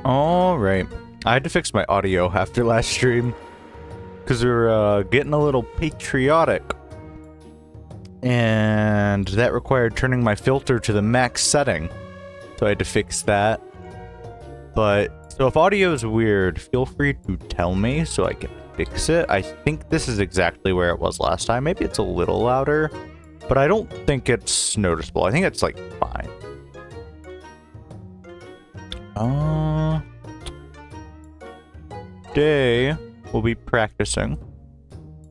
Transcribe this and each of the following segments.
All right. I had to fix my audio after last stream because we were getting a little patriotic. And that required turning my filter to the max setting. So I had to fix that. But, so if audio is weird, feel free to tell me so I can fix it. I think this is exactly where it was last time. Maybe it's a little louder, but I don't think it's noticeable. I think it's like fine. Today we'll be practicing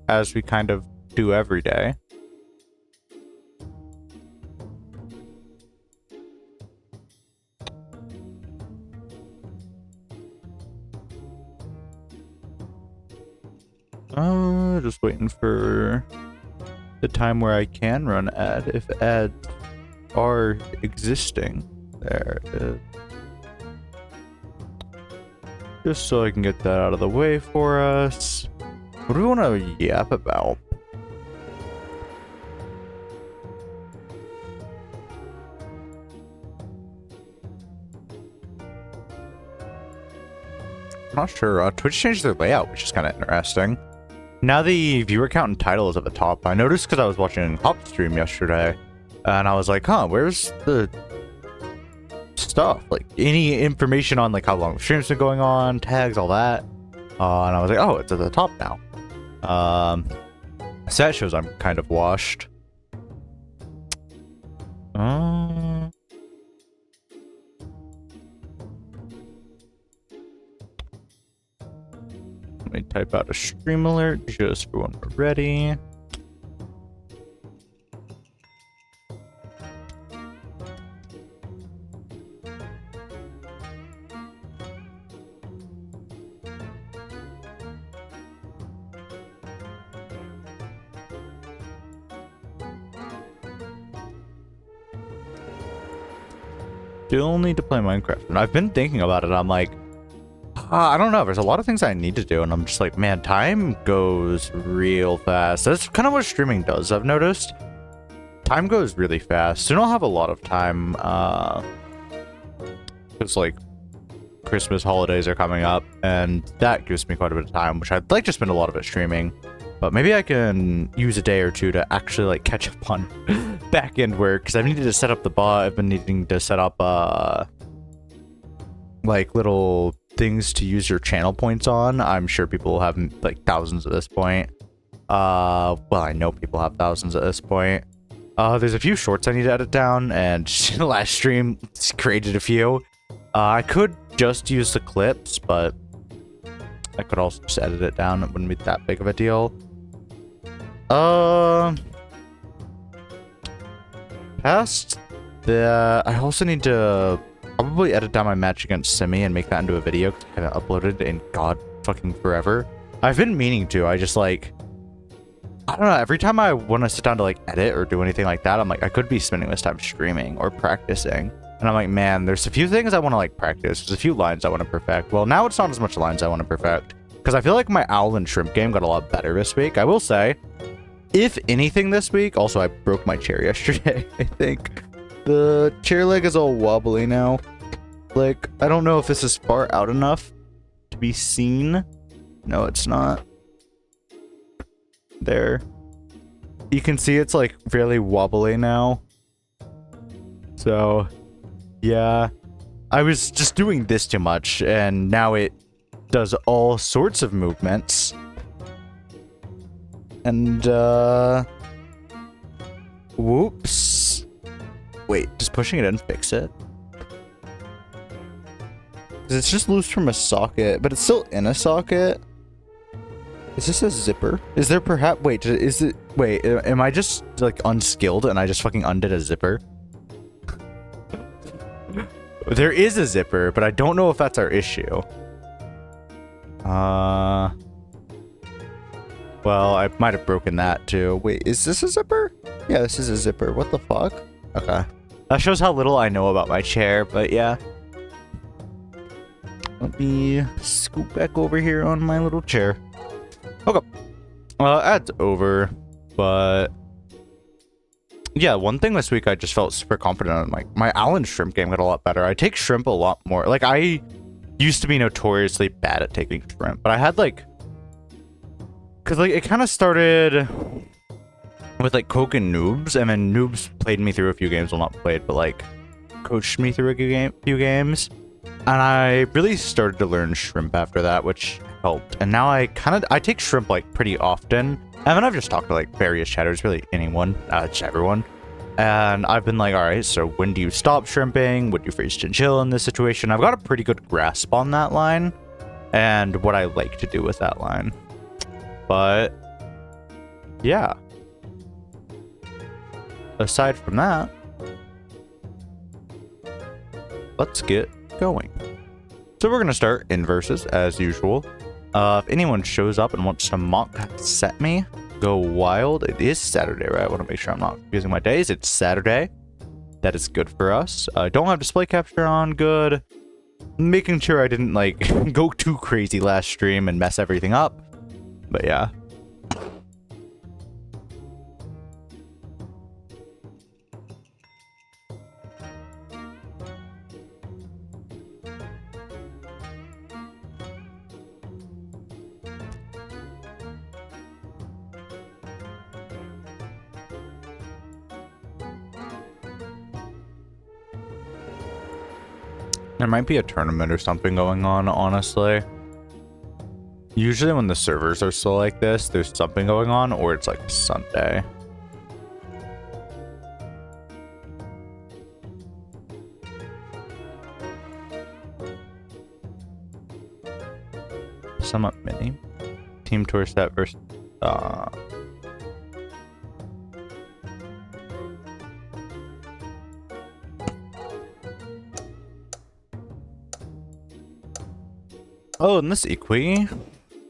as we kind of do every day. Just waiting for the time where I can run ad if ads are existing. There it is. Just so I can get that out of the way for us. What do we want to yap about? I'm not sure. Twitch changed their layout, which is kind of interesting. Now the viewer count and title is at the top. I noticed because I was watching Hop stream yesterday, and I was like, huh, where's the stuff? Like, any information on, like, how long the stream's been going on, tags, all that. And I was like, oh, it's at the top now. So that shows I'm kind of washed. Let me type out a stream alert just for when we're ready. Still need to play Minecraft, and I've been thinking about it. I'm like, I don't know. There's a lot of things I need to do, and I'm just like, man, time goes real fast. That's kind of what streaming does, I've noticed. Time goes really fast. So I don't have a lot of time, because, like, Christmas holidays are coming up, and that gives me quite a bit of time, which I'd like to spend a lot of it streaming. But maybe I can use a day or two to actually, like, catch up on back-end work, because I've needed to set up the bot. I've been needing to set up, like, little things to use your channel points on. I'm sure people have, like, thousands at this point. Well, I know people have thousands at this point. There's a few shorts I need to edit down, and last stream created a few. I could just use the clips, but I could also just edit it down. It wouldn't be that big of a deal. Past that, I also need to probably edit down my match against Simi and make that into a video, because I haven't uploaded in god fucking forever. I've been meaning to. I just, like, I don't know, every time I want to sit down to, like, edit or do anything like that, I'm like, I could be spending this time streaming or practicing. And I'm like, man, there's a few things I want to, like, practice. There's a few lines I want to perfect. Well, now it's not as much lines I want to perfect, because I feel like my owl and shrimp game got a lot better this week. I will say, if anything this week, also I broke my chair yesterday, I think. The chair leg is all wobbly now. Like, I don't know if this is far out enough to be seen. No, it's not. There. You can see it's, like, really wobbly now. So, yeah. I was just doing this too much, and now it does all sorts of movements. And, whoops. Wait, does pushing it in fix it? It's just loose from a socket, but it's still in a socket. Is this a zipper? Is there perhaps... Wait, is it... Wait, am I just, like, unskilled and I just fucking undid a zipper? There is a zipper, but I don't know if that's our issue. Well, I might have broken that too. Wait, is this a zipper? Yeah, this is a zipper. What the fuck? Okay. That shows how little I know about my chair, but yeah. Let me scoot back over here on my little chair. Okay. Ad's over, but yeah, one thing this week I just felt super confident on, like, my Alan shrimp game got a lot better. I take shrimp a lot more. Like, I used to be notoriously bad at taking shrimp, but I had like, cause like it kind of started with like Coke and Noobs, and then Noobs played me through a few games. Well, not played, but like coached me through a few games. And I really started to learn shrimp after that, which helped. And now I take shrimp like pretty often. And then I've just talked to like various chatters, really anyone, everyone. And I've been like, all right, so when do you stop shrimping? Would you freeze chinchilla in this situation? I've got a pretty good grasp on that line and what I like to do with that line. But yeah. Aside from that, let's get going. So we're gonna start in versus as usual. If anyone shows up and wants to mock set me, go wild. It is Saturday, right? I want to make sure I'm not confusing my days. It's Saturday. That is good for us. I don't have display capture on. Good. Making sure I didn't like go too crazy last stream and mess everything up. But yeah. There might be a tournament or something going on, honestly. Usually when the servers are still like this, there's something going on, or it's like Sunday. Sum up mini. Team tour set versus oh, and this Equi?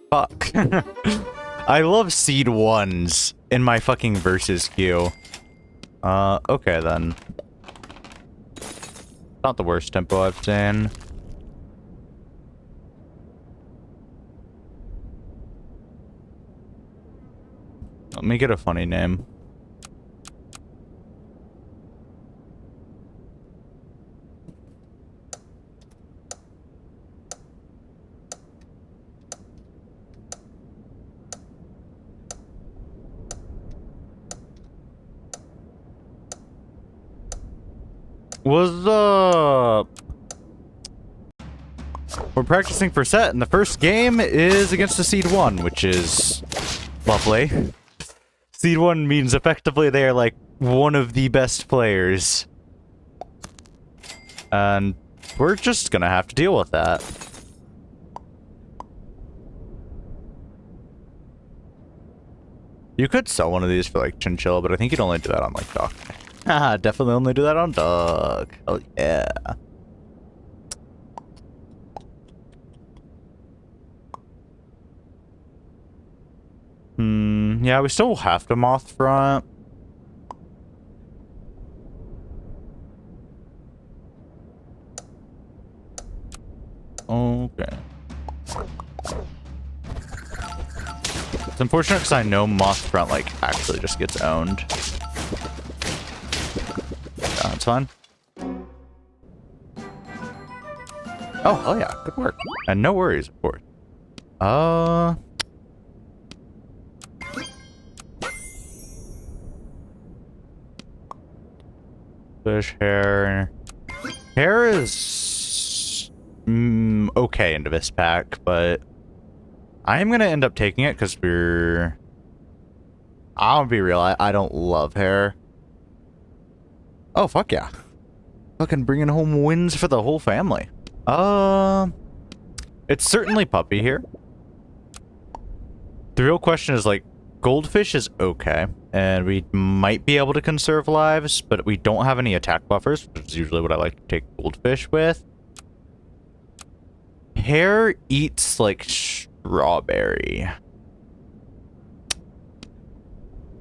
Fuck. I love seed 1s in my fucking versus queue. Okay then. Not the worst tempo I've seen. Let me get a funny name. What's up? We're practicing for set, and the first game is against the Seed 1, which is lovely. Seed 1 means effectively they are like one of the best players. And we're just gonna have to deal with that. You could sell one of these for like chinchilla, but I think you'd only do that on like Doc. Haha, definitely only do that on Doc. Oh yeah. Yeah, we still have to moth front. Okay. It's unfortunate because I know moth front like actually just gets owned. Yeah, that's fine. Oh, hell yeah. Good work. And no worries, of course. Fish hair. Hair is okay into this pack, but I am gonna end up taking it because I'll be real, I don't love hair. Oh, fuck yeah. Fucking bringing home wins for the whole family. It's certainly puppy here. The real question is, like, goldfish is okay, and we might be able to conserve lives, but we don't have any attack buffers, which is usually what I like to take goldfish with. Hare eats, like, strawberry.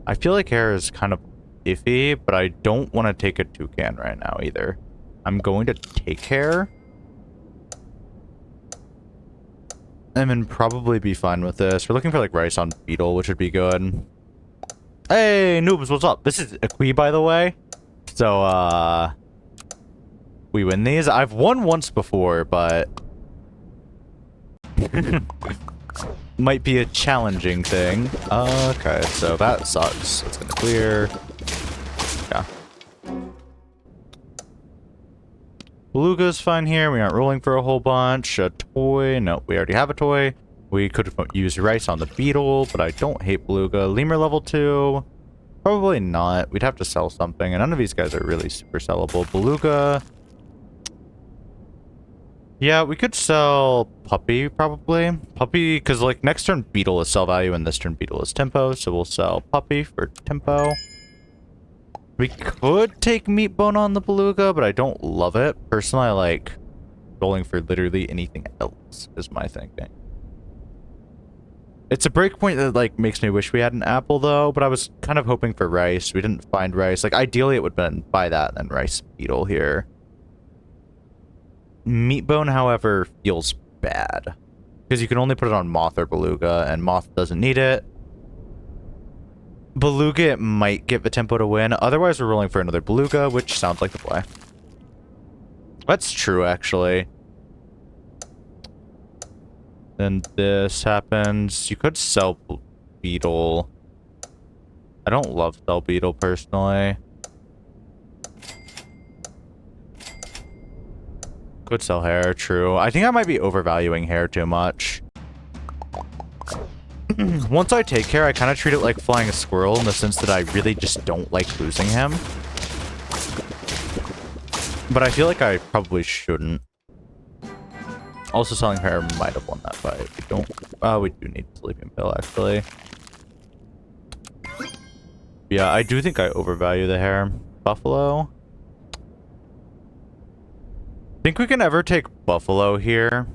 I feel like hare is kind of iffy, but I don't want to take a toucan right now either. I'm going to take hare. And then probably be fine with this. We're looking for like rice on beetle, which would be good. Hey, noobs, what's up? This is Equi, by the way. So, we win these. I've won once before, but Might be a challenging thing. Okay, so that sucks. It's gonna clear. Yeah. Beluga's fine here. We aren't rolling for a whole bunch. A toy. No, we already have a toy. We could use rice on the beetle, but I don't hate Beluga. Lemur level 2. Probably not. We'd have to sell something, and none of these guys are really super sellable. Beluga. Yeah, we could sell Puppy, probably. Puppy, because, like, next turn Beetle is sell value, and this turn Beetle is tempo, so we'll sell Puppy for tempo. We could take Meatbone on the Beluga, but I don't love it. Personally, I like rolling for literally anything else, is my thinking. It's a breakpoint that, like, makes me wish we had an apple, though, but I was kind of hoping for rice. We didn't find rice. Like, ideally, it would have been buy that and then rice Beetle here. Meatbone, however, feels bad. Because you can only put it on Moth or Beluga, and Moth doesn't need it. Beluga, it might get the tempo to win. Otherwise, we're rolling for another Beluga, which sounds like the play. That's true, actually. Then this happens. You could sell Beetle. I don't love sell Beetle, personally. Could sell hair, true. I think I might be overvaluing hair too much. Once I take hair, I kind of treat it like flying a squirrel in the sense that I really just don't like losing him. But I feel like I probably shouldn't. Also, selling hair might have won that fight. We don't. We do need a sleeping pill, actually. Yeah, I do think I overvalue the hair. Buffalo. Think we can ever take Buffalo here?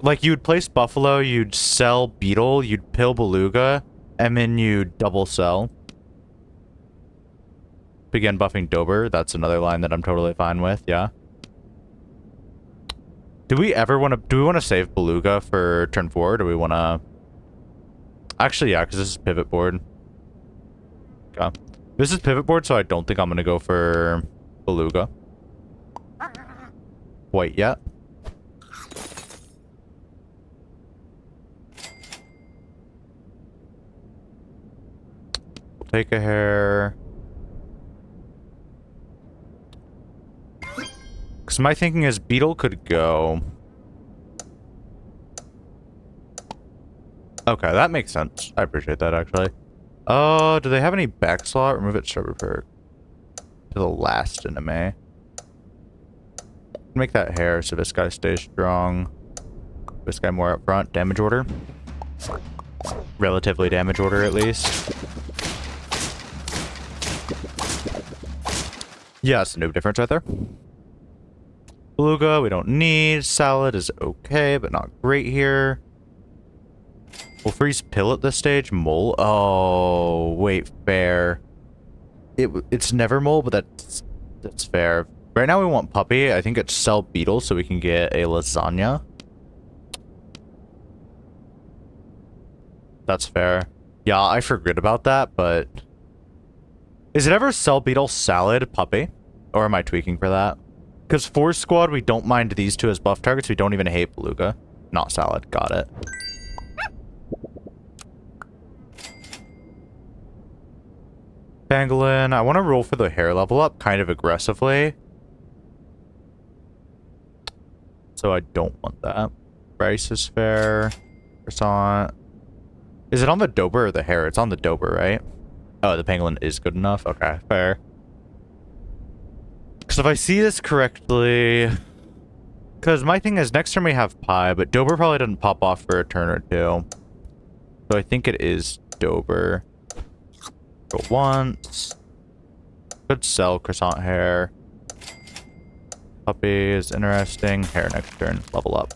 Like, you'd place Buffalo, you'd sell Beetle, you'd pill Beluga, and then you'd double sell. Begin buffing Dober. That's another line that I'm totally fine with, yeah. Do we want to save Beluga for turn 4? Or do we want to... Actually, yeah, because this is pivot board. Okay. This is pivot board, so I don't think I'm going to go for Beluga quite yet. We'll take a hair. Because my thinking is Beetle could go. Okay, that makes sense. I appreciate that, actually. Oh, do they have any back slot? Remove it, start repair. To the last anime. Make that hair so this guy stays strong. This guy more up front. Damage order. Relatively damage order, at least. Yeah, it's a noob difference right there. Beluga, we don't need. Salad is okay, but not great here. We'll freeze pill at this stage. Mole. Oh, wait, fair. It's never mole, but that's fair. Right now we want Puppy. I think it's sell Beetle so we can get a lasagna. That's fair. Yeah, I forget about that, but... Is it ever sell Beetle, Salad, Puppy? Or am I tweaking for that? Because Force Squad, we don't mind these two as buff targets. We don't even hate Beluga. Not Salad. Got it. Pangolin. I want to roll for the hair level up kind of aggressively. So I don't want that. Rice is fair. Croissant. Is it on the Dober or the hair? It's on the Dober, right? Oh, the Pangolin is good enough? Okay, fair. Because if I see this correctly... Because my thing is, next turn we have Pie, but Dober probably doesn't pop off for a turn or two. So I think it is Dober. Go once. Could sell Croissant hair. Puppy is interesting. Hair next turn. Level up.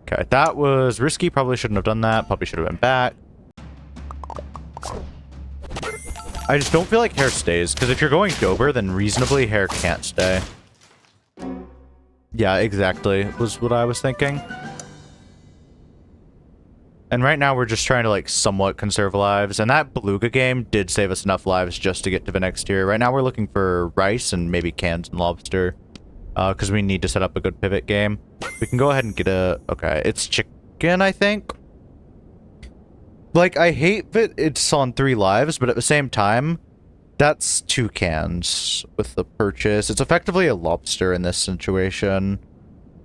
Okay, that was risky. Probably shouldn't have done that. Puppy should have been back. I just don't feel like hair stays, because if you're going Dober, then reasonably hair can't stay. Yeah, exactly. Was what I was thinking. And right now we're just trying to, like, somewhat conserve lives. And that Beluga game did save us enough lives just to get to the next tier. Right now we're looking for rice and maybe cans and lobster. Because we need to set up a good pivot game. We can go ahead and get a... Okay, it's broken, I think. Like, I hate that it's on 3 lives, but at the same time, that's 2 cans with the purchase. It's effectively a lobster in this situation,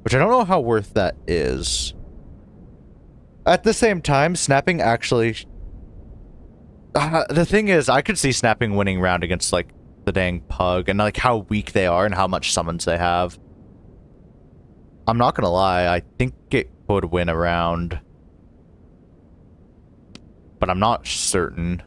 which I don't know how worth that is. At the same time, snapping actually... the thing is, I could see snapping winning round against, like, the dang pug, and, like, how weak they are and how much summons they have. I'm not gonna lie, I think it could win a round. But I'm not certain.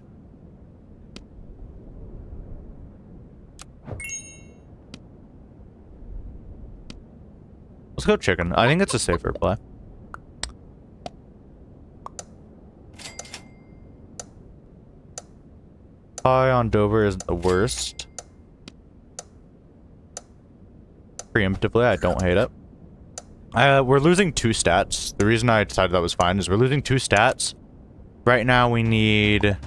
Let's go chicken. I think it's a safer play. Pie on Dover isn't the worst. Preemptively, I don't hate it. We're losing 2 stats. The reason I decided that was fine is we're losing 2 stats. Right now we need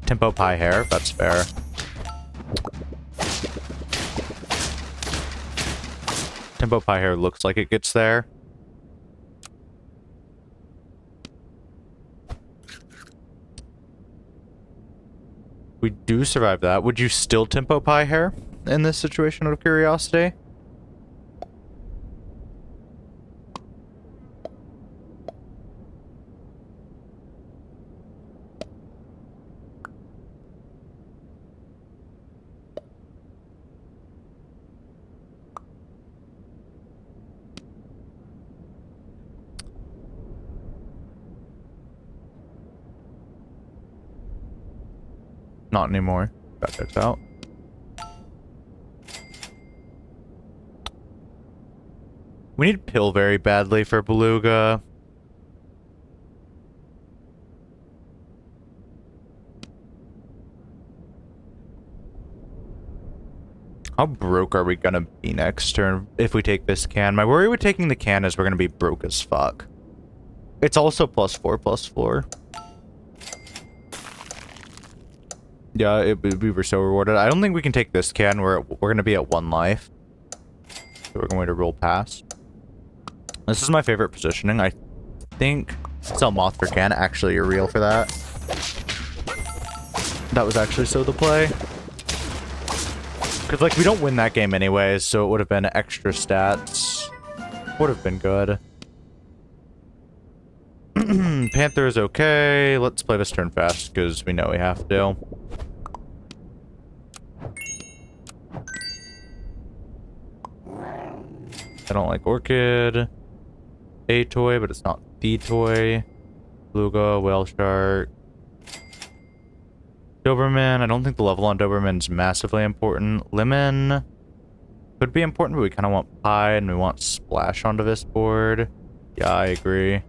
tempo pie hair. That's fair. Tempo pie hair looks like it gets there. We do survive that. Would you still tempo pie hair in this situation out of curiosity? Not anymore. That checks out. We need pill very badly for Beluga. How broke are we gonna be next turn if we take this can? My worry with taking the can is we're gonna be broke as fuck. It's also +4/+4. Yeah, we were so rewarded. I don't think we can take this can. We're gonna be at 1 life. So we're going to roll past. This is my favorite positioning. I think sell moth for can. Actually, you're real for that. That was actually so the play. Because, like, we don't win that game anyways, so it would have been extra stats. Would have been good. Panther is okay. Let's play this turn fast, because we know we have to. I don't like Orchid. A toy, but it's not the toy. Beluga, Whale Shark. Doberman. I don't think the level on Doberman's massively important. Lemon could be important, but we kind of want Pie and we want Splash onto this board. Yeah, I agree.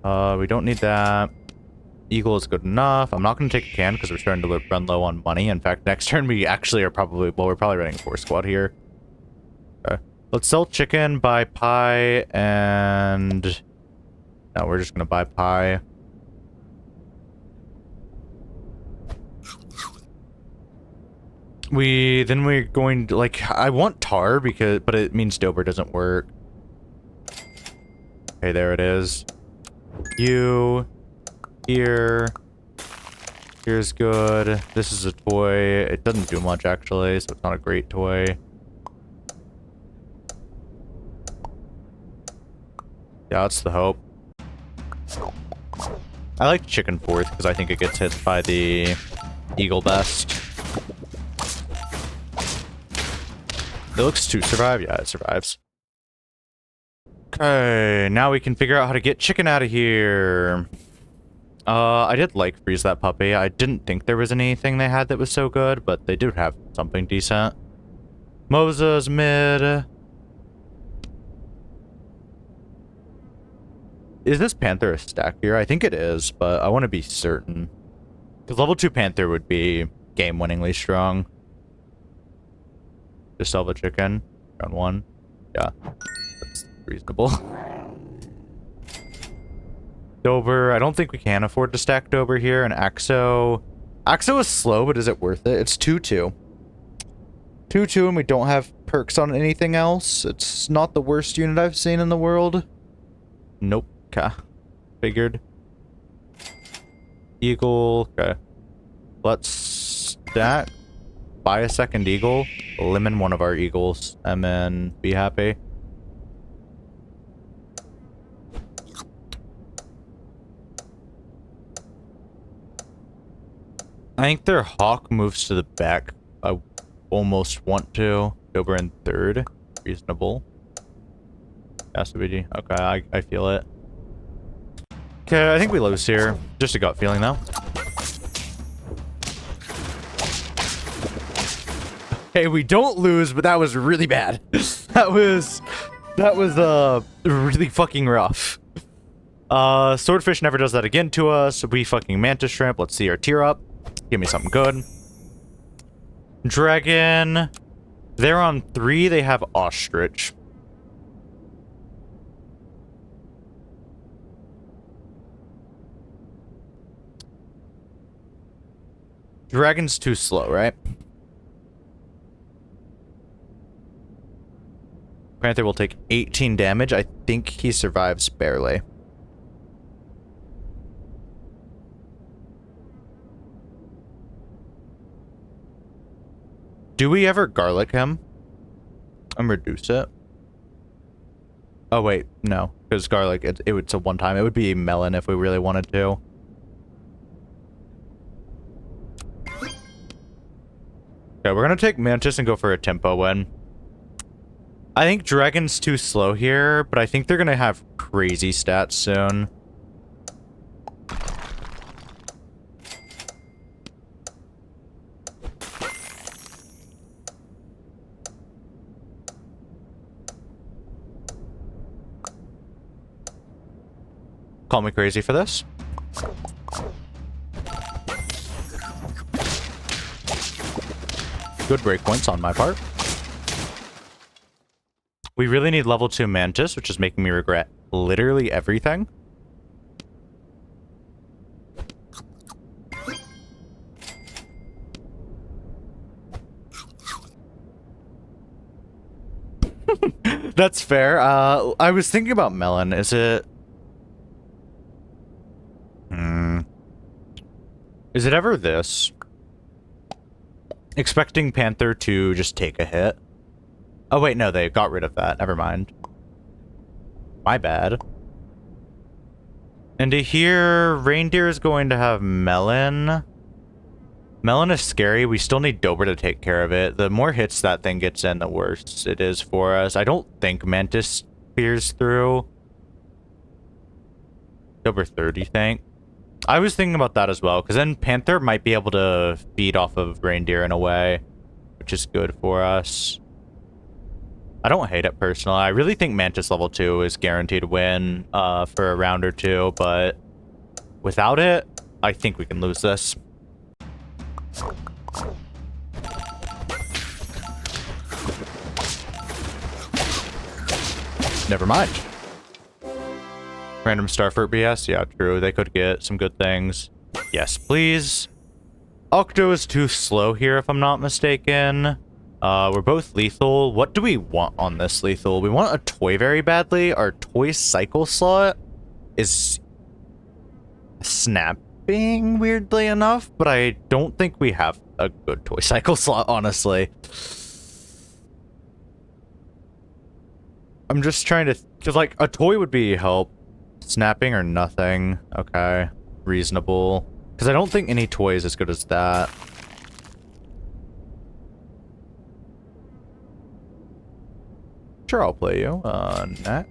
We don't need that. Eagle is good enough. I'm not going to take a can because we're starting to run low on money. In fact, next turn we actually are probably... Well, we're probably running a 4 squad here. Okay. Let's sell chicken, buy pie, and... No, we're just going to buy pie. Then we're going to... Like, I want tar, because, but it means Dober doesn't work. Okay, there it is. You... Here. Here's good. This is a toy. It doesn't do much, actually, so it's not a great toy. Yeah, that's the hope. I like chicken fourth, because I think it gets hit by the eagle best. It looks to survive. Yeah, it survives. Okay, now we can figure out how to get chicken out of here. I did like Freeze That Puppy. I didn't think there was anything they had that was so good, but they do have something decent. Moza's mid. Is this Panther a stack here? I think it is, but I want to be certain. Because level 2 Panther would be game-winningly strong. Just sell the chicken. Round 1. Yeah. That's reasonable. Dober. I don't think we can afford to stack Dober here. And Axo. Axo is slow, but is it worth it? It's 2-2. 2-2 and we don't have perks on anything else. It's not the worst unit I've seen in the world. Nope. Okay. Figured. Eagle. Okay. Let's stack. Buy a second eagle. Lemon one of our eagles. And then be happy. I think their hawk moves to the back. I almost want to. Dober in third. Reasonable. SWG. Okay, I feel it. Okay, I think we lose here. Just a gut feeling though. Okay, we don't lose, but that was really bad. that was really fucking rough. Swordfish never does that again to us. We fucking mantis shrimp. Let's see our tier up. Give me something good. Dragon. They're on 3. They have ostrich. Dragon's too slow, right? Panther will take 18 damage. I think he survives barely. Do we ever garlic him? And reduce it? Oh wait, no. Because garlic, it's a one-time. It would be melon if we really wanted to. Okay, we're gonna take Mantis and go for a tempo win. I think Dragon's too slow here, but I think they're gonna have crazy stats soon. Call me crazy for this. Good breakpoints on my part. We really need level 2 Mantis, which is making me regret literally everything. That's fair. I was thinking about melon. Is it... Is it ever this? Expecting Panther to just take a hit. Oh wait, no, they got rid of that. Never mind. My bad. And to here, reindeer is going to have melon. Melon is scary. We still need Dober to take care of it. The more hits that thing gets in, the worse it is for us. I don't think Mantis clears through. Dober 30, think. I was thinking about that as well, because then Panther might be able to feed off of reindeer in a way, which is good for us. I don't hate it personally. I really think Mantis level 2 is guaranteed to win for a round or two, but without it, I think we can lose this. Never mind. Random Starfruit BS? Yeah, true. They could get some good things. Yes, please. Octo is too slow here, if I'm not mistaken. We're both lethal. What do we want on this lethal? We want a toy very badly. Our toy cycle slot is snapping, weirdly enough, but I don't think we have a good toy cycle slot, honestly. I'm just trying to... Because, like, a toy would be help. Snapping or nothing. Okay. Reasonable. Because I don't think any toy is as good as that. Sure, I'll play you. Net.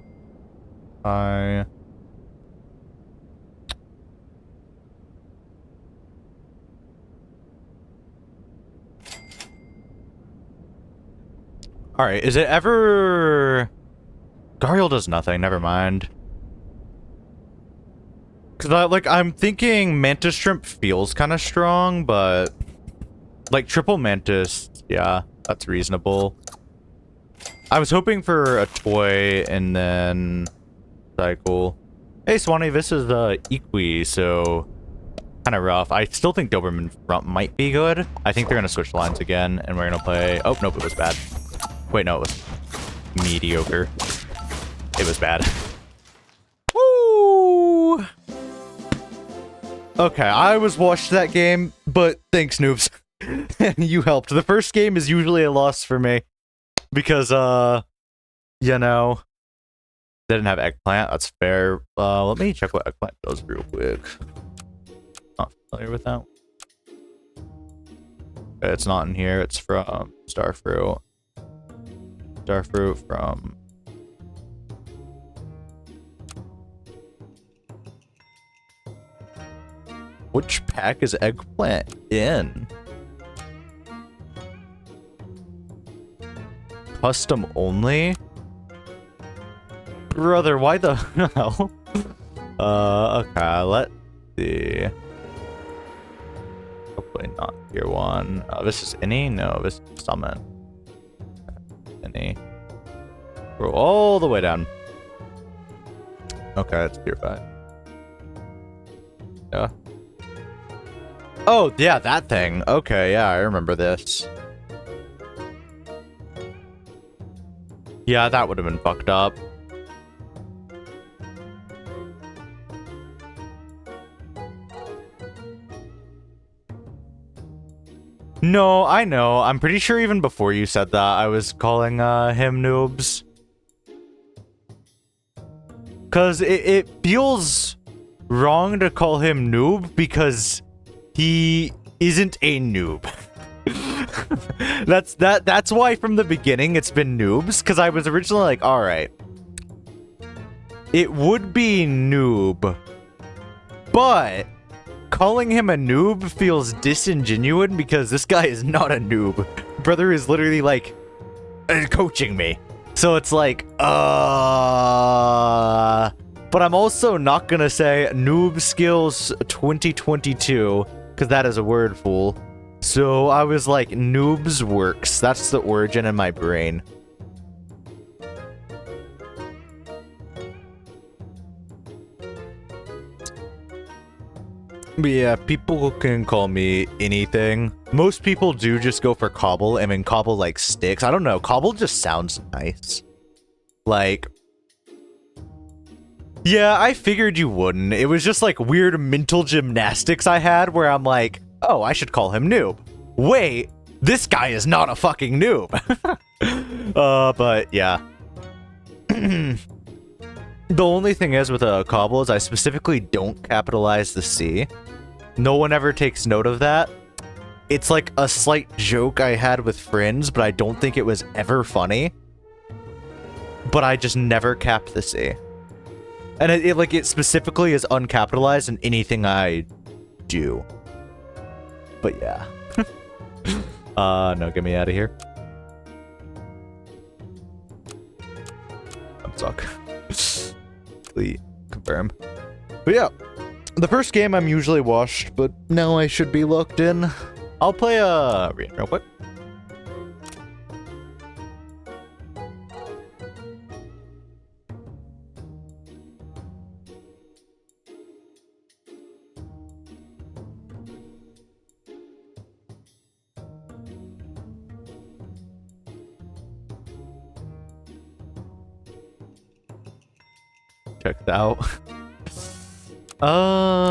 Alright, is it ever... Gariel does nothing, never mind. Because, like, I'm thinking Mantis Shrimp feels kind of strong, but... Like, Triple Mantis, yeah, that's reasonable. I was hoping for a toy, and then... Cycle. Hey, Swanee, this is Equi, so... Kind of rough. I still think Doberman front might be good. I think they're going to switch lines again, and we're going to play... Oh, nope, it was bad. Wait, no, it was mediocre. It was bad. Woo! Okay, I was watched that game, but thanks, noobs. You helped. The first game is usually a loss for me. Because, you know, they didn't have eggplant. That's fair. Let me check what eggplant does real quick. Not familiar with that. Okay, it's not in here. It's from Starfruit. Starfruit from... Which pack is eggplant in? Custom only? Brother, why the hell? Okay, let's see. Hopefully not tier 1. This is any? No, this is summon. Any. Go all the way down. Okay, it's tier 5. Yeah. Oh, yeah, that thing. Okay, yeah, I remember this. Yeah, that would have been fucked up. No, I know. I'm pretty sure even before you said that, I was calling him noobs. Because it feels wrong to call him noob because he isn't a noob. That's why from the beginning it's been noobs, because I was originally like, alright. It would be noob, but calling him a noob feels disingenuous because this guy is not a noob. Brother is literally like coaching me. So it's like, but I'm also not gonna say noob skills 2022 because that is a word, fool. So I was like, noobs works. That's the origin in my brain. But yeah, people can call me anything. Most people do just go for Cobble. I mean, Cobble like sticks. I don't know. Cobble just sounds nice. Like, yeah, I figured you wouldn't. It was just like weird mental gymnastics I had where I'm like, oh, I should call him noob. Wait, this guy is not a fucking noob. But yeah. The only thing is with a Cobble is I specifically don't capitalize the C. No one ever takes note of that. It's like a slight joke I had with friends, but I don't think it was ever funny. But I just never capped the C. And it specifically is uncapitalized in anything I do. But yeah. No, get me out of here. I'm stuck. Please confirm. But yeah, the first game I'm usually washed, but now I should be locked in. I'll play Arena real quick. Check that out.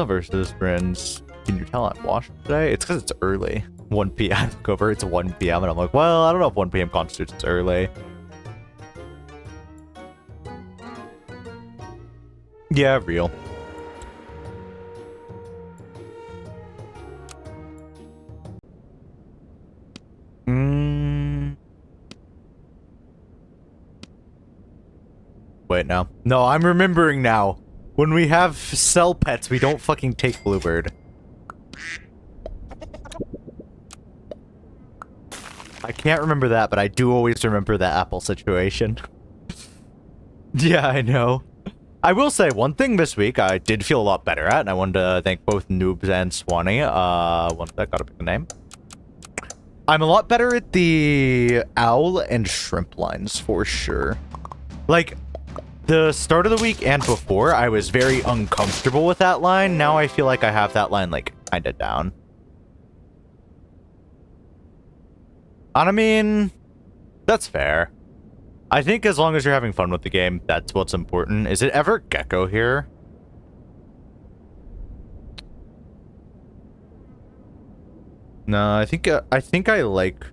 Versus friends. Can you tell I'm washed today? It's because it's early. 1 p.m. Look over, it's 1 p.m. and I'm like, well, I don't know if 1 p.m. constitutes it's early. Yeah, real. Wait, no. No, I'm remembering now. When we have cell pets, we don't fucking take Bluebird. I can't remember that, but I do always remember the apple situation. Yeah, I know. I will say one thing this week I did feel a lot better at, and I wanted to thank both Noobs and Swanee. One sec, gotta pick a name. I'm a lot better at the owl and shrimp lines, for sure. Like, the start of the week and before, I was very uncomfortable with that line. Now I feel like I have that line, like, kinda down. And I mean, that's fair. I think as long as you're having fun with the game, that's what's important. Is it ever Gecko here? No, I think I like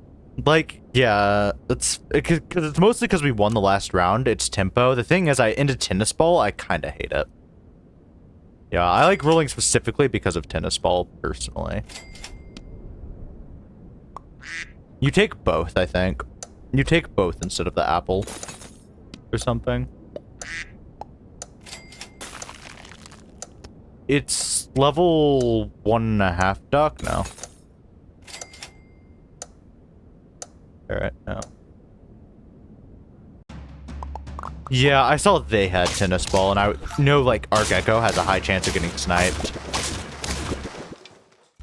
yeah. It's because it's mostly because we won the last round. It's tempo. The thing is, into tennis ball, I kind of hate it. Yeah, I like rolling specifically because of tennis ball personally. You take both, I think. You take both instead of the apple or something. It's level 1.5 duck now. Alright, no. Yeah, I saw they had tennis ball, and I know, like, our gecko has a high chance of getting sniped.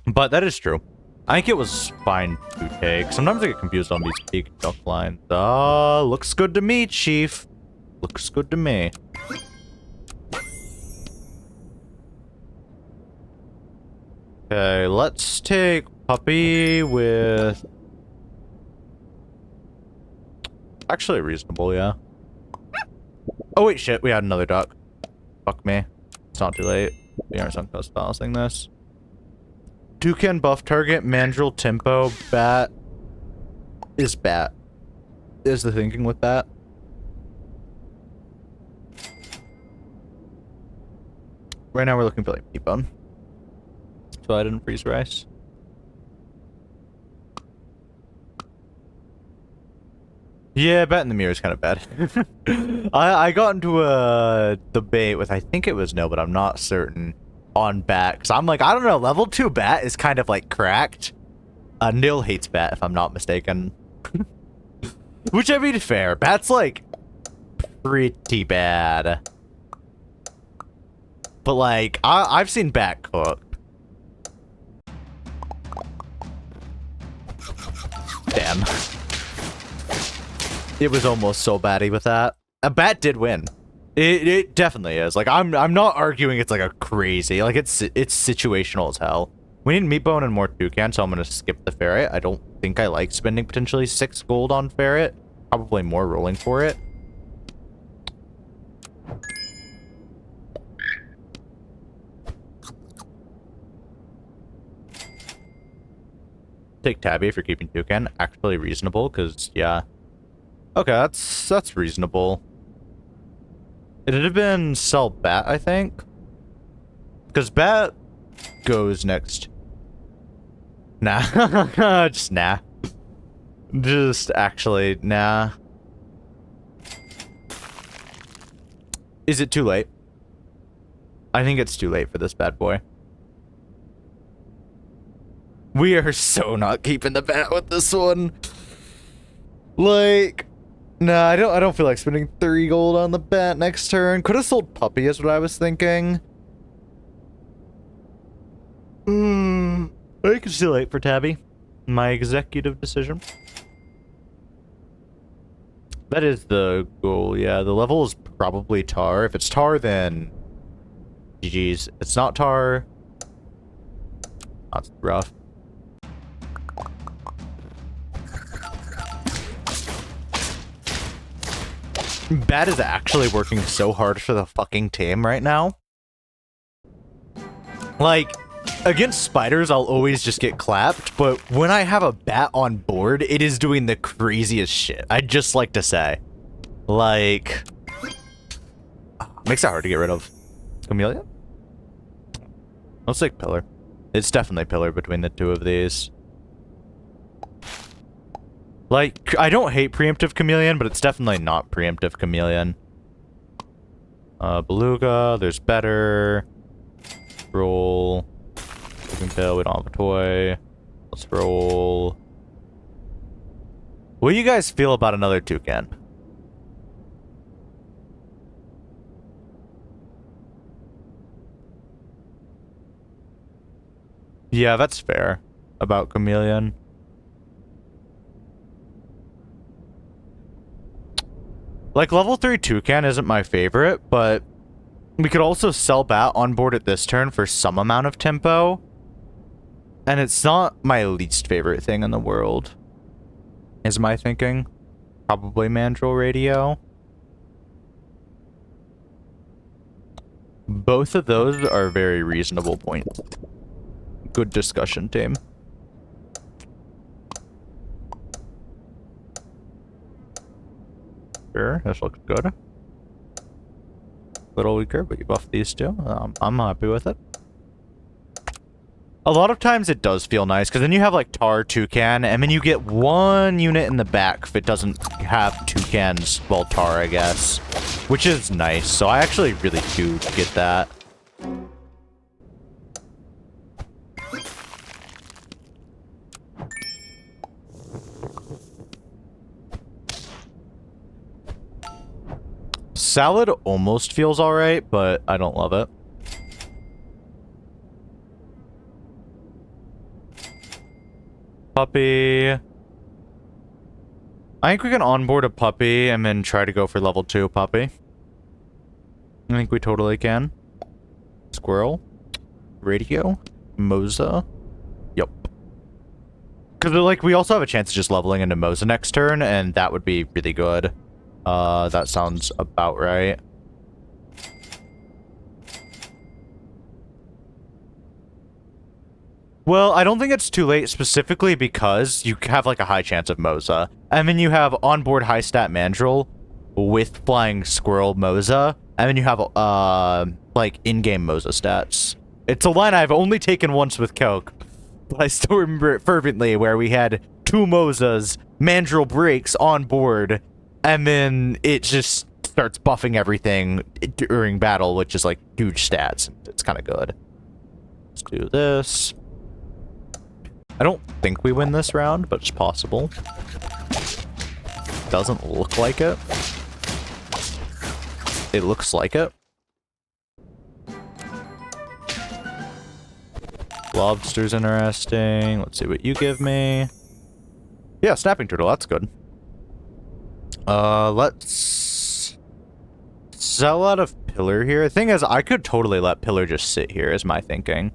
But that is true. I think it was fine to take. Sometimes I get confused on these big duck lines. Looks good to me, Chief. Looks good to me. Okay, let's take puppy with... Actually reasonable, yeah. Oh wait, shit, we had another duck. Fuck me. It's not too late. We are balancing this. Toucan buff target, mandrill, tempo, bat. Is bat. Is the thinking with that. Right now we're looking for like P-bone. So I didn't freeze rice. Yeah, bat in the mirror is kind of bad. I got into a debate with, I think it was no, but I'm not certain, on bat. Because I'm like, I don't know, level 2 bat is kind of like cracked. Nil hates bat, if I'm not mistaken. Which, I mean, fair. Bat's like pretty bad. But like, I've seen bat cook. Damn. It was almost so batty with that. A bat did win. It definitely is. Like, I'm not arguing it's like a crazy, like it's situational as hell. We need meat bone and more toucan, so I'm gonna skip the ferret. I don't think I like spending potentially 6 gold on ferret. Probably more rolling for it. Take tabby if you're keeping toucan. Actually reasonable, because yeah. Okay, that's reasonable. It'd have been sell bat, I think. Because bat goes next. Nah. Just nah. Just actually, nah. Is it too late? I think it's too late for this bad boy. We are so not keeping the bat with this one. Like, nah, I don't feel like spending 3 gold on the bat next turn. Could have sold puppy is what I was thinking. I think it's too late for tabby. My executive decision. That is the goal, yeah. The level is probably tar. If it's tar, then GG's. It's not tar. That's rough. Bat is actually working so hard for the fucking team right now. Like, against spiders, I'll always just get clapped, but when I have a bat on board, it is doing the craziest shit. I'd just like to say. Like... Makes it hard to get rid of. Camellia? Let's take pillar. It's definitely pillar between the two of these. Like, I don't hate preemptive chameleon, but it's definitely not preemptive chameleon. Beluga, there's better. Roll. Pill, we don't have a toy. Let's roll. What do you guys feel about another toucan? Yeah, that's fair. About chameleon. Like, level 3 toucan isn't my favorite, but we could also sell bat on board at this turn for some amount of tempo. And it's not my least favorite thing in the world, is my thinking. Probably mandrill radio. Both of those are very reasonable points. Good discussion, team. Sure, this looks good. Little weaker, but you buff these two. I'm happy with it. A lot of times it does feel nice, because then you have like Tar, Toucan, and then you get one unit in the back if it doesn't have Toucans, well, Tar, I guess. Which is nice, so I actually really do get that. Salad almost feels alright, but I don't love it. Puppy. I think we can onboard a puppy and then try to go for level 2 puppy. I think we totally can. Squirrel. Radio. Moza. Yup. Because, like, we also have a chance of just leveling into Moza next turn, and that would be really good. That sounds about right. Well, I don't think it's too late specifically because you have like a high chance of Moza. And then you have onboard high stat Mandrill with flying squirrel Moza. And then you have like in-game Moza stats. It's a line I've only taken once with Coke, but I still remember it fervently where we had 2 Mozas, Mandrill breaks on board, and then it just starts buffing everything during battle, which is like huge stats. It's kind of good. Let's do this. I don't think we win this round, but it's possible. Doesn't look like it. It looks like it. Lobster's interesting. Let's see what you give me. Yeah, snapping turtle, that's good. Let's sell out of Pillar here. The thing is, I could totally let Pillar just sit here, is my thinking.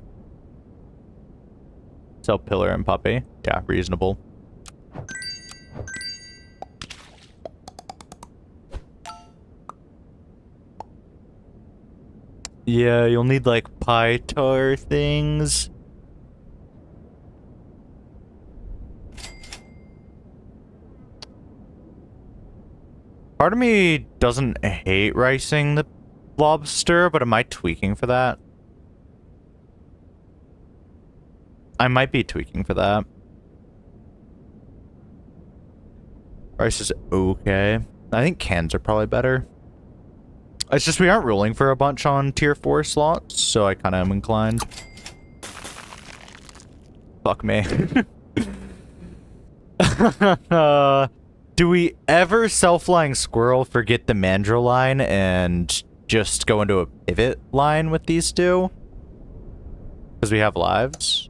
Sell Pillar and Puppy. Yeah, reasonable. Yeah, you'll need, like, Pytar things. Part of me doesn't hate ricing the lobster, but am I tweaking for that? I might be tweaking for that. Rice is okay. I think cans are probably better. It's just we aren't rolling for a bunch on tier 4 slots, so I kind of am inclined. Fuck me. Do we ever Self-Flying Squirrel forget the Mandrill line and just go into a pivot line with these two? Because we have lives?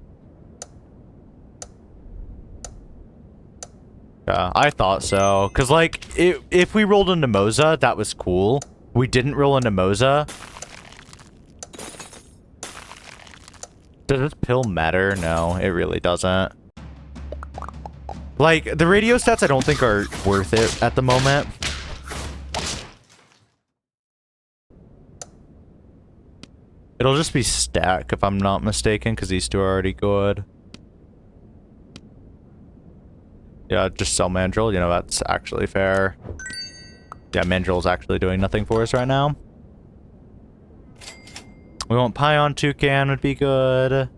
Yeah, I thought so. Because, like, if we rolled into Moza, that was cool. We didn't roll into Moza. Does this pill matter? No, it really doesn't. Like, the radio stats I don't think are worth it at the moment. It'll just be stack if I'm not mistaken, because these two are already good. Yeah, just sell Mandrill. You know, that's actually fair. Yeah, Mandrill's actually doing nothing for us right now. We want Pion Toucan would be good.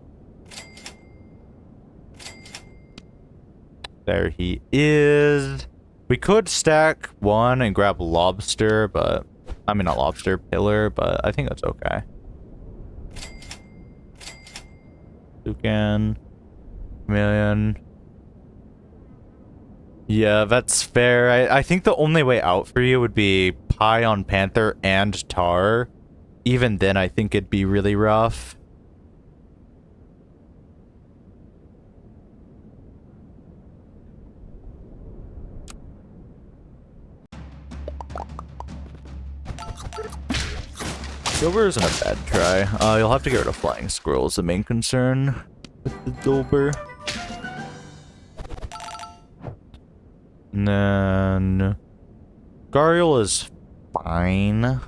There he is. We could stack one and grab Lobster, but... I mean, not Lobster, Pillar, but I think that's okay. Toucan. Chameleon. Yeah, that's fair. I think the only way out for you would be Pion Panther and Tar. Even then, I think it'd be really rough. Dober isn't a bad try. You'll have to get rid of Flying Squirrel is the main concern with the Dober. And then... Gariel is fine.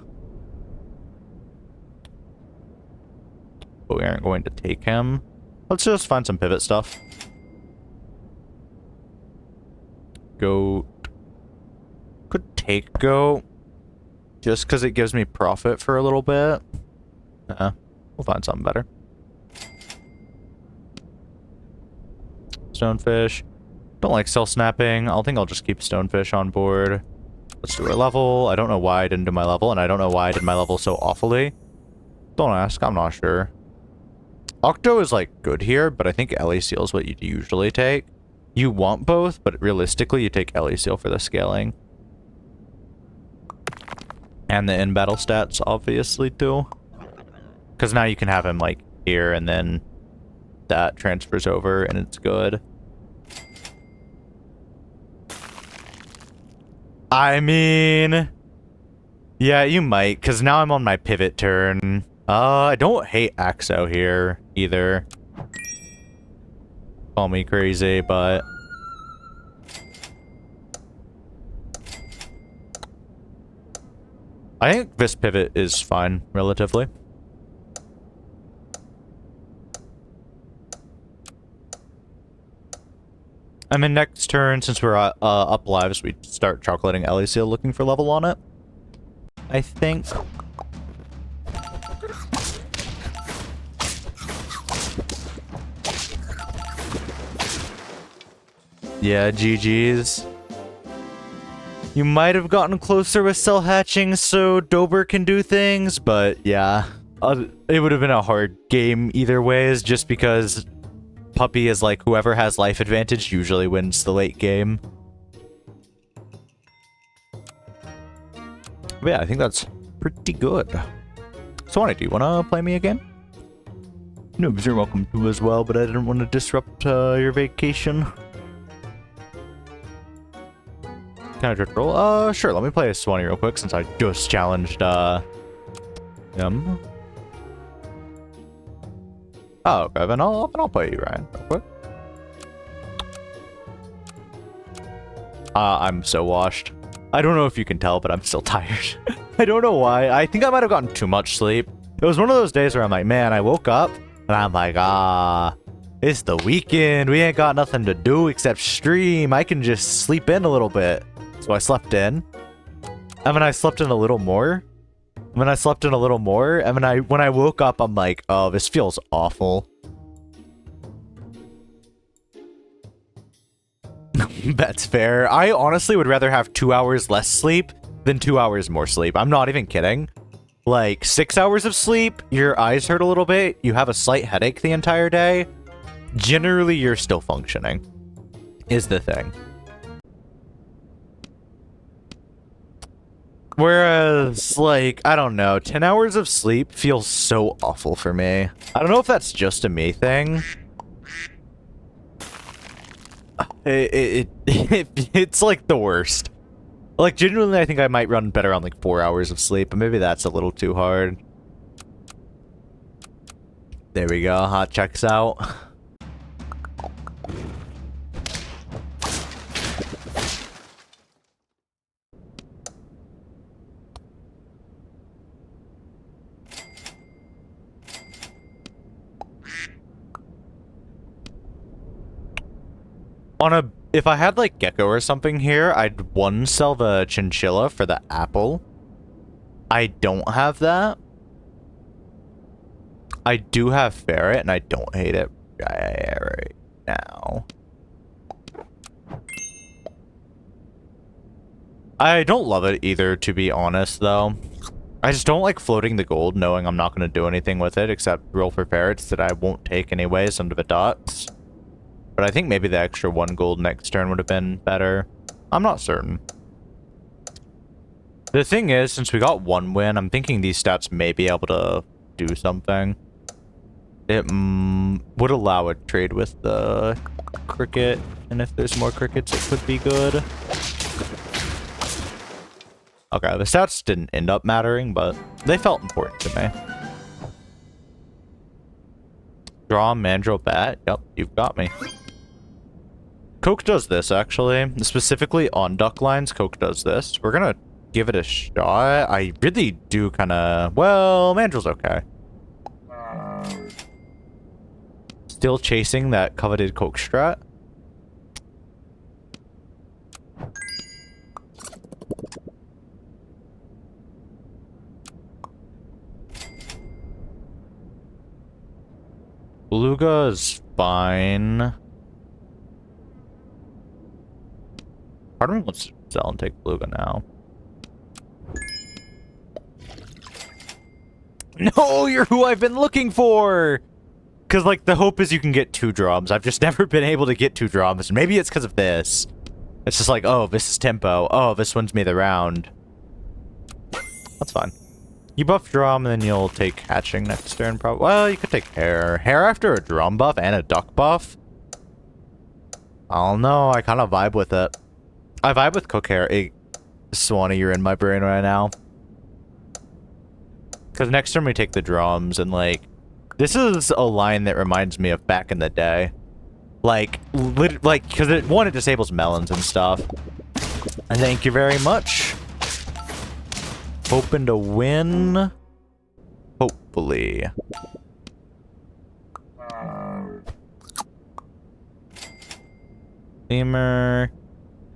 But we aren't going to take him. Let's just find some pivot stuff. Goat. Could take goat just because it gives me profit for a little bit. We'll find something better. Stonefish. Don't like cell snapping. I think I'll just keep stonefish on board. Let's do our level. I don't know why I didn't do my level, and I don't know why I did my level so awfully. Don't ask, I'm not sure. Octo is like good here, but I think Ellie Seal is what you'd usually take. You want both, but realistically you take Ellie Seal for the scaling. And the in-battle stats, obviously, too. Because now you can have him like here, and then that transfers over, and it's good. I mean, yeah, you might, because now I'm on my pivot turn. I don't hate Axo here, either. Call me crazy, but... I think this pivot is fine, relatively. I mean, next turn, since we're up lives, we start chocolating Ellie Seal looking for level on it. I think. Yeah, GG's. You might have gotten closer with cell hatching so Dober can do things, but yeah. It would have been a hard game either ways, just because Puppy is like whoever has life advantage usually wins the late game. But yeah, I think that's pretty good. Swanee, do you want to play me a game? No, you're welcome to as well, but I didn't want to disrupt your vacation. Can I just roll? Sure, let me play a Swanee real quick since I just challenged him. Oh, okay, then I'll play you, Ryan, real quick. I'm so washed. I don't know if you can tell, but I'm still tired. I don't know why. I think I might have gotten too much sleep. It was one of those days where I'm like, man, I woke up, and I'm like, it's the weekend. We ain't got nothing to do except stream. I can just sleep in a little bit. So I slept in. And then I slept in a little more. And then I slept in a little more. And then when I woke up, I'm like, oh, this feels awful. That's fair. I honestly would rather have 2 hours less sleep than 2 hours more sleep. I'm not even kidding. Like, 6 hours of sleep, your eyes hurt a little bit, you have a slight headache the entire day. Generally, you're still functioning, is the thing. Whereas, like, I don't know, 10 hours of sleep feels so awful for me. I don't know if that's just a me thing. It's like the worst. Like, genuinely, I think I might run better on like 4 hours of sleep, but maybe that's a little too hard. There we go, hot checks out. If I had like Gecko or something here, I'd one sell the Chinchilla for the apple. I don't have that. I do have Ferret, and I don't hate it right now. I don't love it either, to be honest, though. I just don't like floating the gold, knowing I'm not going to do anything with it, except roll for ferrets that I won't take anyways under the dots. But I think maybe the extra 1 gold next turn would have been better. I'm not certain. The thing is, since we got 1 win, I'm thinking these stats may be able to do something. It would allow a trade with the cricket, and if there's more crickets, it could be good. Okay, the stats didn't end up mattering, but they felt important to me. Draw Mandrill Bat. Yep, you've got me. Coke does this, actually. Specifically on duck lines, Coke does this. We're gonna give it a shot. I really do kind of... Well, Mandrill's okay. Still chasing that coveted Coke strat. Beluga is fine. Part of me wants to sell and take Beluga now. No, you're who I've been looking for! Because, like, the hope is you can get 2 drums. I've just never been able to get 2 drums. Maybe it's because of this. It's just like, oh, this is tempo. Oh, this wins me the round. That's fine. You buff drum, and then you'll take hatching next turn, probably. Well, you could take hair. Hair after a drum buff and a duck buff? I don't know. I kind of vibe with it. I vibe with cook hair. Hey, Swanee, you're in my brain right now. Because next turn we take the drums, and, like, this is a line that reminds me of back in the day. Like, because it disables melons and stuff. And thank you very much. Hoping to win. Hopefully. Lemur.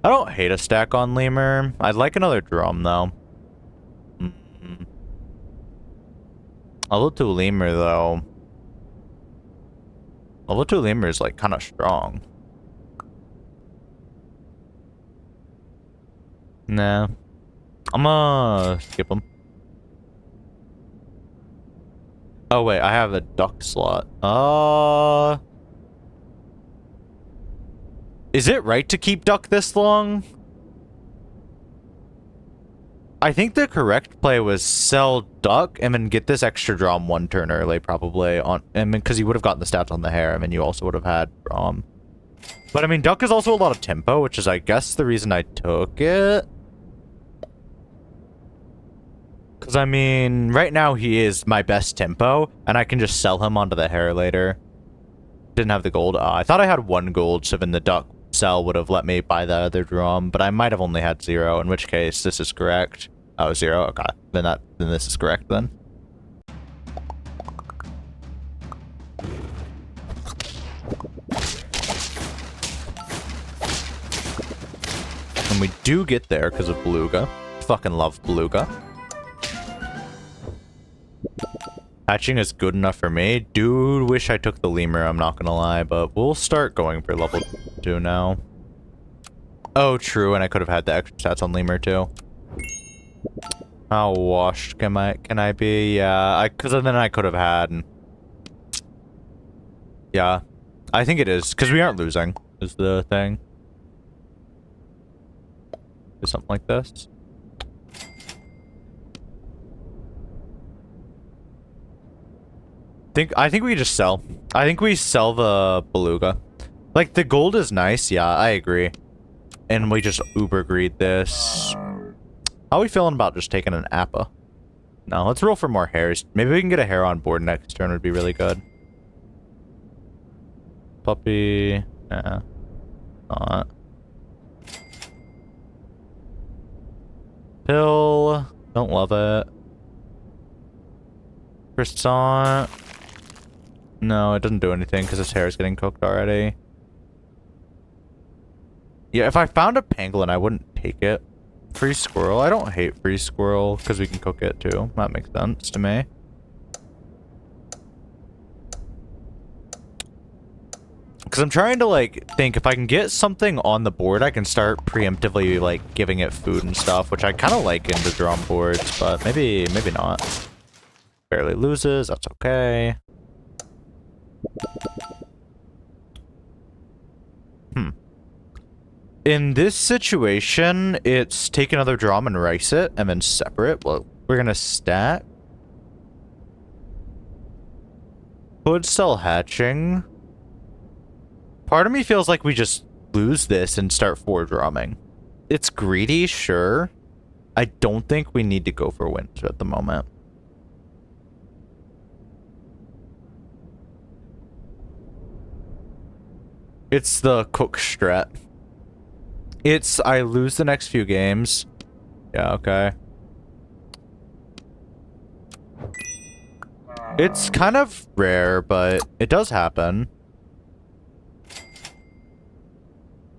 I don't hate a stack on Lemur. I'd like another drum, though. Level 2 Lemur, though. Level 2 Lemur is, like, kind of strong. Nah. I'm gonna skip him. Oh, wait, I have a duck slot. Is it right to keep duck this long? I think the correct play was sell duck and then get this extra drum 1 turn early, probably. Because you would have gotten the stats on the hair, and then you also would have had drum. But I mean, duck is also a lot of tempo, which is, I guess, the reason I took it. Because, I mean, right now he is my best tempo, and I can just sell him onto the hair later. Didn't have the gold. I thought I had 1 gold, so then the duck sell would have let me buy the other drum, but I might have only had 0, in which case this is correct. Oh, 0? Okay. Then this is correct, then. And we do get there because of Beluga. Fucking love Beluga. Hatching is good enough for me. Dude, wish I took the Lemur, I'm not gonna lie, but we'll start going for level 2 now. Oh, true, and I could have had the extra stats on Lemur, too. How washed can I be? Yeah, because then I could have had... Yeah, I think it is, because we aren't losing, is the thing. Do something like this. I think we just sell. I think we sell the Beluga. Like, the gold is nice, yeah, I agree. And we just uber greed this. How are we feeling about just taking an Appa? No, let's roll for more hairs. Maybe we can get a hair on board next turn would be really good. Puppy. Nah. Not. Pill. Don't love it. Croissant. No, it doesn't do anything because his hair is getting cooked already. Yeah, if I found a pangolin, I wouldn't take it. Free squirrel. I don't hate free squirrel because we can cook it too. That makes sense to me. Because I'm trying to, like, think if I can get something on the board, I can start preemptively, like, giving it food and stuff, which I kind of like in the drum boards, but maybe not. Barely loses. That's okay. In this situation, it's take another drum and rice it, and then separate. Well, we're gonna stack. Could sell hatching. Part of me feels like we just lose this and start 4 drumming. It's greedy, sure. I don't think we need to go for wins at the moment. It's the cook strat. It's, I lose the next few games. Yeah, okay. It's kind of rare, but it does happen.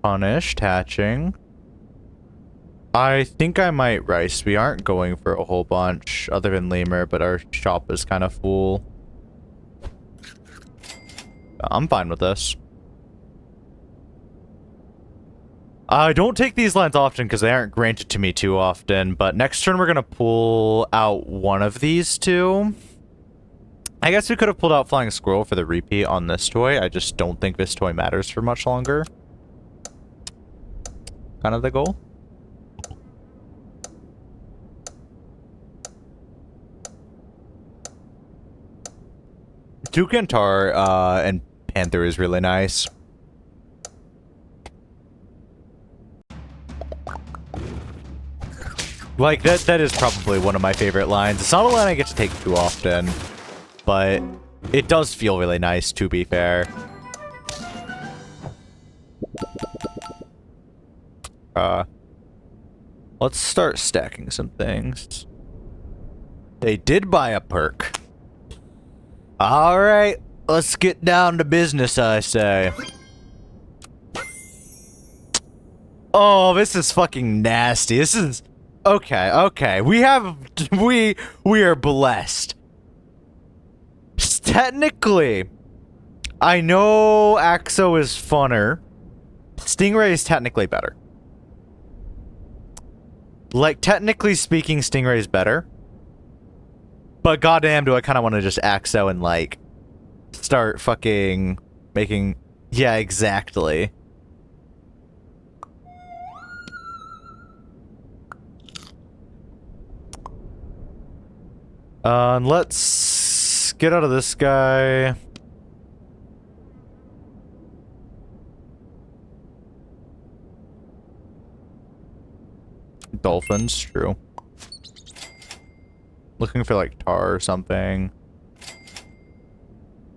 Punished, hatching. I think I might rice. We aren't going for a whole bunch other than Lemur, but our shop is kind of full. I'm fine with this. I don't take these lines often because they aren't granted to me too often, but next turn we're going to pull out one of these two. I guess we could have pulled out Flying Squirrel for the repeat on this toy. I just don't think this toy matters for much longer. Kind of the goal. Toucan Tar and Panther is really nice. Like, that is probably one of my favorite lines. It's not a line I get to take too often, but it does feel really nice, to be fair. Let's start stacking some things. They did buy a perk. Alright, let's get down to business, I say. Oh, this is fucking nasty. This is... Okay. We are blessed. Technically, I know Axo is funner. Stingray is technically better. Like, technically speaking, Stingray is better. But goddamn, do I kind of want to just Axo and, like, start fucking making... Yeah, exactly. Let's get out of this guy. Dolphins, true. Looking for like tar or something.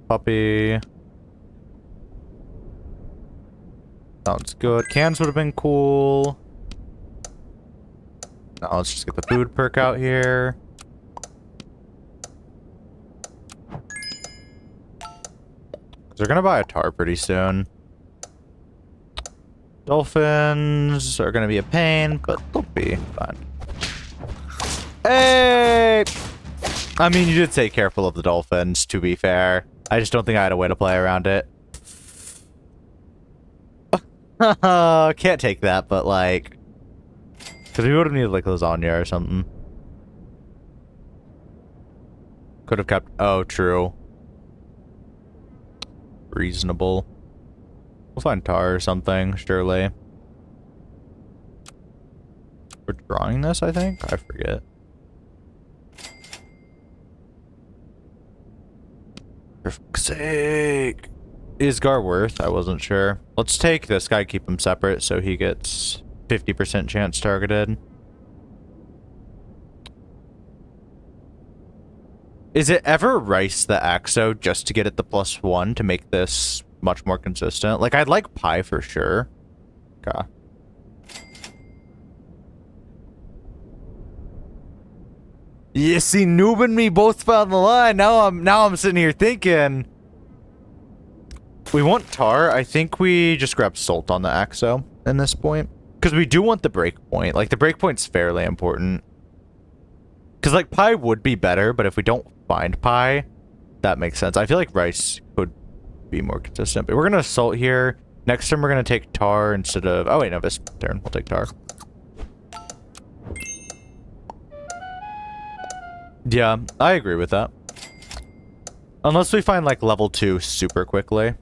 Puppy. Sounds good. Cans would have been cool. Now let's just get the food perk out here. They're gonna buy a tar pretty soon. Dolphins are gonna be a pain, but they'll be fine. Hey! I mean, you did say careful of the dolphins, to be fair. I just don't think I had a way to play around it. Can't take that, but like... Because we would have needed like lasagna or something. Could have kept... Oh, true. Reasonable. We'll find tar or something, surely. We're drawing this, I think? I forget. For fuck's sake. Is Gar worth? I wasn't sure. Let's take this guy, keep him separate so he gets 50% chance targeted. Is it ever Rice the Axo just to get it the +1 to make this much more consistent? Like, I'd like Pie for sure. Okay. You see, Noob and me both found the line. Now I'm sitting here thinking... We want tar. I think we just grab Salt on the Axo in this point. Because we do want the breakpoint. Like, the breakpoint's fairly important. Because, like, Pie would be better, but if we don't find Pie, that makes sense. I feel like Rice could be more consistent. But we're going to Salt here. Next turn, we're going to take tar instead of... Oh, wait, no, this turn. We'll take tar. Yeah, I agree with that. Unless we find, like, level 2 super quickly.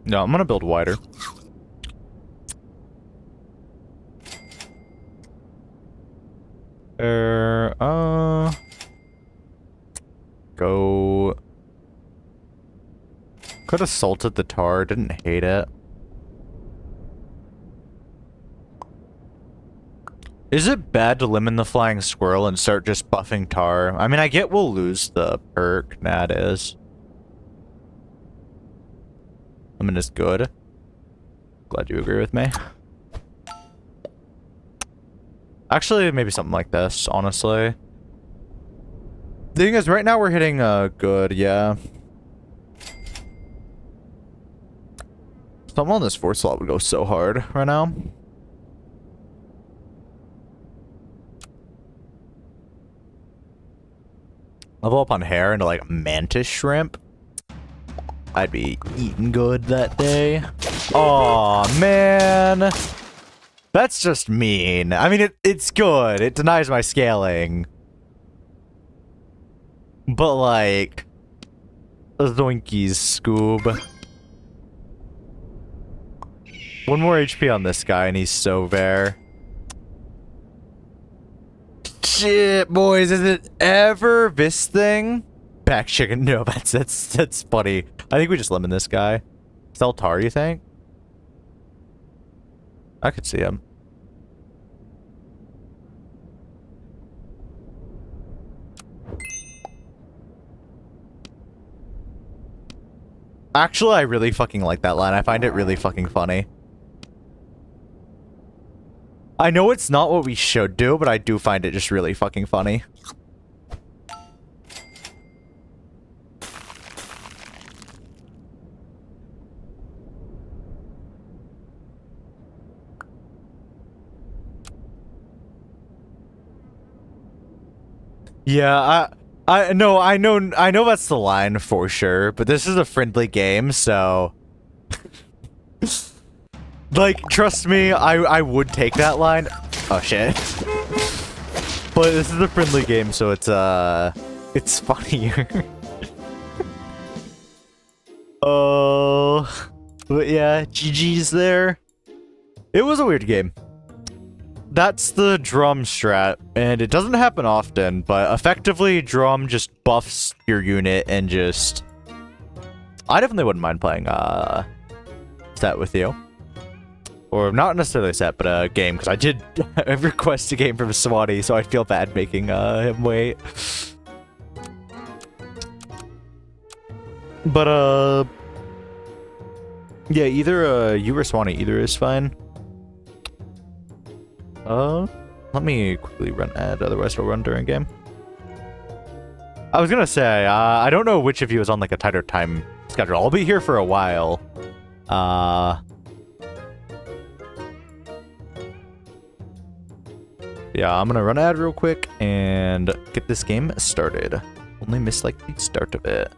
No, I'm gonna build wider. Go. Could have salted the tar, didn't hate it. Is it bad to limit the Flying Squirrel and start just buffing tar? I mean, I get we'll lose the perk. Nah, it is. I mean, it's good. Glad you agree with me. Actually, maybe something like this, honestly. The thing is, right now we're hitting good, yeah. Something on this 4th slot would go so hard right now. Level up on hair into like mantis shrimp. I'd be eating good that day. Aw, man. That's just mean. I mean, it's good. It denies my scaling. But like, zoinkies, Scoob. 1 more HP on this guy and he's so bare. Shit, boys, is it ever this thing? Back chicken. No, that's funny. I think we just lemon this guy. Seltar, you think? I could see him. Actually, I really fucking like that line. I find it really fucking funny. I know it's not what we should do, but I do find it just really fucking funny. Yeah, I know that's the line for sure, but this is a friendly game, so like, trust me, I would take that line. Oh shit. But this is a friendly game, so it's funnier. Oh, but yeah, GG's there. It was a weird game. That's the drum strat, and it doesn't happen often, but effectively, drum just buffs your unit and just... I definitely wouldn't mind playing set with you. Or not necessarily a set, but a game, because I did request a game from Swati, so I feel bad making him wait. But, yeah, either you or Swanee, either is fine. Let me quickly run ad, otherwise we'll run during game. I was gonna say, I don't know which of you is on like a tighter time schedule. I'll be here for a while. Yeah, I'm gonna run ad real quick and get this game started. Only missed like the start of it.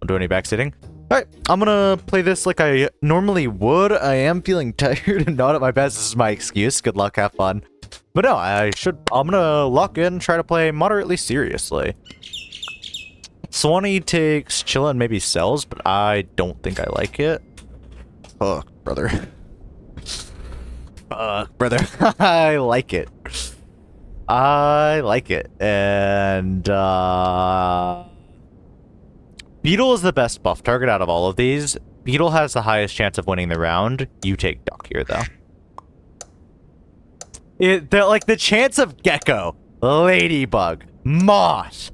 Don't do any backseating. Alright, I'm gonna play this like I normally would. I am feeling tired and not at my best. This is my excuse. Good luck, have fun. But no, I'm gonna lock in and try to play moderately seriously. Swanee takes chill and maybe sells, but I don't think I like it. Fuck, brother. Fuck, brother. I like it. I like it. And, Beetle is the best buff target out of all of these. Beetle has the highest chance of winning the round. You take Duck here, though. Like, the chance of Gecko, Ladybug, Moth,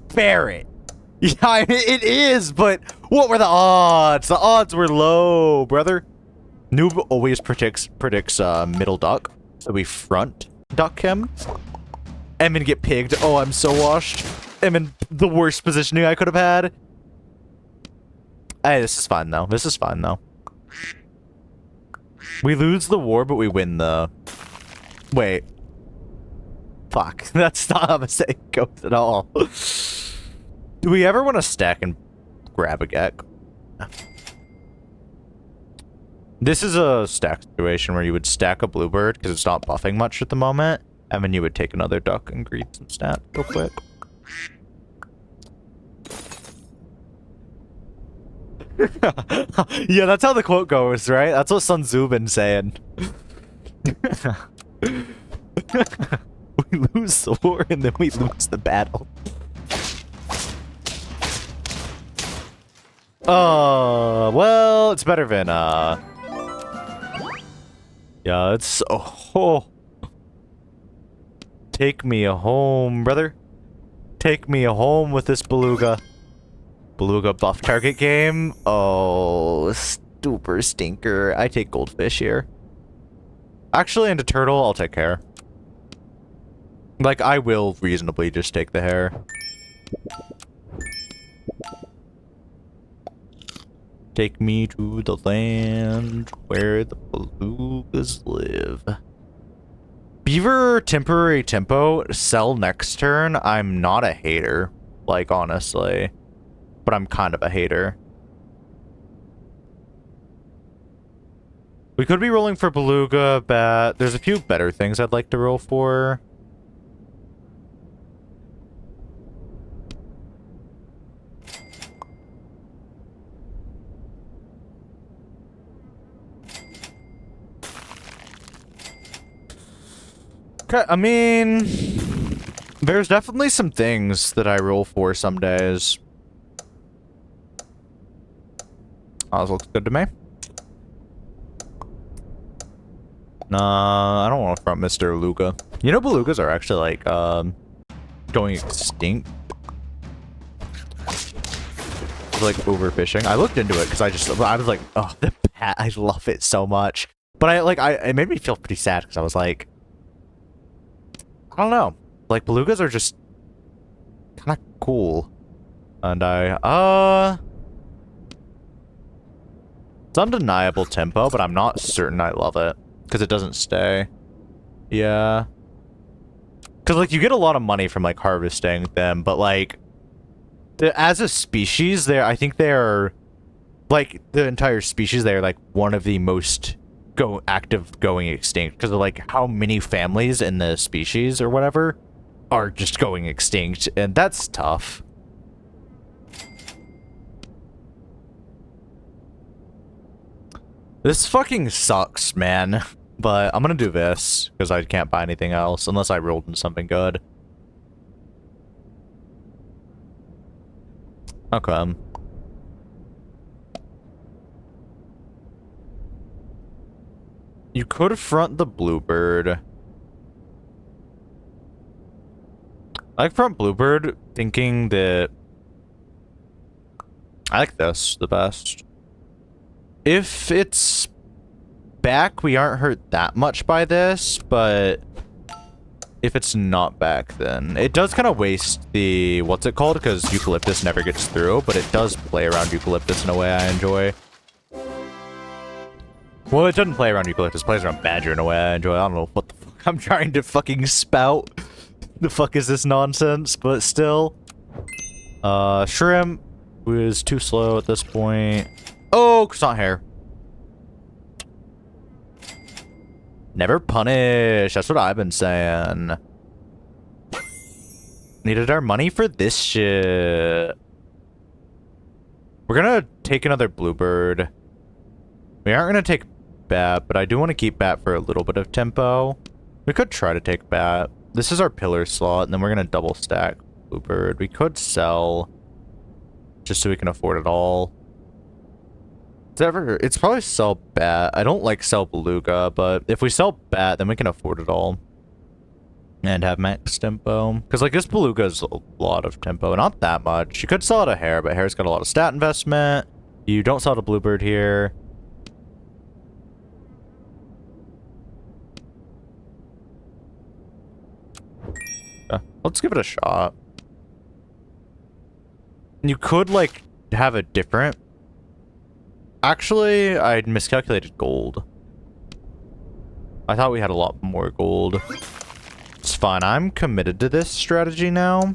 Ferret. Yeah, I mean, it is, but what were the odds? The odds were low, brother. Noob always predicts middle Duck, so we front Duck him. Emin get pigged. Oh, I'm so washed. Emin, the worst positioning I could have had. Hey, this is fine, though. This is fine, though. We lose the war, but we win the... Wait. Fuck. That's not how the saying goes at all. Do we ever want to stack and grab a Gek? This is a stack situation where you would stack a Bluebird, because it's not buffing much at the moment, and then you would take another Duck and greed some stat real quick. Yeah, that's how the quote goes, right? That's what Sun Tzu been saying. We lose the war and then we lose the battle. Well, it's better than, yeah, it's, oh. Take me home, brother. Take me home with this Beluga. Beluga buff target game. Oh, duper stinker. I take goldfish here. Actually, into turtle, I'll take hair. Like, I will reasonably just take the hair. Take me to the land where the belugas live. Beaver temporary tempo, sell next turn. I'm not a hater, like, honestly. But I'm kind of a hater. We could be rolling for beluga, bat. There's a few better things I'd like to roll for. Okay, I mean, there's definitely some things that I roll for some days. Oh, this looks good to me. Nah, I don't want to front Mr. Beluga. You know, belugas are actually, like, going extinct. Like, overfishing. I looked into it because I was like, oh, the bat, I love it so much. But it made me feel pretty sad because I was like, I don't know. Like, belugas are just kind of cool. And it's undeniable tempo, but I'm not certain I love it. Because it doesn't stay. Yeah. Because, like, you get a lot of money from, like, harvesting them, but, like, as a species, I think they're, like, the entire species, they're, like, one of the most active going extinct. Because of, like, how many families in the species or whatever are just going extinct. And that's tough. This fucking sucks, man. But I'm gonna do this, because I can't buy anything else, unless I rolled in something good. Okay. You could front the bluebird. I like front bluebird, thinking that... I like this the best. If it's back, we aren't hurt that much by this, but if it's not back, then it does kind of waste the, what's it called? Because eucalyptus never gets through, but it does play around eucalyptus in a way I enjoy. Well, it doesn't play around eucalyptus, it plays around badger in a way I enjoy. I don't know what the fuck I'm trying to fucking spout. The fuck is this nonsense? But still. Shrimp was too slow at this point. Oh, croissant hair. Never punish. That's what I've been saying. Needed our money for this shit. We're gonna take another bluebird. We aren't gonna take bat, but I do want to keep bat for a little bit of tempo. We could try to take bat. This is our pillar slot, and then we're gonna double stack bluebird. We could sell, just so we can afford it all. It's probably sell bat. I don't like sell beluga, but if we sell bat, then we can afford it all. And have max tempo. Because, like, this beluga is a lot of tempo. Not that much. You could sell it a hair, but hair's got a lot of stat investment. You don't sell it a bluebird here. Let's give it a shot. You could, like, have a different... Actually, I miscalculated gold. I thought we had a lot more gold. It's fine. I'm committed to this strategy now.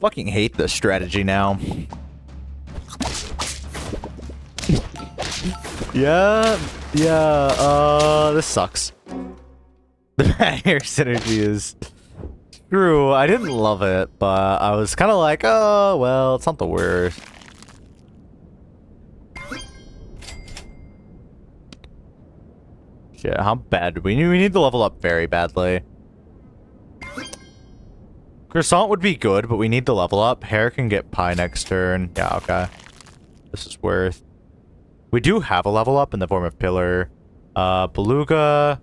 Fucking hate this strategy now. Yeah, this sucks. The hair synergy is true. I didn't love it, but I was kind of like, oh, well, it's not the worst. Shit, how bad do we need to level up very badly. Croissant would be good, but we need to level up. Hair can get pie next turn. Yeah, okay. This is worth. We do have a level up in the form of pillar. Beluga.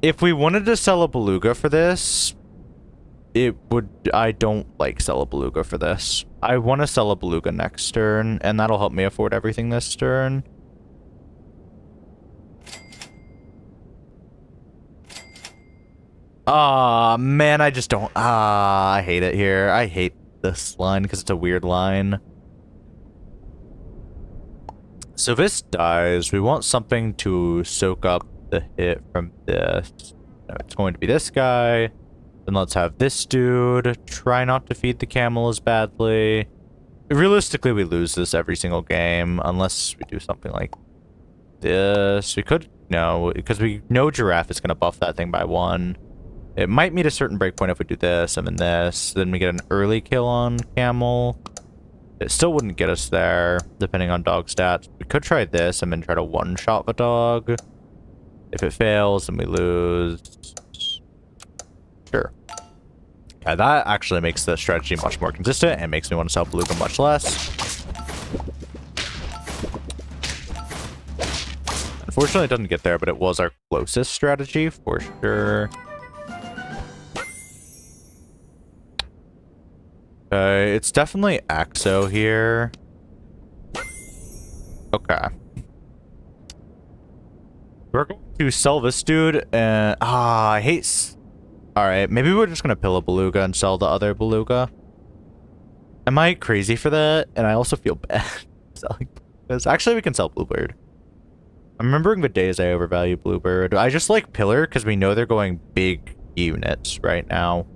If we wanted to sell a beluga for this, it would... I don't like sell a beluga for this. I want to sell a beluga next turn, and that'll help me afford everything this turn. Ah, man, I just don't... I hate it here. I hate this line because it's a weird line. So this dies. We want something to soak up the hit from this. No, it's going to be this guy. Then let's have this dude. Try not to feed the camel as badly. Realistically, we lose this every single game unless we do something like this. We could... No, because we know Giraffe is going to buff that thing by 1. It might meet a certain breakpoint if we do this and then this. Then we get an early kill on camel. It still wouldn't get us there, depending on dog stats. We could try this and then try to one-shot the dog. If it fails, then we lose. Sure. Yeah, that actually makes the strategy much more consistent and makes me want to sell beluga much less. Unfortunately, it doesn't get there, but it was our closest strategy for sure. Okay, it's definitely Axo here. Okay. We're going to sell this dude, and... I hate... Alright, maybe we're just gonna pill a beluga and sell the other beluga. Am I crazy for that? And I also feel bad selling belugas. Actually, we can sell Bluebird. I'm remembering the days I overvalue Bluebird. I just like Pillar because we know they're going big units right now.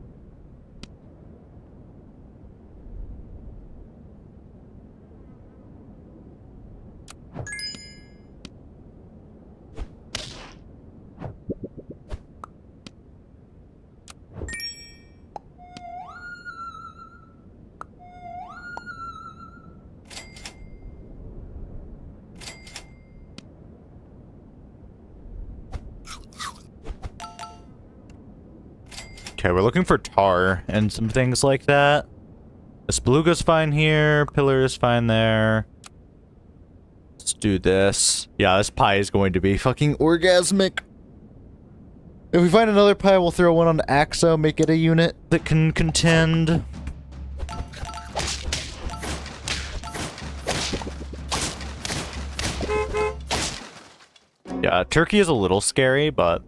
Okay, we're looking for tar and some things like that. This beluga's fine here. Pillar is fine there. Let's do this. Yeah, this pie is going to be fucking orgasmic. If we find another pie, we'll throw one on Axo, make it a unit that can contend. Yeah, turkey is a little scary, but...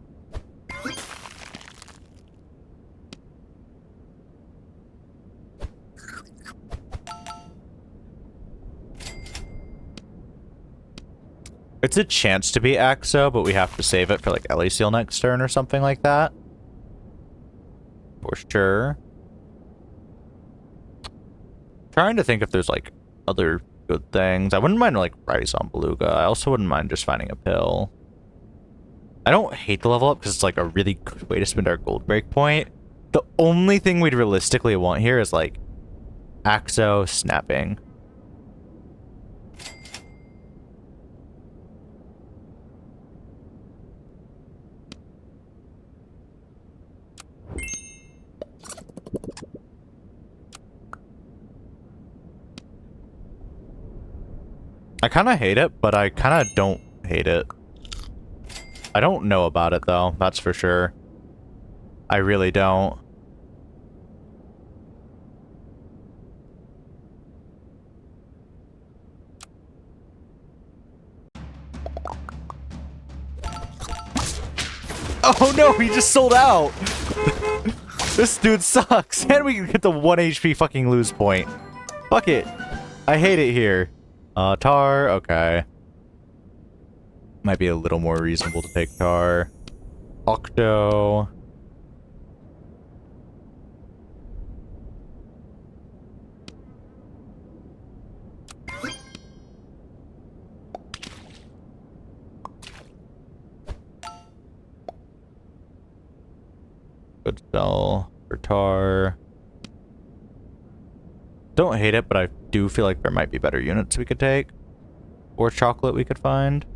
It's a chance to be Axo, but we have to save it for like Ellie Seal next turn or something like that. For sure. Trying to think if there's like other good things. I wouldn't mind like rice on beluga. I also wouldn't mind just finding a pill. I don't hate the level up because it's like a really good way to spend our gold break point. The only thing we'd realistically want here is like Axo snapping. I kind of hate it, but I kind of don't hate it. I don't know about it, though. That's for sure. I really don't. Oh no, he just sold out! This dude sucks! And we get the 1 HP fucking lose point. Fuck it. I hate it here. Tar, okay. Might be a little more reasonable to take Tar. Octo. Good sell for Tar. Don't hate it, but I do feel like there might be better units we could take. Or chocolate we could find.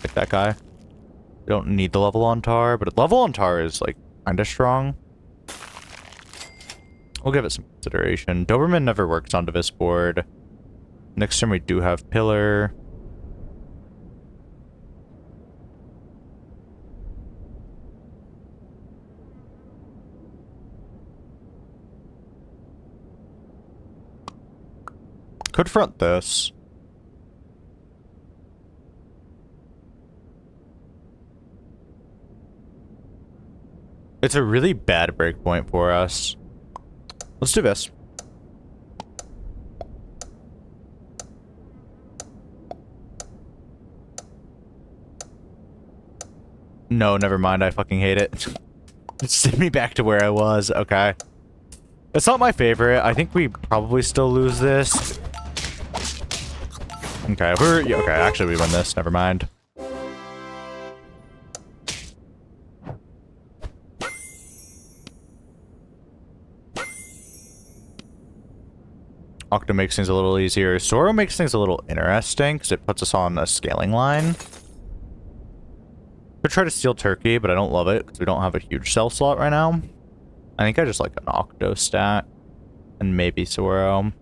Take that guy. We don't need the level on Tar, but level on Tar is like kinda strong. We'll give it some consideration. Doberman never works on this board. Next turn we do have Pillar. Could front this. It's a really bad breakpoint for us. Let's do this. No, never mind. I fucking hate it. Send me back to where I was. Okay. It's not my favorite. I think we probably still lose this. Okay, yeah, okay, actually we win this. Never mind. Octo makes things a little easier. Zoro makes things a little interesting because it puts us on a scaling line. Could try to steal Turkey, but I don't love it because we don't have a huge cell slot right now. I think I just like an Octo stack. And maybe Zoro.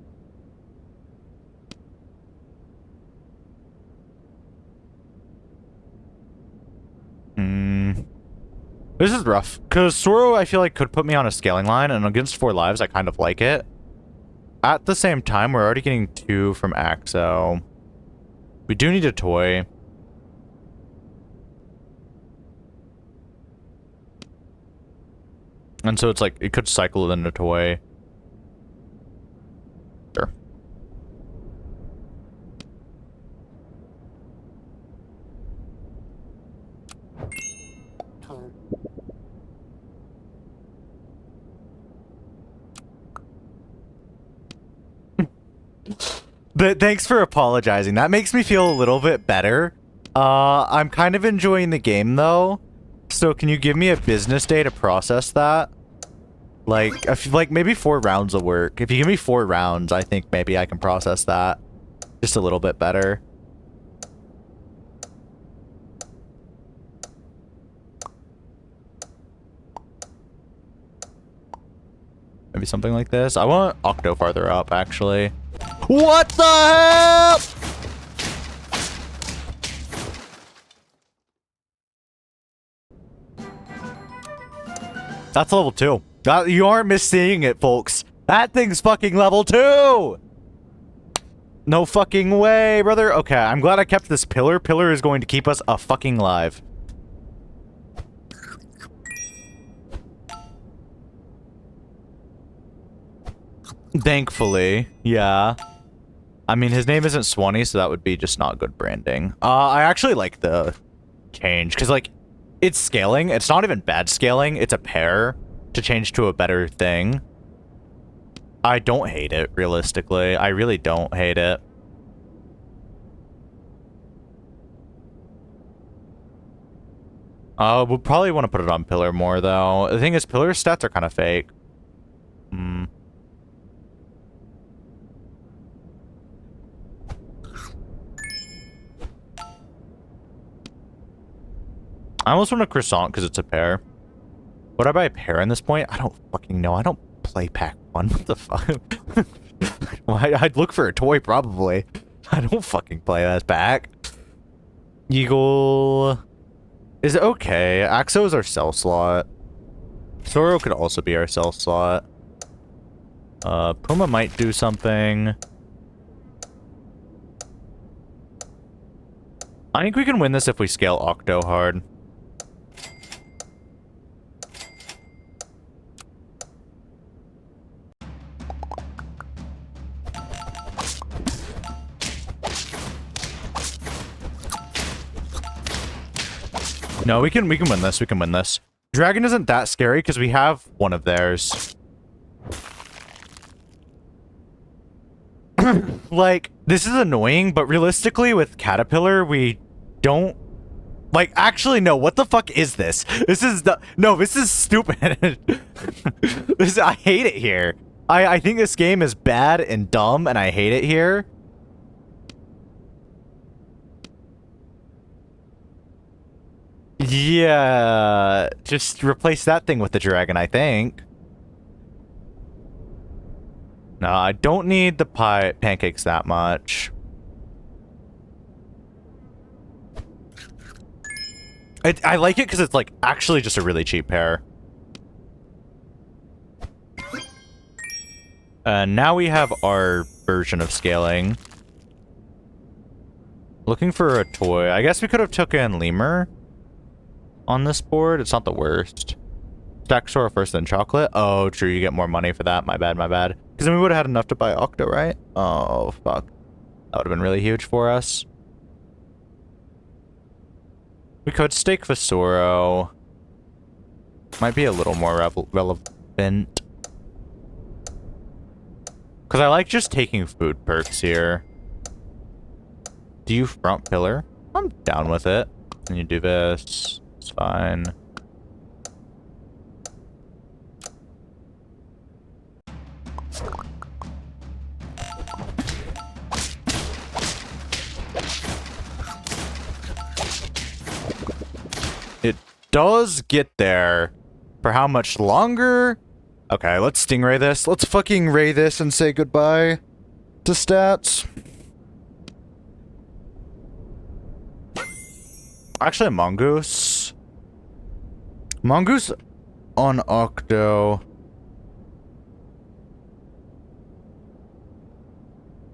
This is rough. Because Zoro, I feel like, could put me on a scaling line, and against 4 lives, I kind of like it. At the same time, we're already getting 2 from Axo. We do need a toy. And so it's like, it could cycle it into toy. Sure. But thanks for apologizing. That makes me feel a little bit better. I'm kind of enjoying the game though. So can you give me a business day to process that? Like, I feel like maybe 4 rounds will work. If you give me 4 rounds, I think maybe I can process that just a little bit better. Maybe something like this. I want Octo farther up, actually. What the hell? That's level 2. You aren't misseeing it, folks. That thing's fucking level 2! No fucking way, brother. Okay, I'm glad I kept this pillar. Pillar is going to keep us a fucking live. Thankfully, yeah. I mean, his name isn't Swanee, so that would be just not good branding. I actually like the change, because, like, it's scaling. It's not even bad scaling. It's a pair to change to a better thing. I don't hate it, realistically. I really don't hate it. We'll probably want to put it on Pillar more, though. The thing is, Pillar stats are kind of fake. I almost want a croissant because it's a pair. Would I buy a pair in this point? I don't fucking know. I don't play pack 1. What the fuck? Well, I'd look for a toy, probably. I don't fucking play that pack. Eagle is okay. Axo is our cell slot. Zoro could also be our cell slot. Puma might do something. I think we can win this if we scale Octo hard. No, we can win this. We can win this. Dragon isn't that scary because we have one of theirs. Like, this is annoying, but realistically with Caterpillar, we don't... Like, actually, no, what the fuck is this? This is the... No, this is stupid. I hate it here. I think this game is bad and dumb, and I hate it here. Yeah, just replace that thing with the dragon, I think. No, I don't need the pancakes that much. I like it because it's like actually just a really cheap pair. Now we have our version of scaling. Looking for a toy. I guess we could have taken Lemur on this board. It's not the worst. Stack Sora first, then Chocolate. Oh, true. You get more money for that. My bad, my bad. Because then we would have had enough to buy Octo, right? Oh, fuck. That would have been really huge for us. We could stake Vesoro. Might be a little more relevant. Because I like just taking food perks here. Do you front pillar? I'm down with it. And you do this. It's fine. It does get there. For how much longer? Okay, let's Stingray this. Let's fucking Ray this and say goodbye to stats. Actually, Mongoose. Mongoose on Octo.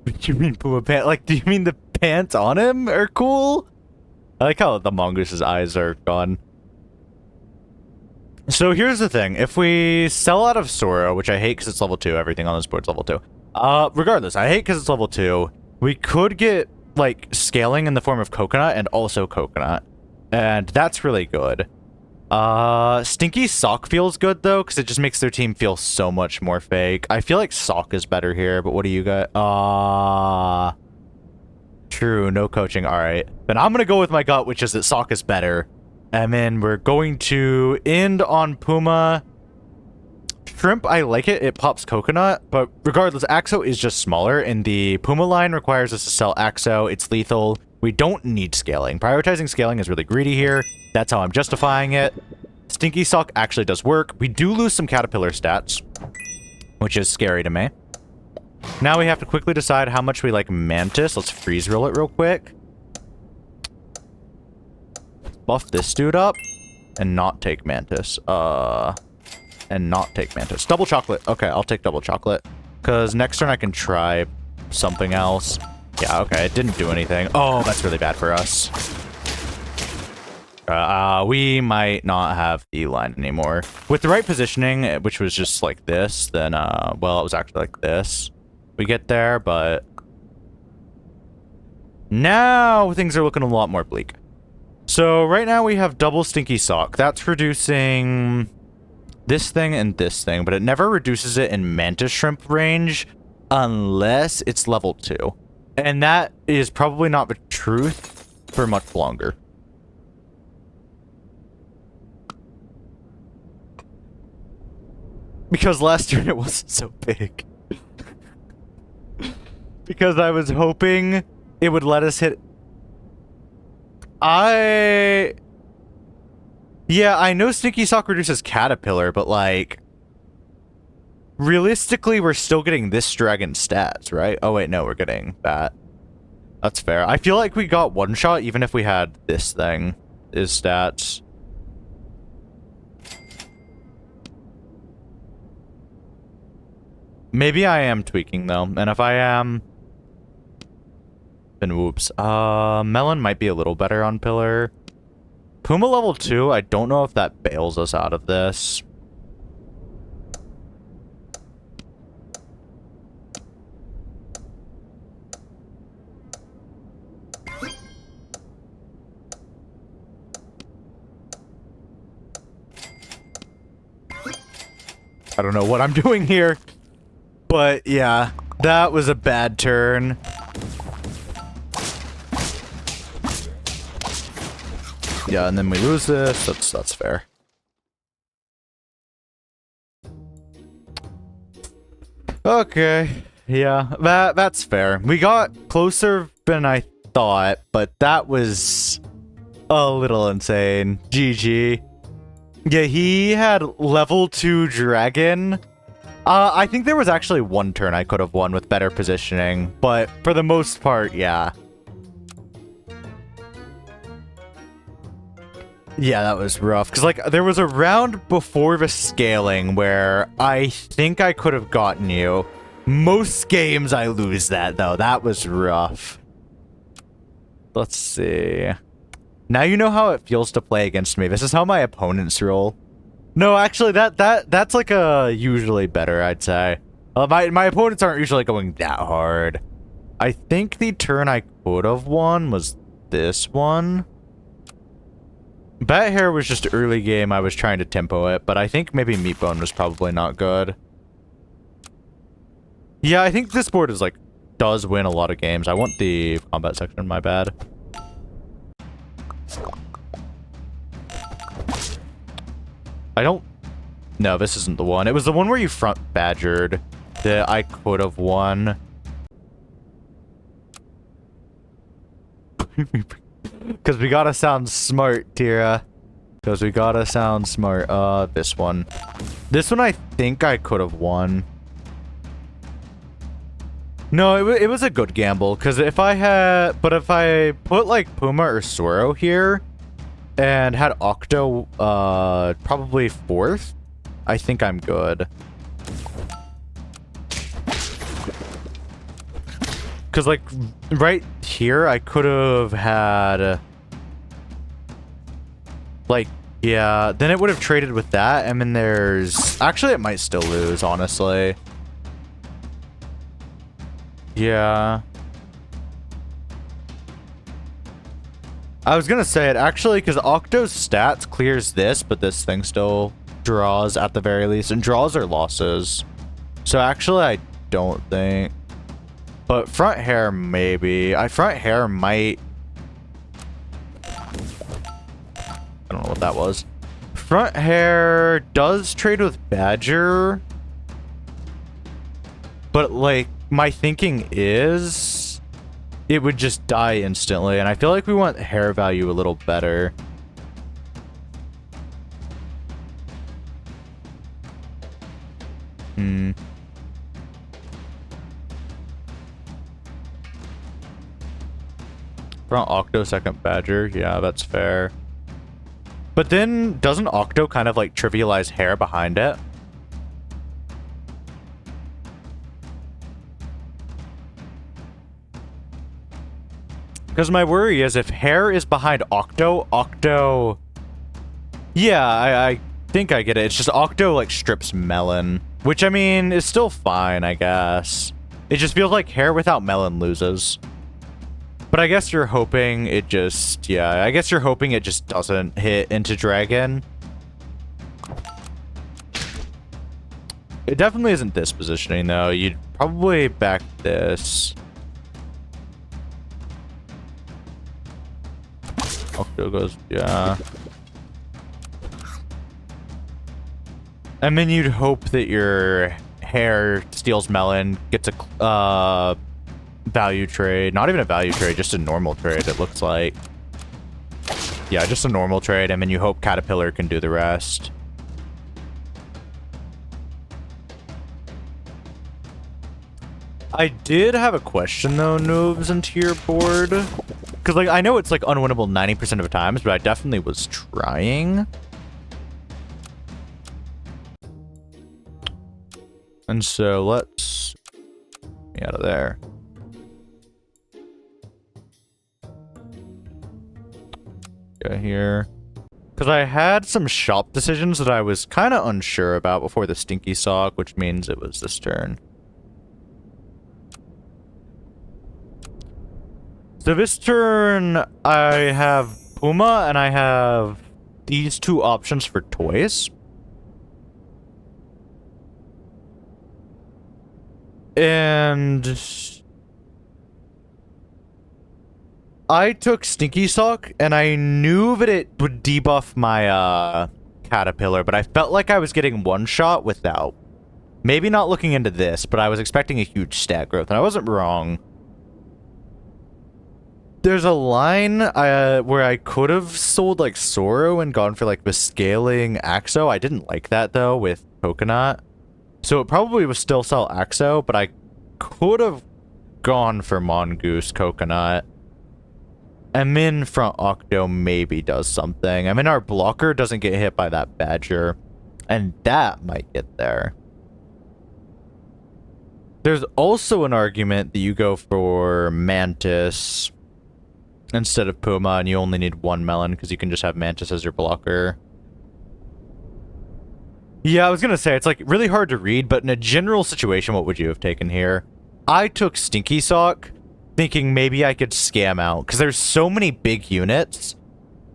What do you mean Puma pants? Like, do you mean the pants on him are cool? I like how the Mongoose's eyes are gone. So here's the thing. If we sell out of Sora, which I hate because it's level 2, everything on this board's level 2. Regardless, I hate because it's level 2. We could get, like, scaling in the form of Coconut and also Coconut. And that's really good. Stinky Sock feels good, though, because it just makes their team feel so much more fake. I feel like Sock is better here, but what do you got? True, no coaching. All right. Then I'm going to go with my gut, which is that Sock is better. And then we're going to end on Puma. Shrimp, I like it. It pops Coconut. But regardless, Axo is just smaller. And the Puma line requires us to sell Axo. It's lethal. We don't need scaling. Prioritizing scaling is really greedy here. That's how I'm justifying it. Stinky Sock actually does work. We do lose some Caterpillar stats, which is scary to me. Now we have to quickly decide how much we like Mantis. Let's freeze roll it real quick. Buff this dude up and not take Mantis. And not take Mantis. Double chocolate. Okay, I'll take double chocolate. Because next turn I can try something else. Yeah, okay, it didn't do anything. Oh, that's really bad for us. We might not have the line anymore. With the right positioning, which was just like this, then, well, it was actually like this. We get there, but now things are looking a lot more bleak. So right now we have double Stinky Sock. That's reducing this thing and this thing, but it never reduces it in Mantis Shrimp range unless it's level 2. And that is probably not the truth for much longer. Because last turn it wasn't so big. Because I was hoping it would let us hit... Yeah, I know Stinky Sock reduces Caterpillar, but like... realistically, we're still getting this dragon stats, right? Oh wait, no, we're getting that. That's fair. I feel like we got one shot even if we had this thing, is stats. Maybe I am tweaking though, and if I am, then whoops. Melon might be a little better on Pillar. Puma level 2, I don't know if that bails us out of this. I don't know what I'm doing here. But yeah, that was a bad turn. Yeah, and then we lose this. That's fair. Okay. Yeah, that's fair. We got closer than I thought, but that was a little insane. GG. Yeah, he had level 2 dragon. I think there was actually one turn I could have won with better positioning, but for the most part, yeah. Yeah, that was rough. Because, like, there was a round before the scaling where I think I could have gotten you, Most games I lose that, though. That was rough. Let's see. Now you know how it feels to play against me. This is how my opponents roll. No, actually, that's like usually better, I'd say. My opponents aren't usually going that hard. I think the turn I could have won was this one. Bat Hair was just early game. I was trying to tempo it, but I think maybe Meatbone was probably not good. Yeah, I think this board is like does win a lot of games. I want the combat section, my bad. I don't... No, this isn't the one. It was the one where you front badgered that I could have won. Because we gotta sound smart, Tira. Because we gotta sound smart. This one. This one I think I could have won. No, it was a good gamble, because if I had... But if I put, like, Puma or Soro here, and had Octo, probably 4th, I think I'm good. Because, like, right here, I could have had... Like, yeah, then it would have traded with that, and then there's... Actually, it might still lose, honestly. Yeah. I was gonna say it actually because Octo's stats clears this, but this thing still draws at the very least, and draws are losses. So actually, I don't think. But front hair maybe. Front hair might. I don't know what that was. Front hair does trade with Badger, but like. My thinking is it would just die instantly, and I feel like we want hair value a little better. Front Octo, second Badger. Yeah, that's fair. But then doesn't Octo kind of like trivialize hair behind it? Because my worry is if hair is behind Octo... Yeah, I think I get it. It's just Octo, like, strips Melon. Which, I mean, is still fine, I guess. It just feels like hair without Melon loses. But I guess you're hoping it just... Yeah, I guess you're hoping it just doesn't hit into Dragon. It definitely isn't this positioning, though. You'd probably back this... Octo goes, yeah. And then you'd hope that your hair steals Melon, gets a value trade. Not even a value trade, just a normal trade, it looks like. Yeah, just a normal trade, and then you hope Caterpillar can do the rest. I did have a question, though, Noobs, into your board. Because, like, I know it's, like, unwinnable 90% of the times, but I definitely was trying. And so, let's... get out of there. Go here. Because I had some shop decisions that I was kind of unsure about before the Stinky Sock, which means it was this turn. So this turn, I have Puma, and I have these two options for toys. And I took Stinky Sock, and I knew that it would debuff my Caterpillar, but I felt like I was getting one shot without. Maybe not looking into this, but I was expecting a huge stat growth, and I wasn't wrong. There's a line where I could have sold, like, Soro and gone for, like, the scaling Axo. I didn't like that, though, with Coconut. So it probably would still sell Axo, but I could have gone for Mongoose Coconut. And then front Octo maybe does something. I mean, our blocker doesn't get hit by that Badger. And that might get there. There's also an argument that you go for Mantis instead of Puma, and you only need one melon because you can just have Mantis as your blocker. Yeah, I was gonna say, it's like really hard to read, but in a general situation, what would you have taken here? I took Stinky Sock, thinking maybe I could scam out, because there's so many big units.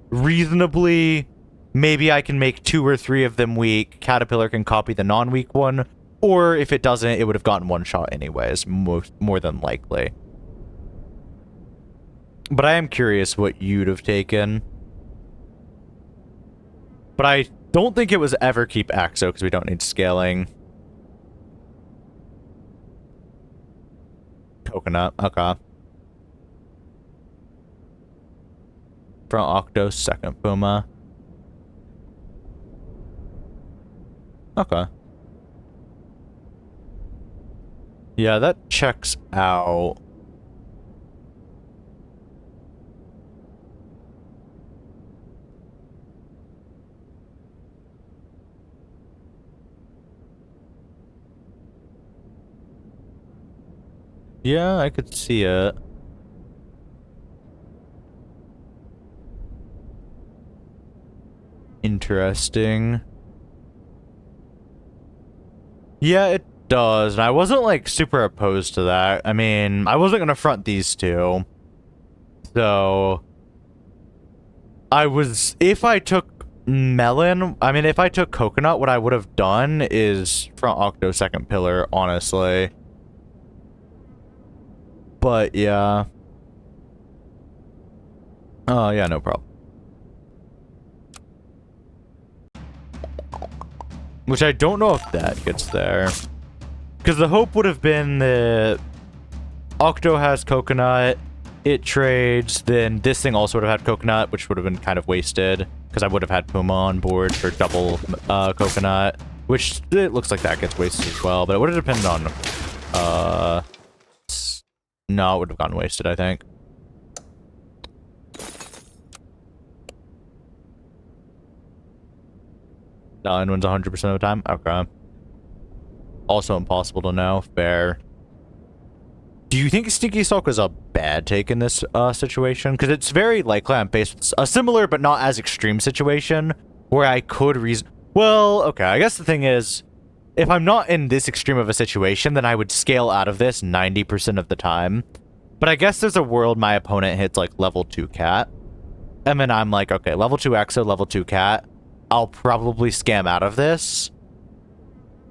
Reasonably, maybe I can make 2 or 3 of them weak, Caterpillar can copy the non-weak one, or if it doesn't, it would have gotten one shot anyways, more than likely. But I am curious what you'd have taken. But I don't think it was ever keep Axo, because we don't need scaling. Coconut, okay. Front Octo, second Puma. Okay. Yeah, that checks out. Yeah, I could see it. Interesting. Yeah, it does. And I wasn't, like, super opposed to that. I mean, I wasn't gonna front these two. So... if I took Melon, I mean, if I took Coconut, what I would have done is front Octo, second Pillar, honestly. But, yeah. Oh, yeah, no problem. Which I don't know if that gets there. Because the hope would have been that Octo has Coconut, it trades, then this thing also would have had Coconut, which would have been kind of wasted. Because I would have had Puma on board for double Coconut. Which, it looks like that gets wasted as well. But it would have depended on... no, it would have gotten wasted, I think. Nine wins 100% of the time? Okay. Also impossible to know. Fair. Do you think Stinky Sock was a bad take in this situation? Because it's very likely I'm faced with a similar but not as extreme situation where I could reason... Well, okay, I guess the thing is, if I'm not in this extreme of a situation, then I would scale out of this 90% of the time. But I guess there's a world my opponent hits like level 2 cat. And then I'm like, okay, level 2 Exo, level 2 cat. I'll probably scam out of this.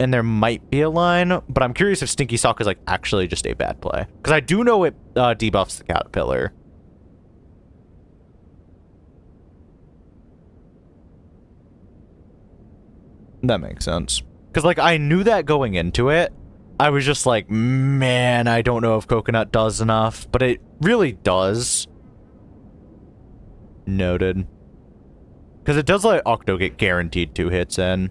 And there might be a line, but I'm curious if Stinky Sock is like actually just a bad play. Because I do know it debuffs the Caterpillar. That makes sense. Because like I knew that going into it. I was just like, man, I don't know if Coconut does enough. But it really does. Noted. Because it does let Octo get guaranteed 2 hits in.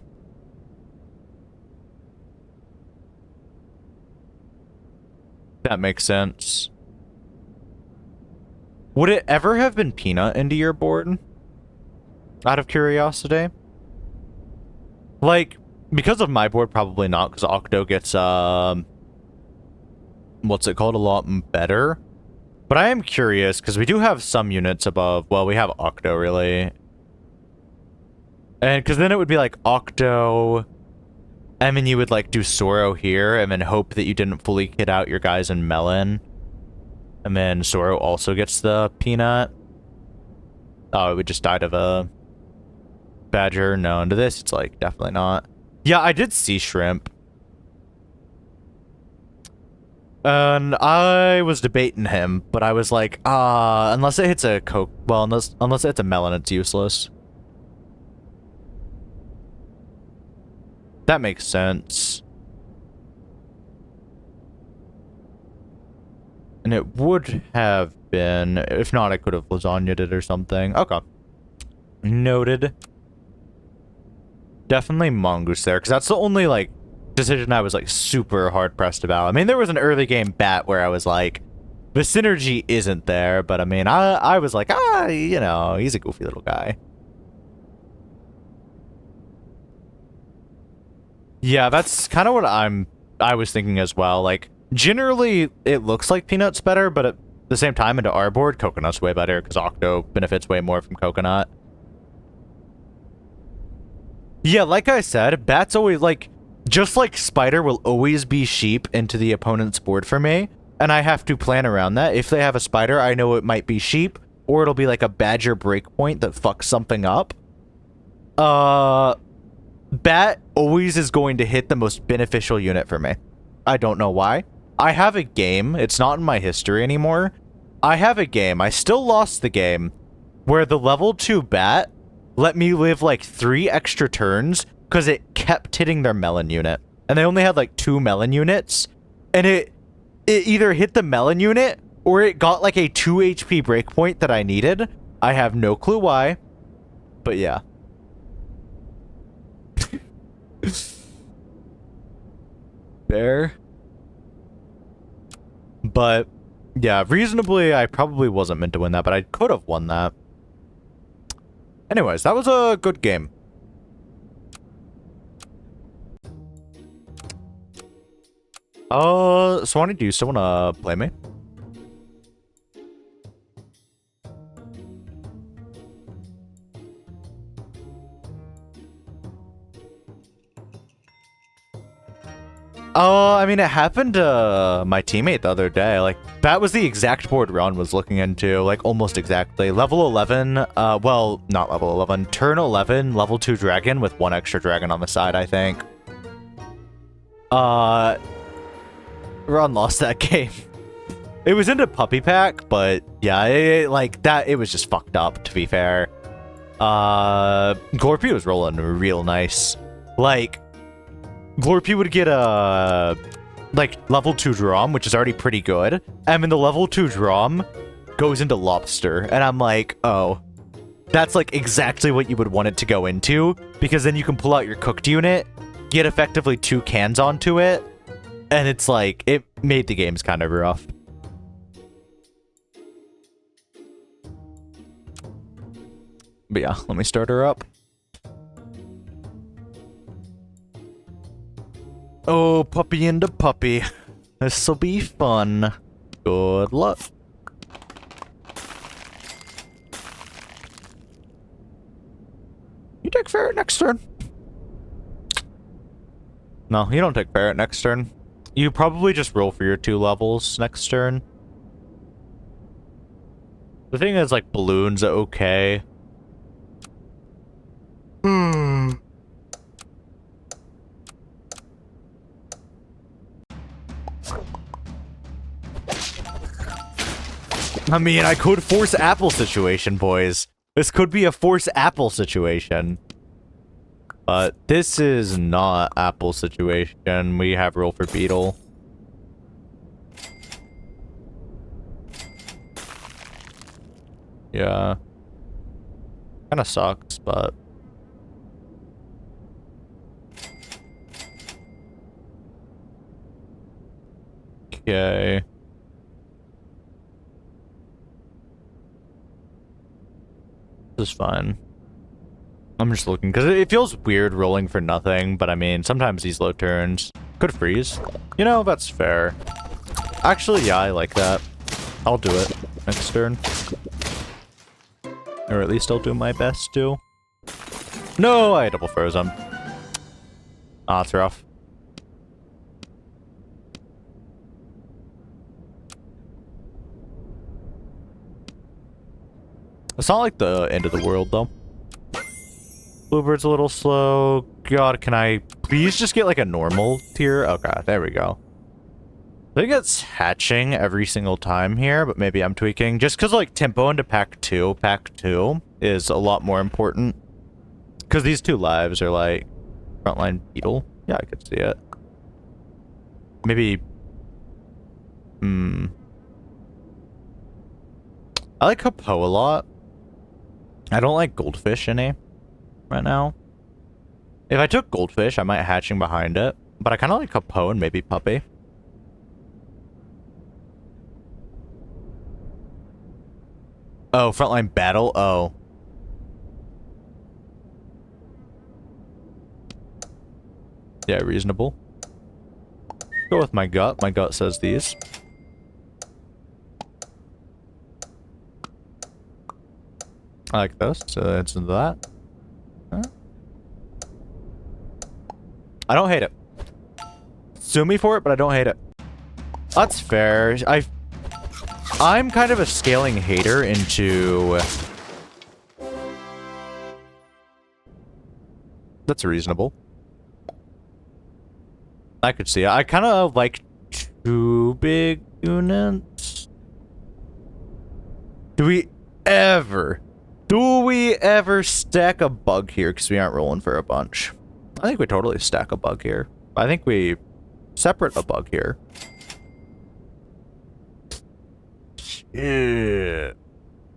That makes sense. Would it ever have been Peanut into your board? Out of curiosity? Like, because of my board, probably not, because Octo gets, what's it called? A lot better. But I am curious, because we do have some units above, well, we have Octo, really. And, because then it would be like Octo... And then you would, like, do Soro here, and then hope that you didn't fully kit out your guys in Melon. And then Soro also gets the Peanut. Oh, it would just died of a Badger. No, into this, it's, like, definitely not. Yeah, I did see Shrimp. And I was debating him, but I was like, unless it hits a Coke... Well, unless it hits a Melon, it's useless. That makes sense. And it would have been... If not, I could have lasagnaed it or something. Okay. Noted. Definitely Mongoose there, because that's the only, like, decision I was, like, super hard-pressed about. I mean, there was an early game bat where I was like, the synergy isn't there, but I mean, I was like, you know, he's a goofy little guy. Yeah, that's kind of what I was thinking as well. Like, Generally, it looks like Peanut's better, but at the same time, into our board, Coconut's way better, because Octo benefits way more from Coconut. Yeah, like I said, Bat's always, like, just like Spider will always be sheep into the opponent's board for me, and I have to plan around that. If they have a Spider, I know it might be sheep, or it'll be like a Badger breakpoint that fucks something up. Bat always is going to hit the most beneficial unit for me. I don't know why. I have a game. It's not in my history anymore. I have a game. I still lost the game where the level 2 Bat let me live like 3 extra turns because it kept hitting their melon unit. And they only had like 2 melon units. And it either hit the melon unit or it got like a 2 HP breakpoint that I needed. I have no clue why. But yeah. Fair. But yeah, reasonably, I probably wasn't meant to win that, but I could have won that. Anyways, that was a good game. So what do you still wanna play me? Oh, I mean, it happened to my teammate the other day. Like, that was the exact board Ron was looking into, like, almost exactly. Level 11, well, not level 11, turn 11, level 2 dragon with 1 extra dragon on the side, I think. Ron lost that game. It was into Puppy Pack, but yeah, it was just fucked up, to be fair. Glorpy was rolling real nice. Like, Glorpy would get a, like, level 2 Drum, which is already pretty good. And then the level 2 Drum goes into Lobster. And I'm like, oh, that's, like, exactly what you would want it to go into. Because then you can pull out your cooked unit, get effectively 2 cans onto it. And it's like, it made the games kind of rough. But yeah, let me start her up. Oh, puppy into puppy. This'll be fun. Good luck. You take Ferret next turn. No, you don't take Ferret next turn. You probably just roll for your 2 levels next turn. The thing is, like, Balloon's okay. I mean, I could force Apple situation, boys. This could be a force Apple situation. But this is not Apple situation. We have roll for Beetle. Yeah. Kinda sucks, but... Okay. This is fine. I'm just looking, because it feels weird rolling for nothing, but I mean, sometimes these low turns could freeze. You know, that's fair. Actually, yeah, I like that. I'll do it next turn. Or at least I'll do my best to. No, I double froze him. Ah, it's rough. It's not like the end of the world, though. Bluebird's a little slow. God, can I please just get like a normal tier? Okay, there we go. I think it's hatching every single time here, but maybe I'm tweaking. Just because like tempo into pack 2 is a lot more important. Because these 2 lives are like frontline Beetle. Yeah, I could see it. Maybe... I like Hippo a lot. I don't like Goldfish any right now. If I took Goldfish, I might hatching behind it. But I kind of like Hippo and maybe Puppy. Oh, frontline battle? Oh. Yeah, reasonable. Go with my gut. My gut says these. I like this, so it's that. Huh? I don't hate it. Sue me for it, but I don't hate it. That's fair. I'm kind of a scaling hater into... That's reasonable. I could see it. I kind of like 2 big units. Do we ever stack a bug here? Because we aren't rolling for a bunch. I think we totally stack a bug here. I think we separate a bug here. Yeah.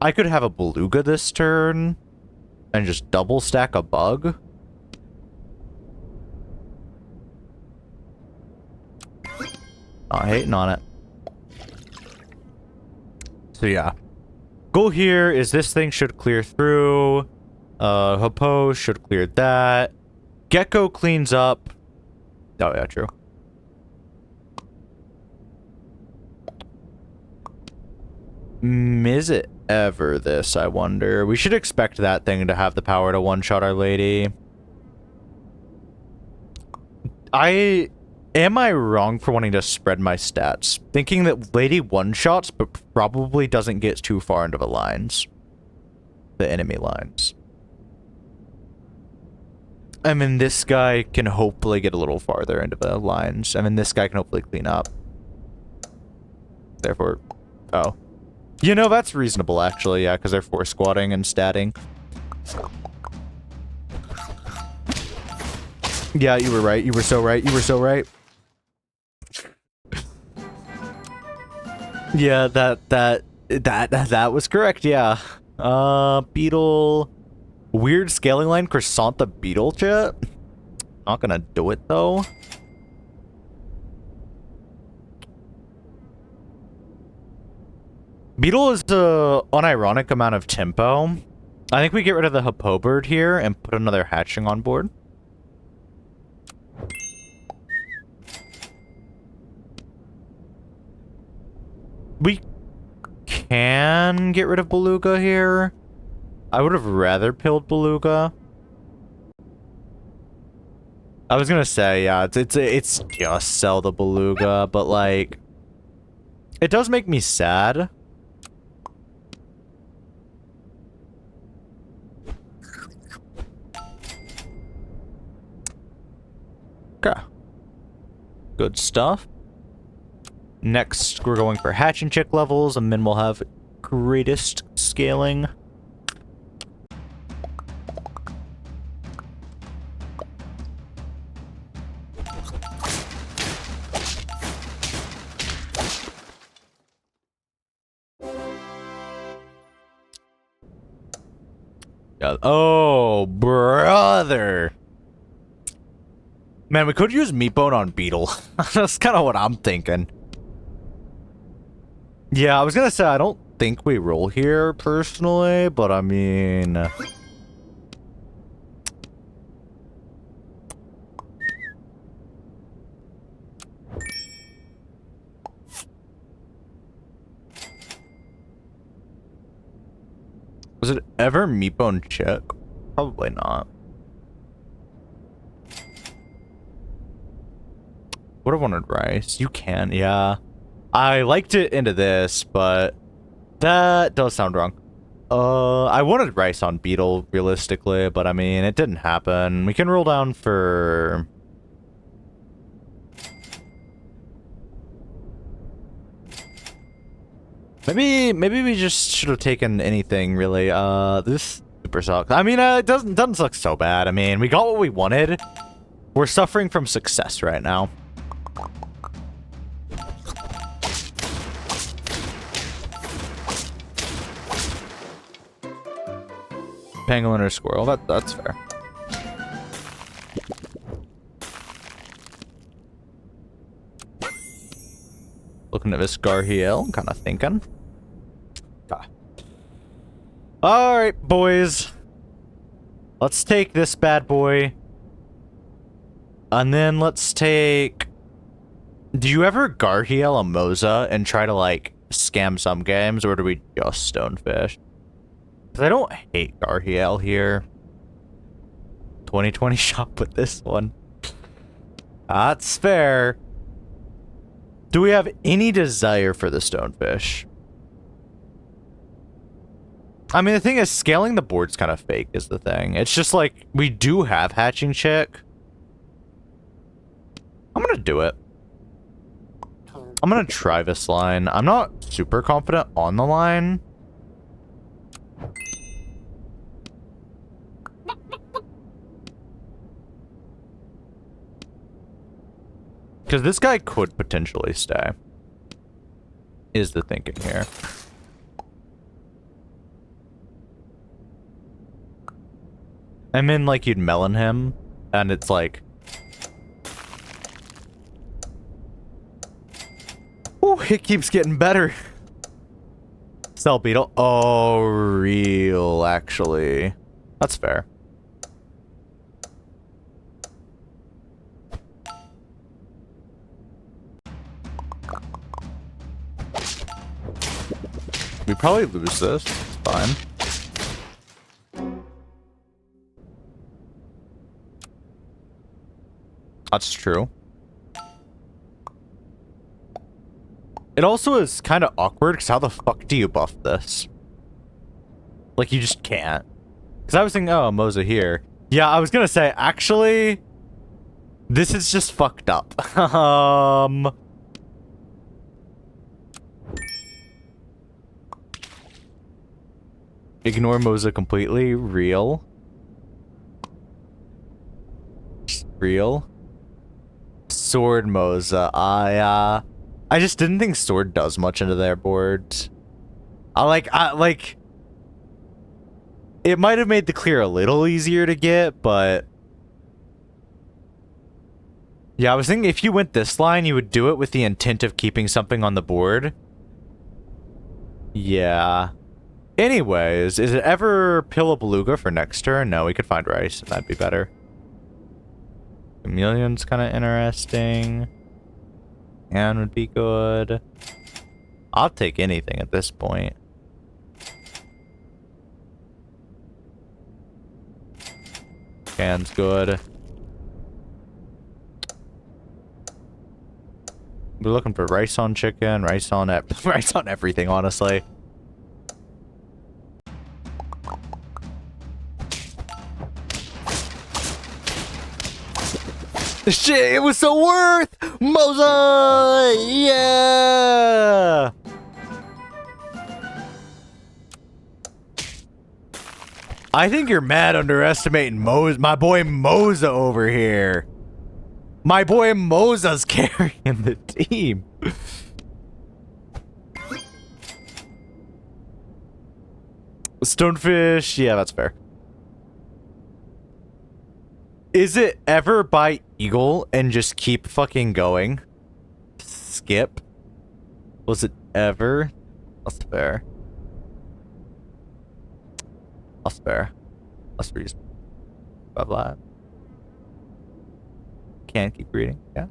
I could have a beluga this turn and just double stack a bug. Not hating on it. So yeah. Goal here is this thing should clear through. Hippo should clear that. Gecko cleans up. Oh yeah, true. Is it ever this, I wonder? We should expect that thing to have the power to one-shot Our Lady. Am I wrong for wanting to spread my stats? Thinking that Lady one-shots, but probably doesn't get too far into the lines. The enemy lines. I mean, this guy can hopefully get a little farther into the lines. I mean, this guy can hopefully clean up. Therefore... Oh. You know, that's reasonable, actually, yeah, because they're force squatting and statting. Yeah, you were right. You were so right. You were so right. Yeah, that was correct, yeah. Beetle... Weird scaling line, Croissant the Beetle chat? Not gonna do it, though. Beetle is the unironic amount of tempo. I think we get rid of the Hippo bird here and put another hatching on board. We can get rid of Beluga here. I would have rather pilled Beluga. I was gonna say, yeah, it's just sell the Beluga, but like, it does make me sad. Okay. Good stuff. Next, we're going for hatch and chick levels, and then we'll have greatest scaling. Yeah. Oh, brother. Man, we could use Meatbone on Beetle. That's kind of what I'm thinking. Yeah, I was gonna say, I don't think we roll here, personally, but I mean... Was it ever Meatbone Chick? Probably not. Would have wanted rice. You can, yeah. I liked it into this, but that does sound wrong. I wanted rice on Beetle, realistically, but I mean, it didn't happen. We can roll down for... Maybe we just should have taken anything, really. This super sucks. I mean, it doesn't suck so bad. I mean, we got what we wanted. We're suffering from success right now. Pangolin or squirrel, that's fair. Looking at this Garhiel, kind of thinking. Ah. Alright, boys. Let's take this bad boy. And then let's take Do you ever Garhiel a Moza and try to, like, scam some games, or do we just Stonefish? Because I don't hate Garhiel here. 2020 shop with this one. That's fair. Do we have any desire for the Stonefish? I mean, the thing is, scaling the board's kind of fake is the thing. It's just like, we do have Hatching Chick. I'm gonna do it. I'm gonna try this line. I'm not super confident on the line. Because this guy could potentially stay. Is the thinking here. And then, like, you'd melon him, and it's like... Ooh, it keeps getting better. Cell Beetle. Oh, real, actually. That's fair. We probably lose this. It's fine. That's true. It also is kind of awkward, because how the fuck do you buff this? Like, you just can't. Because I was thinking, oh, Moza here. Yeah, I was gonna say, actually, this is just fucked up. Ignore Moza completely. Real. Real. Sword Moza. I just didn't think Sword does much into their boards. It might have made the clear a little easier to get, but... Yeah, I was thinking if you went this line, you would do it with the intent of keeping something on the board. Yeah. Anyways, is it ever Pillabeluga for next turn? No, we could find Rice, and that'd be better. Chameleon's kind of interesting. And would be good. I'll take anything at this point. Can's good. We're looking for rice on chicken, rice on everything, honestly. Shit, it was so worth! Moza! Yeah! I think you're mad underestimating my boy Moza over here. My boy Moza's carrying the team. Stonefish, yeah, that's fair. Is it ever by Eagle and just keep fucking going? Skip? Was it ever? That's fair. That's fair. That's reasonable. Blah blah. Can't keep reading. Yeah.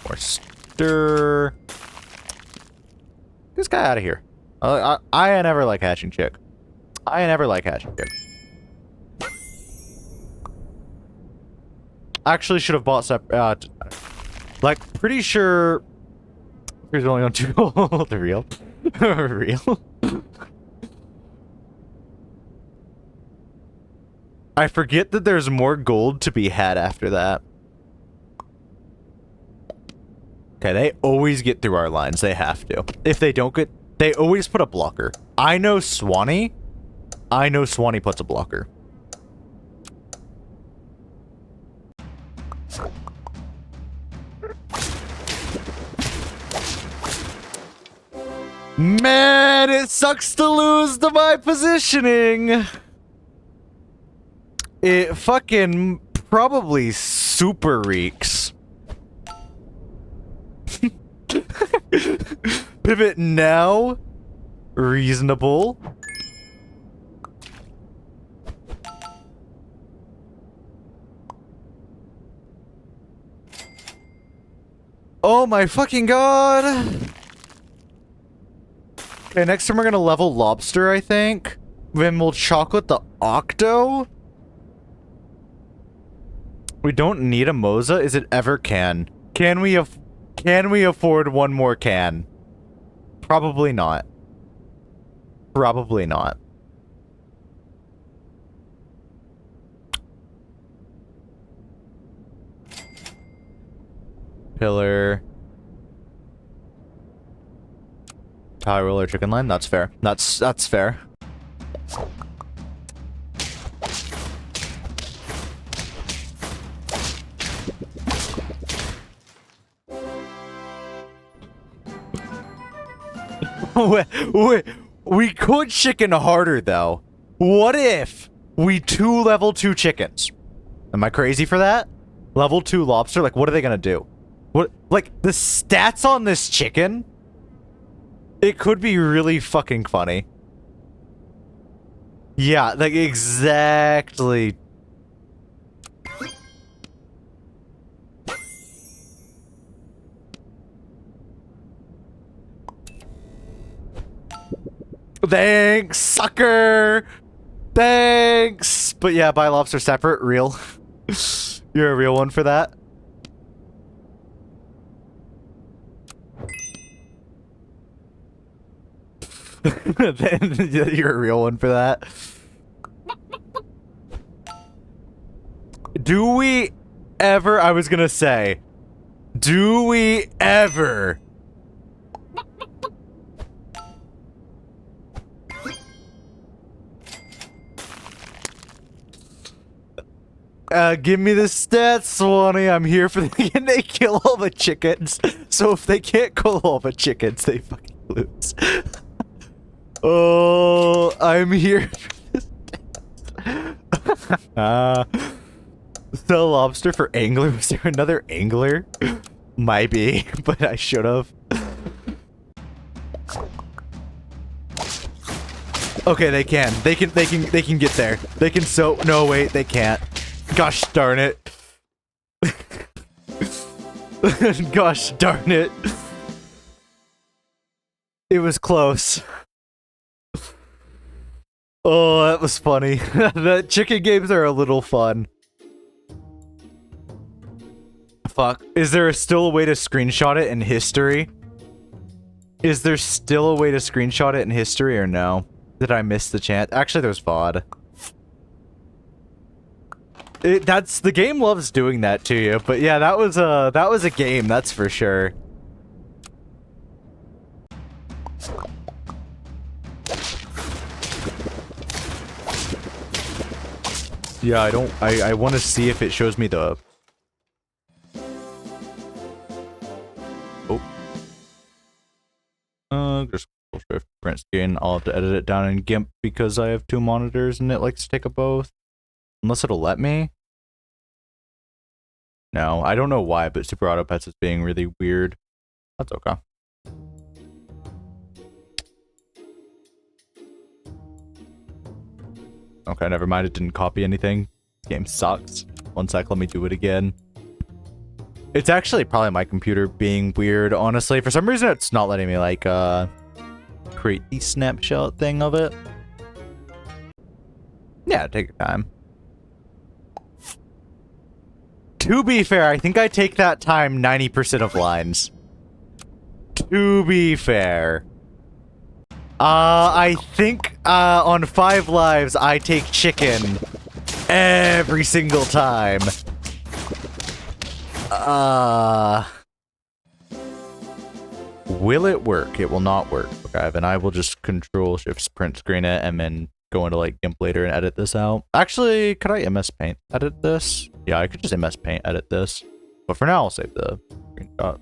Or stir. Get this guy out of here. I never like Hatching Chick. I never like Hatching Chick. Actually, should have bought separate. Like, pretty sure. Here's only on 2 gold. The real. Real. I forget that there's more gold to be had after that. Okay, they always get through our lines. They have to. If they don't get... They always put a blocker. I know Swanee puts a blocker. Man, it sucks to lose to my positioning. It fucking probably super reeks. Pivot now. Reasonable. Oh my fucking god! Okay, next time we're gonna level lobster, I think. Then we'll chocolate the octo. We don't need a Moza. Is it ever can? Can we afford one more can? Probably not. Probably not. Pillar. Tie roller chicken line. That's fair. That's fair. wait, we could chicken harder though. What if we level 2 chickens? Am I crazy for that? Level 2 lobster? Like, what are they gonna do? What, like, the stats on this chicken? It could be really fucking funny. Yeah, like, exactly. Thanks, sucker! Thanks! But yeah, buy lobster separate, real. You're a real one for that. You're a real one for that. Do we ever, I was gonna say, do we ever give me the stats, Swanee. I'm here for can they kill all the chickens? So if they can't kill all the chickens, they fucking lose. Oh, I'm here for this. Sell lobster for angler? Was there another angler? Might be, but I should have. Okay, they can. They can get there. They can no wait, they can't. Gosh darn it. Gosh darn it. It was close. Oh, that was funny. The chicken games are a little fun. Fuck. Is there still a way to screenshot it in history? Is there still a way to screenshot it in history or no? Did I miss the chance? Actually, there's VOD. The game loves doing that to you, but yeah, that was a game, that's for sure. Yeah, I want to see if it shows me the... Oh. Just shift print screen. I'll have to edit it down in GIMP because I have 2 monitors and it likes to take up both. Unless it'll let me. No, I don't know why, but Super Auto Pets is being really weird. That's okay. Okay, never mind. It didn't copy anything. This game sucks. One sec, let me do it again. It's actually probably my computer being weird, honestly. For some reason, it's not letting me, like, create the snapshot thing of it. Yeah, take your time. To be fair, I think I take that time 90% of lines. To be fair. I think, on 5 lives, I take chicken every single time. Will it work? It will not work. Okay, then I will just Control-Shift print screen it and then go into like GIMP later and edit this out. Actually, could I MS Paint edit this? Yeah, I could just MS Paint edit this. But for now, I'll save the screenshot.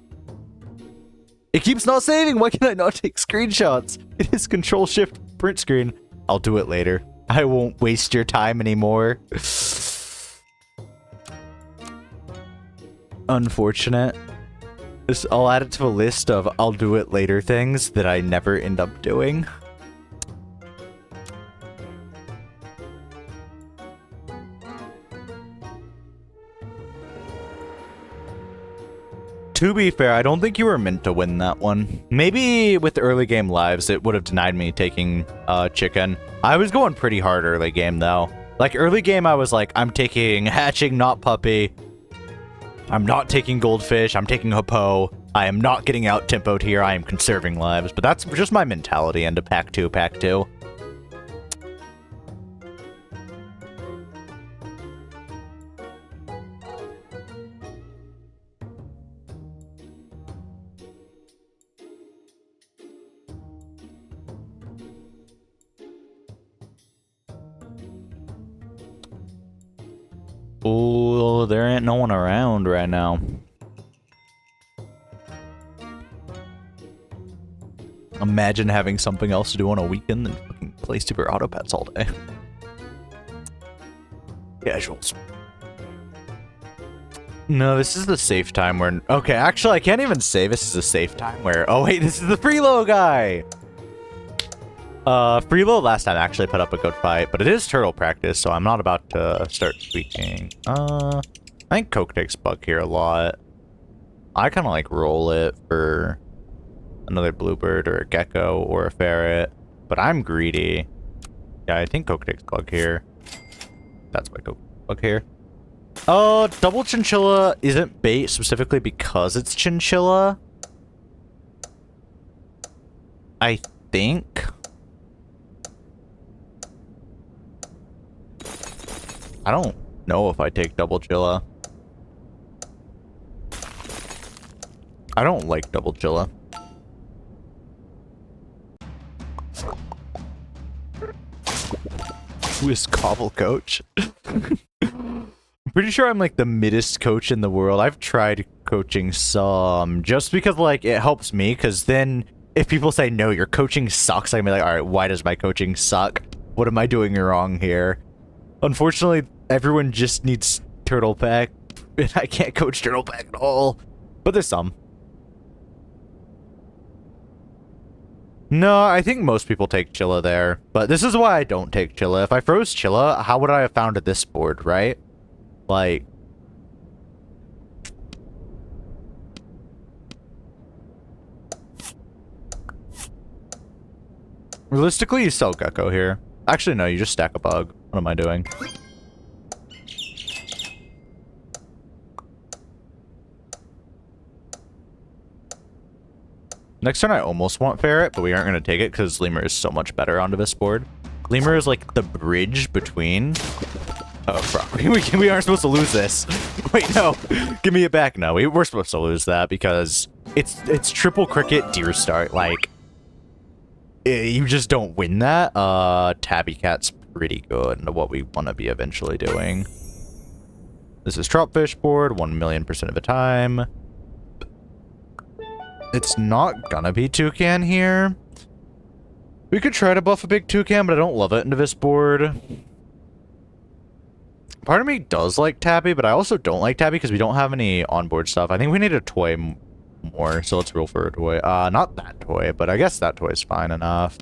It keeps not saving. Why can I not take screenshots? It is Control-Shift print screen. I'll do it later. I won't waste your time anymore. Unfortunate. I'll add it to a list of I'll do it later things that I never end up doing. To be fair, I don't think you were meant to win that one. Maybe with the early game lives, it would have denied me taking chicken. I was going pretty hard early game, though. Like, early game, I was like, I'm taking hatching, not puppy. I'm not taking goldfish. I'm taking hippo. I am not getting out-tempoed here. I am conserving lives. But that's just my mentality into pack 2, pack 2. Oh, there ain't no one around right now. Imagine having something else to do on a weekend than fucking play Super Auto Pets all day. Casuals. No, this is the safe time where... Okay, actually, I can't even say this is a safe time where... Oh, wait, this is the Freelo guy! Freelo last time actually put up a good fight, but it is turtle practice, so I'm not about to start tweaking. I think Coke takes bug here a lot. I kind of like roll it for another bluebird or a gecko or a ferret, but I'm greedy. Yeah, I think Coke takes bug here. That's why Coke bug here. Oh, double chinchilla isn't bait specifically because it's chinchilla. I think. I don't know if I take double chilla. I don't like double chilla. Who is Cobble Coach? I'm pretty sure I'm like the middest coach in the world. I've tried coaching some just because like it helps me, because then if people say no, your coaching sucks, I'm like, all right, why does my coaching suck? What am I doing wrong here? Unfortunately, everyone just needs Turtle Pack, and I can't coach Turtle Pack at all. But there's some. No, I think most people take Chilla there. But this is why I don't take Chilla. If I froze Chilla, how would I have found this board, right? Like... Realistically, you sell Gecko here. Actually, no, you just stack a bug. What am I doing? Next turn, I almost want Ferret, but we aren't going to take it because Lemur is so much better onto this board. Lemur is like the bridge between... Oh, fuck. We aren't supposed to lose this. Wait, no. Give me it back. No, we're supposed to lose that because it's triple cricket deer start. Like, you just don't win that. Tabby Cat's pretty good into what we want to be eventually doing. This is Tropfish board, 1,000,000% of the time. It's not gonna be Toucan here. We could try to buff a big Toucan, but I don't love it into this board. Part of me does like Tabby, but I also don't like Tabby because we don't have any onboard stuff. I think we need a toy more, so let's roll for a toy. Not that toy, but I guess that toy is fine enough.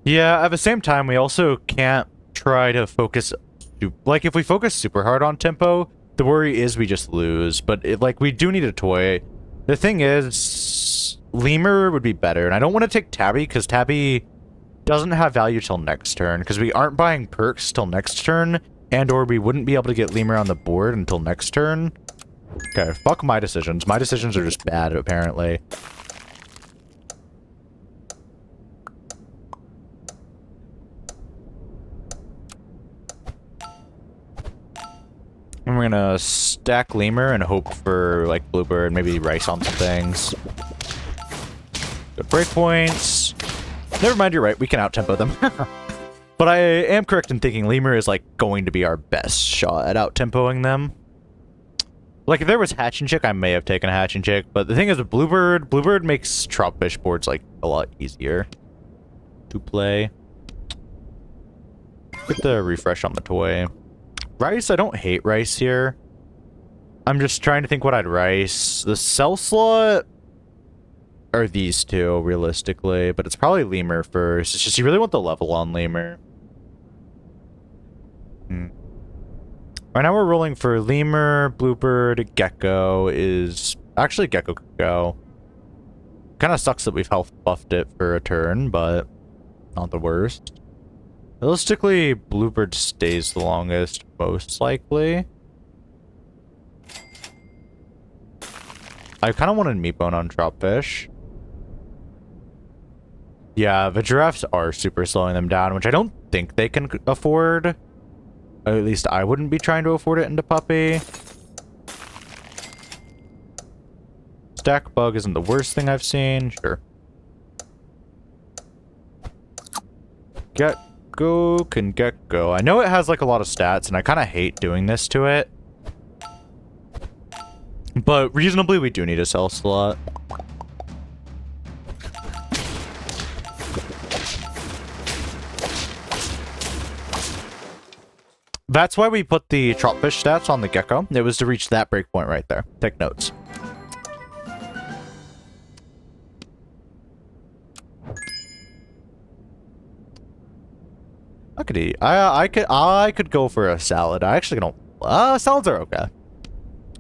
Yeah, at the same time, we also can't try to focus... Like, if we focus super hard on tempo, the worry is we just lose. But, like, we do need a toy. The thing is, Lemur would be better. And I don't want to take Tabby, because Tabby doesn't have value till next turn. Because we aren't buying perks till next turn. And or we wouldn't be able to get Lemur on the board until next turn. Okay, fuck my decisions. My decisions are just bad, apparently. And we're gonna stack Lemur and hope for, like, Bluebird, maybe Rice on some things. Good breakpoints. Never mind, you're right. We can out-tempo them. But I am correct in thinking Lemur is, like, going to be our best shot at out-tempoing them. Like, if there was Hatch and Chick, I may have taken a Hatch and Chick. But the thing is, with Bluebird makes Tropfish boards, like, a lot easier to play. Get the refresh on the toy. Rice, I don't hate Rice here. I'm just trying to think what I'd Rice. The cell slot... are these two, realistically, but it's probably lemur first. It's just you really want the level on lemur. Right now we're rolling for lemur, bluebird, gecko is... Actually, gecko could go. Kind of sucks that we've health buffed it for a turn, but not the worst. Realistically, bluebird stays the longest, most likely. I kind of wanted meatbone on dropfish. Yeah, the giraffes are super slowing them down, which I don't think they can afford. Or at least I wouldn't be trying to afford it into puppy. Stack bug isn't the worst thing I've seen. Sure. Gecko can gecko. I know it has like a lot of stats, and I kind of hate doing this to it. But reasonably, we do need a sell slot. That's why we put the trotfish stats on the gecko. It was to reach that breakpoint right there. Take notes. I could eat. I could go for a salad. I actually don't. Salads are okay.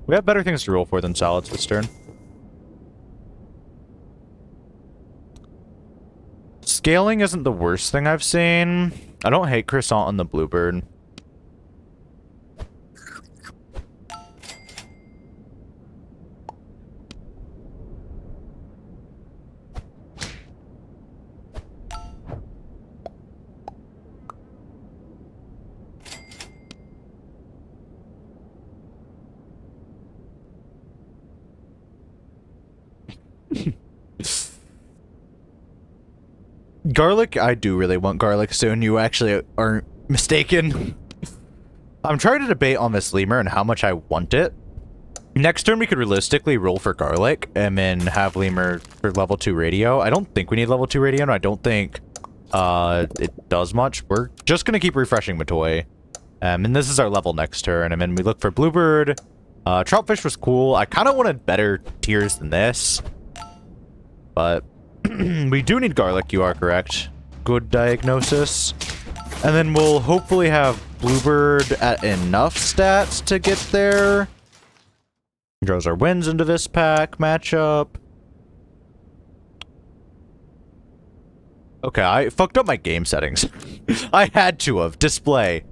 We have better things to roll for than salads this turn. Scaling isn't the worst thing I've seen. I don't hate croissant on the bluebird. Garlic, I do really want garlic soon. You actually aren't mistaken. I'm trying to debate on this lemur and how much I want it. Next turn, we could realistically roll for garlic and then have lemur for level 2 radio. I don't think we need level 2 radio, and I don't think it does much. We're just going to keep refreshing Matoi. And this is our level next turn. And then we look for bluebird. Troutfish was cool. I kind of wanted better tiers than this. But we do need garlic, you are correct. Good diagnosis. And then we'll hopefully have bluebird at enough stats to get there. Draws our wins into this pack matchup. Okay, I fucked up my game settings. I had to have. Display.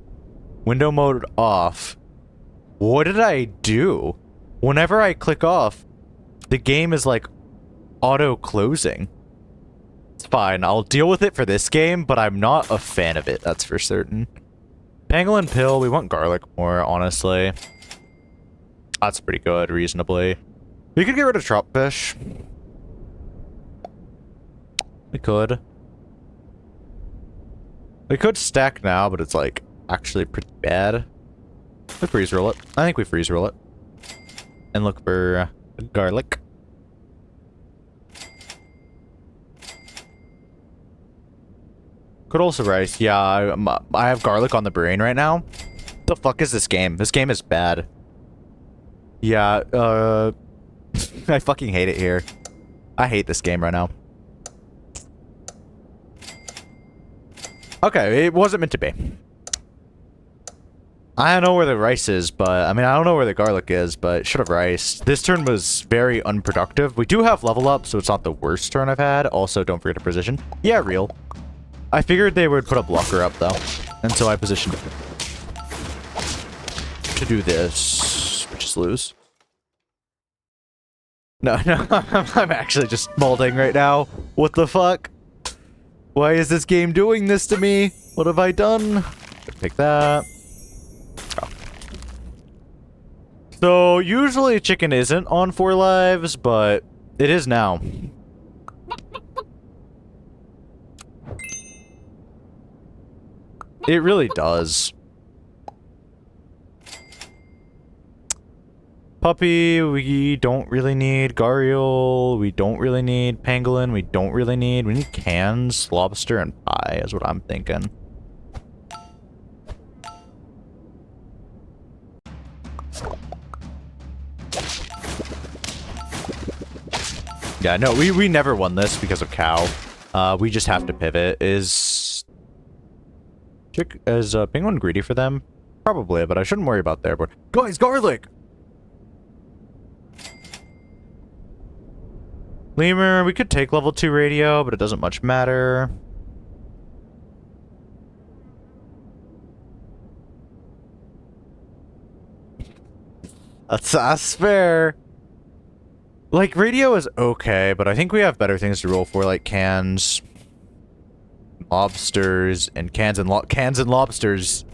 Window mode off. What did I do? Whenever I click off, the game is like auto closing. It's fine. I'll deal with it for this game, but I'm not a fan of it. That's for certain. Pangolin pill. We want garlic more, honestly. That's pretty good, reasonably. We could get rid of troutfish. We could. We could stack now, but it's like actually pretty bad. We freeze roll it. I think we freeze roll it. And look for garlic. Could also rice. Yeah, I have garlic on the brain right now. The fuck is this game? This game is bad. Yeah, I fucking hate it here. I hate this game right now. Okay, it wasn't meant to be. I don't know where the rice is, but... I mean, I don't know where the garlic is, but should have rice. This turn was very unproductive. We do have level up, so it's not the worst turn I've had. Also, don't forget to position. Yeah, real. I figured they would put a blocker up, though. And so I positioned it to do this, which is lose. No, I'm actually just molding right now. What the fuck? Why is this game doing this to me? What have I done? Take that. Oh. So, usually chicken isn't on 4 lives, but it is now. It really does. Puppy, we don't really need. Gharial, we don't really need. Pangolin, we don't really need. We need cans, lobster, and pie is what I'm thinking. Yeah, no, we never won this because of cow. We just have to pivot. Is Penguin greedy for them? Probably, but I shouldn't worry about their board. Guys, garlic! Lemur, we could take level 2 radio, but it doesn't much matter. That's fair. Like, radio is okay, but I think we have better things to roll for, like cans, lobsters, and cans and lobsters.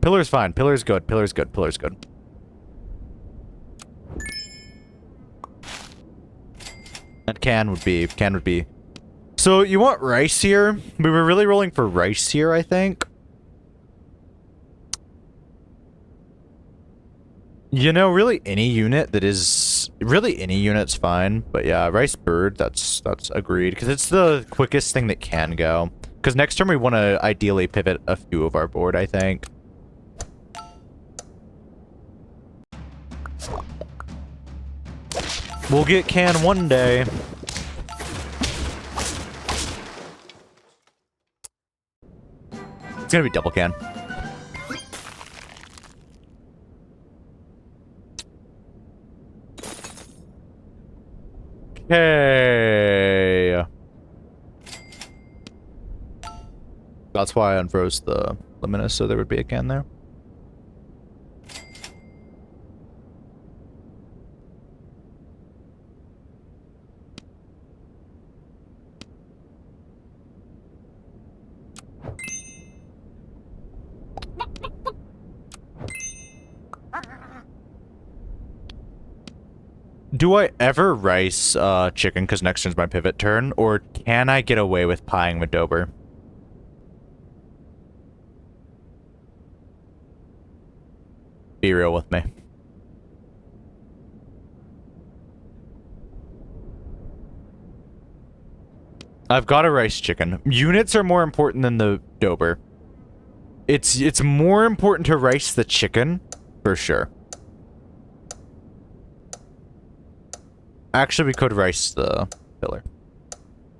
Pillar's fine. Pillar's good. Pillar's good. Pillar's good. And can would be. So you want rice here? We were really rolling for rice here, I think. You know, really any unit's fine. But yeah, rice bird, that's agreed. Because it's the quickest thing that can go. Because next turn we want to ideally pivot a few of our board, I think. We'll get can one day. It's gonna be double can. Okay. That's why I unfroze the Luminous, so there would be a can there. Do I ever rice chicken because next turn's my pivot turn, or can I get away with pieing Madober? Be real with me. I've got a rice chicken. Units are more important than the Dober. It's more important to rice the chicken, for sure. Actually, we could rice the pillar.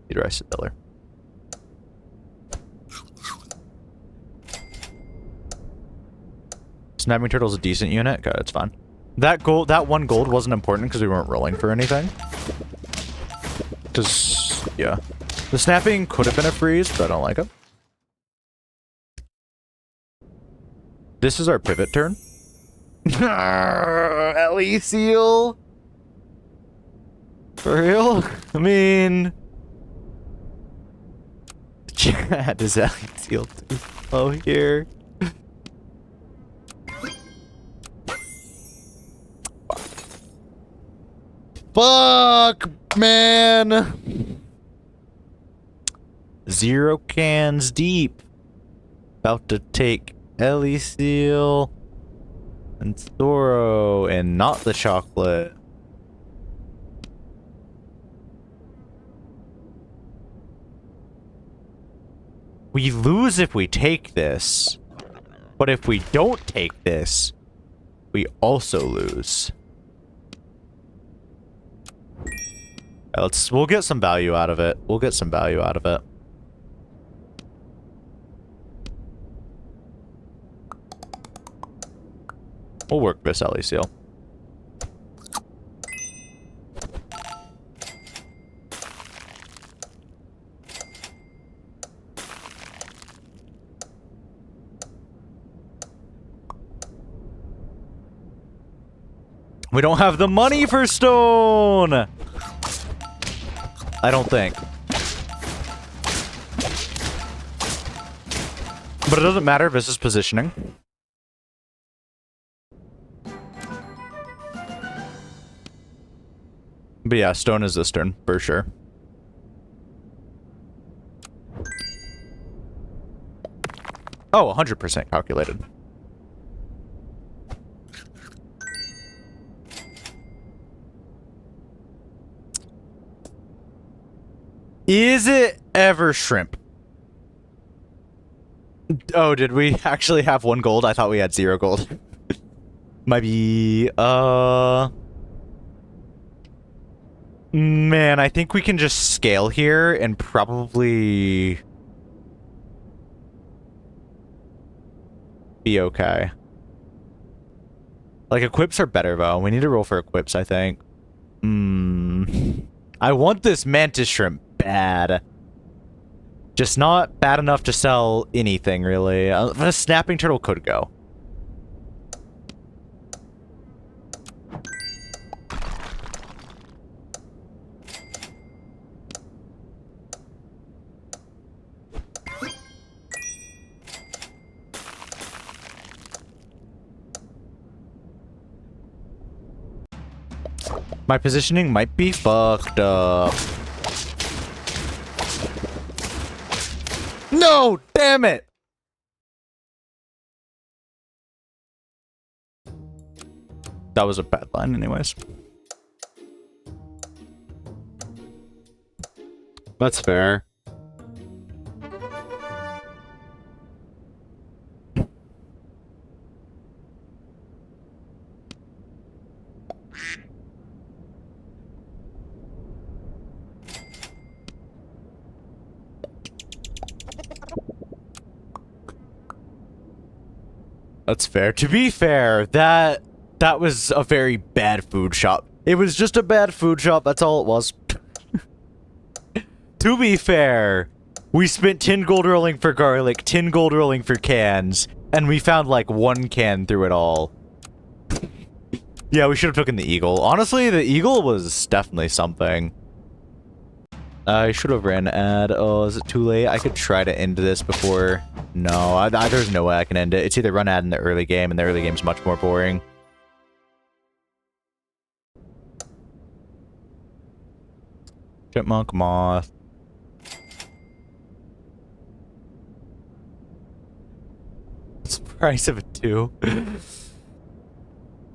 You'd rice the pillar. Snapping Turtle's a decent unit. Okay, it's fine. That one gold wasn't important because we weren't rolling for anything. Because, yeah. The snapping could have been a freeze, but I don't like it. This is our pivot turn. Ellie Seal. For real? I mean... Does Ellie Seal too slow here? Fuck, man! 0 cans deep. About to take Ellie Seal and Thoro and not the chocolate. We lose if we take this, but if we don't take this, we also lose. We'll get some value out of it. We'll get some value out of it. We'll work this Ellie Seal. We don't have the money for stone! I don't think. But it doesn't matter if this is positioning. But yeah, stone is this turn, for sure. Oh, 100% calculated. Is it ever shrimp? Oh, did we actually have 1 gold? I thought we had 0 gold. Might be, Man, I think we can just scale here and probably be okay. Like, equips are better, though. We need to roll for equips, I think. I want this mantis shrimp bad. Just not bad enough to sell anything, really. The snapping turtle could go. My positioning might be fucked up. No! Damn it! That was a bad line anyways. That's fair. That's fair. To be fair, that was a very bad food shop. It was just a bad food shop, that's all it was. To be fair, we spent 10 gold rolling for garlic, 10 gold rolling for cans, and we found like 1 can through it all. Yeah, we should have taken the eagle. Honestly, the eagle was definitely something. I should have ran ad. Oh, is it too late? I could try to end this before... No, there's no way I can end it. It's either run ad in the early game, and the early game's much more boring. Chipmunk moth. What's the price of it too?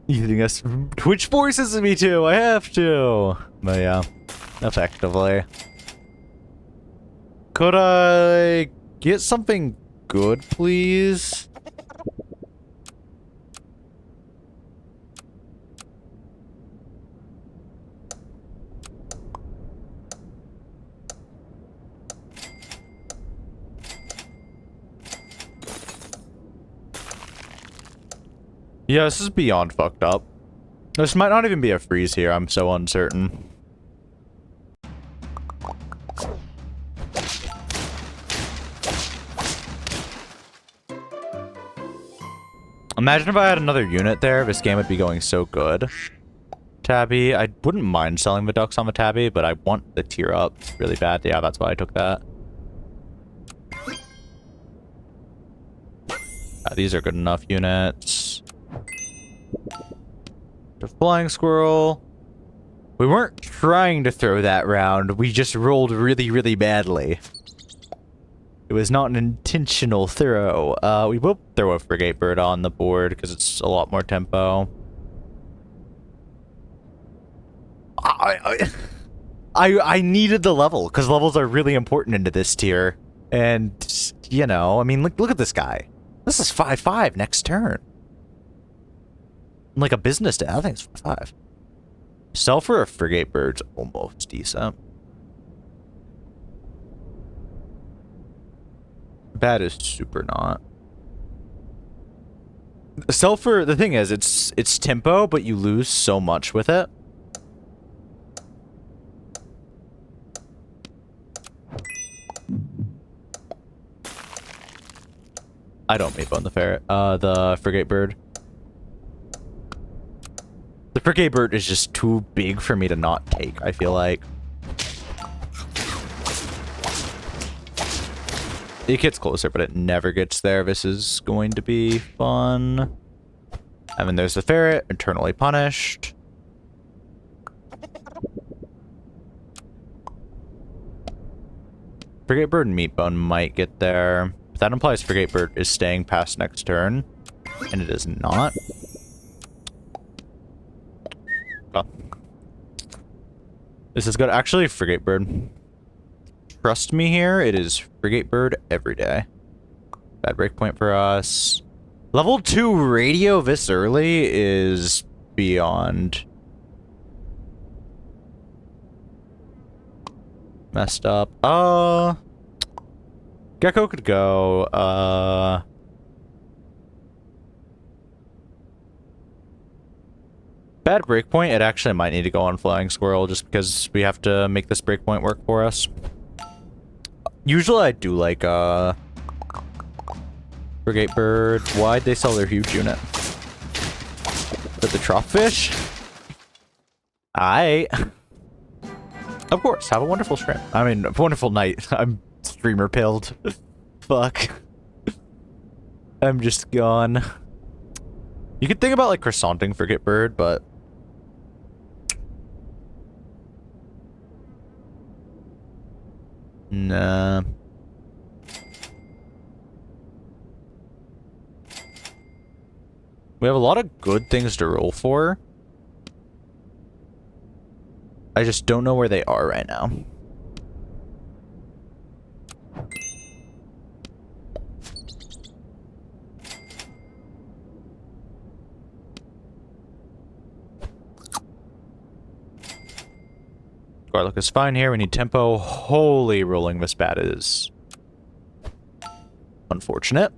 You think us Twitch forces me to? I have to. But yeah, effectively. Could I get something good, please? Yeah, this is beyond fucked up. This might not even be a freeze here, I'm so uncertain. Imagine if I had another unit there, this game would be going so good. Tabby, I wouldn't mind selling the ducks on the tabby, but I want the tier up really bad. Yeah, that's why I took that. These are good enough units. The flying squirrel. We weren't trying to throw that round. We just rolled really, really badly. It was not an intentional throw. We will throw a frigate bird on the board because it's a lot more tempo. I needed the level because levels are really important into this tier. And, you know, I mean, look at this guy. This is 5/5 next turn. Like a business day. I think it's 5/5. Sell for a frigate bird's almost decent. Bad is super not. Sell for, the thing is, it's tempo, but you lose so much with it. I don't meep on the ferret. The frigate bird. The frigate bird is just too big for me to not take, I feel like. It gets closer, but it never gets there. This is going to be fun. And then there's the ferret, eternally punished. Frigate bird and meatbone might get there. But that implies frigate bird is staying past next turn. And it is not. Oh. This is good. Actually, frigate bird. Trust me here, it is frigate bird every day. Bad breakpoint for us. Level 2 radio this early is beyond. Messed up. Gecko could go. Bad breakpoint. It actually might need to go on Flying Squirrel just because we have to make this breakpoint work for us. Usually I do like, Frigate Bird. Why'd they sell their huge unit? With the trough fish? Of course, have a wonderful stream. I mean, a wonderful night. I'm streamer pilled. Fuck. I'm just gone. You could think about like croissanting Frigate Bird, but nah. We have a lot of good things to roll for. I just don't know where they are right now. Garlic is fine here. We need tempo. Holy, rolling this bat is unfortunate.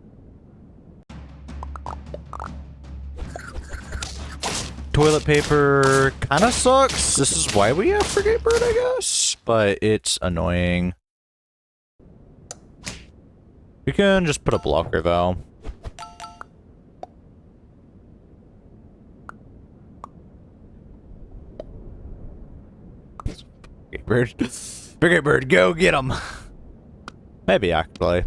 Toilet paper kind of sucks. This is why we have Frigate Bird, I guess. But it's annoying. We can just put a blocker, though. Frigate Bird. Frigate Bird, go get him. Maybe, actually.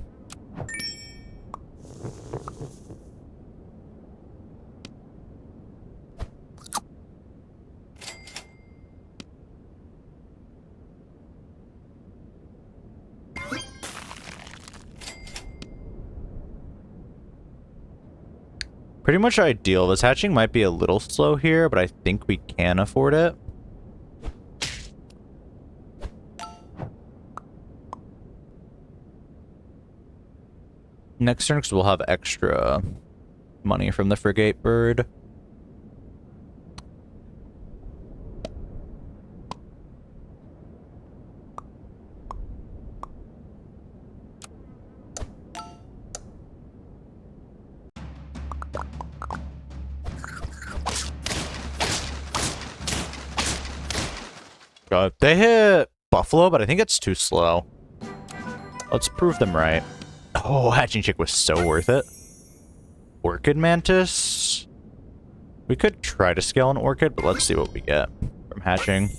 Pretty much ideal. This hatching might be a little slow here, but I think we can afford it. Next turn, because we'll have extra money from the Frigate Bird. They hit Buffalo, but I think it's too slow. Let's prove them right. Oh, Hatching Chick was so worth it. Orchid Mantis. We could try to scale an Orchid, but let's see what we get from hatching.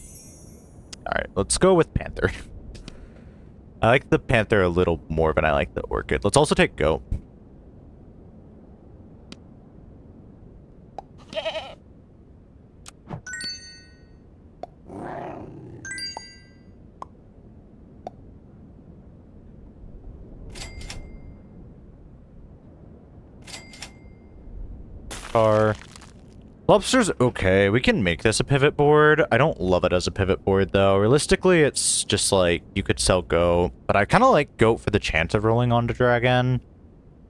Alright, let's go with Panther. I like the Panther a little more than I like the Orchid. Let's also take Goat. Lobster's okay. We can make this a pivot board. I don't love it as a pivot board, though. Realistically, it's just like, you could sell Goat. But I kind of like Goat for the chance of rolling onto Dragon.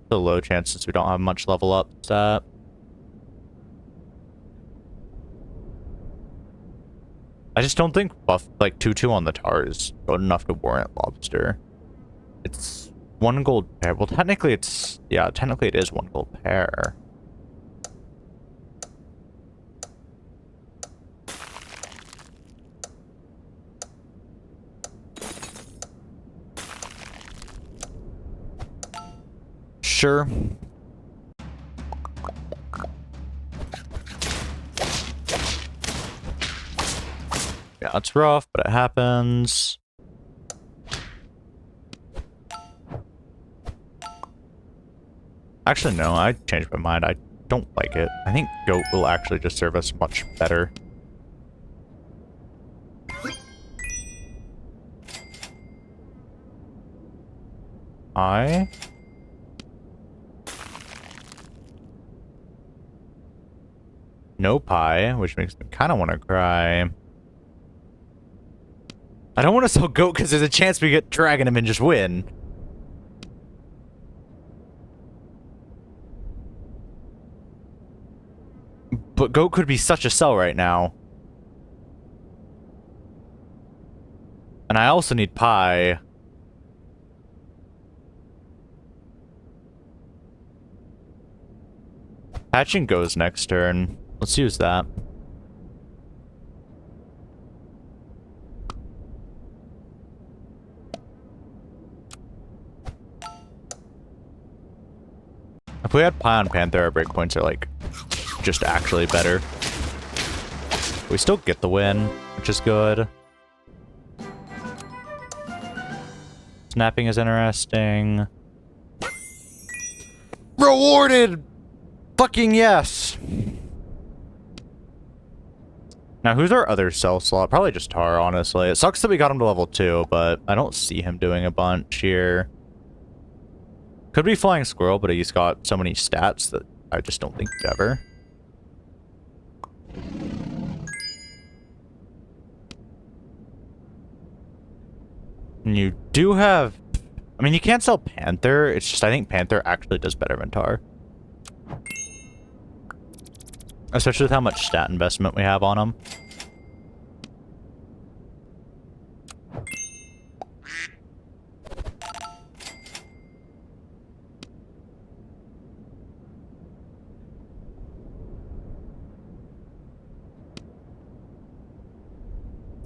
The low chance since we don't have much level up stat. I just don't think buff, like, 2-2 on the tar is good enough to warrant Lobster. It's 1 gold pair. Well, technically it's... Yeah, technically it is 1 gold pair. Sure. Yeah, it's rough, but it happens. Actually, no, I changed my mind. I don't like it. I think Goat will actually just serve us much better. No pie, which makes me kind of want to cry. I don't want to sell Goat because there's a chance we get Dragon him and just win. But Goat could be such a sell right now. And I also need Pi. Hatching goes next turn. Let's use that. If we had Pi on Panther, our breakpoints are like just actually better. We still get the win, which is good. Snapping is interesting. Rewarded! Fucking yes! Now, who's our other cell slot? Probably just Tar, honestly. It sucks that we got him to level 2, but I don't see him doing a bunch here. Could be Flying Squirrel, but he's got so many stats that I just don't think he'd ever. And you do have... I mean, you can't sell Panther. It's just I think Panther actually does better than Tar. Especially with how much stat investment we have on him.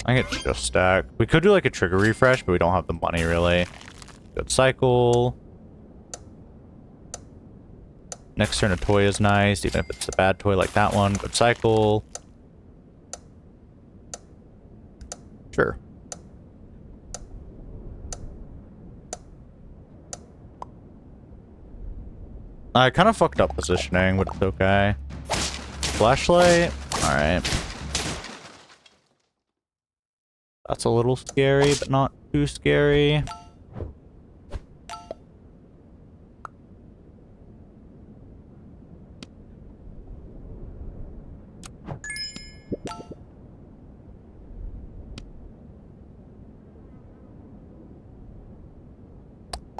I think it's just stack. We could do like a trigger refresh, but we don't have the money really. Good cycle. Next turn a toy is nice, even if it's a bad toy like that one. Good cycle. Sure. I kind of fucked up positioning, but it's okay. Flashlight? Alright. That's a little scary, but not too scary.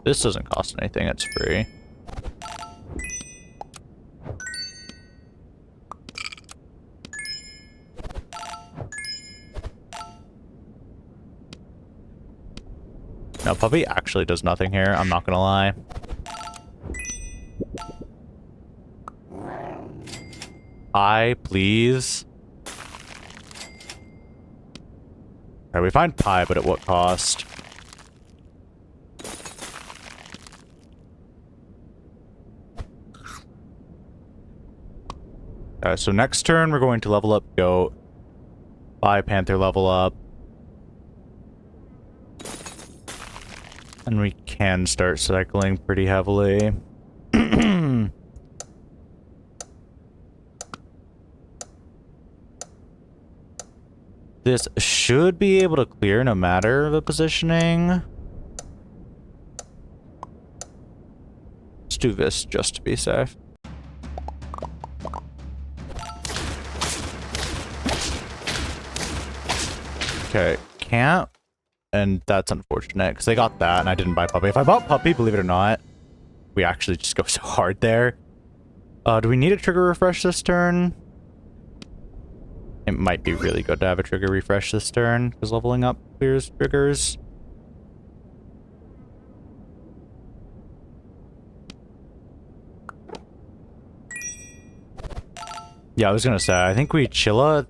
This doesn't cost anything, it's free. No, Puppy actually does nothing here, I'm not gonna lie. Please. Okay, we find Pi, but at what cost? So next turn we're going to level up Goat. Pi, Panther level up. And we can start cycling pretty heavily. This should be able to clear no matter the positioning. Let's do this just to be safe. Okay, can't. And that's unfortunate, because they got that, and I didn't buy Puppy. If I bought Puppy, believe it or not, we actually just go so hard there. Do we need a trigger refresh this turn? It might be really good to have a trigger refresh this turn, because leveling up clears triggers. Yeah, I was gonna say, I think we Chilla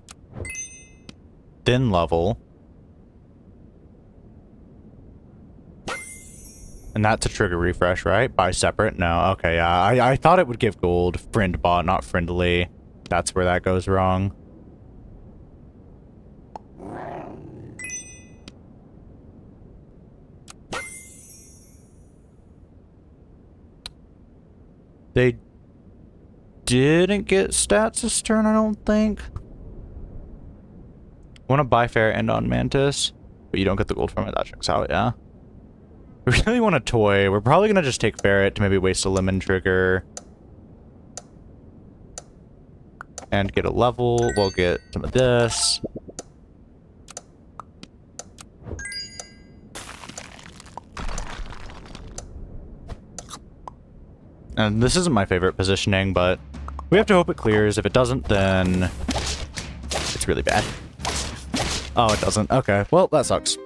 thin level. And that's a trigger refresh, right? Buy separate? No. Okay, yeah. I thought it would give gold. Friend bot, not friendly. That's where that goes wrong. They didn't get stats this turn, I don't think. Want to buy fair and on Mantis, but you don't get the gold from it. That checks out, yeah. We really want a toy. We're probably gonna just take Ferret to maybe waste a lemon trigger. And get a level. We'll get some of this. And this isn't my favorite positioning, but we have to hope it clears. If it doesn't, then it's really bad. Oh, it doesn't. Okay, well, that sucks.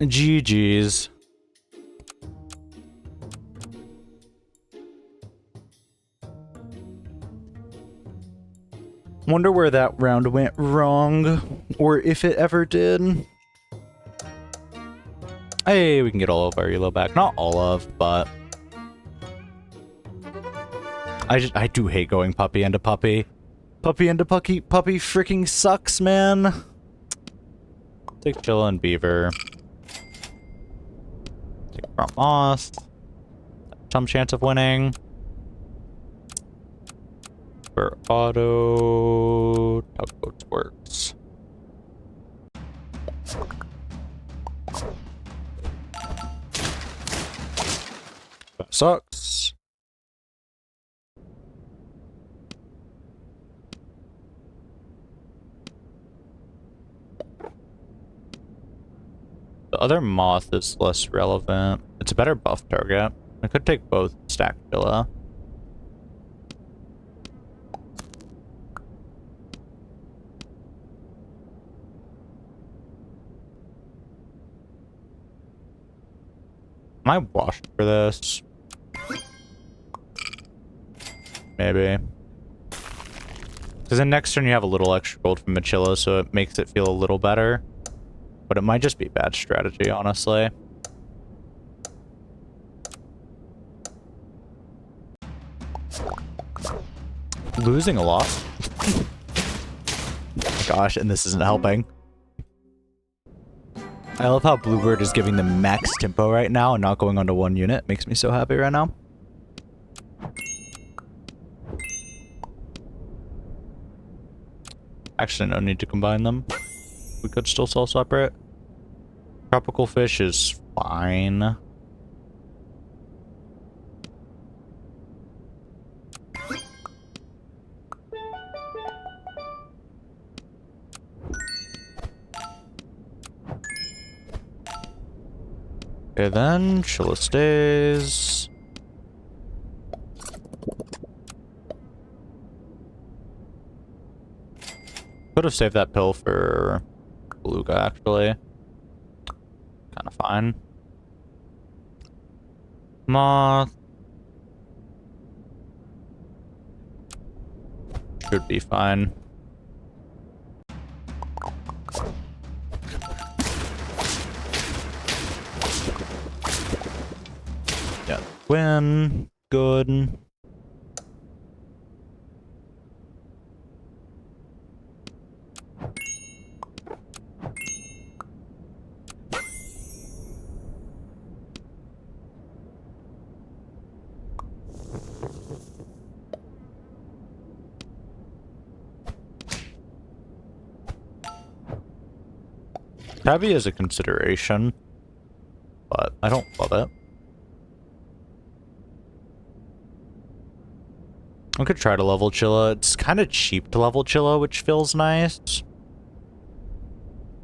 GG's. Wonder where that round went wrong, or if it ever did. Hey, we can get all of our elo back. Not all of, but I do hate going puppy into puppy. Puppy into puppy freaking sucks, man. Take Chilla and Beaver. Take Front Moss. Some chance of winning. For auto tugboats works. That sucks. The other moth is less relevant. It's a better buff target. I could take both stack Chilla. Am I washed for this? Maybe. Because then next turn you have a little extra gold from Machilla, so it makes it feel a little better. But it might just be bad strategy, honestly. Losing a lot. Gosh, and this isn't helping. I love how Bluebird is giving them max tempo right now and not going onto one unit. Makes me so happy right now. Actually, no need to combine them. We could still sell separate. Tropical fish is fine. Okay, then Chilla stays. Could have saved that pill for Beluga, actually. Kind of fine. Moth. Should be fine. Yeah, win. Good. Tabby is a consideration, but I don't love it. I could try to level Chilla. It's kind of cheap to level Chilla, which feels nice.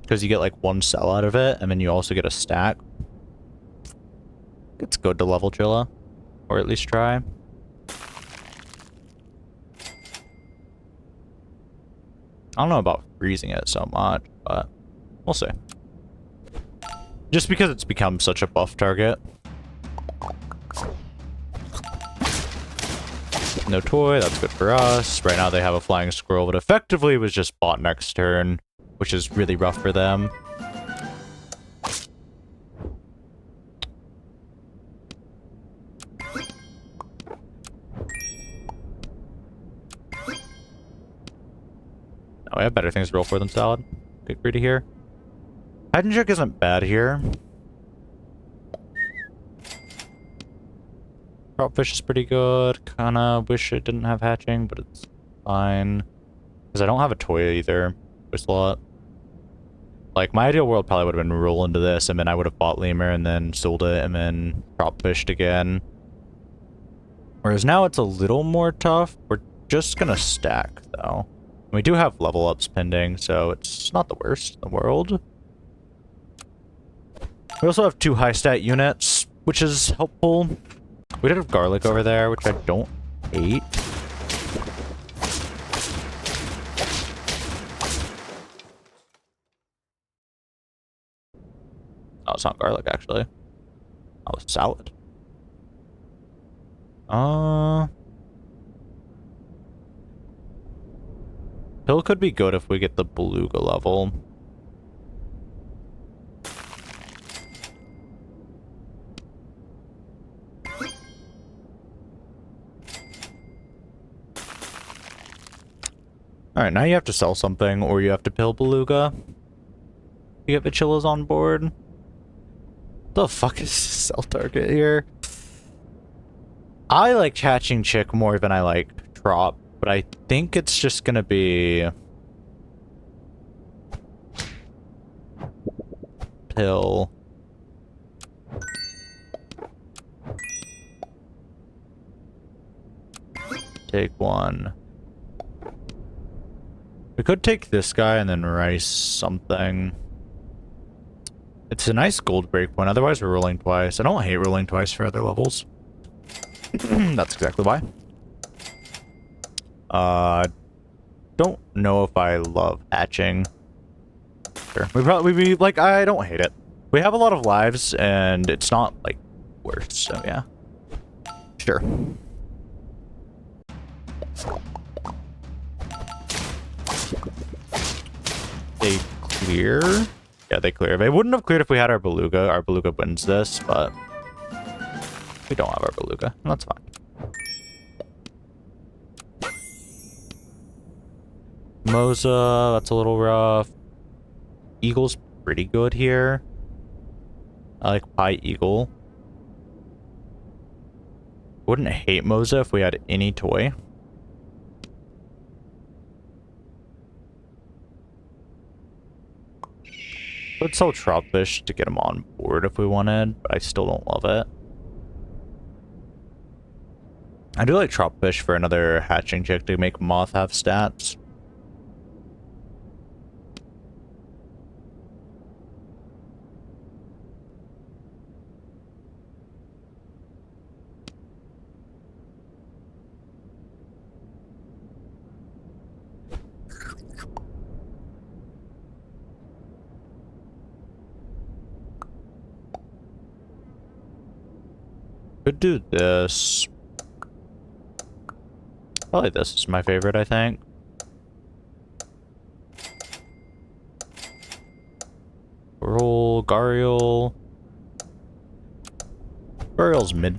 Because you get like one cell out of it, and then you also get a stack. It's good to level Chilla. Or at least try. I don't know about freezing it so much, but we'll see. Just because it's become such a buff target. No toy, that's good for us. Right now they have a flying squirrel, but effectively was just bought next turn, which is really rough for them. Oh, we have better things to roll for than salad. Get greedy here. Hide and Trick isn't bad here. Cropfish is pretty good. Kinda wish it didn't have hatching, but it's fine. Because I don't have a toy either. Whistle. Like, my ideal world probably would have been roll into this, and then I would have bought Lemur, and then sold it, and then cropfished again. Whereas now it's a little more tough. We're just gonna stack, though. We do have level ups pending, so it's not the worst in the world. We also have 2 high stat units, which is helpful. We did have garlic over there, which I don't hate. Oh, it's not garlic, actually. Oh, it's salad. Pill could be good if we get the beluga level. Alright, now you have to sell something, or you have to pill beluga. You get Vichillas on board. The fuck is sell target here? I like Hatching Chick more than I like Trop, but I think it's just gonna be pill. Take one. We could take this guy and then rice something. It's a nice gold break point, otherwise we're rolling twice. I don't hate rolling twice for other levels. That's exactly why. Don't know if I love hatching. Sure. We probably be like, I don't hate it. We have a lot of lives and it's not like worse, so yeah. Sure. They clear? Yeah, they clear. They wouldn't have cleared if we had our beluga. Our beluga wins this, but we don't have our beluga. That's fine. Moza, that's a little rough. Eagle's pretty good here. I like Pie Eagle. Wouldn't hate Moza if we had any toy. Would sell Tropfish to get him on board if we wanted, but I still don't love it. I do like Tropfish for another Hatching Chick to make Moth have stats. Could do this. Probably this is my favorite, I think. Roll Gariel. Gariel's mid.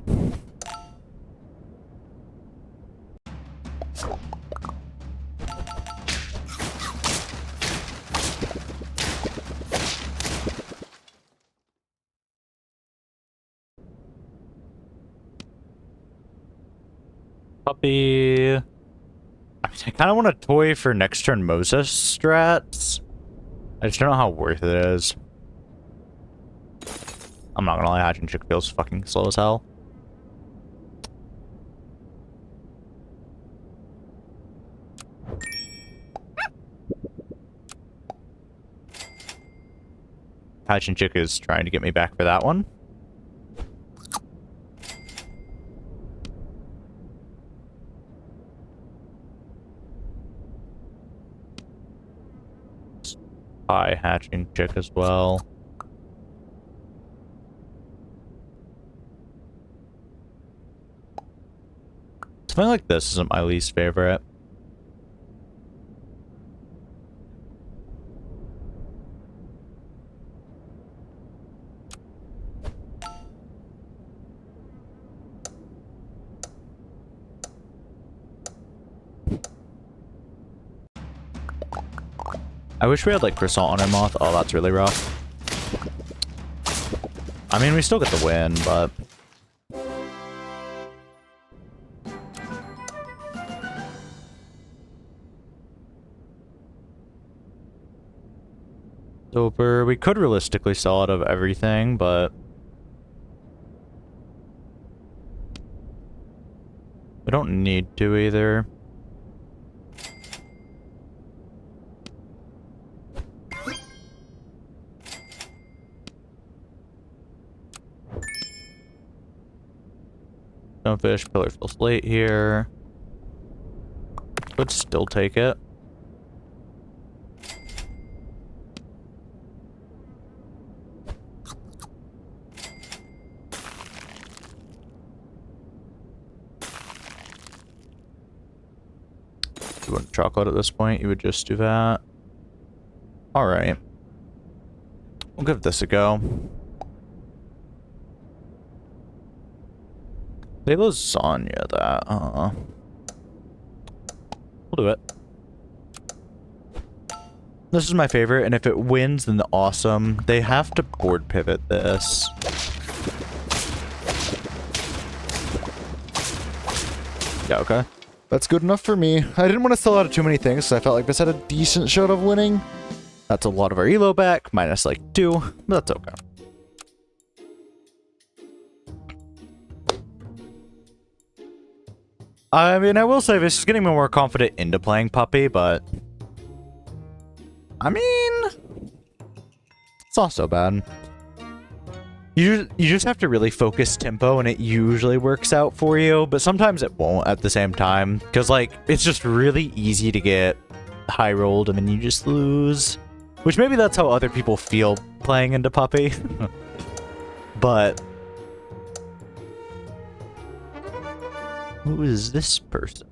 Puppy. I kind of want a toy for next turn Moses strats. I just don't know how worth it is. I'm not gonna lie, Hatching Chick feels fucking slow as hell. Hatching Chick is trying to get me back for that one. Pie Hatching Chick as well. Something like this isn't my least favorite. I wish we had like Croissant on our Moth. Oh, that's really rough. I mean, we still get the win, but... Doper. We could realistically sell out of everything, but... we don't need to either. Stonefish, Pillar Fill Slate here. Could still take it. you want chocolate at this point, you would just do that. Alright. We'll give this a go. They lasagna that, We'll do it. This is my favorite, and if it wins, then awesome. They have to board pivot this. Yeah, okay. That's good enough for me. I didn't want to sell out of too many things, so I felt like this had a decent shot of winning. That's a lot of our elo back, minus like 2, but that's okay. I mean, I will say this is getting me more confident into playing Puppy, but... I mean... It's not so bad. You just have to really focus tempo, and it usually works out for you, but sometimes it won't at the same time. Because, like, it's just really easy to get high-rolled, and then you just lose. Which maybe that's how other people feel playing into Puppy. But... who is this person?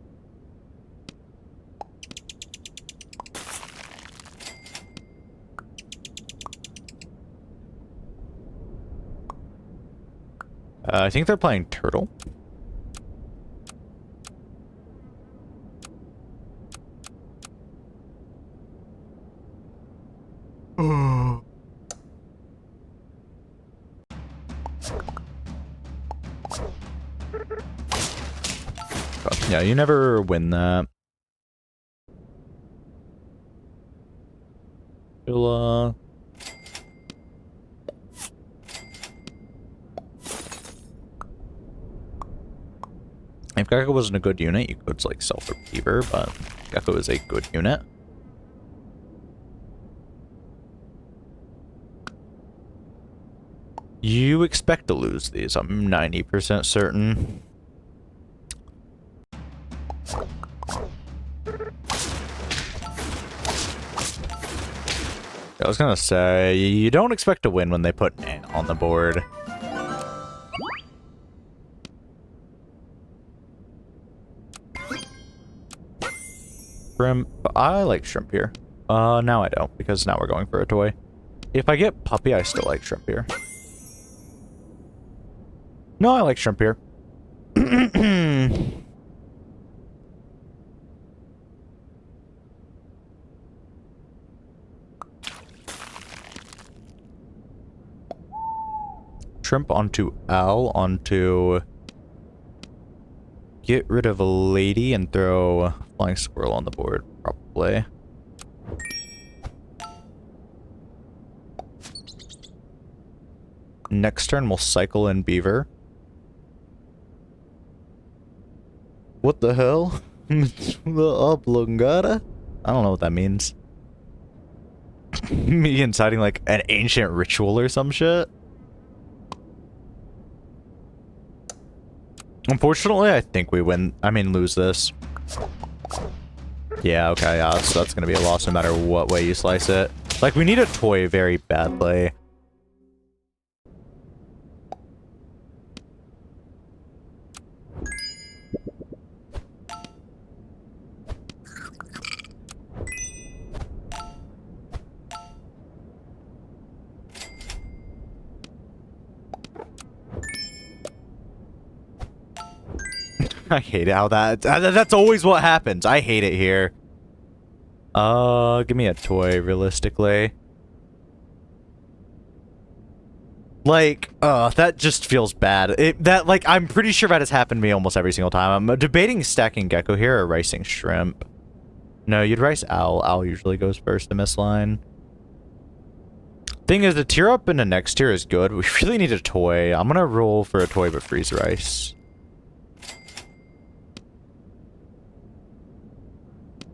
I think they're playing Turtle. Yeah, you never win that. You'll, if Gecko wasn't a good unit, you could, like, sell for Beaver, but Gecko is a good unit. You expect to lose these, I'm 90% certain. I was gonna say, you don't expect to win when they put N on the board. Shrimp. I like shrimp here. Now I don't, because now we're going for a toy. If I get Puppy, I still like shrimp here. No, I like shrimp here. Shrimp onto Owl, onto... get rid of a lady and throw Flying Squirrel on the board, probably. Next turn, we'll cycle in Beaver. What the hell? Oblongata? I don't know what that means. Me inciting like an ancient ritual or some shit? Unfortunately, I think we win. I mean, lose this. Yeah, okay, yeah, that's gonna be a loss no matter what way you slice it. Like, we need a toy very badly. I hate how that's always what happens. I hate it here. Give me a toy, realistically. Like, that just feels bad. Like, I'm pretty sure that has happened to me almost every single time. I'm debating stacking Gecko here or ricing Shrimp. No, you'd rice Owl. Owl usually goes first in this line. Thing is, the tier up in the next tier is good. We really need a toy. I'm gonna roll for a toy but freeze rice.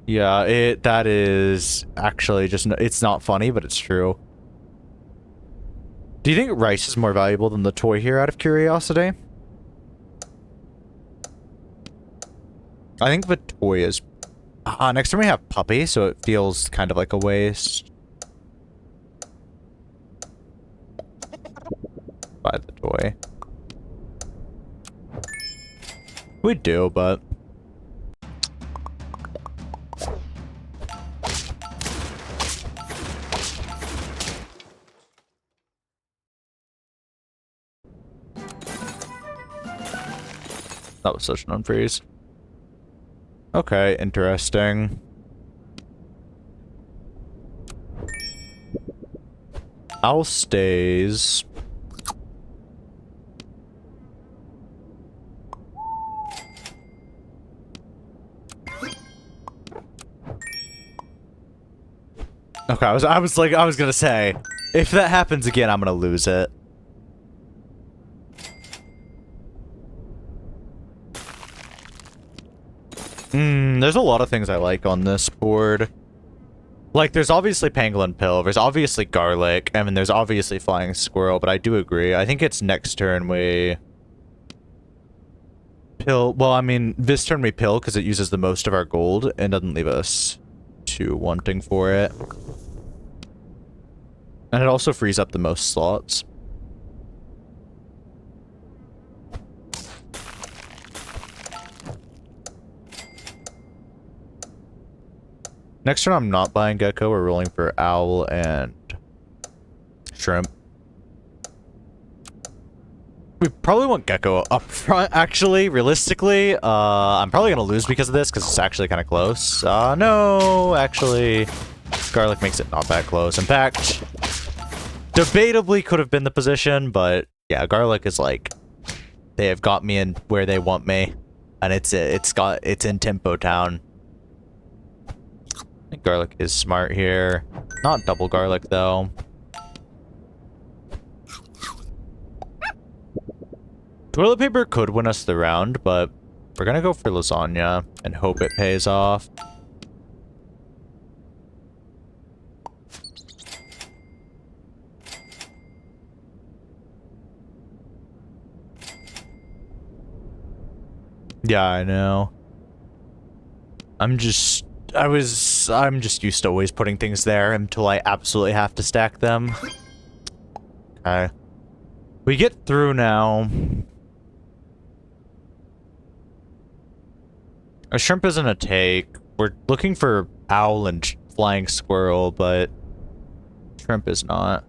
Yeah, that is actually just, it's not funny, but it's true. Do you think rice is more valuable than the toy here, out of curiosity? I think the toy is... next time we have Puppy, so it feels kind of like a waste. Buy the toy. We do, but... That was such an unfreeze. Okay, interesting. Owl stays. Okay, I was gonna say, if that happens again, I'm gonna lose it. There's a lot of things I like on this board. Like, there's obviously Pangolin Pill, there's obviously Garlic, I mean, there's obviously Flying Squirrel, but I do agree. I think it's next turn we... Pill... Well, I mean, this turn we Pill because it uses the most of our gold and doesn't leave us too wanting for it. And it also frees up the most slots. Next turn, I'm not buying Gecko. We're rolling for Owl and Shrimp. We probably want Gecko up front, actually, realistically. I'm probably going to lose because of this, because it's actually kind of close. No, actually, Garlic makes it not that close. In fact, debatably could have been the position, but yeah, Garlic is like, they have got me in where they want me, and it's in Tempo Town. I think Garlic is smart here. Not double Garlic, though. Toilet paper could win us the round, but we're gonna go for lasagna and hope it pays off. Yeah, I know. I'm just used to always putting things there until I absolutely have to stack them. Okay. We get through now. A Shrimp isn't a take. We're looking for Owl and Flying Squirrel, but Shrimp is not.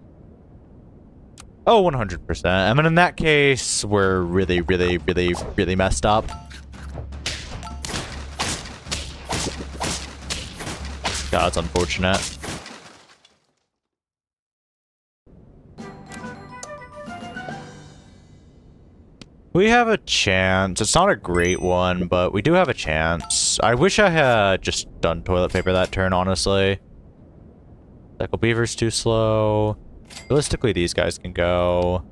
Oh, 100%. I mean, in that case, we're really, really, really, really messed up. God, that's unfortunate. We have a chance. It's not a great one, but we do have a chance. I wish I had just done toilet paper that turn, honestly. Cycle Beaver's too slow. Realistically, these guys can go.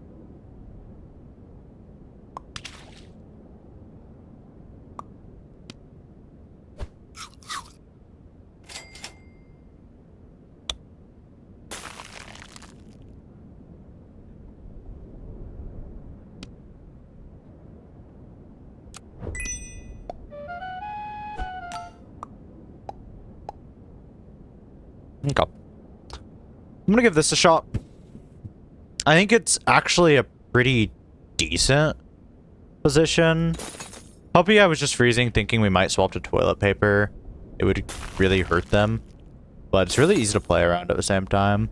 Okay. I'm gonna give this a shot. I think it's actually a pretty decent position. Puppy, I was just freezing thinking we might swap to toilet paper. It would really hurt them. But it's really easy to play around at the same time.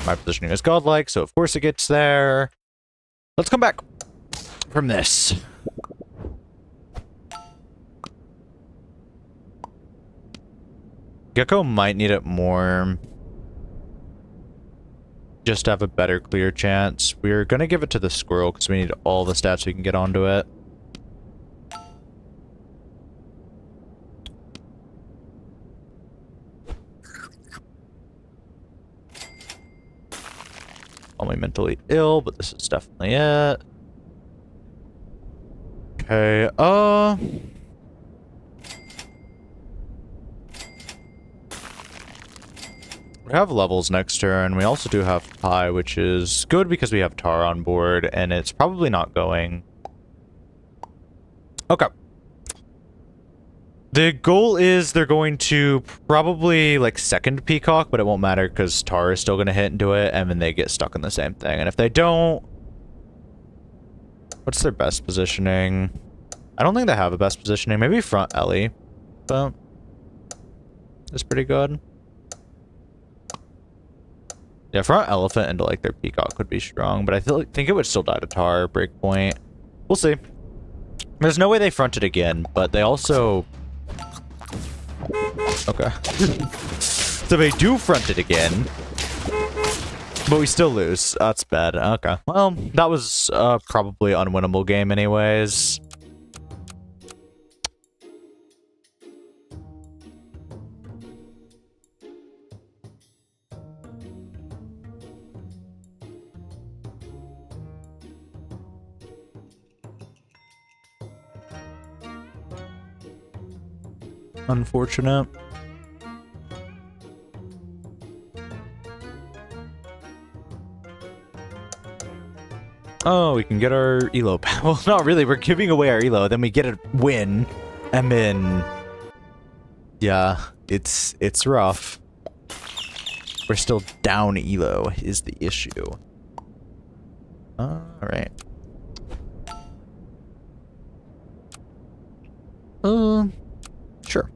My positioning is godlike, so of course it gets there. Let's come back from this. Gecko might need it more. Just to have a better clear chance. We're gonna give it to the squirrel because we need all the stats we can get onto it. Only mentally ill, but this is definitely it. Okay, we have levels next turn. We also do have pie, which is good because we have tar on board, and it's probably not going. Okay. The goal is they're going to probably, like, second Peacock, but it won't matter because tar is still going to hit into it, and then they get stuck in the same thing. And if they don't... What's their best positioning? I don't think they have a best positioning. Maybe front Ellie, but is pretty good. Yeah, front elephant into like their peacock could be strong, but I think it would still die to tar breakpoint. We'll see. There's no way they front it again, but they also... Okay. So they do front it again, but we still lose. That's bad. Okay. Well, that was probably an unwinnable game anyways. Unfortunate. Oh, we can get our elo back. Well, not really. We're giving away our elo, then we get a win, and then... Yeah, it's rough. We're still down elo is the issue. Alright. Sure.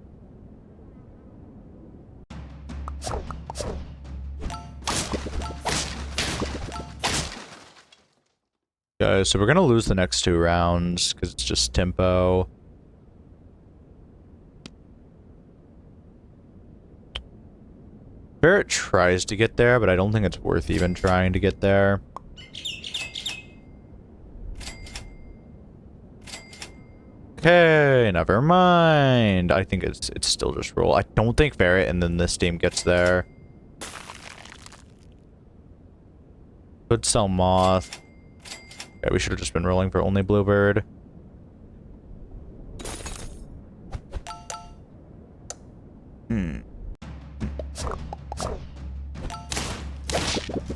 Guys, so we're gonna lose the next 2 rounds because it's just tempo. Barret tries to get there, but I don't think it's worth even trying to get there. Okay, never mind. I think it's still just roll. I don't think Ferret and then this team gets there. Could sell Moth. Okay, we should have just been rolling for only Bluebird.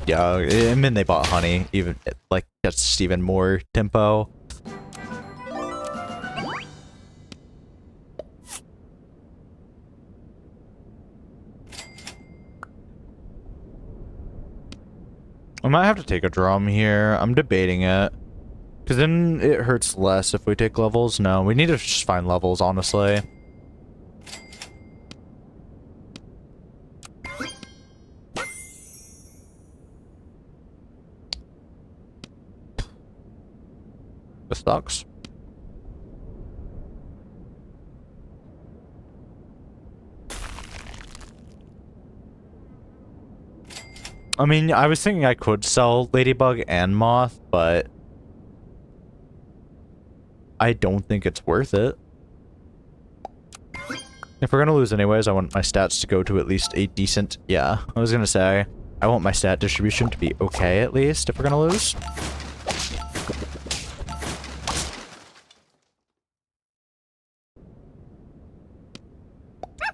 Yeah, and then they bought Honey. Even, like, that's even more tempo. I might have to take a drum here. I'm debating it. Because then it hurts less if we take levels. No, we need to just find levels, honestly. This sucks. I mean, I was thinking I could sell Ladybug and Moth, but I don't think it's worth it. If we're gonna lose anyways, I want my stats to go to at least a decent... Yeah, I was gonna say, I want my stat distribution to be okay at least if we're gonna lose.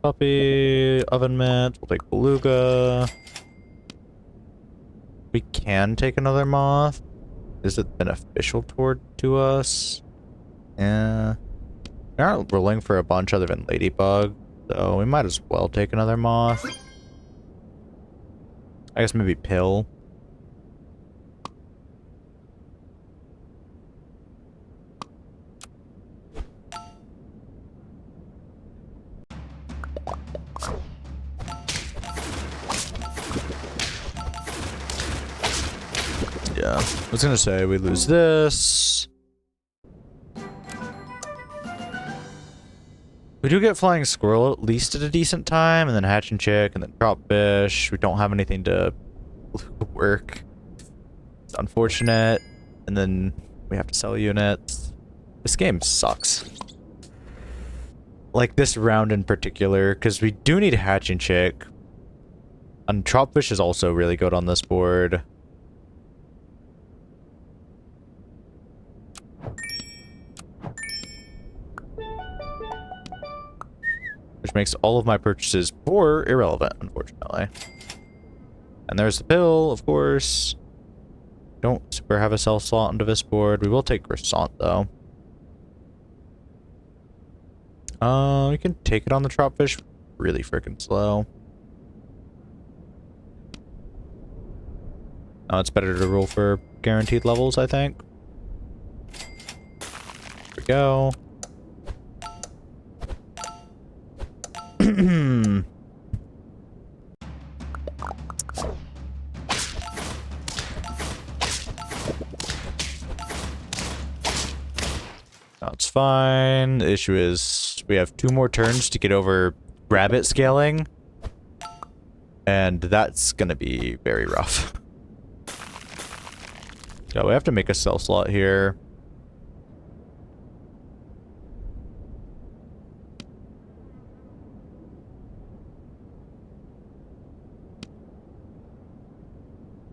Puppy, oven mitt, we'll take Beluga. We can take another Moth. Is it beneficial to us? Yeah. We aren't rolling for a bunch other than Ladybug, so we might as well take another Moth. I guess maybe Pill. Yeah, I was gonna say we lose this. We do get Flying Squirrel at least at a decent time, and then Hatch and Chick, and then Drop Fish. We don't have anything to work. It's unfortunate. And then we have to sell units. This game sucks. Like this round in particular, because we do need Hatch and Chick. And Drop Fish is also really good on this board. Which makes all of my purchases poor irrelevant, unfortunately. And there's the Pill, of course. Don't super have a sell slot into this board. We will take Croissant, though. We can take it on the Drop Fish really freaking slow. It's better to roll for guaranteed levels, I think. Here we go. That's fine. The issue is we have 2 more turns to get over rabbit scaling. And that's gonna be very rough. So we have to make a cell slot here.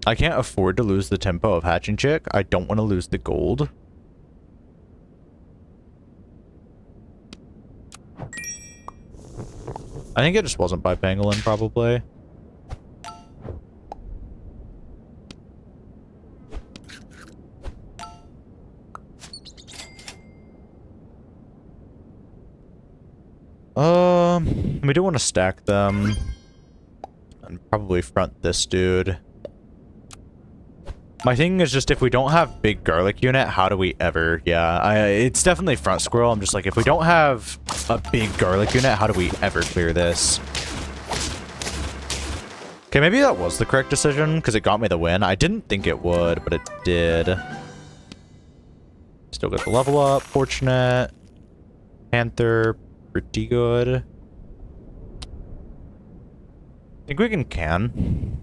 I can't afford to lose the tempo of Hatching Chick. I don't want to lose the gold. I think it just wasn't by Pangolin, probably. We do want to stack them. And probably front this dude. My thing is just if we don't have big garlic unit, how do we ever... Yeah, it's definitely front squirrel. I'm just like, if we don't have a big garlic unit, how do we ever clear this? Okay, maybe that was the correct decision, because it got me the win. I didn't think it would, but it did. Still got the level up. Fortunate. Panther. Pretty good. I think we can.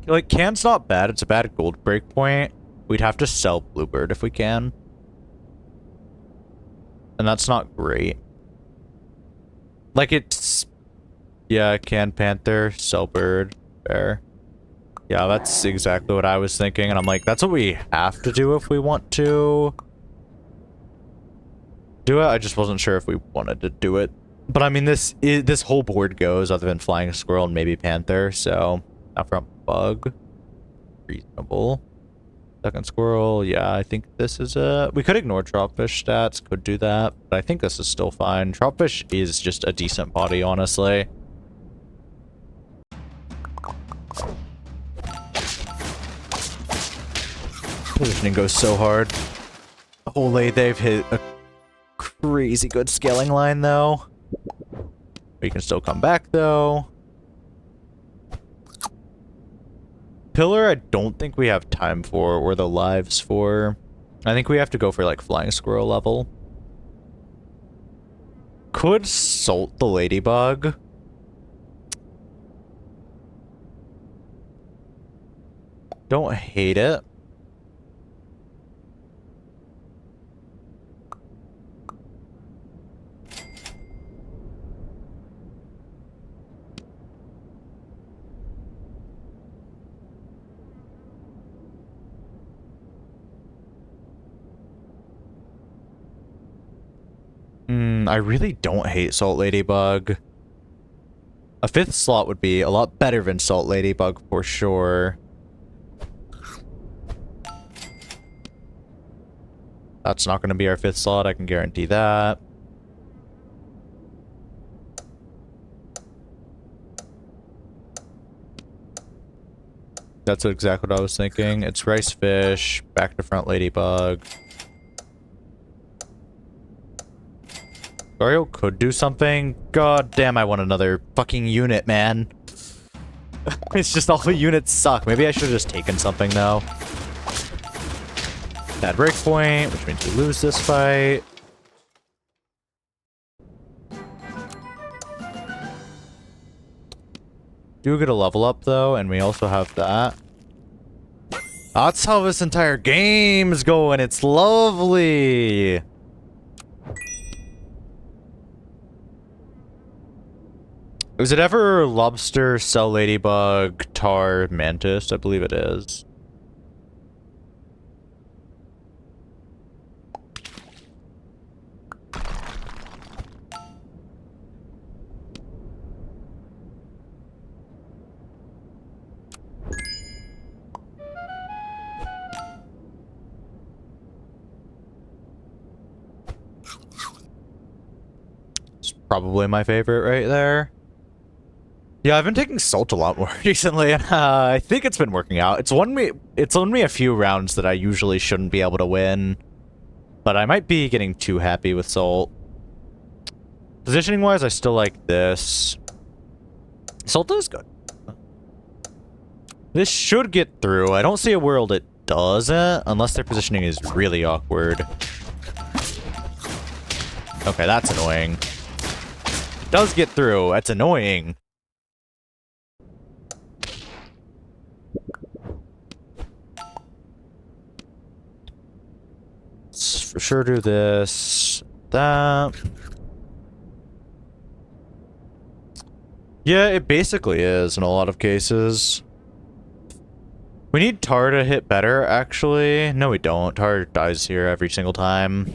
Like, can's not bad. It's a bad gold break point. We'd have to sell Bluebird if we can. And that's not great. Like, it's... Yeah, can Panther, sell Bird, fair. Yeah, that's exactly what I was thinking. And I'm like, that's what we have to do if we want to do it. I just wasn't sure if we wanted to do it. But I mean, this whole board goes other than Flying Squirrel and maybe Panther, so... Not from Bug. Reasonable. Second Squirrel, yeah, I think this is a... We could ignore Tropfish stats, could do that, but I think this is still fine. Tropfish is just a decent body, honestly. Positioning goes so hard. Holy, they've hit a crazy good scaling line, though. We can still come back, though. Pillar, I don't think we have time for, or the lives for. I think we have to go for, like, Flying Squirrel level. Could Salt the Ladybug. Don't hate it. I really don't hate Salt Ladybug. A 5th slot would be a lot better than Salt Ladybug for sure. That's not going to be our 5th slot, I can guarantee that. That's exactly what I was thinking. It's Rice Fish, back to front Ladybug. Gario could do something. God damn, I want another fucking unit, man. It's just all the units suck. Maybe I should have just taken something, though. Bad breakpoint, which means we lose this fight. Do get a level up, though, and we also have that. That's how this entire game is going. It's lovely. Was it ever Lobster, Cell Ladybug, Tar, Mantis? I believe it is. It's probably my favorite right there. Yeah, I've been taking Salt a lot more recently, and I think it's been working out. It's won me a few rounds that I usually shouldn't be able to win, but I might be getting too happy with Salt. Positioning-wise, I still like this. Salt is good. This should get through. I don't see a world it doesn't, unless their positioning is really awkward. Okay, that's annoying. It does get through. That's annoying. Let's for sure do this. That. Yeah, it basically is in a lot of cases. We need Tar to hit better, actually. No, we don't. Tar dies here every single time.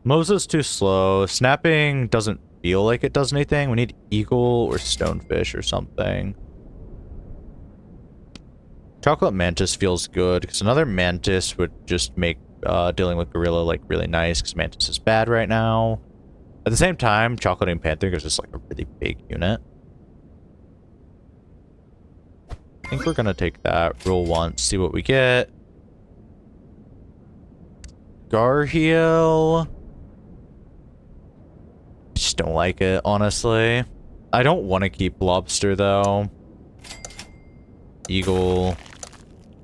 Moses too slow. Snapping doesn't feel like it does anything. We need Eagle or Stonefish or something. Chocolate Mantis feels good, because another Mantis would just make dealing with Gorilla like really nice, because Mantis is bad right now. At the same time, Chocolate and Panther gives us like a really big unit. I think we're gonna take that, roll once, see what we get. Garheal. Just don't like it, honestly. I don't want to keep Lobster though. Eagle.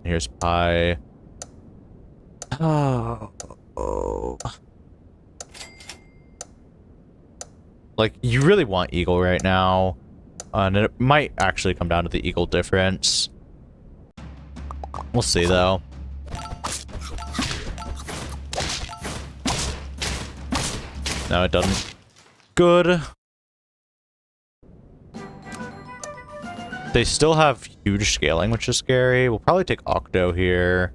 Here's Pie. Oh. Like, you really want Eagle right now. And it might actually come down to the Eagle difference. We'll see, though. No, it doesn't. Good. They still have huge scaling, which is scary. We'll probably take Octo here.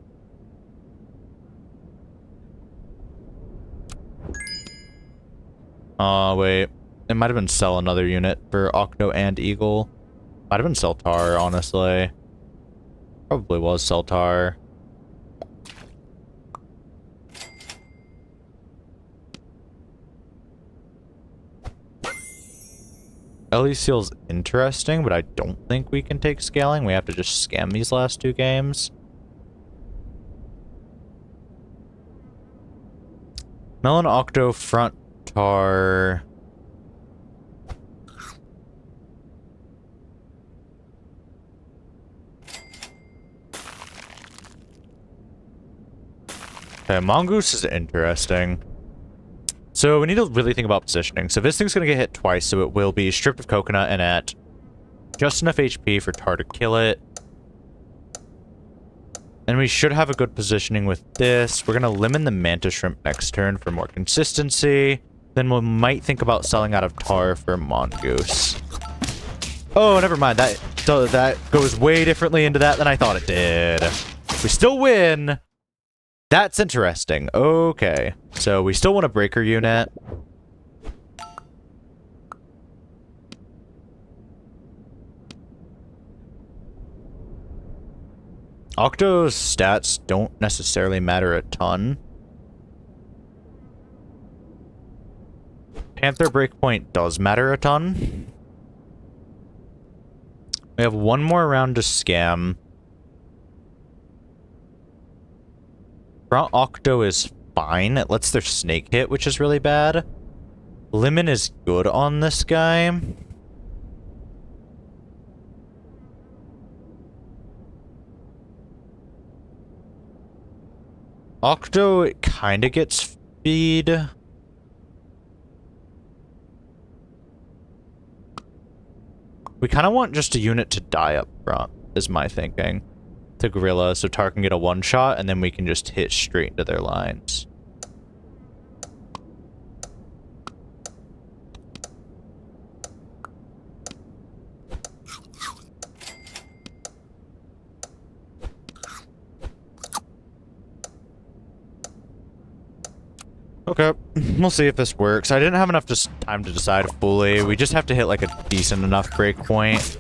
Wait. It might have been sell another unit for Octo and Eagle. Might have been sell Tar, honestly. Probably was sell Tar. Ellie Seal's interesting, but I don't think we can take scaling. We have to just scam these last two games. Melon Octo front Tar. Okay, Mongoose is interesting. So we need to really think about positioning. So this thing's going to get hit twice, so it will be stripped of coconut and at just enough HP for Tar to kill it. And we should have a good positioning with this. We're going to limit the Manta Shrimp next turn for more consistency. Then we might think about selling out of Tar for Mongoose. Oh, never mind. That goes way differently into that than I thought it did. We still win. That's interesting. Okay. So we still want a breaker unit. Octo's stats don't necessarily matter a ton. Panther breakpoint does matter a ton. We have one more round to scam. Front Octo is fine. It lets their snake hit, which is really bad. Lemon is good on this guy. Octo, it kind of gets feed. We kind of want just a unit to die up front, is my thinking. To Gorilla, so Tar can get a one-shot, and then we can just hit straight into their lines. Okay, we'll see if this works. I didn't have enough time to decide fully. We just have to hit like a decent enough breakpoint.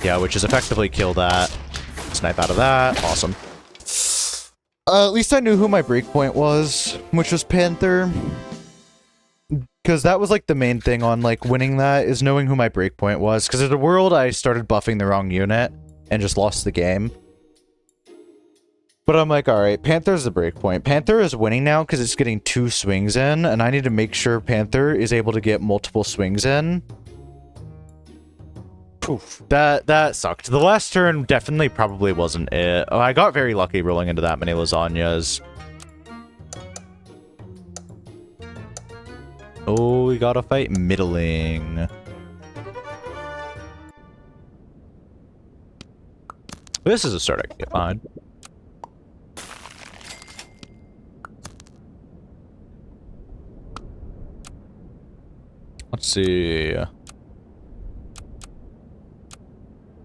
Yeah, which is effectively kill that. Snipe out of that. Awesome. At least I knew who my breakpoint was, which was Panther. Because that was like the main thing on like winning that, is knowing who my breakpoint was. Because in the world, I started buffing the wrong unit and just lost the game. But I'm like, alright, Panther's the breakpoint. Panther is winning now because it's getting 2 swings in, and I need to make sure Panther is able to get multiple swings in. Oof, that sucked. The last turn definitely probably wasn't it. Oh, I got very lucky rolling into that many lasagnas. Oh, we gotta fight middling. This is a start I can get behind. Let's see.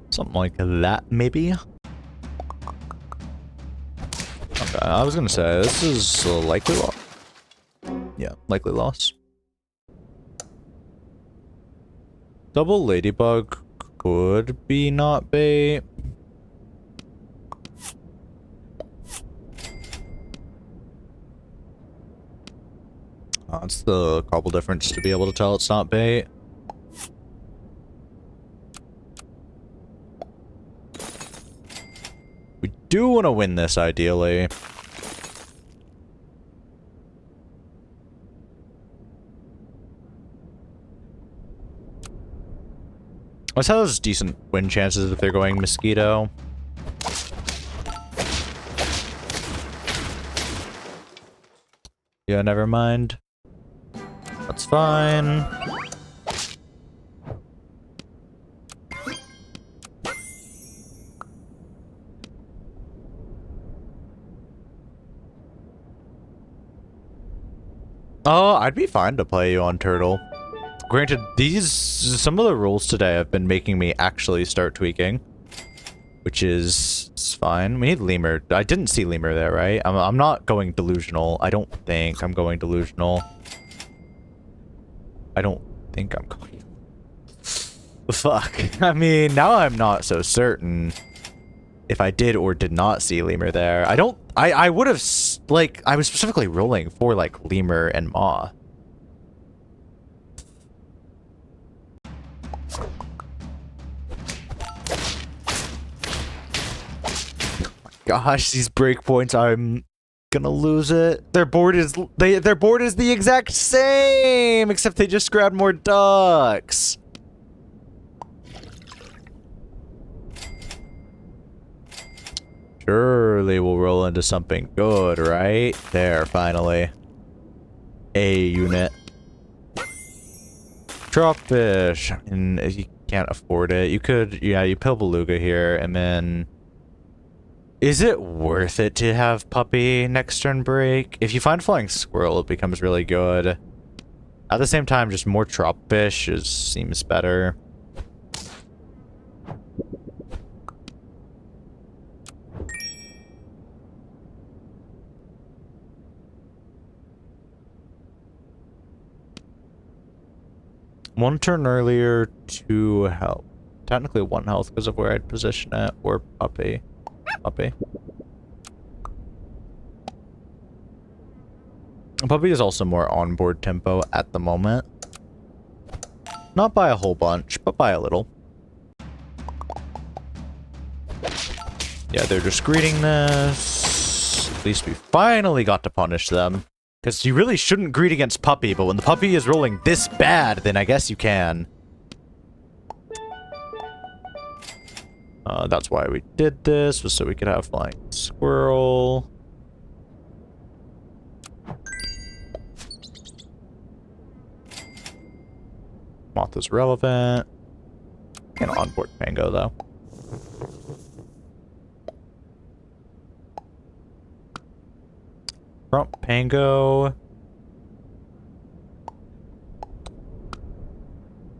Something like that, maybe? Okay, I was gonna say, this is a likely loss. Yeah, likely loss. Double ladybug could be not bait. That's the couple difference to be able to tell it's not bait. We do want to win this, ideally. This has decent win chances if they're going Mosquito. Yeah, never mind. That's fine. Oh, I'd be fine to play you on Turtle. Granted, some of the rules today have been making me actually start tweaking. Which is fine. We need Lemur. I didn't see Lemur there, right? I'm not going delusional. I don't think I'm going delusional. I don't think I'm going... Fuck. I mean, now I'm not so certain if I did or did not see Lemur there. I would have, like, I was specifically rolling for, like, Lemur and Maw. Gosh, these breakpoints, I'm gonna lose it. Their board is the exact same, except they just grabbed more ducks. Surely we'll roll into something good, right? There, finally. A unit. Dropfish. I mean, if you can't afford it, you could, yeah, you pill Beluga here, and then... Is it worth it to have Puppy next turn break? If you find Flying Squirrel, it becomes really good. At the same time, just more Dropfish seems better. One turn earlier, 2 health. Technically 1 health because of where I'd position it, or Puppy. Puppy. Puppy is also more onboard tempo at the moment. Not by a whole bunch, but by a little. Yeah, they're just greeting this. At least we finally got to punish them. Because you really shouldn't greet against Puppy, but when the Puppy is rolling this bad, then I guess you can. That's why we did this, was so we could have Flying Squirrel. Moth is relevant. And onboard Pango, though. Front Pango.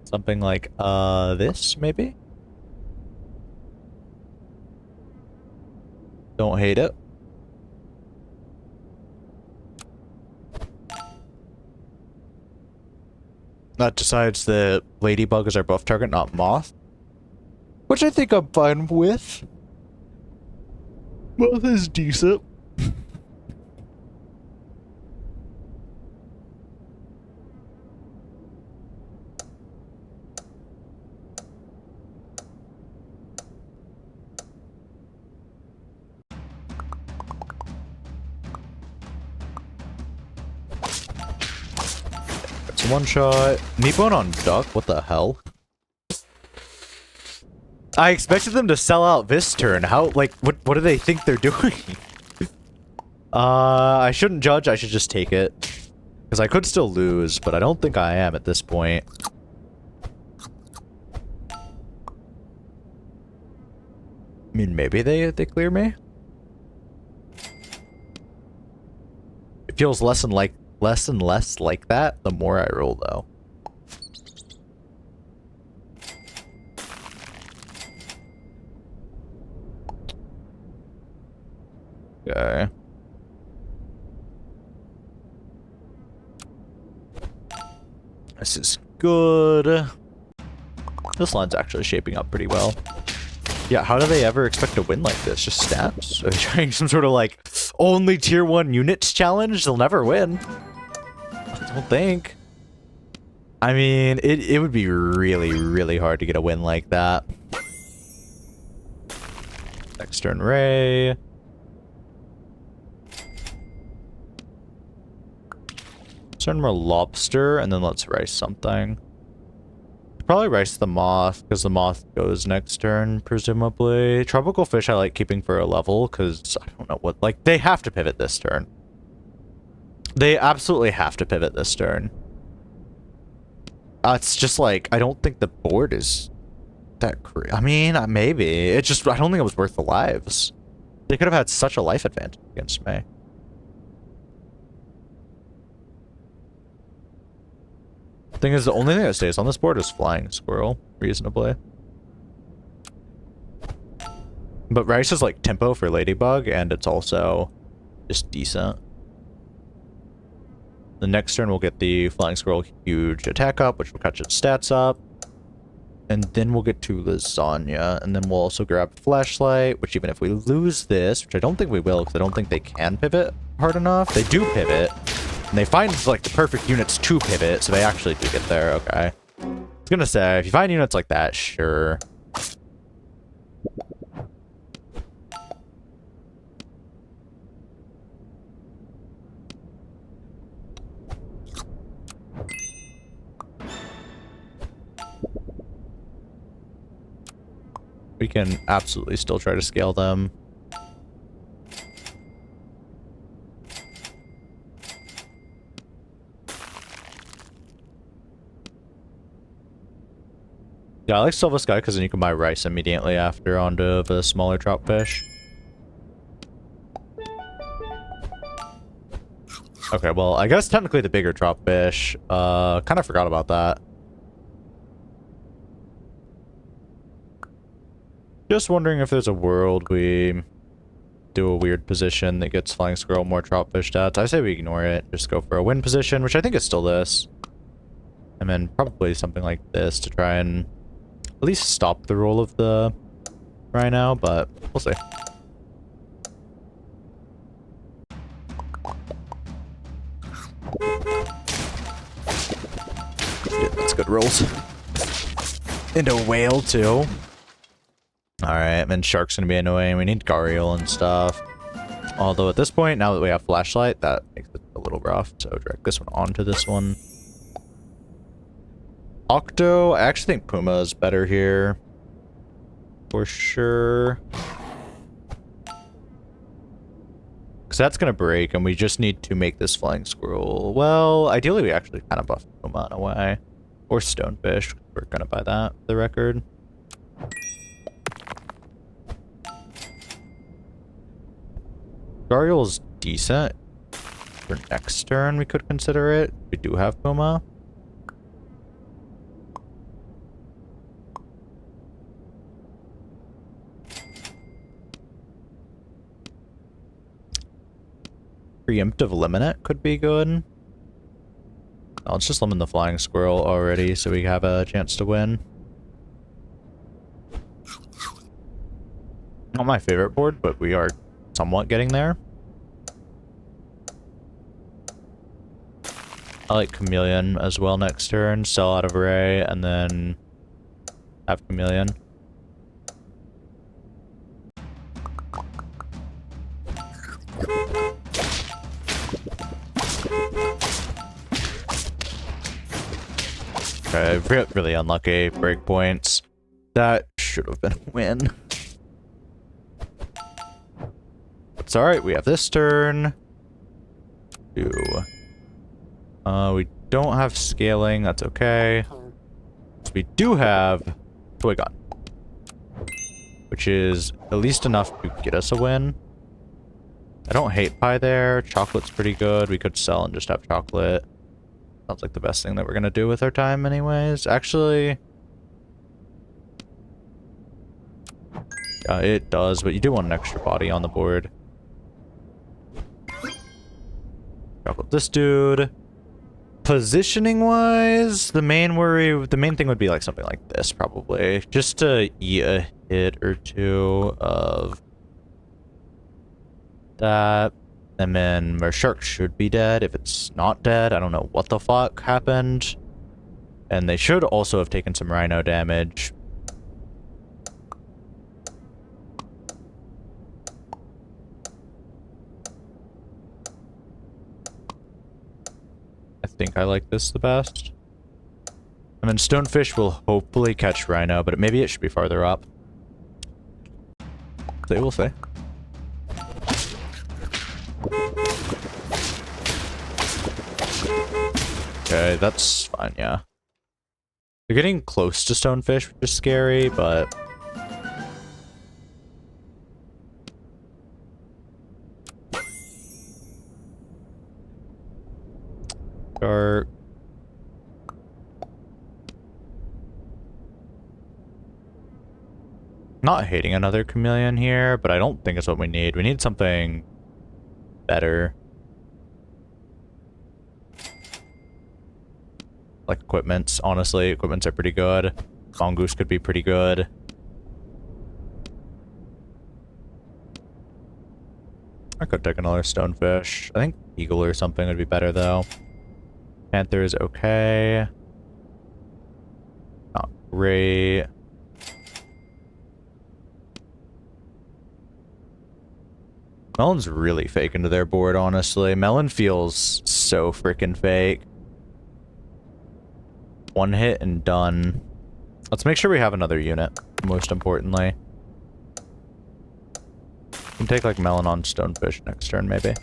Something like, this, maybe? Don't hate it. That decides that Ladybug is our buff target, not Moth. Which I think I'm fine with. Moth is decent. One shot. Meatbone on duck? What the hell? I expected them to sell out this turn. How, like, what do they think they're doing? I shouldn't judge, I should just take it. Because I could still lose, but I don't think I am at this point. I mean, maybe they clear me? It feels less and less like that the more I roll, though. Okay. This is good. This line's actually shaping up pretty well. Yeah, how do they ever expect to win like this? Just stats? Are they trying some sort of like only tier 1 units challenge? They'll never win. I don't think. I mean, it would be really, really hard to get a win like that. Next turn, Ray. Let's turn more lobster, and then let's rice something. Probably rice the moth, because the moth goes next turn, presumably. Tropical fish I like keeping for a level, because I don't know what, like, they have to pivot this turn. They absolutely have to pivot this turn. It's just like, I don't think the board is that great. I mean, maybe. It just, I don't think it was worth the lives. They could have had such a life advantage against me. Thing is, the only thing that stays on this board is flying squirrel, reasonably. But rice is like tempo for ladybug, and it's also just decent. The next turn we'll get the flying squirrel huge attack up, which will catch its stats up. And then we'll get to lasagna, and then we'll also grab flashlight, which even if we lose this, which I don't think we will, because I don't think they can pivot hard enough. They do pivot. And they find, like, the perfect units to pivot, so they actually do get there. Okay. I was gonna say, if you find units like that, sure. We can absolutely still try to scale them. Yeah, I like Silver Sky because then you can buy rice immediately after onto the smaller drop fish. Okay, well, I guess technically the bigger drop fish. Kind of forgot about that. Just wondering if there's a world we do a weird position that gets Flying Squirrel more drop fish stats. I say we ignore it. Just go for a win position, which I think is still this. And then probably something like this to try and at least stop the roll of the Rhino, but we'll see. Yeah, that's good rolls. Into a whale, too. Alright, then Shark's gonna be annoying. We need Gariel and stuff. Although at this point, now that we have Flashlight, that makes it a little rough. So direct this one onto this one. Octo, I actually think Puma is better here. For sure. Because that's going to break, and we just need to make this Flying Squirrel. Well, ideally we actually kind of buff Puma in a way. Or Stonefish. We're going to buy that, for the record. Gariel is decent. For next turn, we could consider it. We do have Puma. Preemptive Eliminate could be good. Oh, let's just limit the Flying Squirrel already so we have a chance to win. Not my favorite board, but we are somewhat getting there. I like Chameleon as well next turn. Sell out of Ray and then have Chameleon. Okay, really unlucky breakpoints. That should have been a win. It's alright, we have this turn. 2, We don't have scaling. That's okay. So we do have Toy Gun, which is at least enough to get us a win. I don't hate pie there. Chocolate's pretty good. We could sell and just have chocolate. Sounds like the best thing that we're gonna do with our time anyways. Actually... yeah, it does, but you do want an extra body on the board. Chocolate this dude. Positioning-wise, the main thing would be like something like this, probably. Just to eat a hit or two of that. And then our shark should be dead. If it's not dead, I don't know what the fuck happened. And they should also have taken some rhino damage. I think I like this the best. I mean, Stonefish will hopefully catch Rhino, but maybe it should be farther up. They will say. Okay, that's fine, yeah. They're getting close to Stonefish, which is scary, but... Dark. Not hating another chameleon here, but I don't think it's what we need. We need something better. Like equipments, honestly. Equipments are pretty good. Mongoose could be pretty good. I could take another Stonefish. I think Eagle or something would be better, though. Panther is okay. Not great. Melon's really fake into their board, honestly. Melon feels so freaking fake. One hit and done. Let's make sure we have another unit, most importantly. We can take, like, Melon on Stonefish next turn, maybe.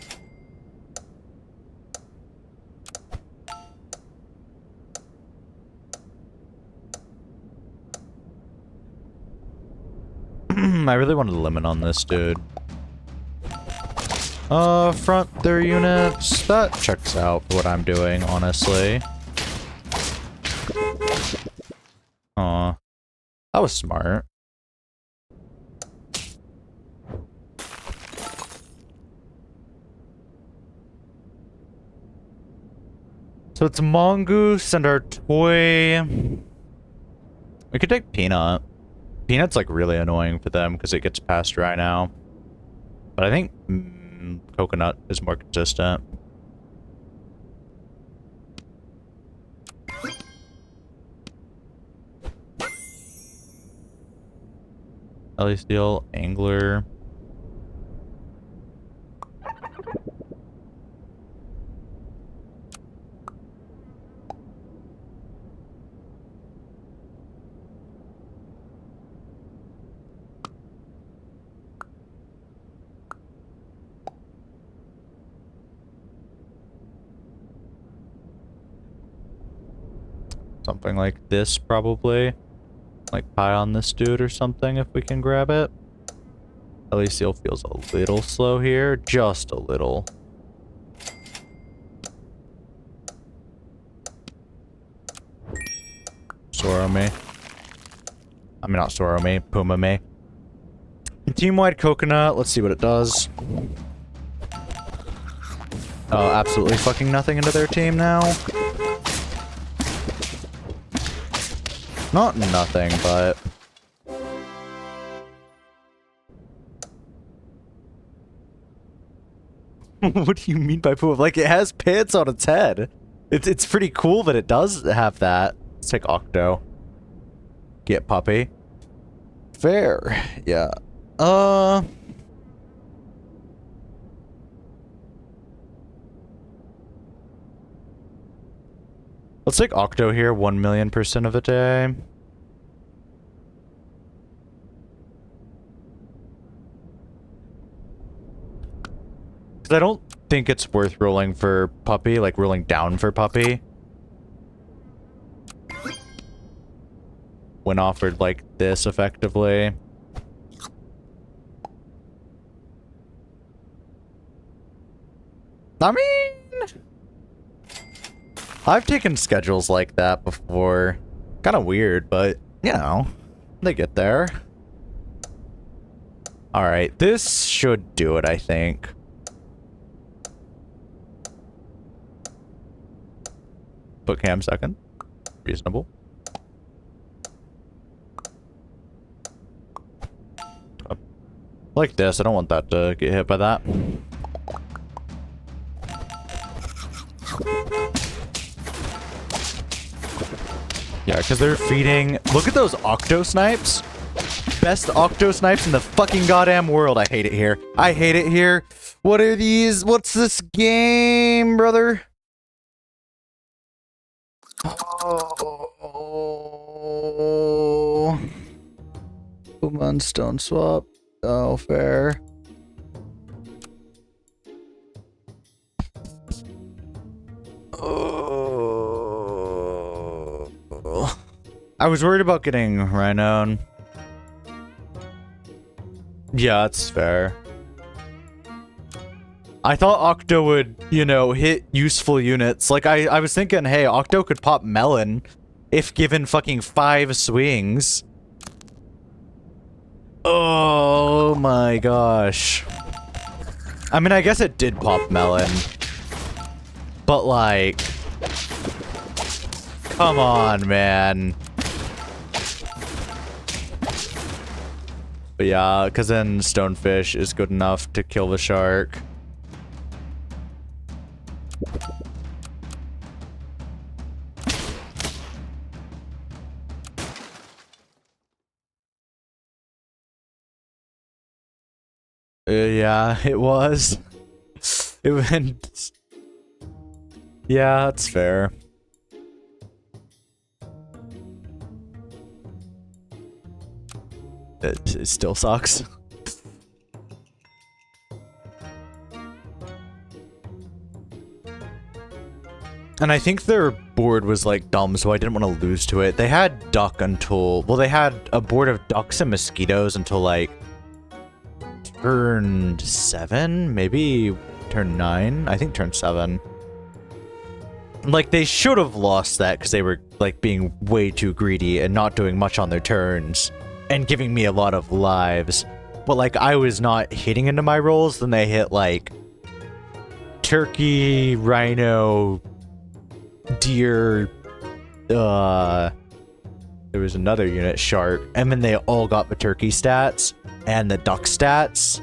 I really wanted a limit on this, dude. Front their units. That checks out for what I'm doing, honestly. Aw. That was smart. So it's Mongoose and our toy. We could take Peanut. Peanut's like really annoying for them because it gets past right now. But I think Coconut is more consistent. Steel, Angler. Something like this, probably. Like pie on this dude or something, if we can grab it. Seal feels a little slow here. Just a little. Soro-me. I mean, not Soro-me. Puma-me. Team-wide Coconut. Let's see what it does. Oh, absolutely fucking nothing into their team now. Not nothing, but... What do you mean by Puma? Like, it has pants on its head. It's pretty cool that it does have that. Let's take Octo. Get Puppy. Fair. Yeah. Let's take Octo here 1,000,000% of the day. Because I don't think it's worth rolling for Puppy, like rolling down for Puppy. When offered like this, effectively. I mean, I've taken schedules like that before. Kind of weird, but, you know, they get there. Alright, this should do it, I think. Put cam second. Reasonable. Like this, I don't want that to get hit by that. Yeah, because they're feeding... Look at those Octo Snipes. Best Octo Snipes in the fucking goddamn world. I hate it here. I hate it here. What are these? What's this game, brother? Oh. Come on, Stone Swap. Oh, fair. Oh. I was worried about getting Rhino. Yeah, that's fair. I thought Octo would, you know, hit useful units. Like, I was thinking, hey, Octo could pop Melon if given fucking 5 swings. Oh my gosh. I mean, I guess it did pop Melon. But, like... Come on, man. But yeah, because then Stonefish is good enough to kill the shark. Yeah, it was. It went... Yeah, that's fair. It still sucks. And I think their board was like dumb, so I didn't want to lose to it. They had duck until... Well, they had a board of ducks and mosquitoes until like... turn 7? Maybe turn 9? I think turn 7. Like, they should have lost that because they were like being way too greedy and not doing much on their turns. And giving me a lot of lives. But, like, I was not hitting into my rolls. Then they hit, like, turkey, rhino, deer, there was another unit, shark. And then they all got the turkey stats and the duck stats.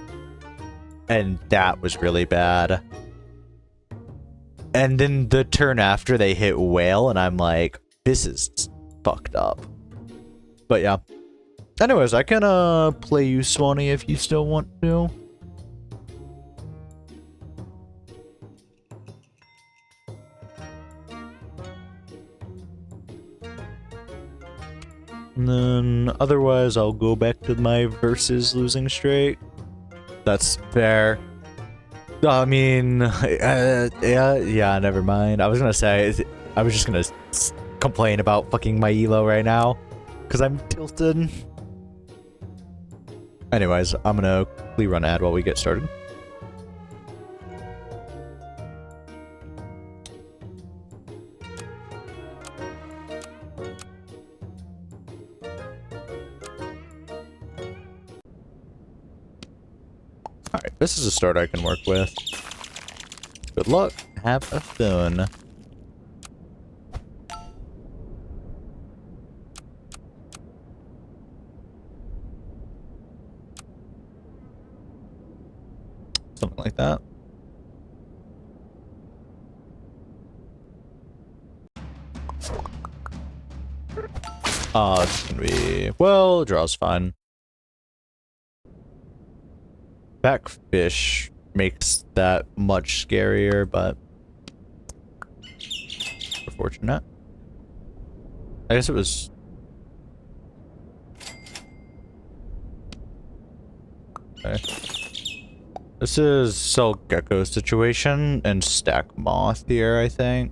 And that was really bad. And then the turn after they hit whale. And I'm like, this is fucked up. But, yeah. Anyways, I can play you, Swanee, if you still want to. And then, otherwise, I'll go back to my versus losing streak. That's fair. I mean, yeah, never mind. I was gonna say, I was just gonna complain about fucking my elo right now. Because I'm tilted. Anyways, I'm gonna quickly run ad while we get started. Alright, this is a start I can work with. Good luck. Have a fun. Something like that. It's gonna be... Well, draw's fine. Backfish makes that much scarier, but... Unfortunate. I guess it was... Okay. This is sell gecko situation and stack moth here, I think.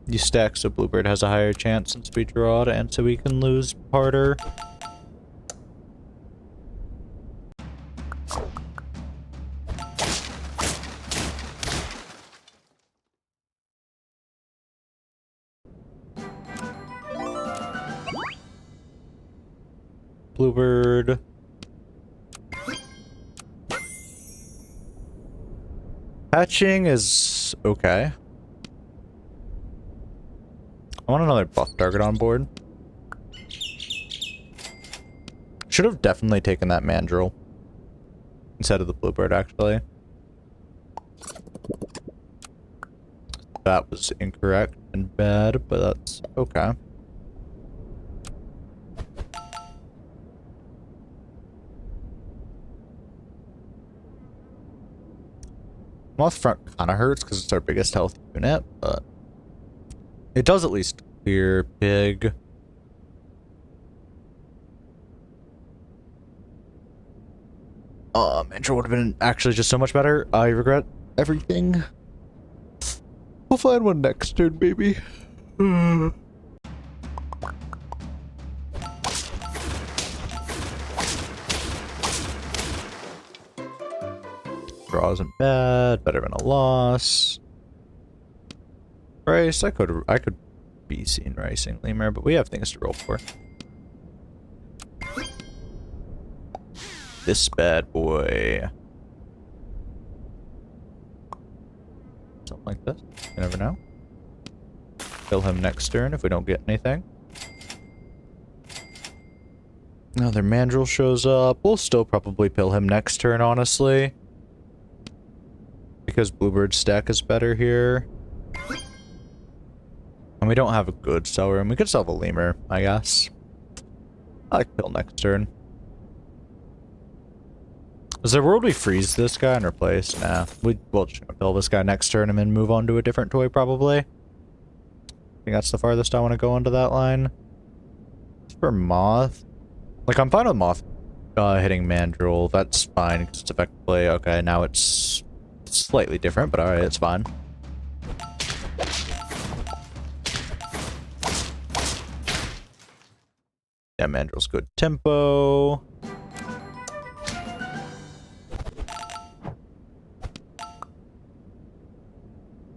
You stack so Bluebird has a higher chance since we draw it and so we can lose harder. Bluebird. Hatching is okay. I want another buff target on board. Should have definitely taken that Mandrill instead of the Bluebird, actually. That was incorrect and bad, but that's okay. Moth front kind of hurts because it's our biggest health unit, but it does at least clear big. Intro would have been actually just so much better. I regret everything. We'll find one next turn, baby. Draw isn't bad. Better than a loss. Rice, I could be seen racing Lemur, but we have things to roll for. This bad boy. Something like this. You never know. Kill him next turn if we don't get anything. Another Mandrill shows up. We'll still probably pill him next turn, honestly. Because Bluebird's stack is better here. And we don't have a good sell room. We could sell the Lemur, I guess. I like pill next turn. Is there a world we freeze this guy and replace? Nah. We'll just kill this guy next turn and then move on to a different toy, probably. I think that's the farthest I want to go onto that line. For Moth. Like, I'm fine with Moth hitting Mandrill. That's fine, because it's effectively... Okay, now it's slightly different, but alright, it's fine. Yeah, Mandrill's good tempo.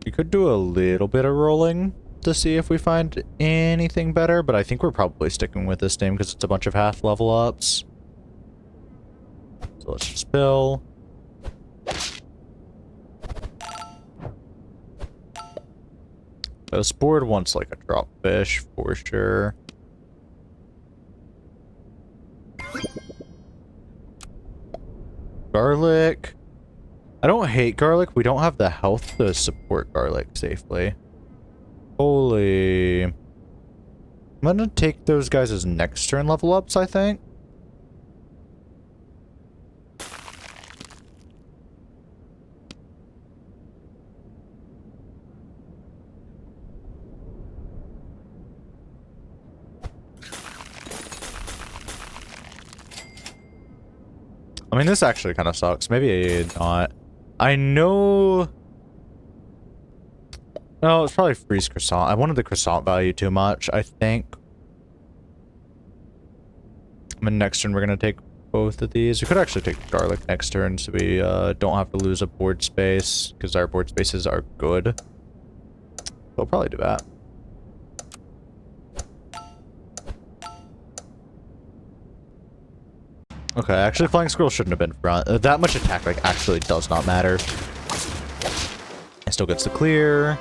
We could do a little bit of rolling to see if we find anything better, but I think we're probably sticking with this name because it's a bunch of half level ups. So let's just pill. This board wants like a drop fish for sure. Garlic. I don't hate garlic. We don't have the health to support garlic safely. Holy. I'm gonna take those guys as next turn level ups, I think. I mean, this actually kind of sucks. Maybe not. I know... No, it's probably freeze croissant. I wanted the croissant value too much, I think. I mean, next turn we're going to take both of these. We could actually take garlic next turn so we don't have to lose a board space, because our board spaces are good. We'll probably do that. Okay, actually Flying Squirrel shouldn't have been front. That much attack, like, actually does not matter. It still gets the clear.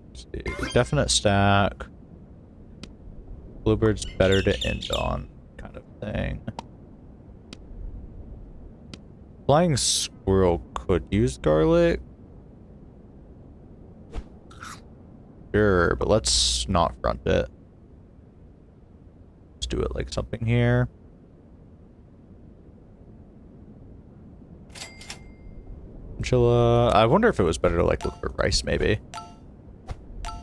Let's see. Definite stack. Bluebird's better to end on, kind of thing. Flying Squirrel could use garlic. Sure, but let's not front it. Let's do it like something here. Tarantula. I wonder if it was better to like look for rice, maybe.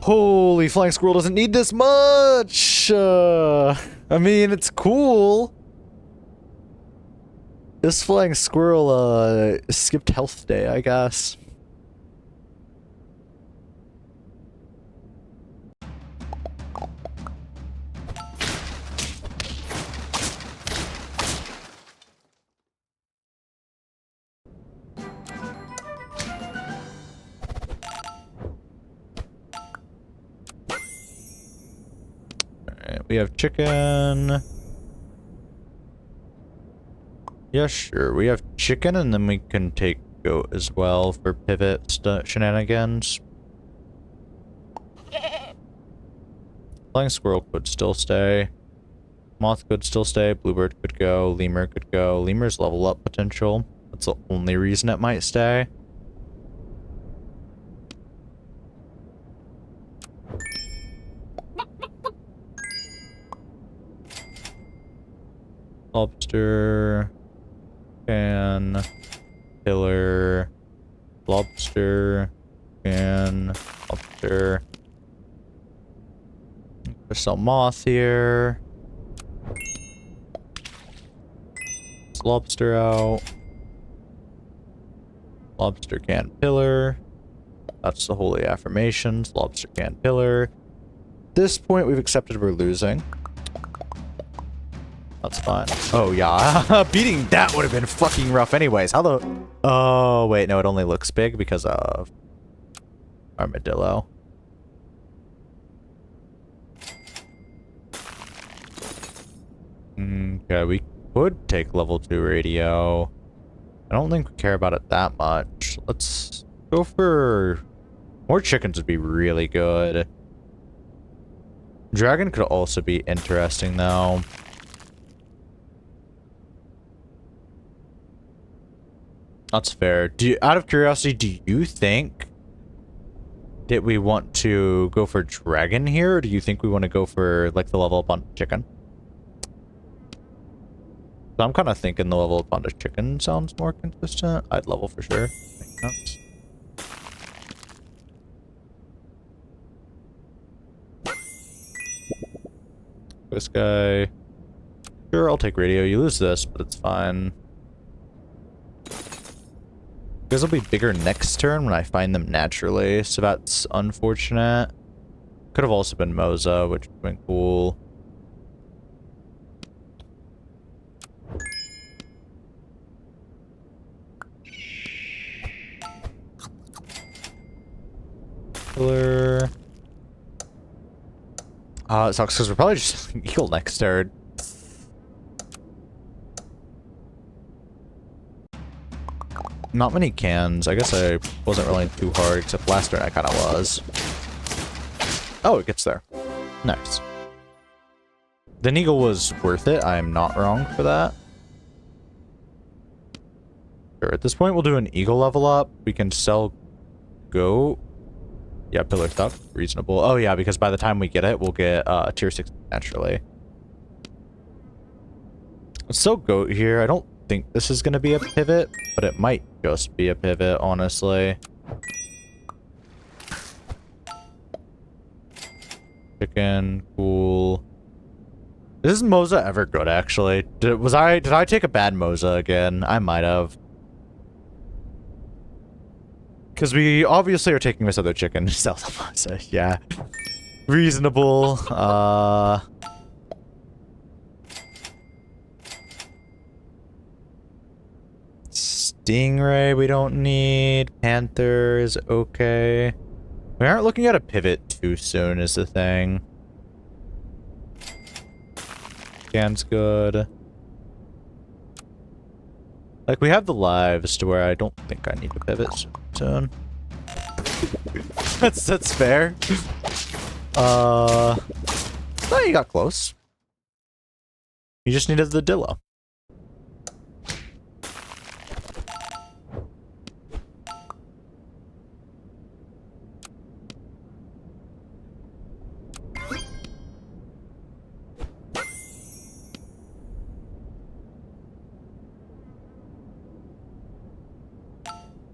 Holy, flying squirrel doesn't need this much! I mean, it's cool. This flying squirrel, skipped health day, I guess. We have chicken. Yeah, sure. We have chicken, and then we can take goat as well for pivot shenanigans. Flying squirrel could still stay. Moth could still stay. Bluebird could go. Lemur could go. Lemur's level up potential. That's the only reason it might stay. Lobster, can, pillar, lobster, can, lobster. There's some moth here. It's lobster out. Lobster can, pillar. That's the holy affirmations. Lobster can, pillar. At this point, we've accepted we're losing. That's fine. Oh, yeah. Beating that would have been fucking rough anyways. How the... Oh, wait. No, it only looks big because of armadillo. Okay, we could take level 2 radio. I don't think we care about it that much. Let's go for... More chickens would be really good. Dragon could also be interesting, though. That's fair. Out of curiosity, do you think that we want to go for dragon here, or do you think we want to go for like the level up on chicken? So I'm kind of thinking the level up on the chicken sounds more consistent. I'd level for sure. Makes sense. This guy. Sure, I'll take radio. You lose this, but it's fine. These will be bigger next turn when I find them naturally, so that's unfortunate. Could have also been Moza, which would have been cool. Killer. It sucks because we're probably just eagle next turn. Not many cans. I guess I wasn't rolling too hard, except last turn I kind of was. Oh, it gets there. Nice. The eagle was worth it. I am not wrong for that. Sure, at this point we'll do an eagle level up. We can sell goat. Yeah, pillar stuff. Reasonable. Oh yeah, because by the time we get it, we'll get tier 6 naturally. Let's sell goat here. I don't think this is going to be a pivot, but it might just be a pivot, honestly. Chicken, cool. Is Moza ever good, actually? Did I take a bad Moza again? I might have. Because we obviously are taking this other chicken to sell the Moza. Yeah. Reasonable. Stingray we don't need. Panther is okay. We aren't looking at a pivot too soon is the thing. Scan's good. Like, we have the lives to where I don't think I need to pivot soon. That's fair. No, you got close. You just needed the Dillo.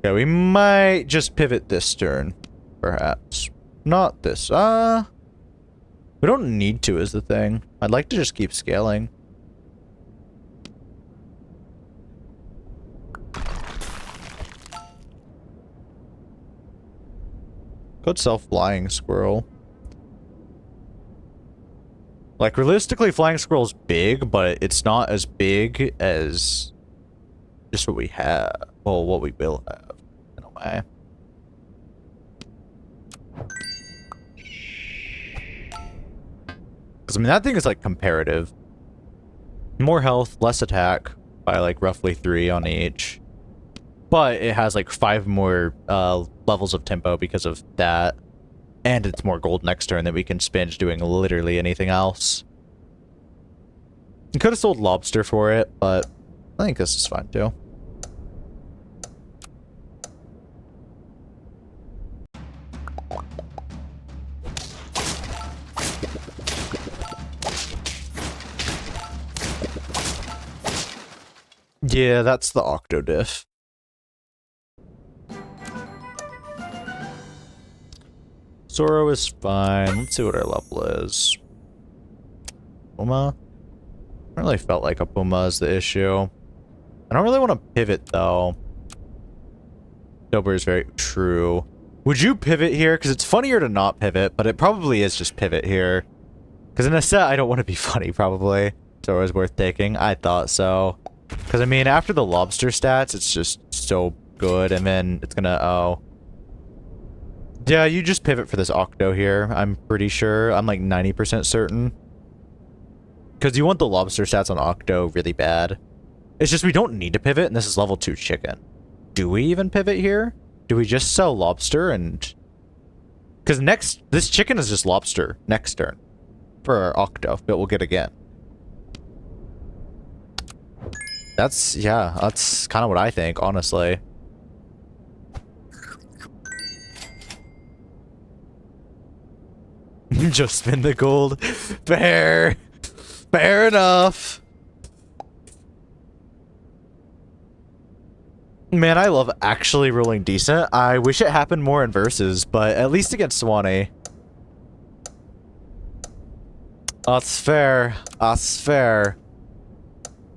Okay, we might just pivot this turn, perhaps. Not this. We don't need to is the thing. I'd like to just keep scaling. Could sell flying squirrel. Like, realistically, flying squirrel's big, but it's not as big as just what we have. Well, what we will have, in a way. Because, I mean, that thing is, like, comparative. More health, less attack, by, like, roughly 3 on each. But it has, like, 5 more levels of tempo because of that. And it's more gold next turn that we can spend doing literally anything else. You could have sold lobster for it, but I think this is fine too. Yeah, that's the Octodiff. Zoro is fine. Let's see what our level is. Puma? I really felt like a Puma is the issue. I don't really want to pivot, though. Dober is very true. Would you pivot here? Because it's funnier to not pivot, but it probably is just pivot here. Because in a set, I don't want to be funny, probably. Zoro is worth taking. I thought so. Because, I mean, after the lobster stats, it's just so good. And then it's gonna... Oh. Yeah, you just pivot for this Octo here, I'm pretty sure. I'm like 90% certain. Because you want the lobster stats on Octo really bad. It's just we don't need to pivot, and this is level 2 chicken. Do we even pivot here? Do we just sell lobster and... Because this chicken is just lobster next turn. For our Octo, but we'll get again. That's kind of what I think, honestly. Just spin the gold. Fair. Fair enough. Man, I love actually rolling decent. I wish it happened more in versus, but at least against Swanee. That's fair. That's fair.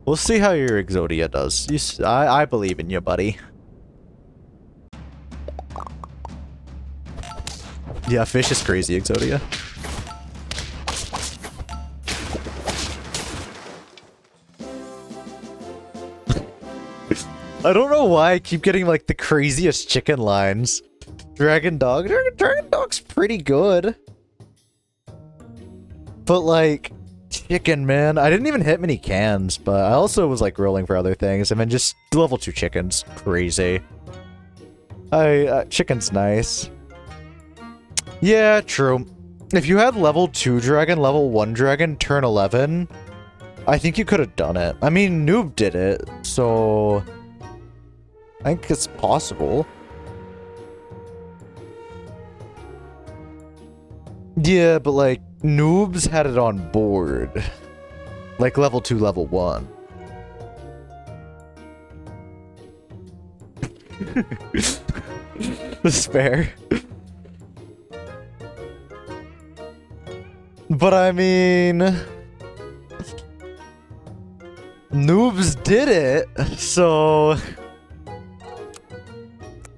We'll see how your Exodia does. I believe in you, buddy. Yeah, fish is crazy, Exodia. I don't know why I keep getting, like, the craziest chicken lines. Dragon Dog? Dragon Dog's pretty good. But, like, chicken, man. I didn't even hit many cans, but I also was, like, rolling for other things. I mean, just level 2 chickens. Crazy. Chicken's nice. Yeah, true. If you had level 2 dragon, level 1 dragon, turn 11, I think you could have done it. I mean, Noob did it, so... I think it's possible. Yeah, but like, Noobs had it on board. Like level 2, level 1. Despair. But I mean... Noobs did it, so...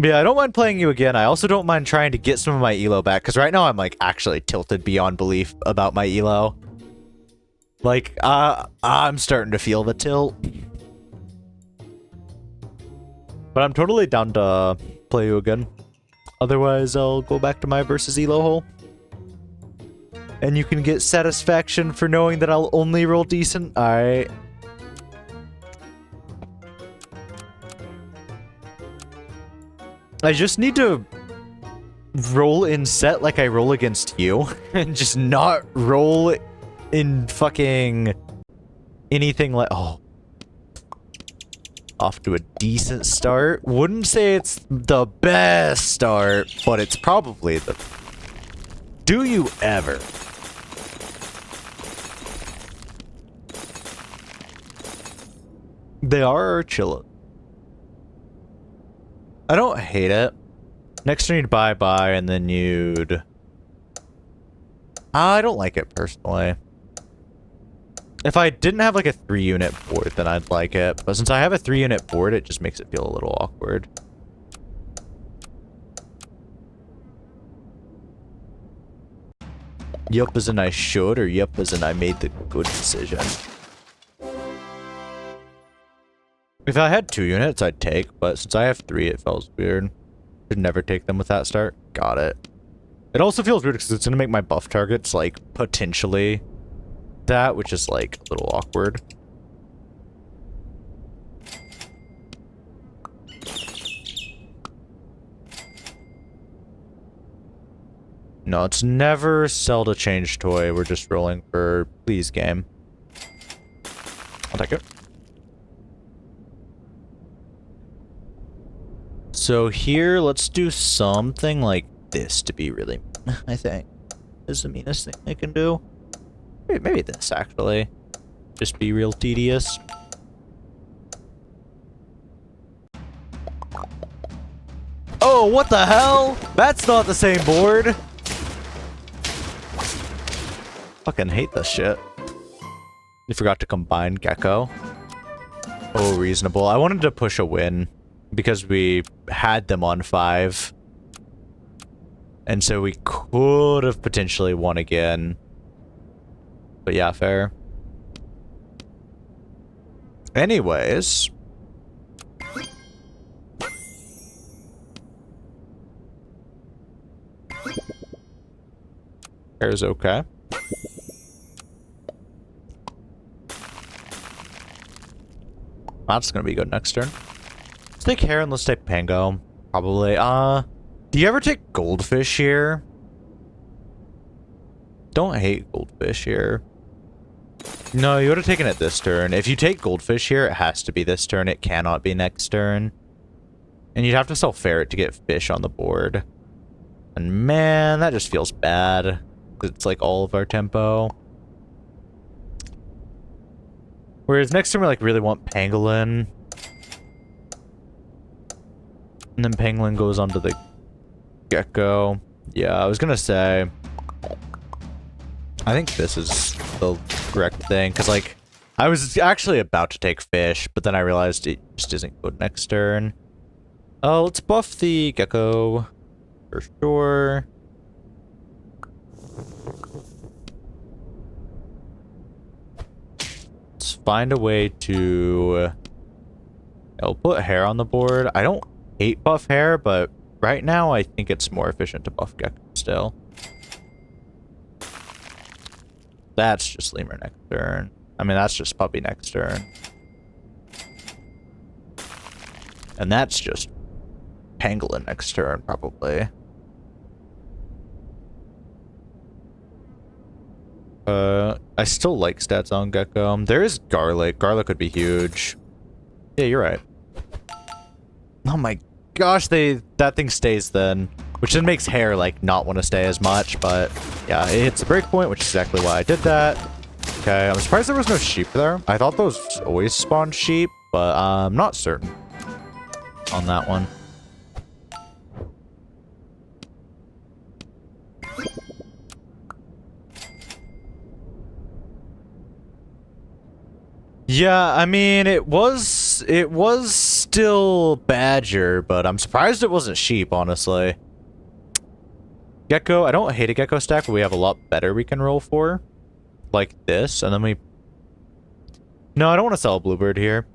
Yeah, I don't mind playing you again. I also don't mind trying to get some of my elo back, because right now I'm, like, actually tilted beyond belief about my elo. Like, I'm starting to feel the tilt. But I'm totally down to play you again. Otherwise, I'll go back to my versus elo hole. And you can get satisfaction for knowing that I'll only roll decent. Alright. I just need to roll in set like I roll against you. And just not roll in fucking anything like... Oh. Off to a decent start. Wouldn't say it's the best start, but it's probably the... Do you ever? They are chillin'. I don't hate it. Next turn you'd buy, and then you'd... I don't like it, personally. If I didn't have, like, a 3-unit board, then I'd like it. But since I have a 3-unit board, it just makes it feel a little awkward. Yup as in I should, or yup as in I made the good decision. If I had 2 units, I'd take, but since I have 3, it feels weird. Should never take them with that start. Got it. It also feels weird because it's going to make my buff targets, like, potentially that, which is, like, a little awkward. No, it's never sell to change toy. We're just rolling for please game. I'll take it. So here, let's do something like this to be really mean, I think. Is the meanest thing I can do. Maybe this, actually. Just be real tedious. Oh, what the hell? That's not the same board. Fucking hate this shit. You forgot to combine Gecko. Oh, reasonable. I wanted to push a win because we had them on 5. And so we could have potentially won again. But yeah, fair. Anyways. Hair's okay. That's gonna be good next turn. Let's take hair and let's take Pango. Probably. Do you ever take goldfish here? Don't hate goldfish here. No, you would have taken it this turn. If you take goldfish here, it has to be this turn. It cannot be next turn. And you'd have to sell ferret to get fish on the board. And man, that just feels bad. It's like all of our tempo. Whereas next turn we like really want Pangolin. And then Pangolin goes onto the Gecko. Yeah, I was gonna say, I think this is the correct thing, because like I was actually about to take fish, but then I realized it just isn't good next turn. Let's buff the Gecko for sure. Let's find a way to... I'll put hair on the board. I don't hate buff hair, but right now I think it's more efficient to buff Gecko still. That's just Lemur next turn. I mean, that's just Puppy next turn. And that's just Pangolin next turn, probably. I still like stats on Gecko. There is Garlic. Garlic would be huge. Yeah, you're right. Oh my gosh, that thing stays then. Which then makes hair, like, not want to stay as much, but yeah, it hits the breakpoint, which is exactly why I did that. Okay, I'm surprised there was no sheep there. I thought those always spawned sheep, but I'm not certain on that one. Yeah, I mean, it was still badger, but I'm surprised it wasn't sheep, honestly. Gecko, I don't hate a Gecko stack, but we have a lot better we can roll for. Like this, and then we... No, I don't want to sell a bluebird here.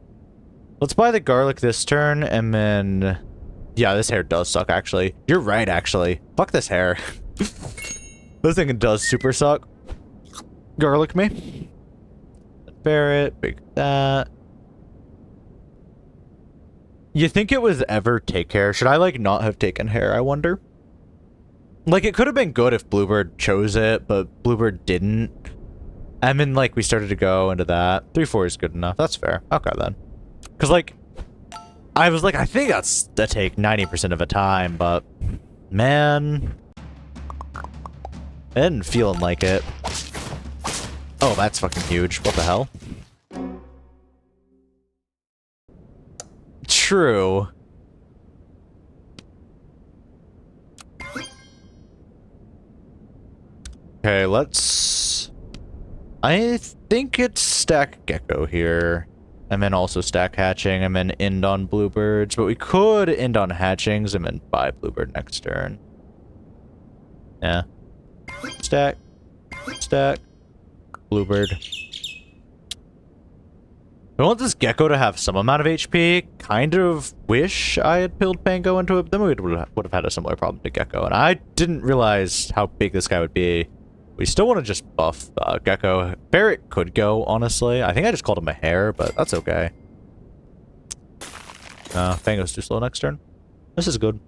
Let's buy the garlic this turn, and then... Yeah, this hair does suck, actually. You're right, actually. Fuck this hair. This thing does super suck. Garlic me. Ferret, big that. You think it was ever take hair? Should I, like, not have taken hair, I wonder? Like, it could have been good if Bluebird chose it, but Bluebird didn't. And then, like, we started to go into that. 3-4 is good enough. That's fair. Okay, then. Because, like, I was like, I think that's a take 90% of the time, but... Man... I didn't feel like it. Oh, that's fucking huge. What the hell? True. Okay, let's... I think it's stack Gecko here. And then also stack hatching, and then end on bluebirds. But we could end on hatchings and then buy bluebird next turn. Yeah. Stack. Stack. Bluebird. I want this Gecko to have some amount of HP. Kind of wish I had pilled Pango into it. Then we would have had a similar problem to Gecko. And I didn't realize how big this guy would be. We still want to just buff Gecko. Ferret could go, honestly. I think I just called him a hare, but that's okay. Pango's too slow next turn. This is good.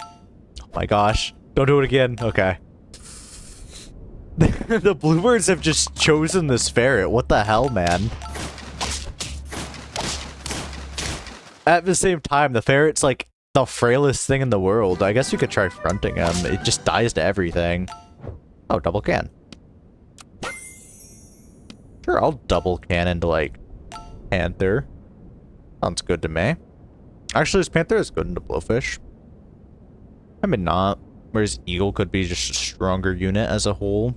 Oh my gosh. Don't do it again. Okay. The bluebirds have just chosen this ferret. What the hell, man? At the same time, the ferret's like the frailest thing in the world. I guess we could try fronting him. It just dies to everything. Oh, double can. Sure, I'll double can into, like, Panther. Sounds good to me. Actually, this Panther is good into Blowfish. I mean, not. Whereas Eagle could be just a stronger unit as a whole.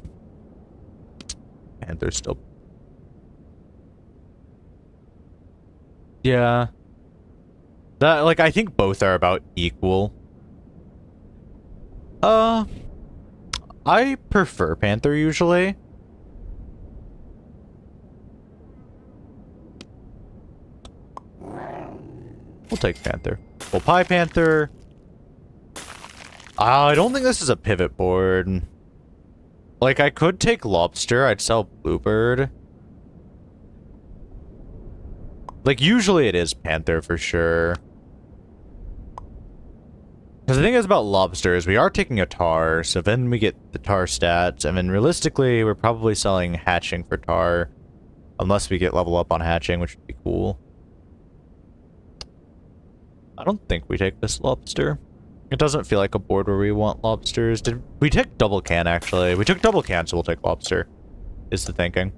Panther's still... Yeah. That, like, I think both are about equal. I prefer Panther usually. We'll take Panther. We'll pie Panther. I don't think this is a pivot board. Like, I could take Lobster. I'd sell Bluebird. Like, usually it is Panther for sure. Because the thing is about Lobster is we are taking a Tar, so then we get the Tar stats, and then realistically, we're probably selling Hatching for Tar. Unless we get level up on Hatching, which would be cool. I don't think we take this Lobster. It doesn't feel like a board where we want Lobsters. Did we take double can, actually? We took double can, so we'll take Lobster, is the thinking.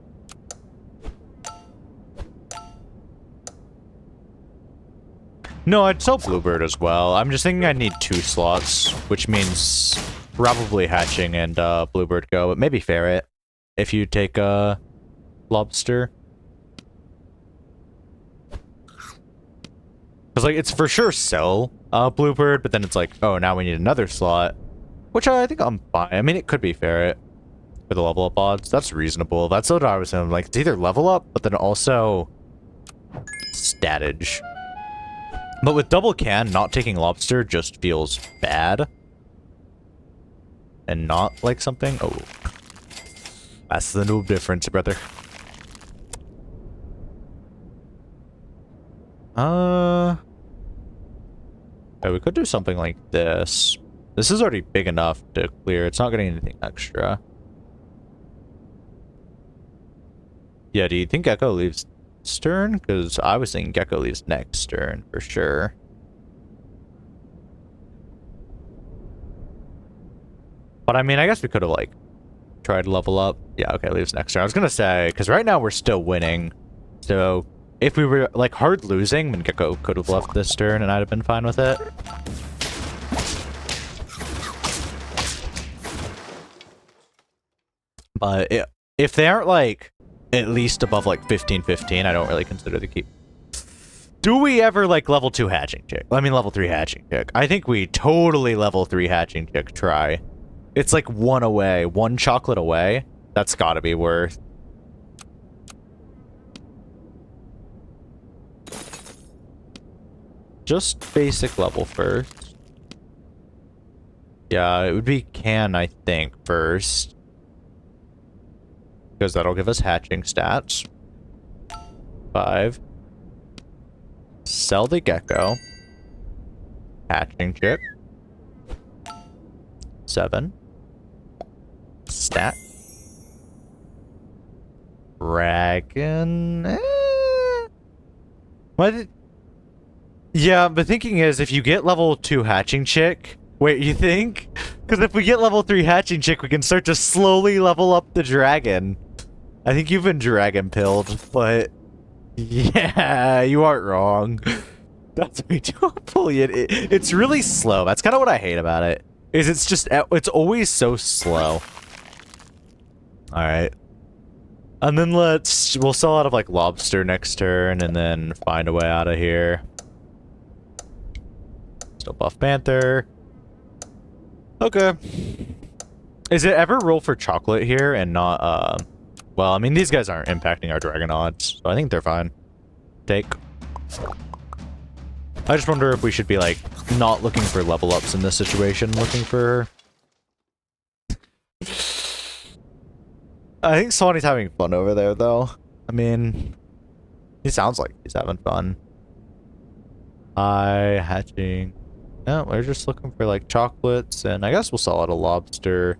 No, I'd sell Bluebird as well. I'm just thinking I need 2 slots, which means probably Hatching and Bluebird go, but maybe Ferret if you take Lobster. Because, like, it's for sure sell Bluebird, but then it's like, oh, now we need another slot, which I think I'm fine. I mean, it could be Ferret for the level up odds. That's reasonable. That's what I was saying. Like, it's either level up, but then also statage. But with double can, not taking Lobster just feels bad. And not like something. Oh. That's the noob difference, brother. Yeah, we could do something like this. This is already big enough to clear. It's not getting anything extra. Yeah, do you think Gecko leaves turn? Because I was thinking Gecko leaves next turn for sure. But I mean, I guess we could have like tried to level up. Yeah, okay, leaves next turn. I was gonna say, because right now we're still winning. So if we were like hard losing, then Gecko could have left this turn and I'd have been fine with it. But if they aren't like at least above like 15-15, I don't really consider the keep. Do we ever like level 2 hatching chick? I mean level 3 hatching chick. I think we totally level 3 hatching chick try. It's like 1 away, 1 chocolate away. That's gotta be worth. Just basic level first. Yeah, it would be can, I think, first. Because that'll give us hatching stats. 5. Sell the Gecko. Hatching chick. 7. Stat. Dragon. What? Yeah, but thinking is, if you get level 2 hatching chick... Wait, you think? Because if we get level 3 hatching chick, we can start to slowly level up the dragon. I think you've been dragon pilled, but... Yeah, you aren't wrong. That's way too bullion. It's really slow. That's kind of what I hate about it. is it's always so slow. All right. And then we'll sell out of like lobster next turn and then find a way out of here. Still buff panther. Okay. Is it ever roll for chocolate here and not, well, I mean, these guys aren't impacting our dragon odds, so I think they're fine. Take. I just wonder if we should be, like, not looking for level ups in this situation, looking for... I think Swanee's having fun over there, though. I mean, he sounds like he's having fun. Hatching. No, we're just looking for, like, chocolates, and I guess we'll sell out a lobster.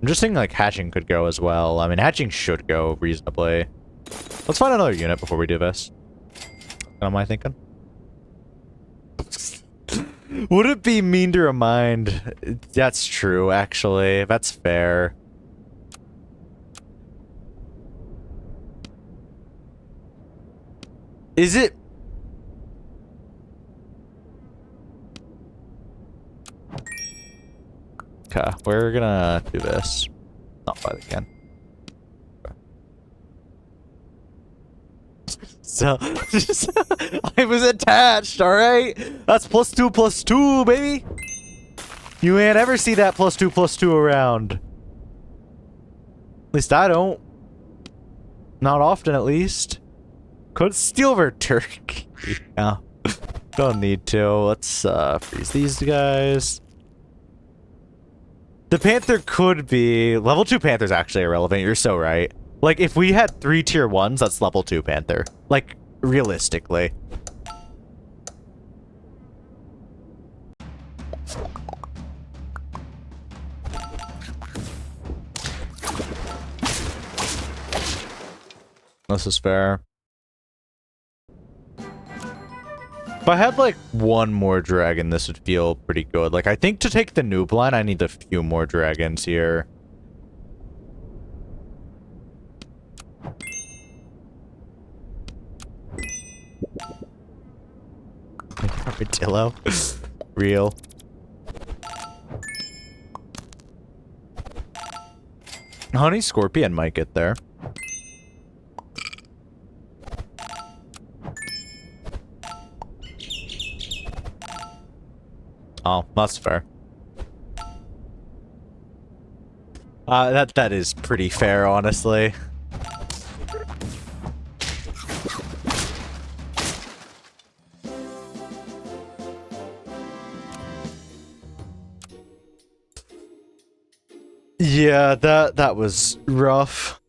I'm just thinking, like, hatching could go as well. I mean, hatching should go reasonably. Let's find another unit before we do this. What am I thinking? Would it be mean to remind? That's true, actually. That's fair. Is it? Okay, we're gonna do this. Not fight again. Okay. So, I was attached, alright? That's +2/+2, baby! You ain't ever see that +2/+2 around. At least I don't. Not often, at least. Could steal their turkey. Yeah. Don't need to. Let's freeze these guys. The Panther could be... Level 2 Panther's actually irrelevant, you're so right. Like, if we had 3 tier 1s, that's level 2 Panther. Like, realistically. This is fair. If I had, like, one more dragon, this would feel pretty good. Like, I think to take the noob line, I need a few more dragons here. Armadillo? Real. Honey Scorpion might get there. Oh, that's fair. That is pretty fair, honestly. Yeah, that was rough.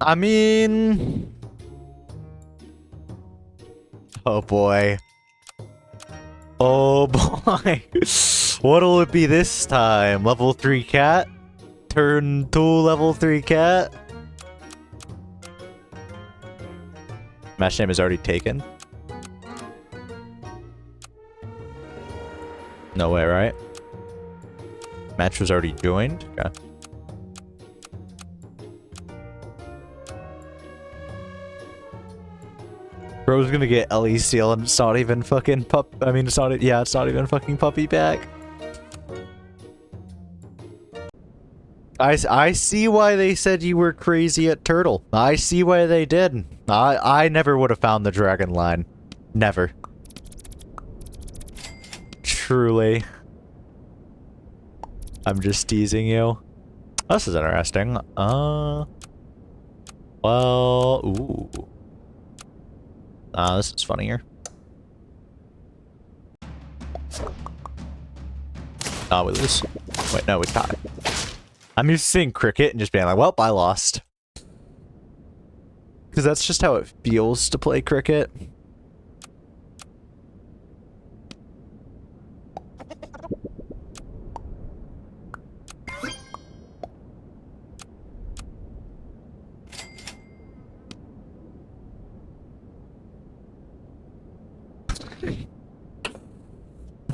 I mean... Oh boy. Oh boy. What'll it be this time? Level 3 cat? Turn 2 level 3 cat? Match name is already taken. No way, right? Match was already joined? Okay. Bro's gonna get Ellie Seal and it's not even fucking it's not even fucking puppy back. I see why they said you were crazy at Turtle. I see why they did. I never would have found the dragon line. Never. Truly. I'm just teasing you. This is interesting. Well, ooh. This is funnier. Oh, we lose. Wait, no, we tie. I'm used to seeing cricket and just being like, well, I lost. Because that's just how it feels to play cricket.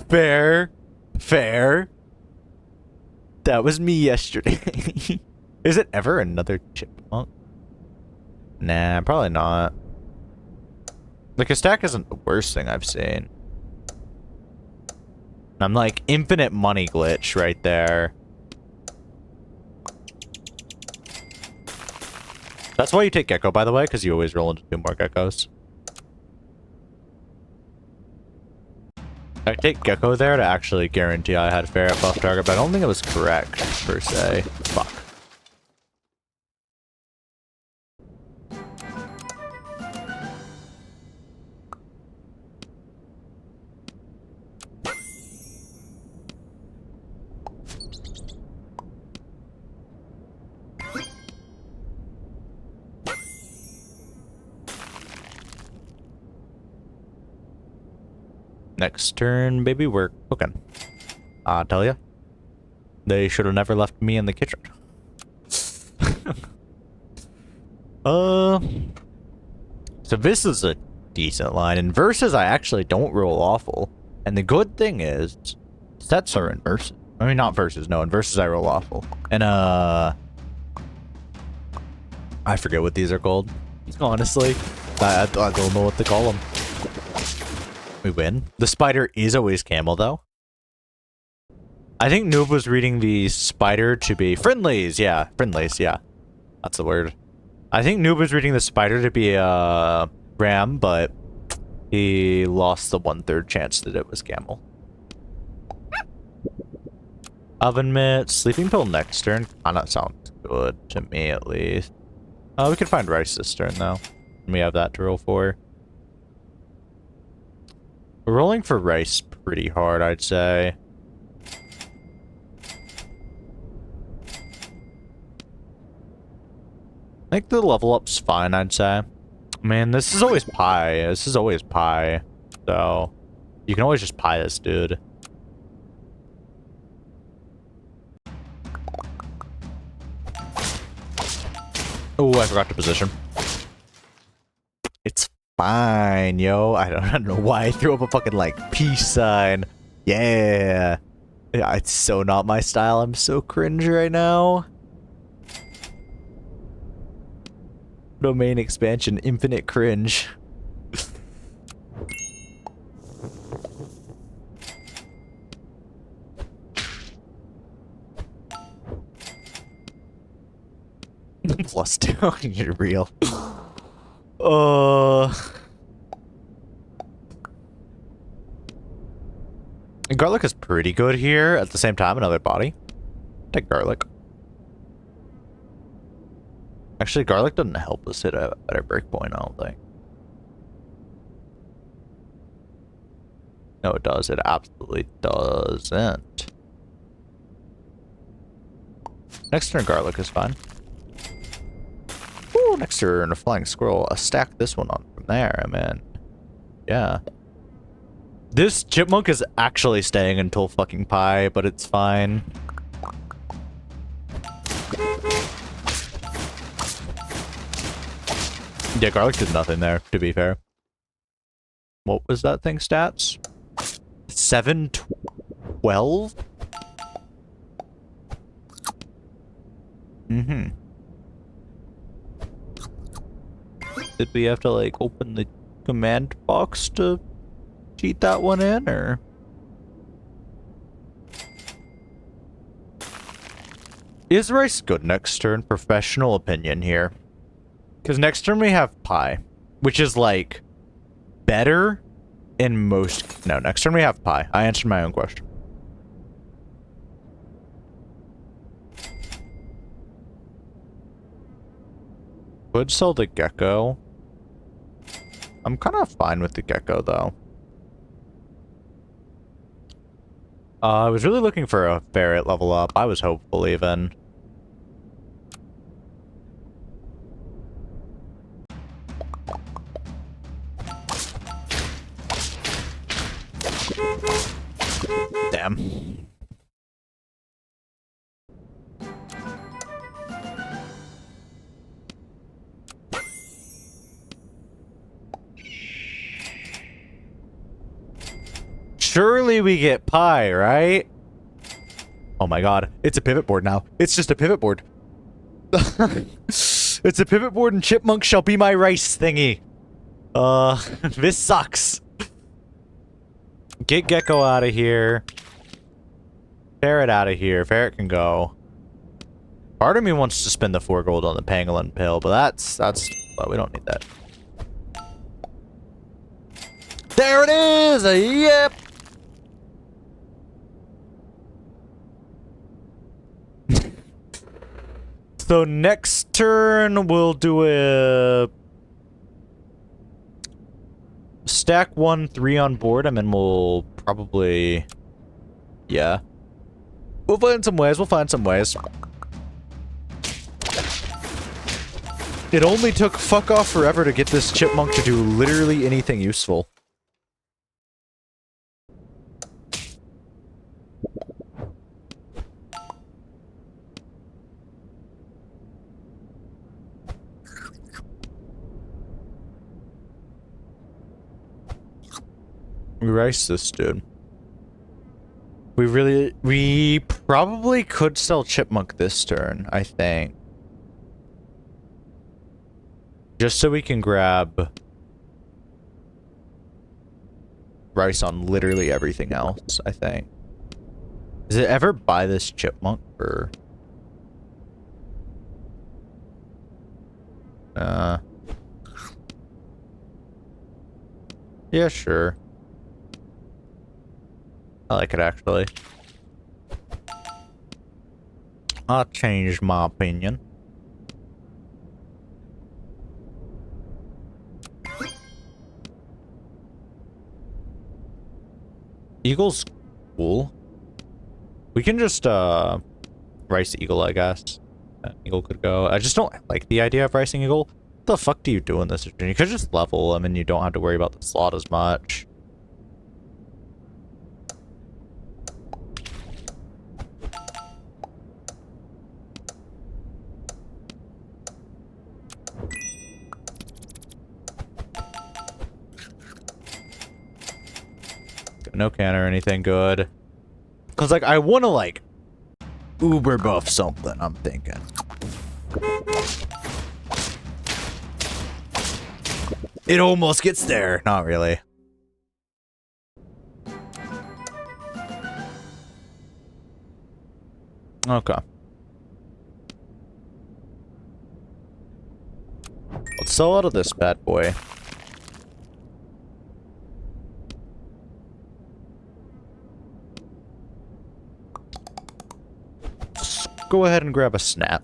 Fair. Fair. That was me yesterday. Is it ever another chipmunk? Nah, probably not. Like, a stack isn't the worst thing I've seen. I'm like, infinite money glitch right there. That's why you take Gecko, by the way, because you always roll into 2 more Geckos. I take Gecko there to actually guarantee I had Ferret buff target, but I don't think it was correct, per se. Fuck. Next turn, baby, we're cooking. I tell ya. They should have never left me in the kitchen. So this is a decent line. In versus, I actually don't roll awful. And the good thing is, sets are in versus. I mean, not versus, no. In versus, I roll awful. And, I forget what these are called. Honestly. I don't know what to call them. We win. The spider is always camel, though. I think Noob was reading the spider to be friendlies. Yeah, friendlies. Yeah, that's the word. I think Noob was reading the spider to be a ram, but he lost the 1/3 chance that it was camel. Oven mitt, sleeping pill next turn. That sounds good to me, at least. We could find rice this turn, though. We have that to roll for. We're rolling for rice pretty hard, I'd say. I think the level up's fine, I'd say. Man, this is always pie. This is always pie. So, you can always just pie this dude. Oh, I forgot to position. It's fine, yo. I don't know why I threw up a fucking, like, peace sign. Yeah. Yeah, it's so not my style. I'm so cringe right now. Domain expansion, infinite cringe. +2, you're real. Garlic is pretty good here. At the same time, another body. Take garlic. Actually, garlic doesn't help us hit a better breakpoint, I don't think. No, it does. It absolutely doesn't. Next turn, garlic is fine. Ooh, next turn, a flying squirrel. I'll stack this one on from there, I mean. Yeah. This chipmunk is actually staying until fucking pie, but it's fine. Yeah, garlic did nothing there, to be fair. What was that thing stats? 712? Mm-hmm. Did we have to, like, open the command box to cheat that one in, or? Is rice good next turn? Professional opinion here. Because next turn we have pie, which is, like, better in most... No, next turn we have pie. I answered my own question. Would sell the gecko. I'm kind of fine with the gecko, though. I was really looking for a ferret level up. I was hopeful, even. Damn. Surely we get pie, right? Oh my god. It's a pivot board now. It's just a pivot board. It's a pivot board and chipmunk shall be my rice thingy. This sucks. Get gecko out of here. Ferret out of here. Ferret can go. Part of me wants to spend the 4 gold on the pangolin pill, but that's well, we don't need that. There it is! Yep! So next turn we'll do a stack 1, 3 on board, and then we'll probably, yeah. We'll find some ways, It only took fuck off forever to get this chipmunk to do literally anything useful. We rice this dude. We probably could sell chipmunk this turn, I think. Just so we can grab rice on literally everything else, I think. Does it ever buy this chipmunk for... Yeah, sure. I like it, actually. I'll change my opinion. Eagle's cool. We can just, rice Eagle, I guess. Eagle could go. I just don't like the idea of ricing Eagle. What the fuck do you do in this? You could just level him and you don't have to worry about the slot as much. No can or anything good. Cause like I wanna like uber buff something, I'm thinking. It almost gets there. Not really. Okay. Let's sell out of this bad boy. Go ahead and grab a snap.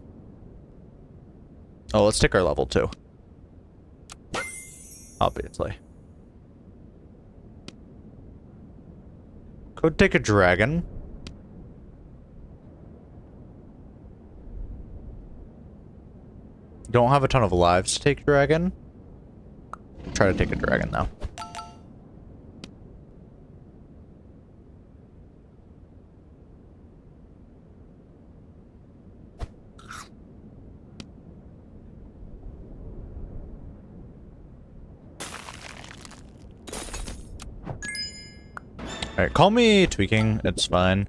Oh, let's take our level 2. Obviously. Could take a dragon. Don't have a ton of lives to take dragon. Try to take a dragon though. Alright, call me tweaking, it's fine.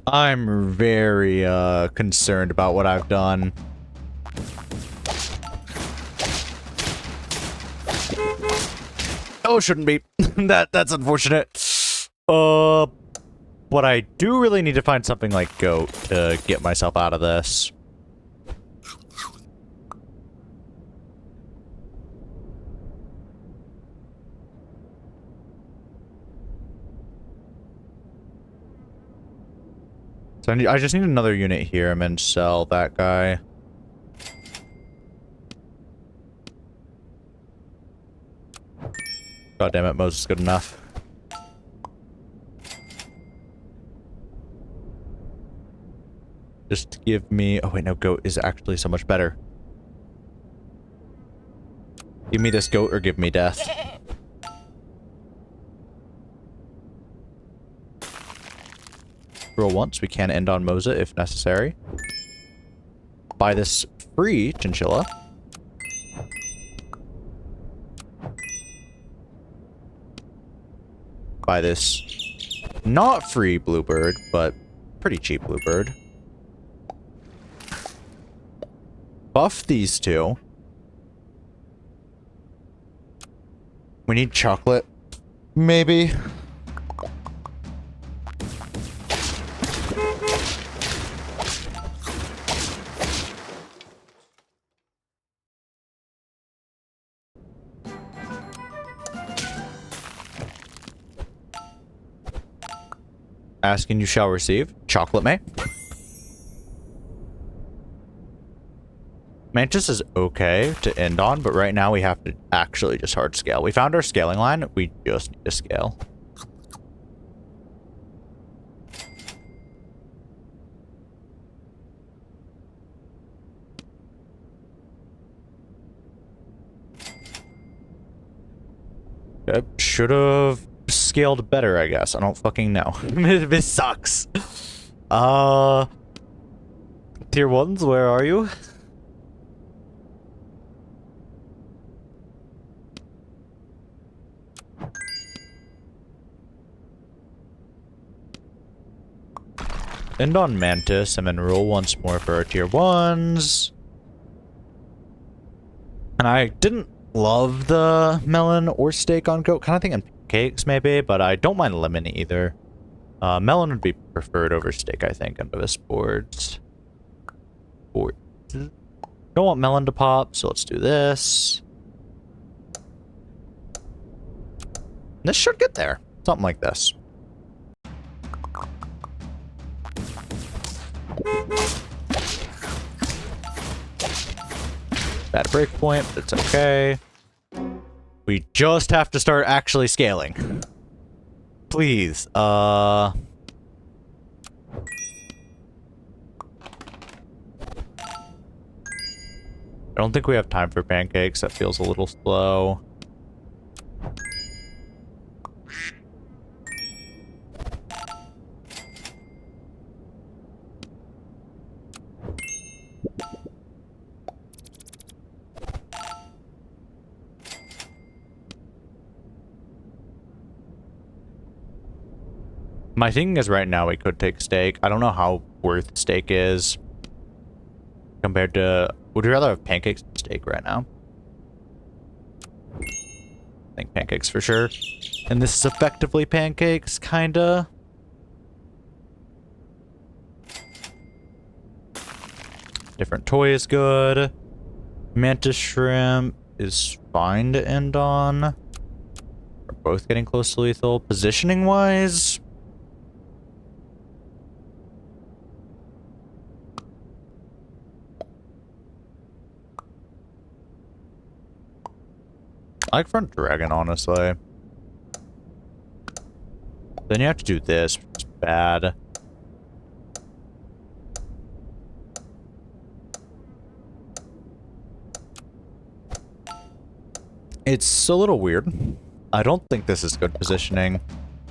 I'm very, concerned about what I've done. Oh, shouldn't be. That's unfortunate. But I do really need to find something like goat to get myself out of this. So I just need another unit here and then sell that guy. God damn it, Moses is good enough. Just give me... Oh wait, no, goat is actually so much better. Give me this goat or give me death. roll once. We can end on Moza if necessary. Buy this free chinchilla. Buy this not free bluebird, but pretty cheap bluebird. Buff these two. We need chocolate. Maybe. Asking you shall receive. Chocolate May. Mantis is okay to end on, but right now we have to actually just hard scale. We found our scaling line. We just need to scale. Okay. Should have scaled better, I guess. I don't fucking know. This sucks. Tier 1s, where are you? End on Mantis and then roll once more for our tier 1s. And I didn't love the melon or steak on goat. Kind of thinking pancakes maybe, but I don't mind lemon either. Melon would be preferred over steak, I think, under this boards. Don't want melon to pop, so let's do this. This should get there. Something like this. Bad breakpoint, but it's okay. We just have to start actually scaling. Please, I don't think we have time for pancakes. That feels a little slow. My thinking is right now we could take steak. I don't know how worth steak is compared to... Would you rather have pancakes or steak right now? I think pancakes for sure. And this is effectively pancakes, kinda. Different toy is good. Mantis shrimp is fine to end on. We're both getting close to lethal. Positioning wise... I like Front Dragon, honestly. Then you have to do this, which is bad. It's a little weird. I don't think this is good positioning.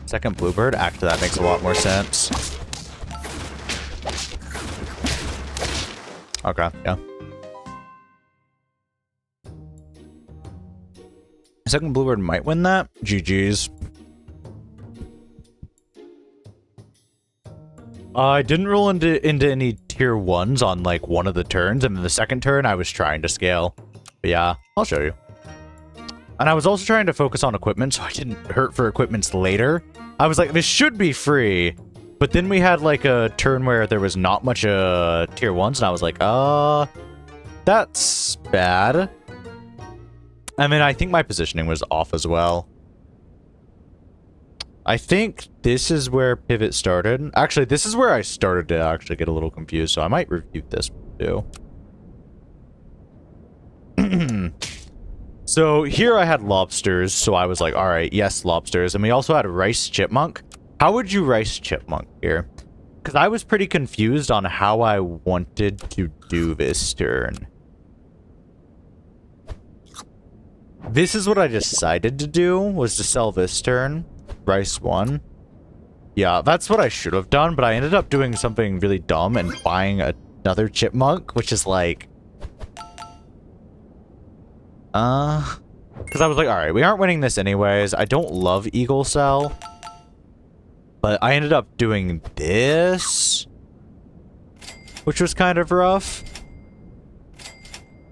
Second Bluebird, actually that makes a lot more sense. Okay, yeah. Second Bluebird might win that. GG's. I didn't roll into any tier 1s on like one of the turns, and then the second turn I was trying to scale. But yeah, I'll show you. And I was also trying to focus on equipment, so I didn't hurt for equipments later. I was like, this should be free. But then we had like a turn where there was not much tier 1s, and I was like, that's bad. I mean, I think my positioning was off as well. I think this is where pivot started. Actually, this is where I started to actually get a little confused, so I might review this too. So here I had lobsters, so I was like, all right, yes, lobsters. And we also had rice chipmunk. How would you rice chipmunk here? Because I was pretty confused on how I wanted to do this turn. This is what I decided to do, was to sell this turn. Rice 1. Yeah, that's what I should have done, but I ended up doing something really dumb and buying another chipmunk, which is like... Because I was like, alright, we aren't winning this anyways. I don't love Eagle Cell. But I ended up doing this, which was kind of rough.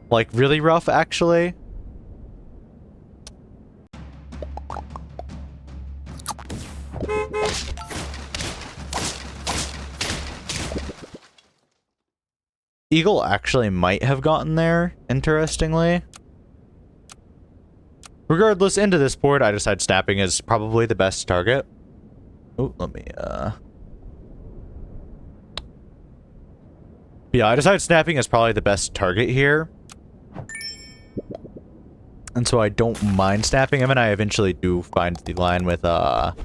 Like, really rough, actually. Eagle actually might have gotten there, interestingly. Regardless, into this board, I decide snapping is probably the best target. Oh, let me, yeah, I decided snapping is probably the best target here. And so I don't mind snapping him, and I eventually do find the line with, because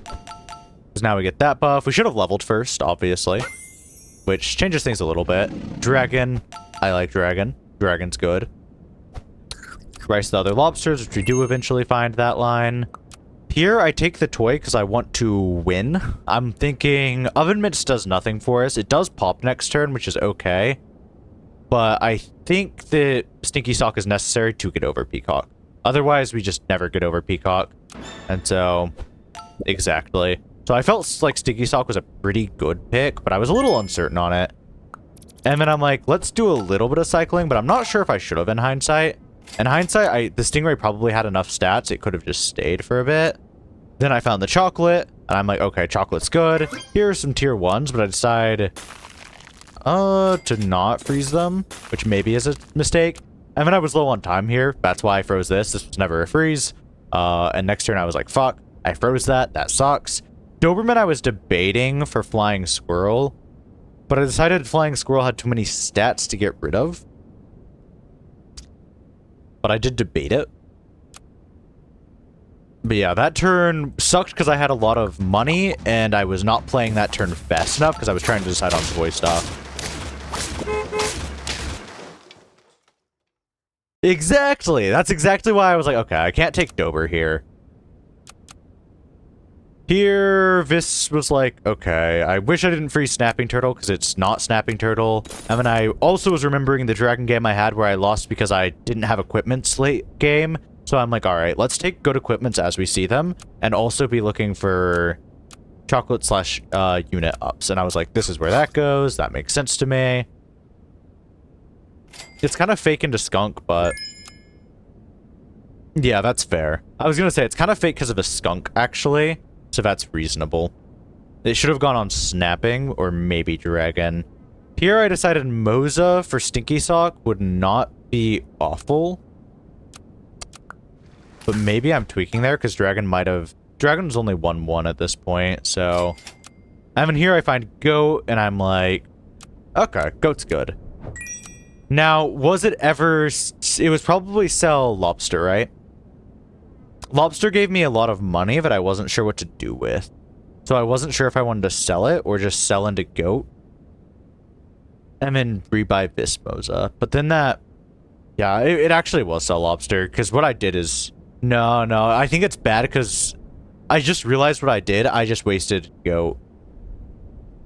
now we get that buff. We should have leveled first, obviously, which changes things a little bit. Dragon. I like Dragon. Dragon's good. Rice the other lobsters, which we do eventually find that line. Here, I take the toy because I want to win. I'm thinking Oven Mitts does nothing for us. It does pop next turn, which is okay. But I think that Stinky Sock is necessary to get over Peacock. Otherwise, we just never get over Peacock. And so, exactly. So I felt like Stinky Sock was a pretty good pick, but I was a little uncertain on it. And then I'm like, let's do a little bit of cycling, but I'm not sure if I should have in hindsight. In hindsight, the Stingray probably had enough stats. It could have just stayed for a bit. Then I found the chocolate, and I'm like, okay, chocolate's good. Here are some tier 1s, but I decide to not freeze them, which maybe is a mistake. And then I was low on time here. That's why I froze this. This was never a freeze. And next turn I was like, fuck, I froze that. That sucks. Doberman I was debating for Flying Squirrel, but I decided Flying Squirrel had too many stats to get rid of. But I did debate it. But yeah, that turn sucked because I had a lot of money, and I was not playing that turn fast enough because I was trying to decide on toy stuff. Exactly! That's exactly why I was like, okay, I can't take Dober here. Here, Vis was like, okay, I wish I didn't freeze Snapping Turtle because it's not Snapping Turtle. And then I also was remembering the Dragon game I had where I lost because I didn't have equipments late game. So I'm like, alright, let's take good equipments as we see them and also be looking for chocolate slash unit ups. And I was like, this is where that goes. That makes sense to me. It's kind of fake into skunk, but yeah, that's fair. I was going to say it's kind of fake because of a skunk, actually. So that's reasonable. It should have gone on snapping or maybe dragon. Here I decided Moza for Stinky Sock would not be awful. But maybe I'm tweaking there because dragon might have... Dragon's only 1-1 at this point, so... And then here I find goat and I'm like, okay, goat's good. Now, was it ever... It was probably sell lobster, right? Lobster gave me a lot of money that I wasn't sure what to do with. So I wasn't sure if I wanted to sell it or just sell into goat. And then rebuy Vismoza. But then that... Yeah, it actually was sell lobster. Because what I did is... No, I think it's bad because I just realized what I did. I just wasted goat.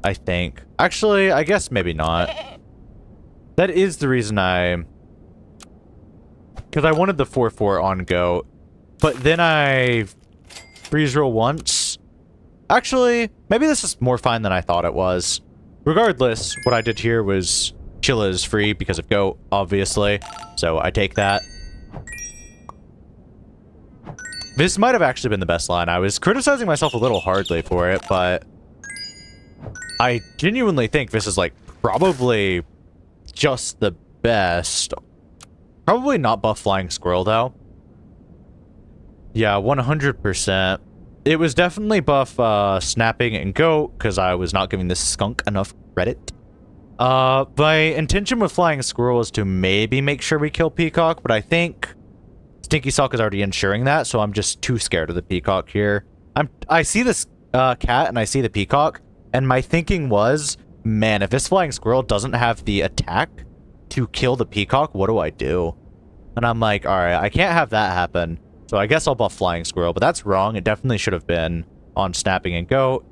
I think. Actually, I guess maybe not. That is the reason I... Because I wanted the 4-4 on goat. But then I freeze roll once. Actually, maybe this is more fine than I thought it was. Regardless, what I did here was Chilla is free because of goat, obviously. So I take that. This might have actually been the best line. I was criticizing myself a little hardly for it, but I genuinely think this is like probably just the best. Probably not buff Flying Squirrel though. Yeah, 100%. It was definitely buff snapping and goat because I was not giving this skunk enough credit. My intention with Flying Squirrel is to maybe make sure we kill Peacock, but I think Stinky Sock is already ensuring that, so I'm just too scared of the Peacock here. I see this cat and I see the Peacock, and my thinking was, man, if this Flying Squirrel doesn't have the attack to kill the Peacock, what do I do? And I'm like, alright, I can't have that happen. So I guess I'll buff Flying Squirrel, but that's wrong. It definitely should have been on Snapping and Goat.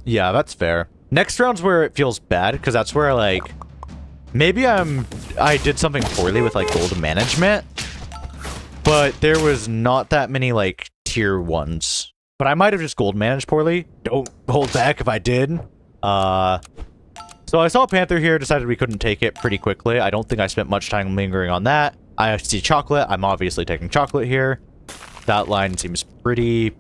Yeah, that's fair. Next round's where it feels bad, because that's where, like, maybe I did something poorly with, like, gold management, but there was not that many, like, tier 1s. But I might have just gold managed poorly. Don't hold back if I did. So I saw Panther here, decided we couldn't take it pretty quickly. I don't think I spent much time lingering on that. I see chocolate. I'm obviously taking chocolate here. That line seems pretty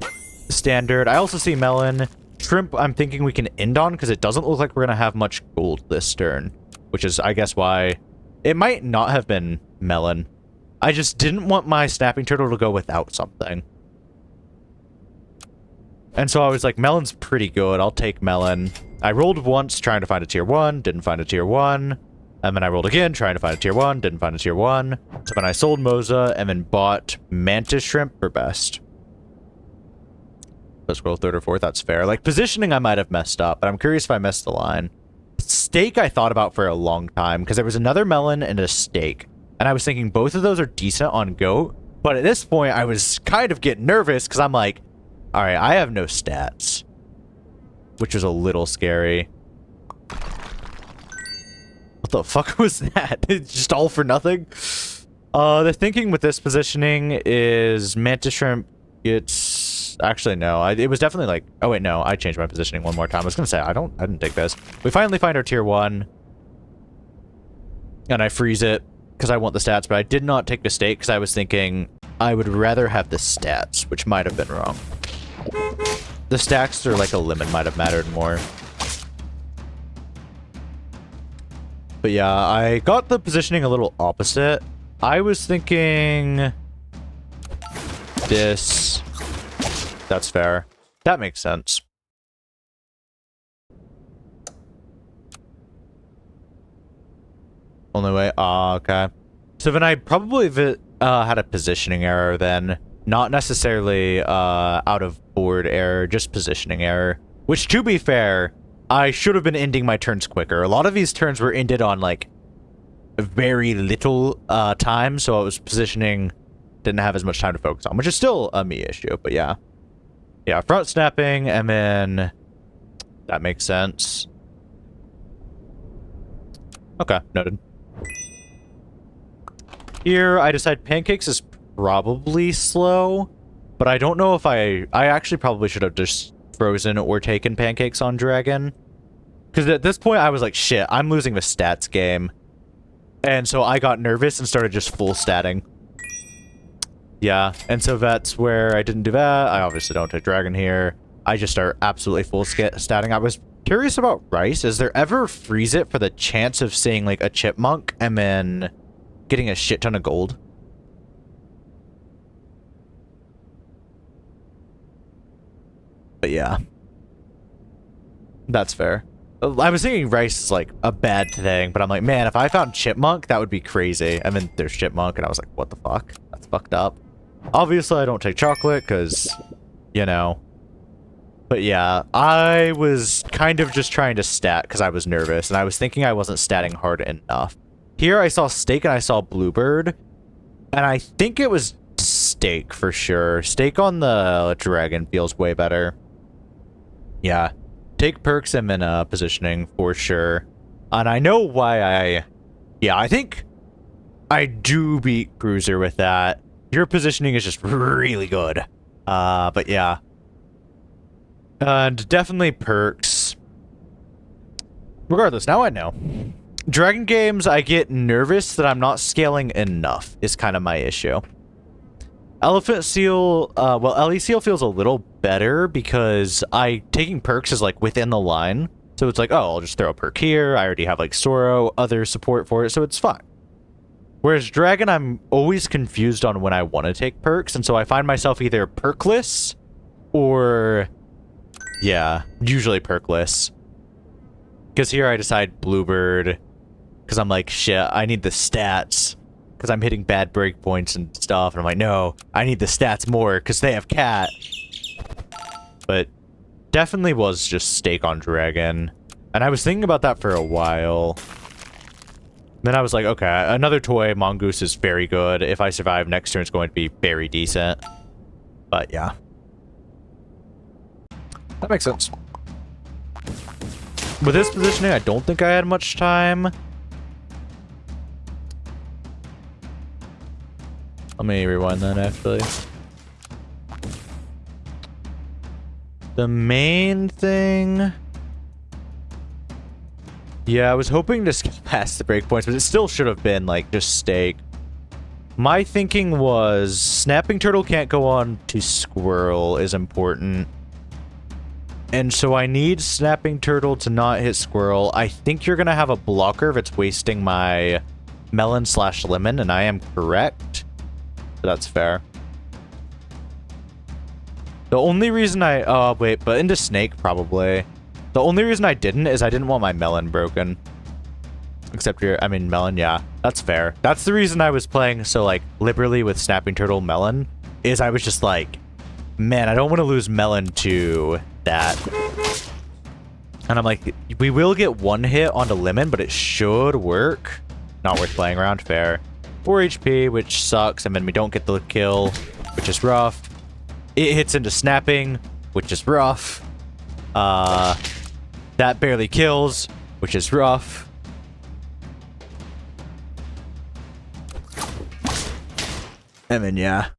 standard. I also see melon. Shrimp, I'm thinking we can end on because it doesn't look like we're going to have much gold this turn, which is, I guess, why it might not have been melon. I just didn't want my snapping turtle to go without something. And so I was like, melon's pretty good. I'll take melon. I rolled once trying to find a tier 1, didn't find a tier 1. And then I rolled again trying to find a tier 1, didn't find a tier 1. So then I sold Moza and then bought mantis shrimp for best. Let's roll third or fourth, that's fair. Like, positioning I might have messed up, but I'm curious if I missed the line. Steak I thought about for a long time, because there was another melon and a steak. And I was thinking both of those are decent on goat. But at this point, I was kind of getting nervous, because I'm like, alright, I have no stats. Which was a little scary. What the fuck was that? Just all for nothing? The thinking with this positioning is mantis shrimp gets... Actually, no. It was definitely like... Oh, wait, no. I changed my positioning one more time. I was gonna say, I didn't take this. We finally find our tier 1. And I freeze it because I want the stats, but I did not take the steak because I was thinking I would rather have the stats, which might have been wrong. The stacks or like a lemon might have mattered more. But yeah, I got the positioning a little opposite. I was thinking... this... That's fair. That makes sense. Only way? Ah, okay. So then I probably had a positioning error then. Not necessarily out of board error, just positioning error. Which, to be fair, I should have been ending my turns quicker. A lot of these turns were ended on, like, very little time, so I was positioning, didn't have as much time to focus on, which is still a me issue, but yeah. Yeah, front snapping, and then that makes sense. Okay, noted. Here, I decide pancakes is probably slow, but I don't know if I actually probably should have just frozen or taken pancakes on dragon. Because at this point, I was like, shit, I'm losing the stats game. And so I got nervous and started just full statting. Yeah, and so that's where I didn't do that. I obviously don't take dragon here. I just start absolutely full statting. I was curious about rice. Is there ever freeze it for the chance of seeing like a chipmunk and then getting a shit ton of gold? But yeah. That's fair. I was thinking rice is like a bad thing, but I'm like, man, if I found chipmunk, that would be crazy. And then there's chipmunk, and I was like, what the fuck? That's fucked up. Obviously, I don't take chocolate, because, you know. But yeah, I was kind of just trying to stat, because I was nervous, and I was thinking I wasn't statting hard enough. Here, I saw steak, and I saw bluebird, and I think it was steak, for sure. Steak on the dragon feels way better. Yeah. Take perks and then positioning for sure. And I know why yeah, I think I do beat Bruiser with that. Your positioning is just really good. But yeah. And definitely perks. Regardless, now I know. Dragon games, I get nervous that I'm not scaling enough is kind of my issue. Elephant Seal, well, Ellie Seal feels a little better because taking perks is, like, within the line. So it's like, oh, I'll just throw a perk here. I already have, like, Soro, other support for it, so it's fine. Whereas Dragon, I'm always confused on when I want to take perks, and so I find myself either perkless or, yeah, usually perkless. Because here I decide Bluebird, because I'm like, shit, I need the stats. Because I'm hitting bad breakpoints and stuff, and I'm like, no, I need the stats more, because they have cat. But definitely was just steak on dragon. And I was thinking about that for a while. Then I was like, okay, another toy, Mongoose, is very good. If I survive, next turn it's going to be very decent. But yeah. That makes sense. With this positioning, I don't think I had much time. Let me rewind that, actually. The main thing... Yeah, I was hoping to skip past the breakpoints, but it still should have been, like, just steak. My thinking was snapping turtle can't go on to squirrel is important. And so I need snapping turtle to not hit squirrel. I think you're going to have a blocker if it's wasting my melon/lemon, and I am correct. So that's fair. The only reason I... Oh, wait, but into snake, probably. The only reason I didn't is I didn't want my melon broken. Except I mean, melon, yeah. That's fair. That's the reason I was playing so, like, liberally with snapping turtle melon, is I was just like, man, I don't want to lose melon to that. And I'm like, we will get one hit onto lemon, but it should work. Not worth playing around, fair. 4 HP, which sucks, and then we don't get the kill, which is rough. It hits into snapping, which is rough. That barely kills, which is rough. And then, yeah.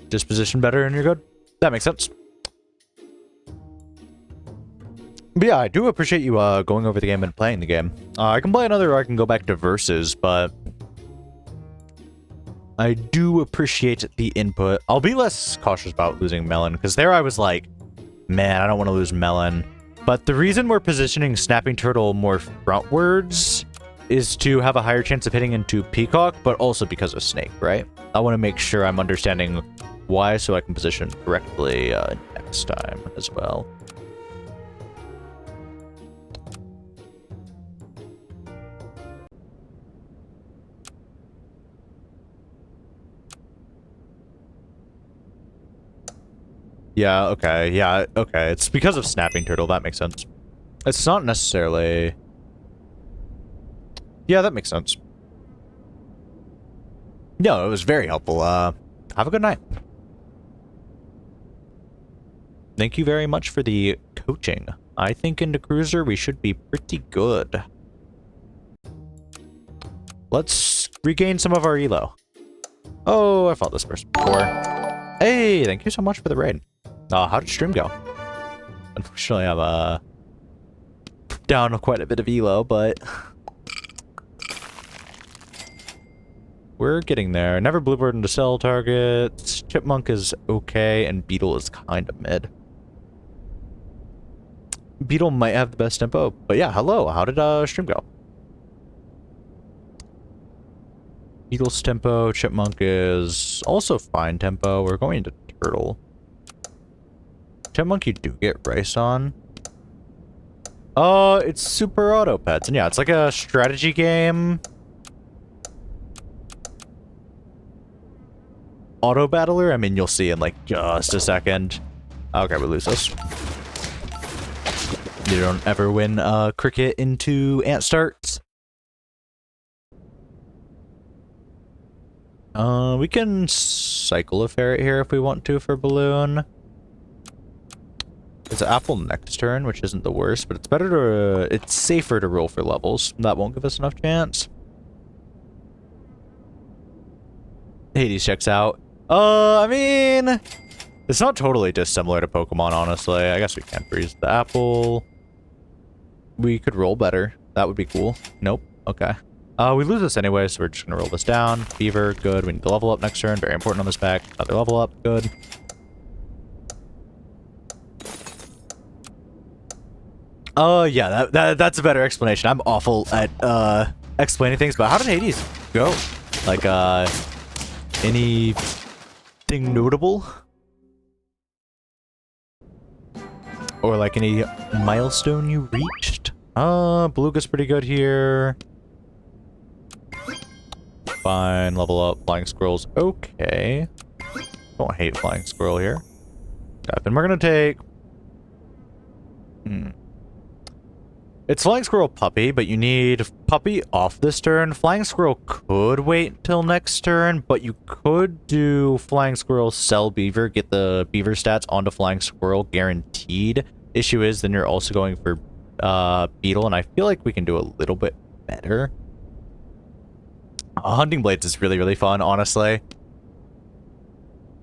Just position better and you're good. That makes sense. But yeah, I do appreciate you going over the game and playing the game. I can play another, or I can go back to versus, but I do appreciate the input. I'll be less cautious about losing melon, because there I was like, man, I don't want to lose melon. But the reason we're positioning snapping turtle more frontwards is to have a higher chance of hitting into peacock, but also because of snake, right? I want to make sure I'm understanding why, so I can position correctly next time as well. Yeah, okay, yeah, okay. It's because of snapping turtle, that makes sense. It's not necessarily... Yeah, that makes sense. No, it was very helpful. Have a good night. Thank you very much for the coaching. I think into cruiser we should be pretty good. Let's regain some of our elo. Oh, I fought this person before. Hey, thank you so much for the raid. How did stream go? Unfortunately, I'm down quite a bit of elo, but we're getting there. Never bluebird into cell targets. Chipmunk is okay, and beetle is kind of mid. Beetle might have the best tempo, but yeah, hello. How did stream go? Beetle's tempo. Chipmunk is also fine tempo. We're going to turtle. Chipmunk, you do get rice on. It's super auto pets, and yeah, it's like a strategy game. Auto battler. I mean, you'll see in like just a second. Okay, we lose this. You don't ever win cricket into ant starts. We can cycle a ferret here if we want to for balloon. It's apple next turn, which isn't the worst, but it's better to, it's safer to roll for levels. That won't give us enough chance. Hades checks out. I mean, it's not totally dissimilar to Pokemon, honestly. I guess we can't freeze the apple. We could roll better. That would be cool. Nope. Okay. We lose this anyway, so we're just gonna roll this down. Beaver, good. We need to level up next turn. Very important on this pack. Another level up, good. Yeah, that's a better explanation. I'm awful at explaining things, but how did Hades go? Like, anything notable? Or like any milestone you reached? Beluga's pretty good here. Fine, level up. Flying squirrels, okay. Don't hate flying squirrel here. Okay, then we're gonna take... It's Flying Squirrel Puppy, but you need Puppy off this turn. Flying Squirrel could wait till next turn, but you could do Flying Squirrel sell Beaver, get the Beaver stats onto Flying Squirrel guaranteed. Issue is, then you're also going for Beetle, and I feel like we can do a little bit better. Hunting Blades is really, really fun, honestly.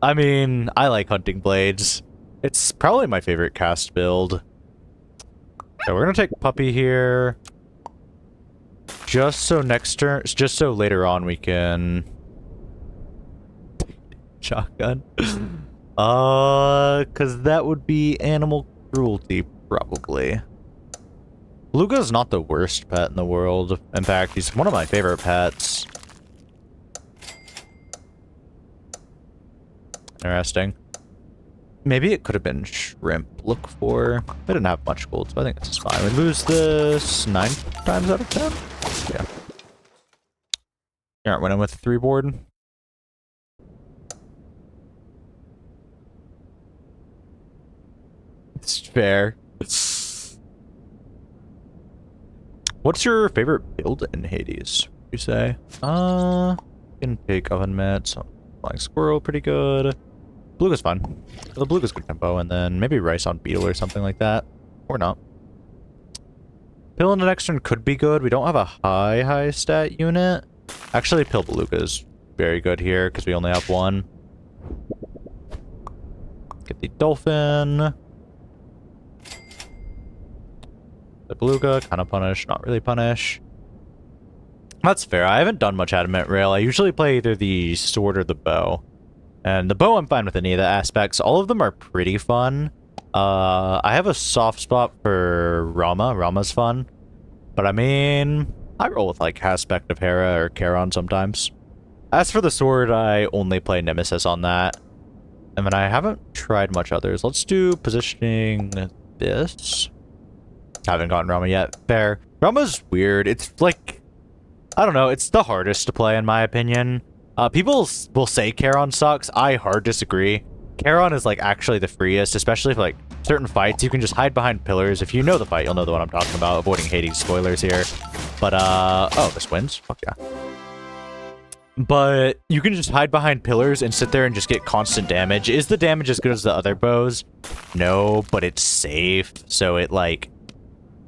I mean, I like Hunting Blades. It's probably my favorite cast build. So we're gonna take Puppy here. Just so next turn, just so later on we can... Shotgun. Cause that would be animal cruelty, probably. Beluga's not the worst pet in the world. In fact, he's one of my favorite pets. Interesting. Maybe it could have been Shrimp. Look for... I didn't have much gold, so I think this is fine. We lose this 9 times out of 10? Yeah. You aren't winning with a 3 board. It's fair. What's your favorite build in Hades, you say? You can take Oven Mitts. Flying Squirrel, pretty good. Beluga's fine. The Beluga's good tempo, and then maybe Rice on Beetle or something like that. Or not. Pill in the next turn could be good. We don't have a high stat unit. Actually, Pill Beluga is very good here, because we only have one. Get the Dolphin. The Beluga, kind of punish, not really punish. That's fair. I haven't done much Adamant Rail. I usually play either the Sword or the Bow. And the Bow, I'm fine with any of the aspects. All of them are pretty fun. I have a soft spot for Rama. Rama's fun. But I mean, I roll with like Aspect of Hera or Charon sometimes. As for the Sword, I only play Nemesis on that. And then I haven't tried much others. Let's do positioning this. Haven't gotten Rama yet. Fair. Rama's weird. It's like, I don't know. It's the hardest to play in my opinion. People will say Charon sucks. I hard disagree. Charon is like actually the freest, especially for like certain fights. You can just hide behind pillars. If you know the fight, you'll know the one I'm talking about. Avoiding Hades spoilers here. But oh, this wins. Fuck yeah. But you can just hide behind pillars and sit there and just get constant damage. Is the damage as good as the other bows? No, but it's safe. So it like,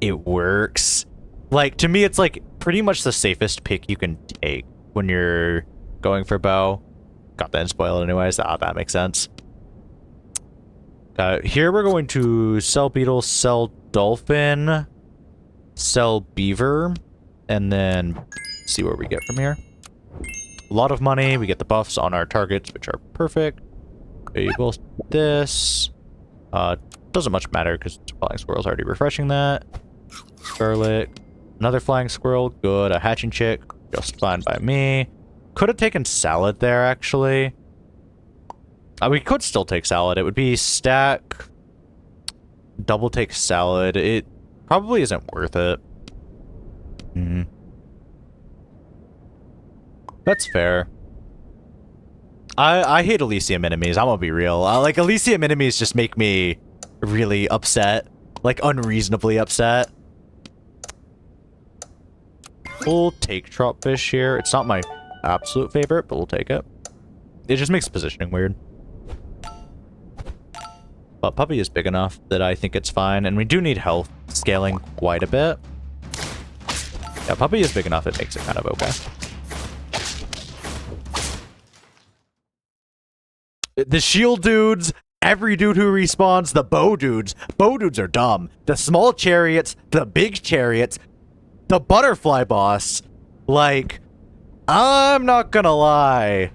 it works. Like to me, it's like pretty much the safest pick you can take when you're going for bow. Got that in spoiled anyways. That makes sense. Here we're going to sell Beetle, sell Dolphin, sell Beaver, and then see where we get from here. A lot of money. We get the buffs on our targets, which are perfect. We will this. Doesn't much matter because Flying Squirrel's already refreshing that. Scarlet. Another Flying Squirrel. Good. A Hatching Chick. Just fine by me. Could have taken Salad there, actually. We could still take Salad. It would be stack, double take Salad. It probably isn't worth it. That's fair. I hate Elysium enemies. I'm gonna be real. Like, Elysium enemies just make me really upset. Like, unreasonably upset. We'll take Tropfish here. It's not my absolute favorite, but we'll take it. It just makes positioning weird. But Puppy is big enough that I think it's fine, and we do need health scaling quite a bit. Yeah, Puppy is big enough, it makes it kind of okay. The shield dudes, every dude who respawns, the bow dudes are dumb. The small chariots, the big chariots, the butterfly boss, like, I'm not gonna lie.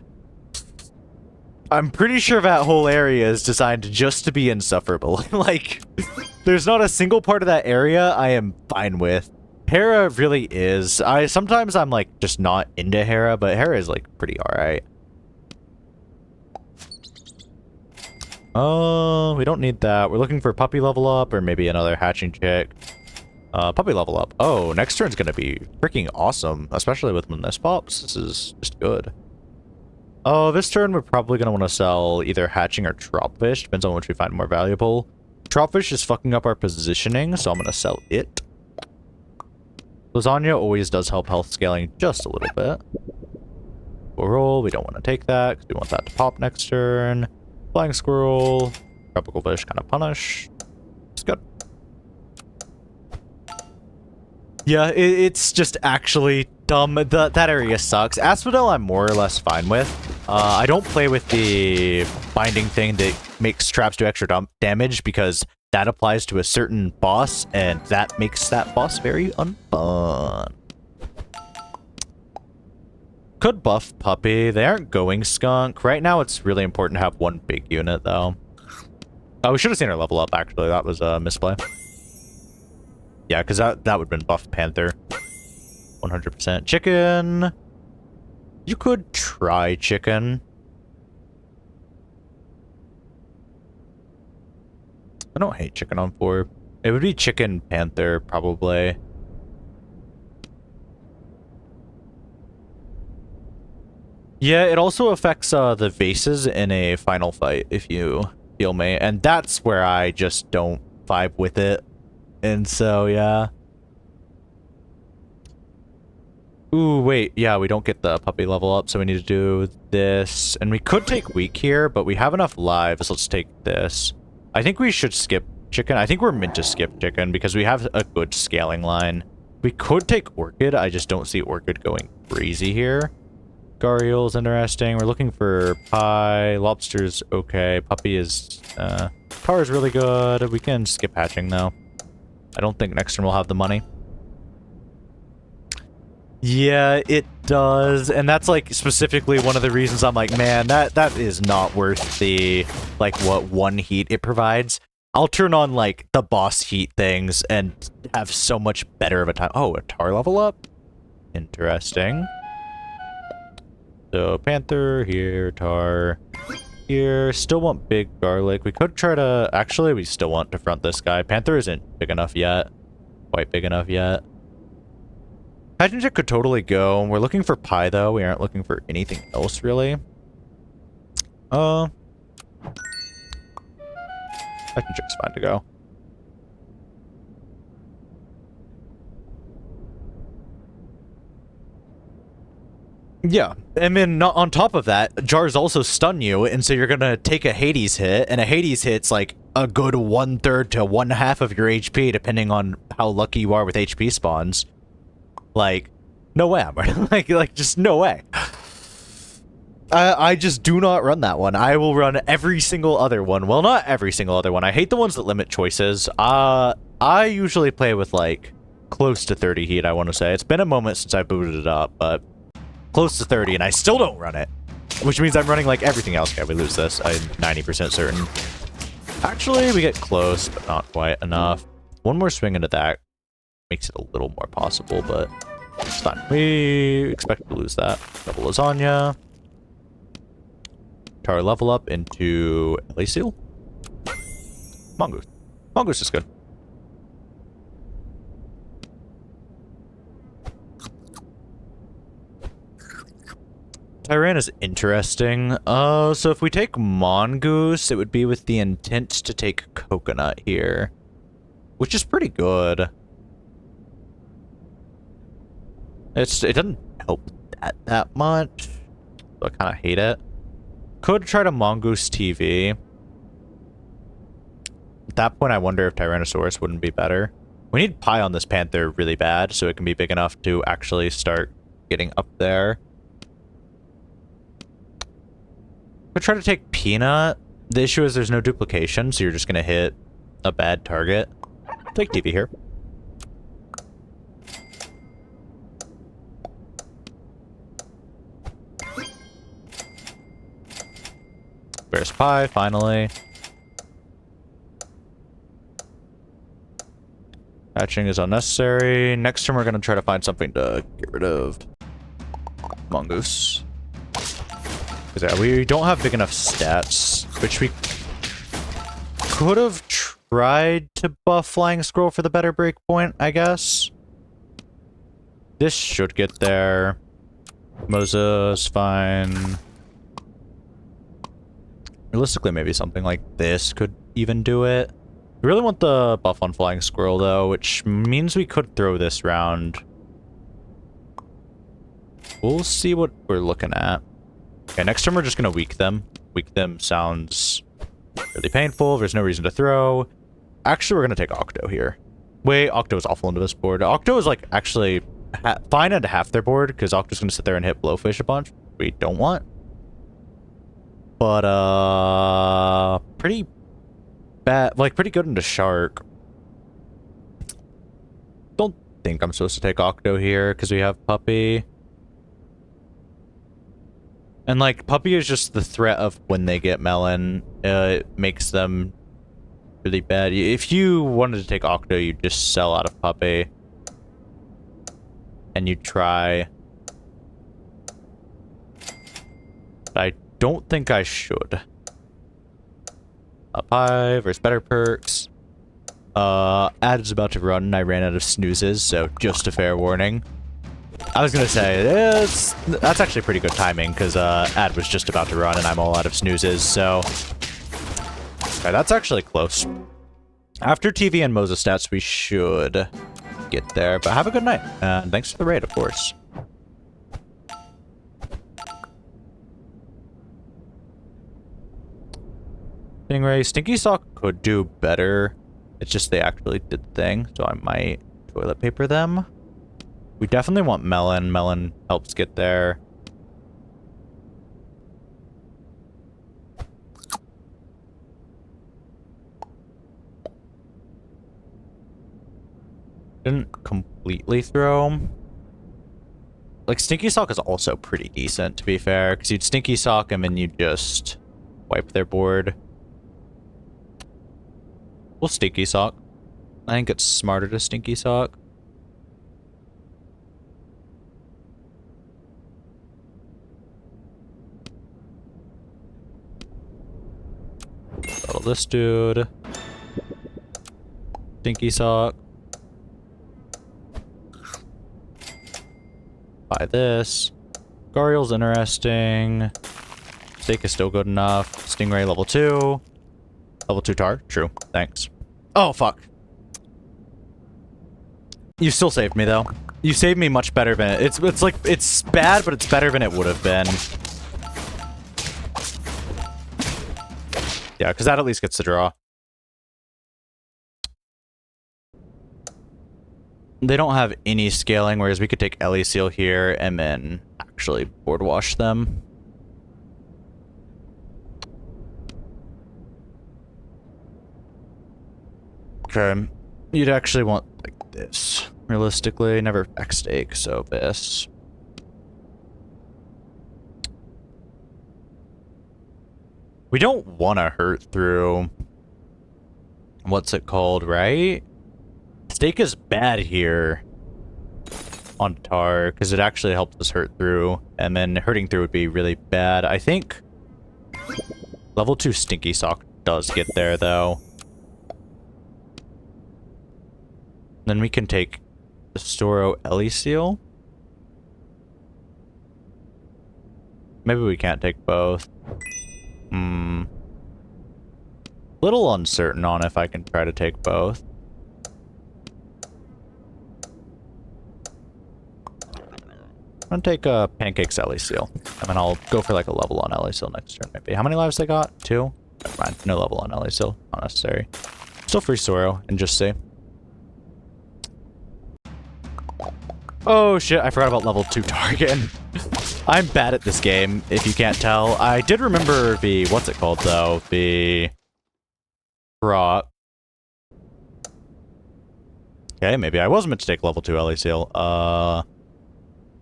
I'm pretty sure that whole area is designed just to be insufferable. Like, there's not a single part of that area I am fine with. Hera really is. Sometimes I'm like just not into Hera, but Hera is like pretty alright. Oh, we don't need that. We're looking for Puppy level up or maybe another Hatching Chick. Puppy level up. Oh, next turn's gonna be freaking awesome, especially with when this pops. This is just good. Oh, this turn we're probably gonna want to sell either Hatching or Tropfish. Depends on which we find more valuable. Tropfish is fucking up our positioning, so I'm gonna sell it. Lasagna always does help health scaling just a little bit. We'll roll. We don't want to take that because we want that to pop next turn. Flying squirrel. Tropical fish kind of punish. It's good. Yeah, it's just actually dumb. That area sucks. Asphodel I'm more or less fine with. I don't play with the binding thing that makes traps do extra damage because that applies to a certain boss, and that makes that boss very unfun. Could buff Puppy. They aren't going Skunk. Right now, it's really important to have one big unit, though. Oh, we should have seen her level up, actually. That was a misplay. Yeah, because that would have been buff Panther. 100%. Chicken. You could try chicken. I don't hate chicken on 4. It would be chicken Panther, probably. Yeah, it also affects the vases in a final fight, if you feel me. And that's where I just don't vibe with it. And so, yeah. Ooh, wait. Yeah, we don't get the puppy level up, so we need to do this. And we could take weak here, but we have enough lives. Let's take this. I think we should skip chicken. I think we're meant to skip chicken because we have a good scaling line. We could take Orchid. I just don't see Orchid going crazy here. Gariel's interesting. We're looking for pie. Lobster's okay. Puppy is... Tar is really good. We can skip hatching, though. I don't think next turn we'll have the money. Yeah, it does. And that's, like, specifically one of the reasons I'm like, man, that is not worth the, like, what one heat it provides. I'll turn on, like, the boss heat things and have so much better of a time. Oh, a Tar level up? Interesting. So, Panther, here, Tar, here. Still want big garlic. We could try to... Actually, we still want to front this guy. Panther isn't big enough yet. Quite big enough yet. Pageant could totally go. We're looking for pie, though. We aren't looking for anything else, really. Pageant's fine to go. Yeah, and then on top of that, jars also stun you, and so you're gonna take a Hades hit, and a Hades hit's like a good 1/3 to 1/2 of your HP, depending on how lucky you are with HP spawns. Like, no way, like just no way. I just do not run that one. I will run every single other one. Well, not every single other one. I hate the ones that limit choices. I usually play with like close to 30 heat, I want to say. It's been a moment since I booted it up, but close to 30, and I still don't run it. Which means I'm running like everything else. Okay, we lose this. I'm 90% certain. Actually, we get close, but not quite enough. One more swing into that makes it a little more possible, but it's fine. We expect to lose that. Double lasagna. Tar level up into LA Seal. Mongoose. Mongoose is good. Tyran is interesting. So if we take Mongoose, it would be with the intent to take Coconut here, which is pretty good. It doesn't help that much, so I kind of hate it. Could try to Mongoose TV. At that point, I wonder if Tyrannosaurus wouldn't be better. We need Pie on this Panther really bad, so it can be big enough to actually start getting up there. Could try to take Peanut. The issue is there's no duplication, so you're just going to hit a bad target. Take TV here. Where's Pie, finally? Hatching is unnecessary. Next turn, we're going to try to find something to get rid of Mongoose. Because we don't have big enough stats, which we could have tried to buff Flying Squirrel for the better breakpoint, I guess. This should get there. Moza's fine. Realistically, maybe something like this could even do it. We really want the buff on Flying Squirrel, though, which means we could throw this round. We'll see what we're looking at. Okay, next turn we're just gonna weak them. Weak them sounds really painful. There's no reason to throw. Actually, we're gonna take Octo here. Wait, Octo is awful into this board. Octo is like actually fine into half their board because Octo's gonna sit there and hit Blowfish a bunch. We don't want. But pretty bad, like pretty good into Shark. Don't think I'm supposed to take Octo here because we have Puppy. And like Puppy is just the threat of when they get Melon. It makes them really bad. If you wanted to take Octo, you'd just sell out of Puppy. And you try. But I don't think I should. Up high versus better perks. Ad is about to run and I ran out of snoozes, so just a fair warning. I was gonna say, that's actually pretty good timing, because Ad was just about to run and I'm all out of snoozes, so... Okay, that's actually close. After TV and Moza stats, we should get there, but have a good night. And thanks for the raid, of course. Stingray, Stinky Sock could do better. It's just they actually did the thing, so I might toilet paper them. We definitely want Melon. Melon helps get there. Didn't completely throw. Like, Stinky Sock is also pretty decent, to be fair, because you'd Stinky Sock them and you'd just wipe their board. We'll Stinky Sock. I think it's smarter to Stinky Sock. Settle this dude. Stinky Sock. Buy this. Gariel's interesting. Steak is still good enough. Stingray level 2. Level 2 tar? True. Thanks. Oh, fuck. You still saved me, though. You saved me much better than it. It's like, it's bad, but it's better than it would have been. Yeah, because that at least gets the draw. They don't have any scaling, whereas we could take Ellie Seal here and then actually board wash them. Okay. You'd actually want like this. Realistically, never back stake, so this. We don't want to hurt through... What's it called, right? Stake is bad here on tar, because it actually helps us hurt through, and then hurting through would be really bad. I think level 2 Stinky Sock does get there, though. Then we can take the Storo Ellie Seal. Maybe we can't take both. Little uncertain on if I can try to take both. I'm gonna take Pancakes Ellie Seal, and then I'll go for like a level on Ellie Seal next turn, maybe. How many lives they got? 2? Never mind, no level on Ellie Seal, not necessary. Still free Soro, and just see. Oh shit, I forgot about level 2 target. I'm bad at this game, if you can't tell. I did remember the, what's it called though? The rock. Okay, maybe I was meant to take level 2 Ellie Seal.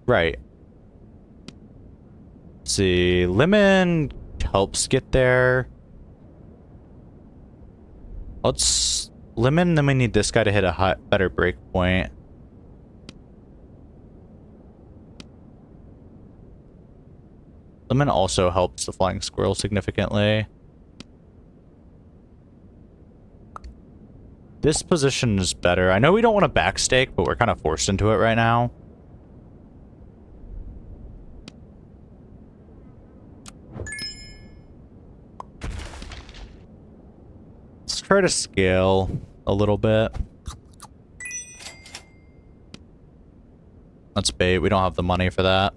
Right. Let's see, Lemon helps get there. Let's Lemon, then we need this guy to hit a better break point. Lemon also helps the Flying Squirrel significantly. This position is better. I know we don't want to backstake, but we're kind of forced into it right now. Let's try to scale a little bit. Let's bait. We don't have the money for that.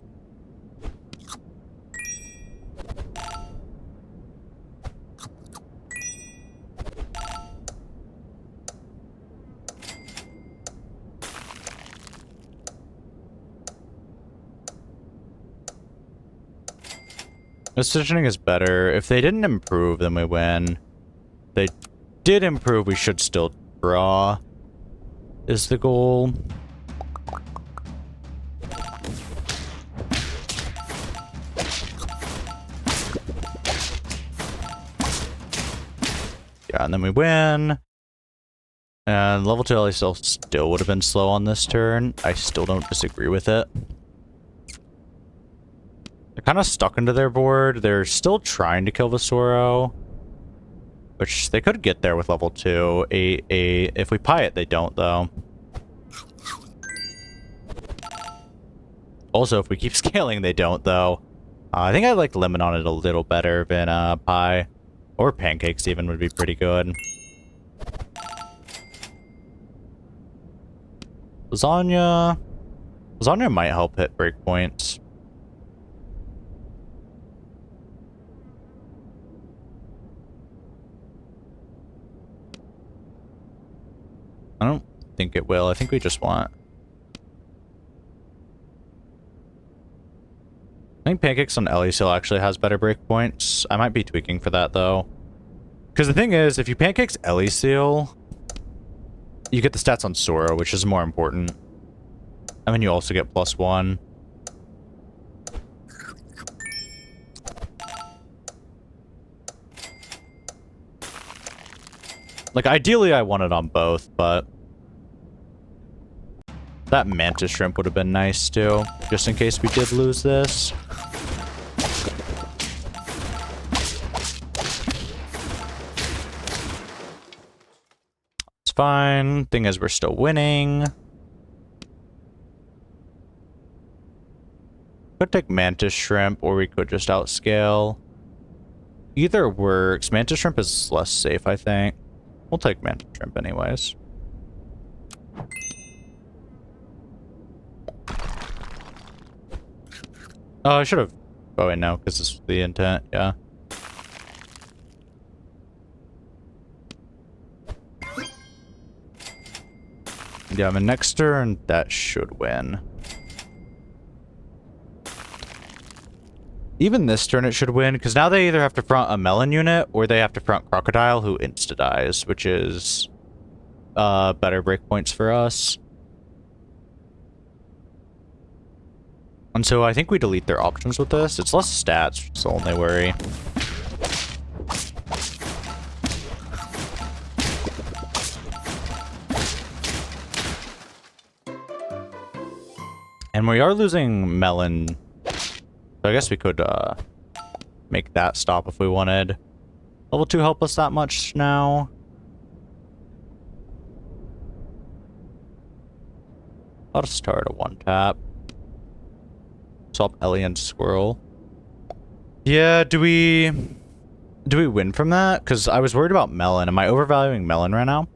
Positioning is better. If they didn't improve, then we win. If they did improve, we should still draw, is the goal. Yeah, and then we win. And level 2 still would have been slow on this turn. I still don't disagree with it. They're kind of stuck into their board. They're still trying to kill Vesoro, which they could get there with level 2. If we pie it, they don't, though. Also, if we keep scaling, they don't, though. I think I like lemon on it a little better than pie. Or pancakes even would be pretty good. Lasagna might help hit breakpoints. I don't think it will. I think we just want... I think pancakes on Ellie Seal actually has better breakpoints. I might be tweaking for that, though. Because the thing is, if you pancakes Ellie Seal, you get the stats on Sora, which is more important. And then you also get +1. Like, ideally I want it on both, but... that Mantis Shrimp would have been nice, too. Just in case we did lose this. It's fine. Thing is, we're still winning. Could take Mantis Shrimp, or we could just outscale. Either works. Mantis Shrimp is less safe, I think. We'll take Mantis Shrimp anyways. Oh, I should have... oh, wait, no, because this is the intent, yeah. Yeah, I mean, next turn, that should win. Even this turn, it should win, because now they either have to front a Melon unit, or they have to front Crocodile, who insta-dies, which is better breakpoints for us. And so I think we delete their options with this. It's less stats, it's the only worry. And we are losing Melon. So I guess we could make that stop if we wanted. Level 2 help us that much now. I'll just start a 1-tap. Swap Ellie and Squirrel. Yeah, do we win from that? Because I was worried about Melon. Am I overvaluing Melon right now?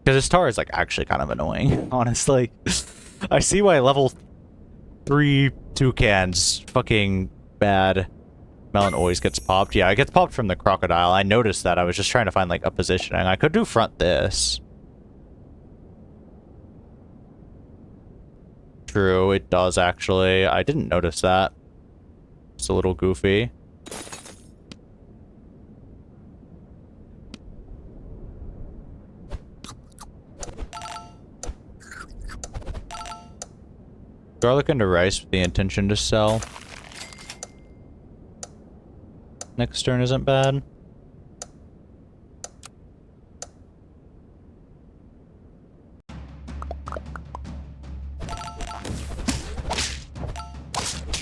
Because his Tar is like actually kind of annoying, honestly. I see why level 3 toucans fucking bad. Melon always gets popped. Yeah, it gets popped from the Crocodile. I noticed that. I was just trying to find like a positioning. I could do front this. True, it does actually. I didn't notice that. It's a little goofy. Garlic into rice with the intention to sell. Next turn isn't bad.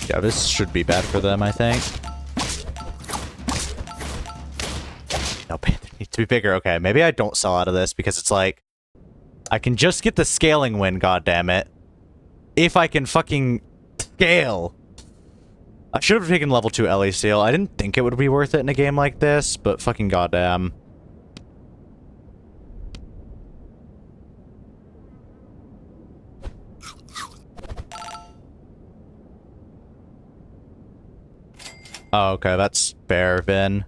Yeah, this should be bad for them, I think. No, Panther needs to be bigger. Okay, maybe I don't sell out of this because it's like... I can just get the scaling win, goddammit. If I can fucking scale. I should have taken level 2 Ellie Seal. I didn't think it would be worth it in a game like this, but fucking goddamn. Oh, okay, that's fair, Vin.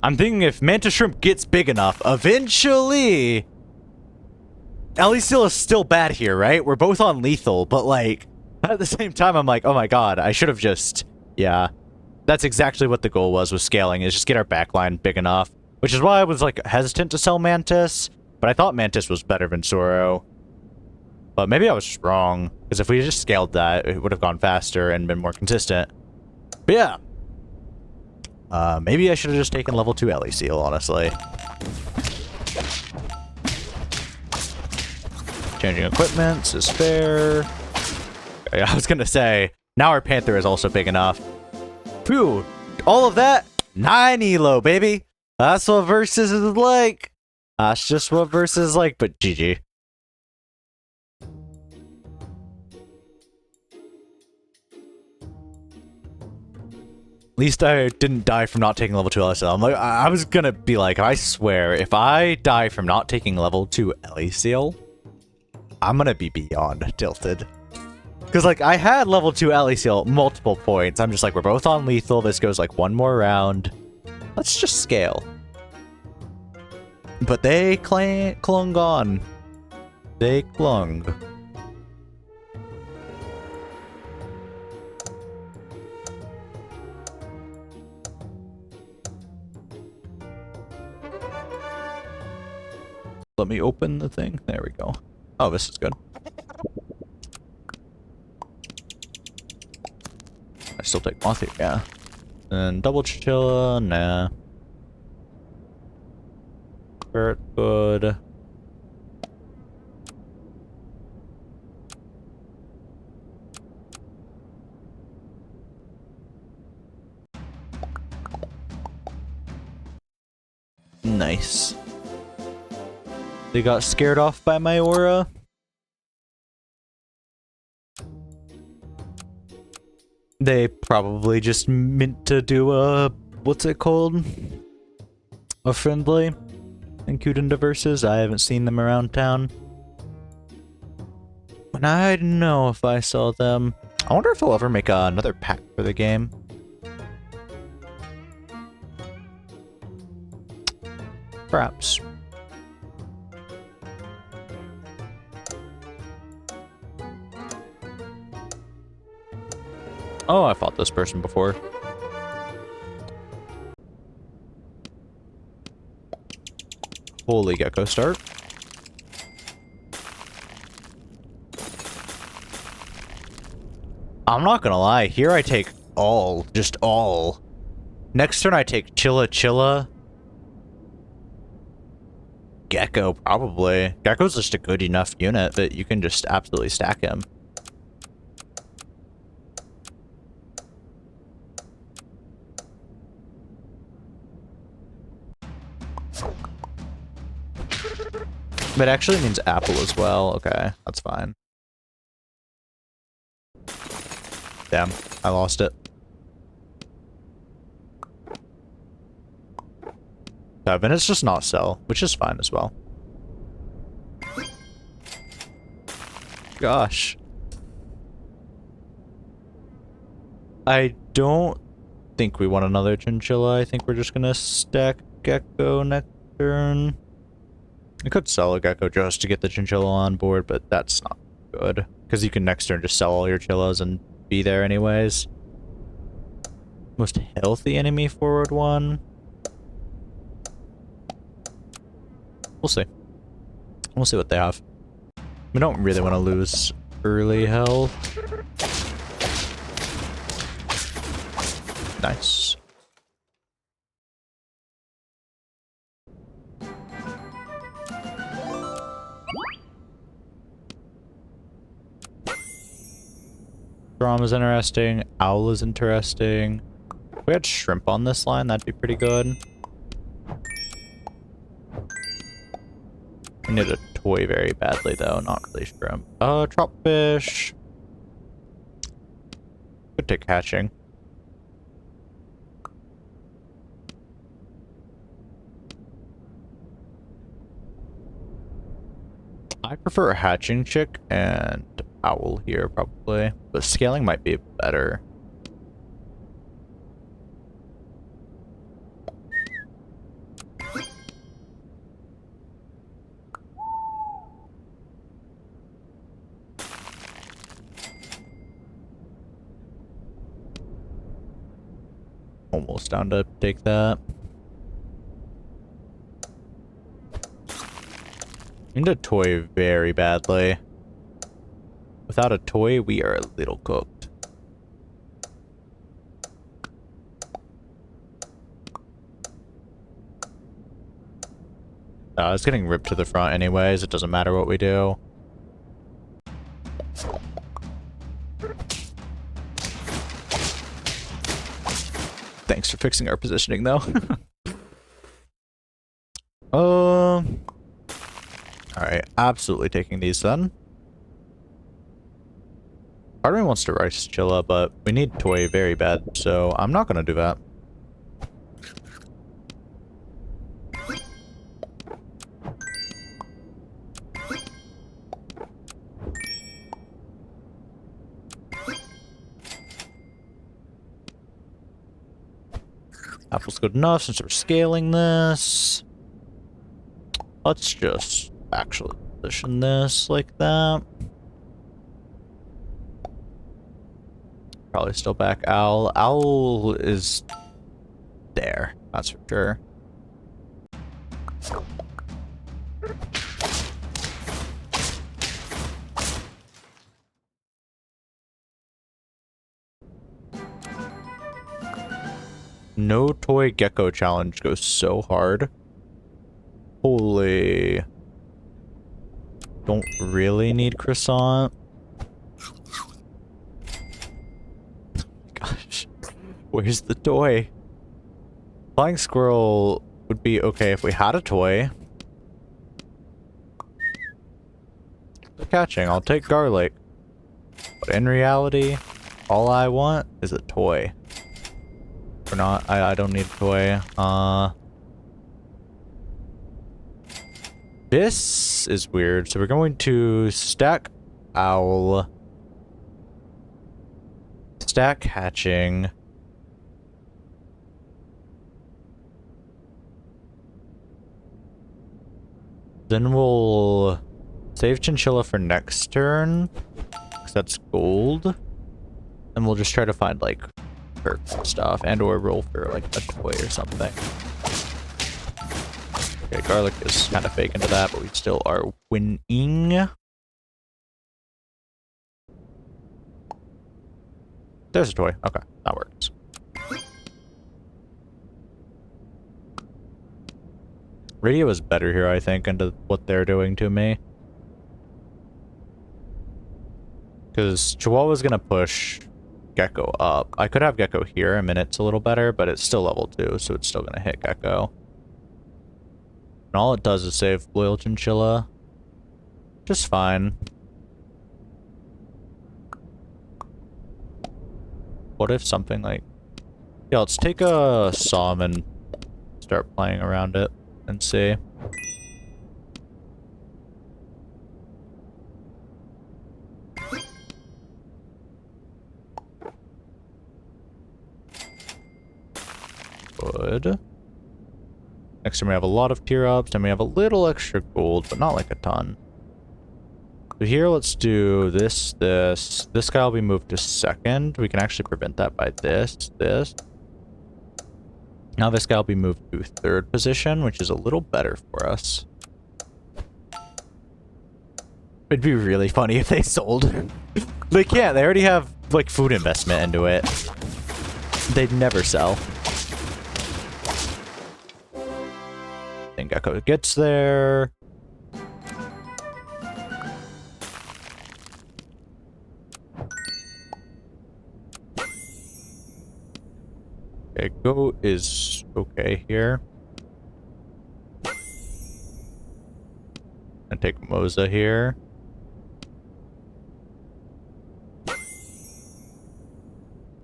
I'm thinking if Mantis Shrimp gets big enough, eventually Ellie Seal is still bad here, right? We're both on lethal, but like, at the same time, I'm like, oh my god, I should have just... Yeah. That's exactly what the goal was scaling, is just get our backline big enough. Which is why I was like hesitant to sell Mantis, but I thought Mantis was better than Zoro. But maybe I was just wrong, because if we just scaled that, it would have gone faster and been more consistent. But yeah. Maybe I should have just taken level 2 Ellie Seal, honestly. Changing equipments is fair. I was gonna say, now our Panther is also big enough. Phew, all of that, 9 elo, baby. That's what Versus is like. That's just what Versus is like, but GG. At least I didn't die from not taking level 2 LSL. I'm like, I was gonna be like, I swear, if I die from not taking level 2 Ellie Seal, I'm gonna be beyond tilted. Because, like, I had level 2 Ellie Seal multiple points. I'm just like, we're both on lethal. This goes, like, one more round. Let's just scale. But they clung on. They clung. Let me open the thing. There we go. Oh, this is good. I still take Moth here, yeah. And double chinchilla, nah. Ferret good. Nice. They got scared off by my aura. They probably just meant to do a... what's it called? A friendly and cute into Versus. I haven't seen them around town. And I don't know if I saw them. I wonder if they'll ever make another pack for the game. Perhaps. Oh, I fought this person before. Holy Gecko start. I'm not gonna lie, here I take all, just all. Next turn I take Chilla Chilla. Gecko, probably. Gecko's just a good enough unit that you can just absolutely stack him. But it actually means apple as well. Okay, that's fine. Damn, I lost it. 7, it's just not sell, which is fine as well. Gosh. I don't think we want another chinchilla. I think we're just gonna stack Gecko next turn. I could sell a Gecko just to get the chinchilla on board, but that's not good. Because you can next turn just sell all your chillas and be there anyways. Most healthy enemy forward one. We'll see. We'll see what they have. We don't really want to lose early health. Nice. Drum is interesting. Owl is interesting. If we had shrimp on this line, that'd be pretty good. We need a toy very badly, though. Not really shrimp. Tropfish. Could take hatching. I prefer a hatching chick and owl here, probably. But scaling might be better. almost down to take that. Need a toy very badly. Without a toy, we are a little cooked. It's getting ripped to the front anyways. It doesn't matter what we do. Thanks for fixing our positioning, though. Alright, absolutely taking these then. Part of me wants to Rice Chilla, but we need Toy very bad, so I'm not gonna do that. Apple's good enough since we're scaling this. Let's just actually position this like that. Probably still back Owl. Owl is there, that's for sure. No toy gecko challenge goes so hard. Holy. Don't really need croissant. Gosh. Where's the toy? Flying squirrel would be okay if we had a toy. The catching, I'll take garlic. But in reality, all I want is a toy. Or not, I don't need a toy. This is weird. So we're going to stack owl. Stack hatching. Then we'll save chinchilla for next turn. Because that's gold. And we'll just try to find like perk stuff and or roll for like a toy or something. Okay, garlic is kind of fake into that, but we still are winning. There's a toy. Okay, that works. Radio is better here, I think, into what they're doing to me. Because Chihuahua's gonna push Gecko up. I could have Gecko here. I mean, it's a little better, but it's still level 2, so it's still gonna hit Gecko. And all it does is save Loyal Chinchilla. Just fine. What if something like... Yeah, let's take a Psalm and start playing around it and see. Good. Next time we have a lot of tier ups, and we have a little extra gold, but not like a ton. So here, let's do this. This guy will be moved to second. We can actually prevent that by this. Now this guy will be moved to third position, which is a little better for us. It'd be really funny if they sold. They can't. They already have, like, food investment into it. They'd never sell. I think Gecko gets there. Okay, Goat is okay here. And take Moza here.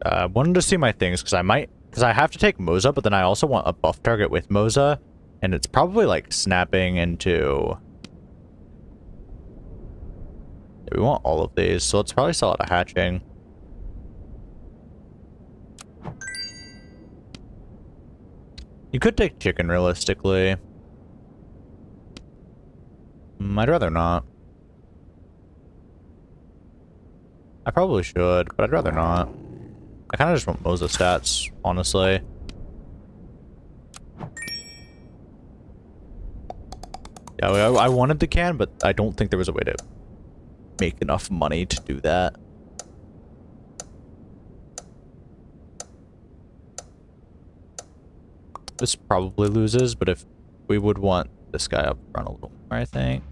I wanted to see my things because I have to take Moza, but then I also want a buff target with Moza, and it's probably like snapping into. We want all of these, so let's probably sell out a hatching. You could take chicken realistically. I'd rather not. I probably should, but I'd rather not. I kind of just want Moza stats, honestly. Yeah, I wanted the can, but I don't think there was a way to make enough money to do that. This probably loses, but if we would want this guy up front a little more, I think.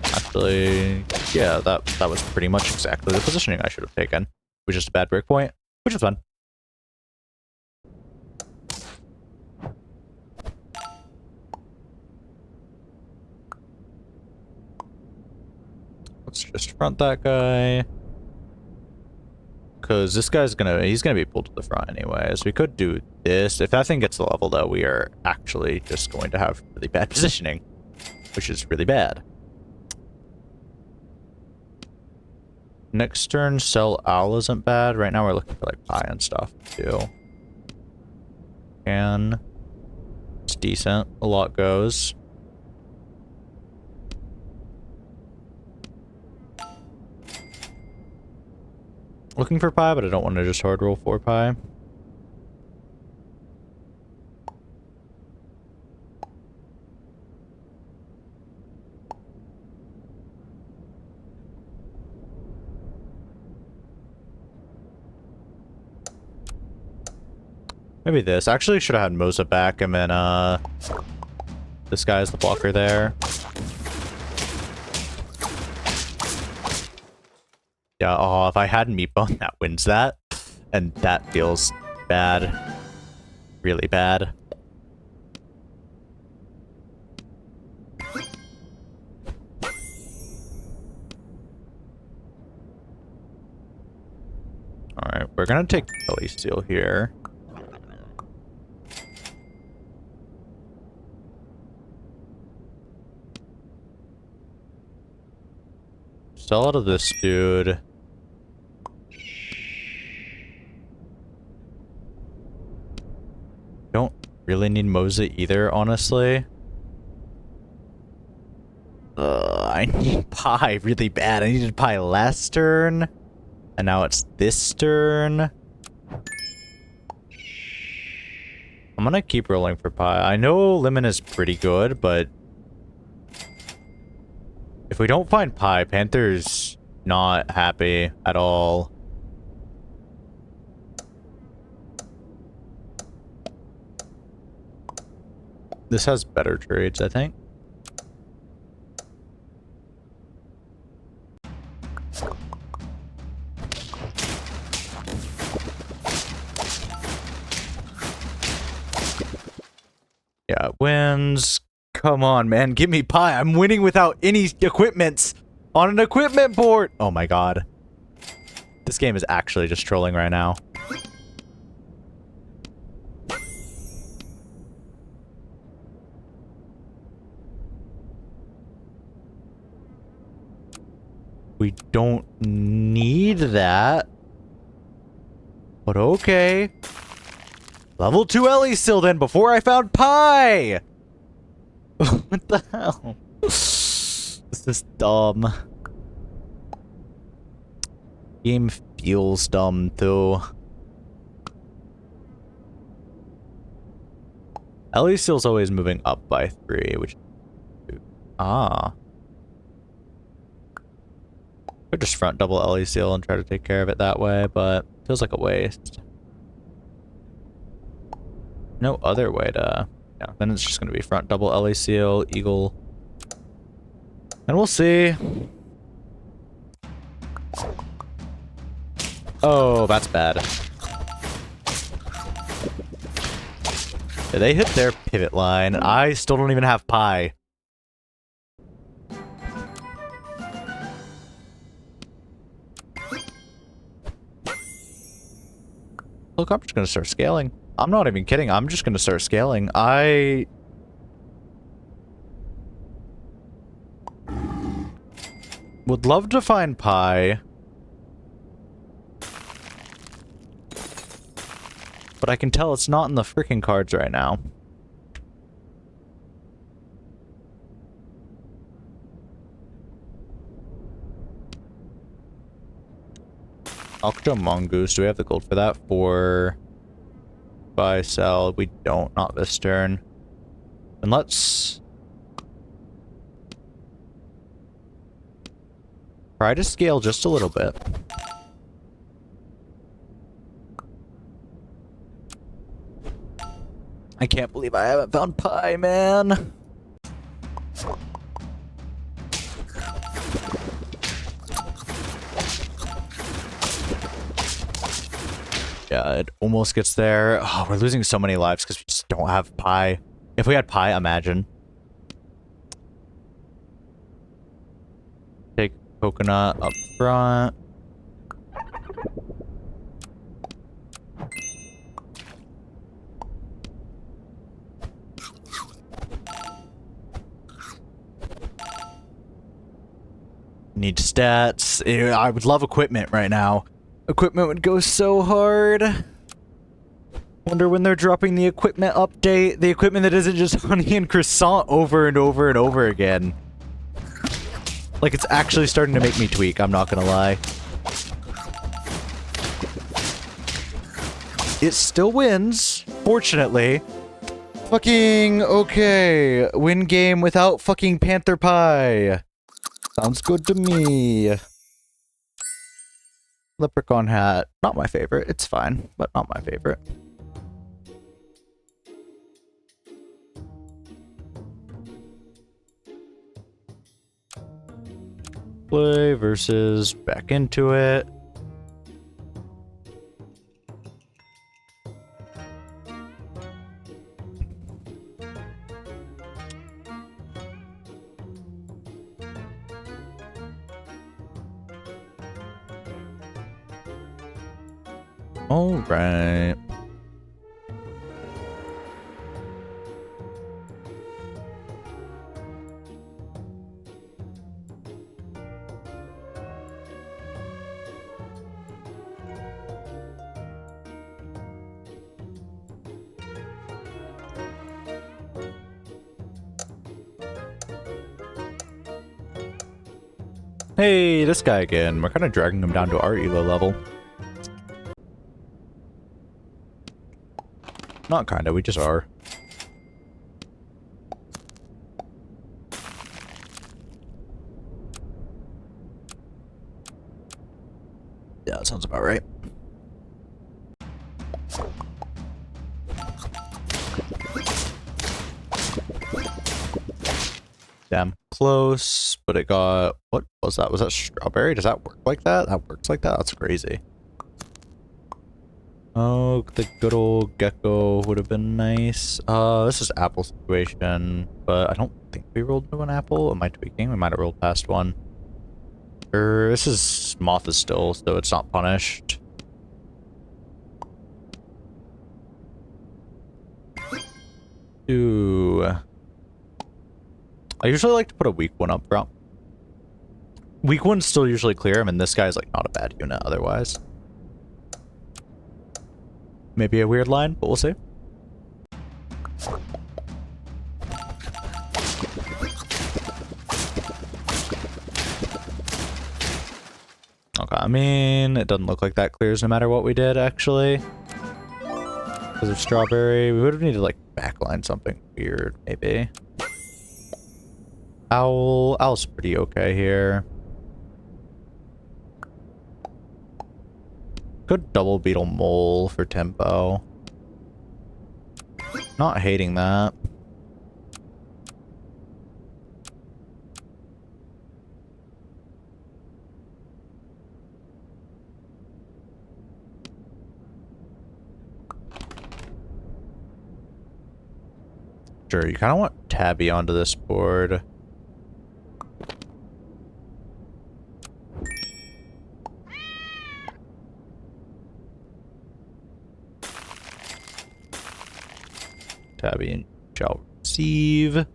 Actually, yeah, that was pretty much exactly the positioning I should have taken. It was just a bad break point, which was fun. Let's just front that guy. Because this guy's he's gonna be pulled to the front anyways. We could do this. If that thing gets the level though, we are actually just going to have really bad positioning, which is really bad. Next turn, sell owl isn't bad. Right now we're looking for like pie and stuff too. And it's decent. A lot goes. Looking for pie, but I don't want to just hard roll for pie. Maybe this. Actually, should have had Moza back, and then this guy's the blocker there. Yeah, oh, if I had Meatbone, that wins that. And that feels bad. Really bad. Alright, we're gonna take Ellie Steel here. Sell out of this dude. Don't really need Moza either, honestly. I need pie really bad. I needed pie last turn. And now it's this turn. I'm gonna keep rolling for pie. I know Lemon is pretty good, but if we don't find pie, Panther's not happy at all. This has better trades, I think. Yeah, it wins. Come on, man. Give me pie. I'm winning without any equipments on an equipment board. Oh my god. This game is actually just trolling right now. We don't need that. But okay. Level 2 Ellie still then before I found pie! What the hell? This is dumb. Game feels dumb too. Ellie Steel's always moving up by 3, which... Ah. Could just front double Ellie Steel and try to take care of it that way, but feels like a waste. No other way to... Yeah, then it's just going to be front double Ellie Seal, Eagle. And we'll see. Oh, that's bad. Yeah, they hit their pivot line. I still don't even have pie. Look, I'm just going to start scaling. I'm not even kidding. I'm just going to start scaling. I would love to find pie. But I can tell it's not in the freaking cards right now. Octo Mongoose. Do we have the gold for that? For buy, sell. We don't, not this turn. And let's try to scale just a little bit. I can't believe I haven't found pie, man. Yeah, it almost gets there. Oh, we're losing so many lives because we just don't have pie. If we had pie, imagine. Take coconut up front. Need stats. Ew, I would love equipment right now. Equipment would go so hard. Wonder when they're dropping the equipment update. The equipment that isn't just honey and croissant over and over and over again. Like, it's actually starting to make me tweak, I'm not gonna lie. It still wins, fortunately. Fucking okay. Win game without fucking Panther Pie. Sounds good to me. Leprechaun hat. Not my favorite. It's fine, but not my favorite. Play versus back into it. All right. Hey, this guy again. We're kind of dragging him down to our elo level. Not kinda, we just are. Yeah, that sounds about right. Damn close, but it got... What was that? Was that strawberry? Does that work like that? That works like that? That's crazy. Oh, the good old gecko would have been nice. This is apple situation, but I don't think we rolled into an apple. Am I tweaking? We might have rolled past one. This is moth is still, so it's not punished. Ooh. I usually like to put a weak one up front. Weak one's still usually clear. I mean, this guy's like not a bad unit otherwise. Maybe a weird line, but we'll see. Okay, I mean, it doesn't look like that clears no matter what we did, actually. Because of strawberry, we would have needed to, like, backline something weird, maybe. Owl. Owl's pretty okay here. Good double beetle mole for tempo. Not hating that. Sure, you kind of want Tabby onto this board. Tabby and shall receive.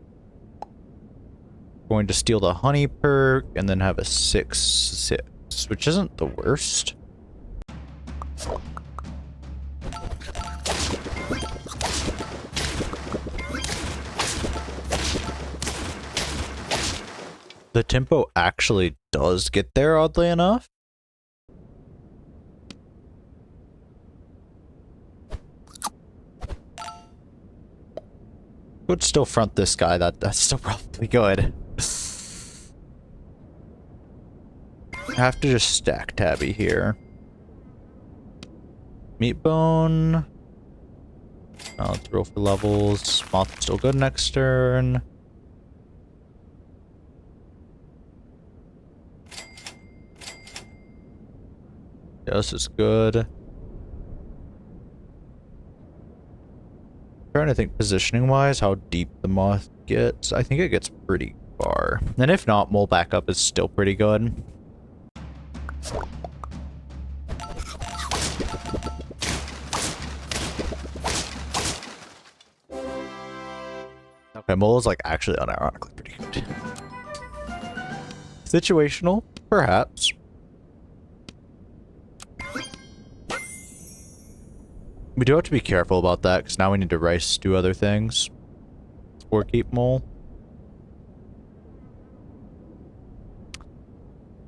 Going to steal the honey perk and then have a 6/6, which isn't the worst. The tempo actually does get there, oddly enough. Would still front this guy. That's still probably good. I have to just stack Tabby here. Meatbone. Let's roll for levels. Moth still good next turn. Yeah, this is good. Trying to think positioning wise how deep the moth gets. I think it gets pretty far. And if not, mole backup is still pretty good. Okay, mole is like actually unironically pretty good. Situational, perhaps. We do have to be careful about that, because now we need to rice do other things. Or keep mole.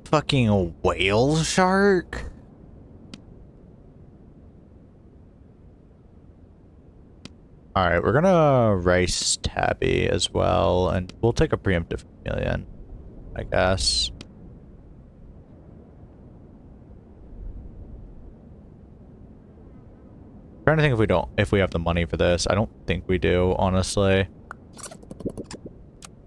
Fucking whale shark? Alright, we're gonna rice Tabby as well, and we'll take a preemptive chameleon, I guess. Trying to think if we have the money for this. I don't think we do, honestly.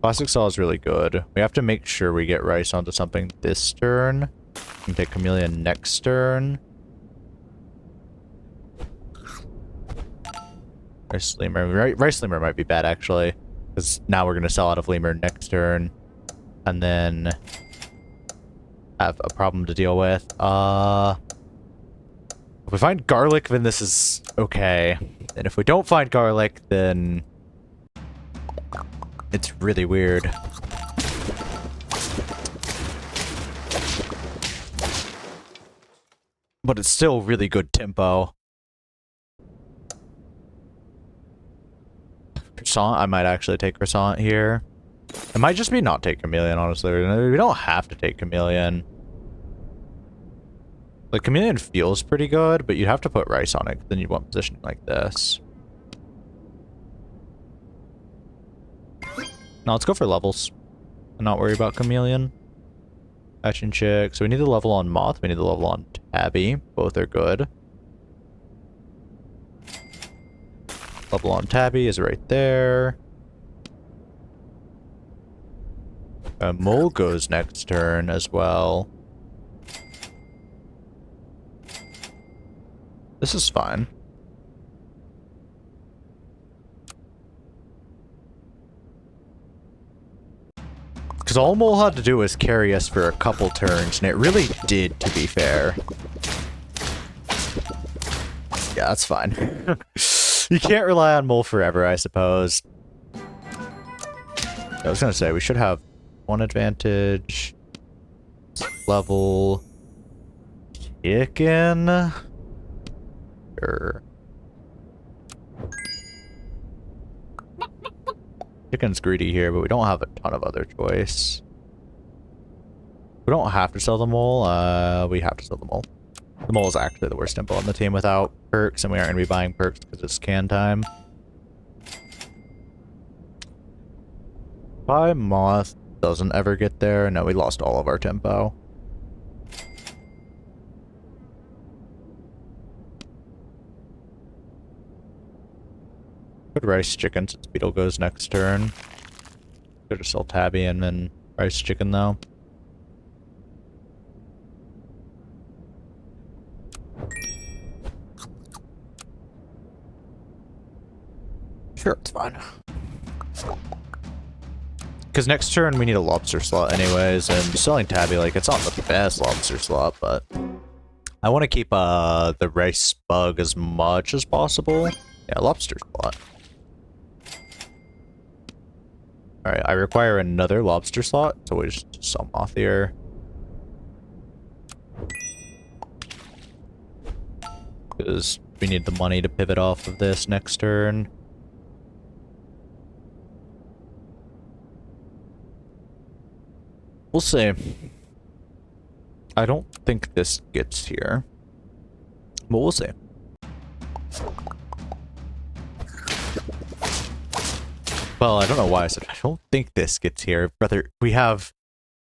Plastic Saw is really good. We have to make sure we get rice onto something this turn. We can take chameleon next turn. Rice Lemur. Rice Lemur might be bad, actually. Because now we're going to sell out of Lemur next turn. And then have a problem to deal with. If we find garlic, then this is okay. And if we don't find garlic, then it's really weird. But it's still really good tempo. Croissant, I might actually take Croissant here. It might just be not take Chameleon, honestly. We don't have to take Chameleon. The Chameleon feels pretty good, but you'd have to put rice on it, then you'd want positioning like this. Now let's go for levels. And not worry about Chameleon. Hatch and Chick. So we need the level on Moth, we need the level on Tabby. Both are good. Level on Tabby is right there. Mole goes next turn as well. This is fine. Because all Mole had to do was carry us for a couple turns, and it really did, to be fair. Yeah, that's fine. You can't rely on Mole forever, I suppose. I was gonna say, we should have one advantage. Level. Chicken. Sure. Chicken's greedy here, but we don't have a ton of other choice. We don't have to sell the mole. We have to sell the mole. The mole is actually the worst tempo on the team without perks, and we aren't going to be buying perks because it's can time. If Moth doesn't ever get there, no, we lost all of our tempo. Could rice chicken since Beetle goes next turn. Could just sell Tabby and then rice chicken though. Sure, it's fine. Because next turn we need a lobster slot anyways, and selling Tabby, like, it's not the best lobster slot, but I want to keep the rice bug as much as possible. Yeah, lobster slot. Alright, I require another lobster slot, so we just sell Moth here. Because we need the money to pivot off of this next turn. We'll see. I don't think this gets here, but we'll see. Well, I don't know why I said I don't think this gets here. Brother, we have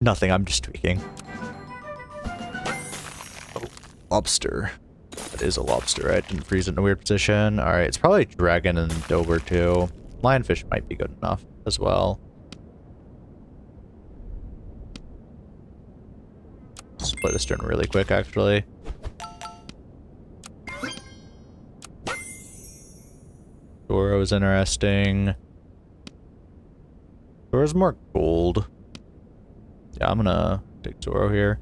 nothing. I'm just tweaking. Oh, lobster. That is a lobster, right? Didn't freeze it in a weird position. Alright, it's probably dragon and dober too. Lionfish might be good enough as well. Split this turn really quick, actually. Zoro is interesting. Zoro's more gold. Yeah, I'm gonna take Zoro here.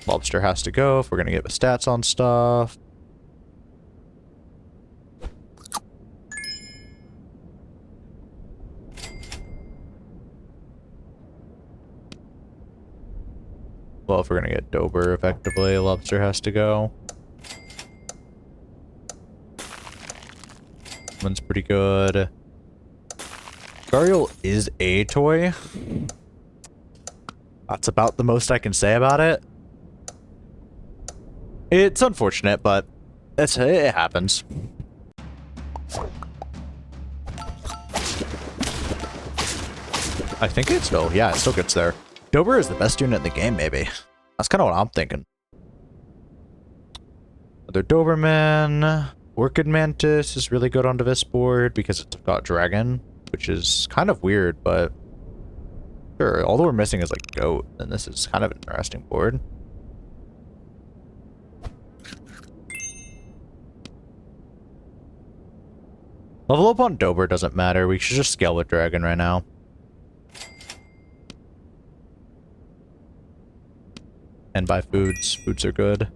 Lobster has to go if we're gonna get the stats on stuff. Well, if we're gonna get Dober effectively, lobster has to go. One's pretty good. Gariel is a toy. That's about the most I can say about it. It's unfortunate, but it happens. I think it still, yeah, it still gets there. Dober is the best unit in the game, maybe. That's kind of what I'm thinking. Other Doberman. Orchid Mantis is really good onto this board because it's got Dragon, which is kind of weird, but sure. All that we're missing is like Goat, and this is kind of an interesting board. Level up on Dober doesn't matter. We should just scale with Dragon right now. And buy foods. Foods are good.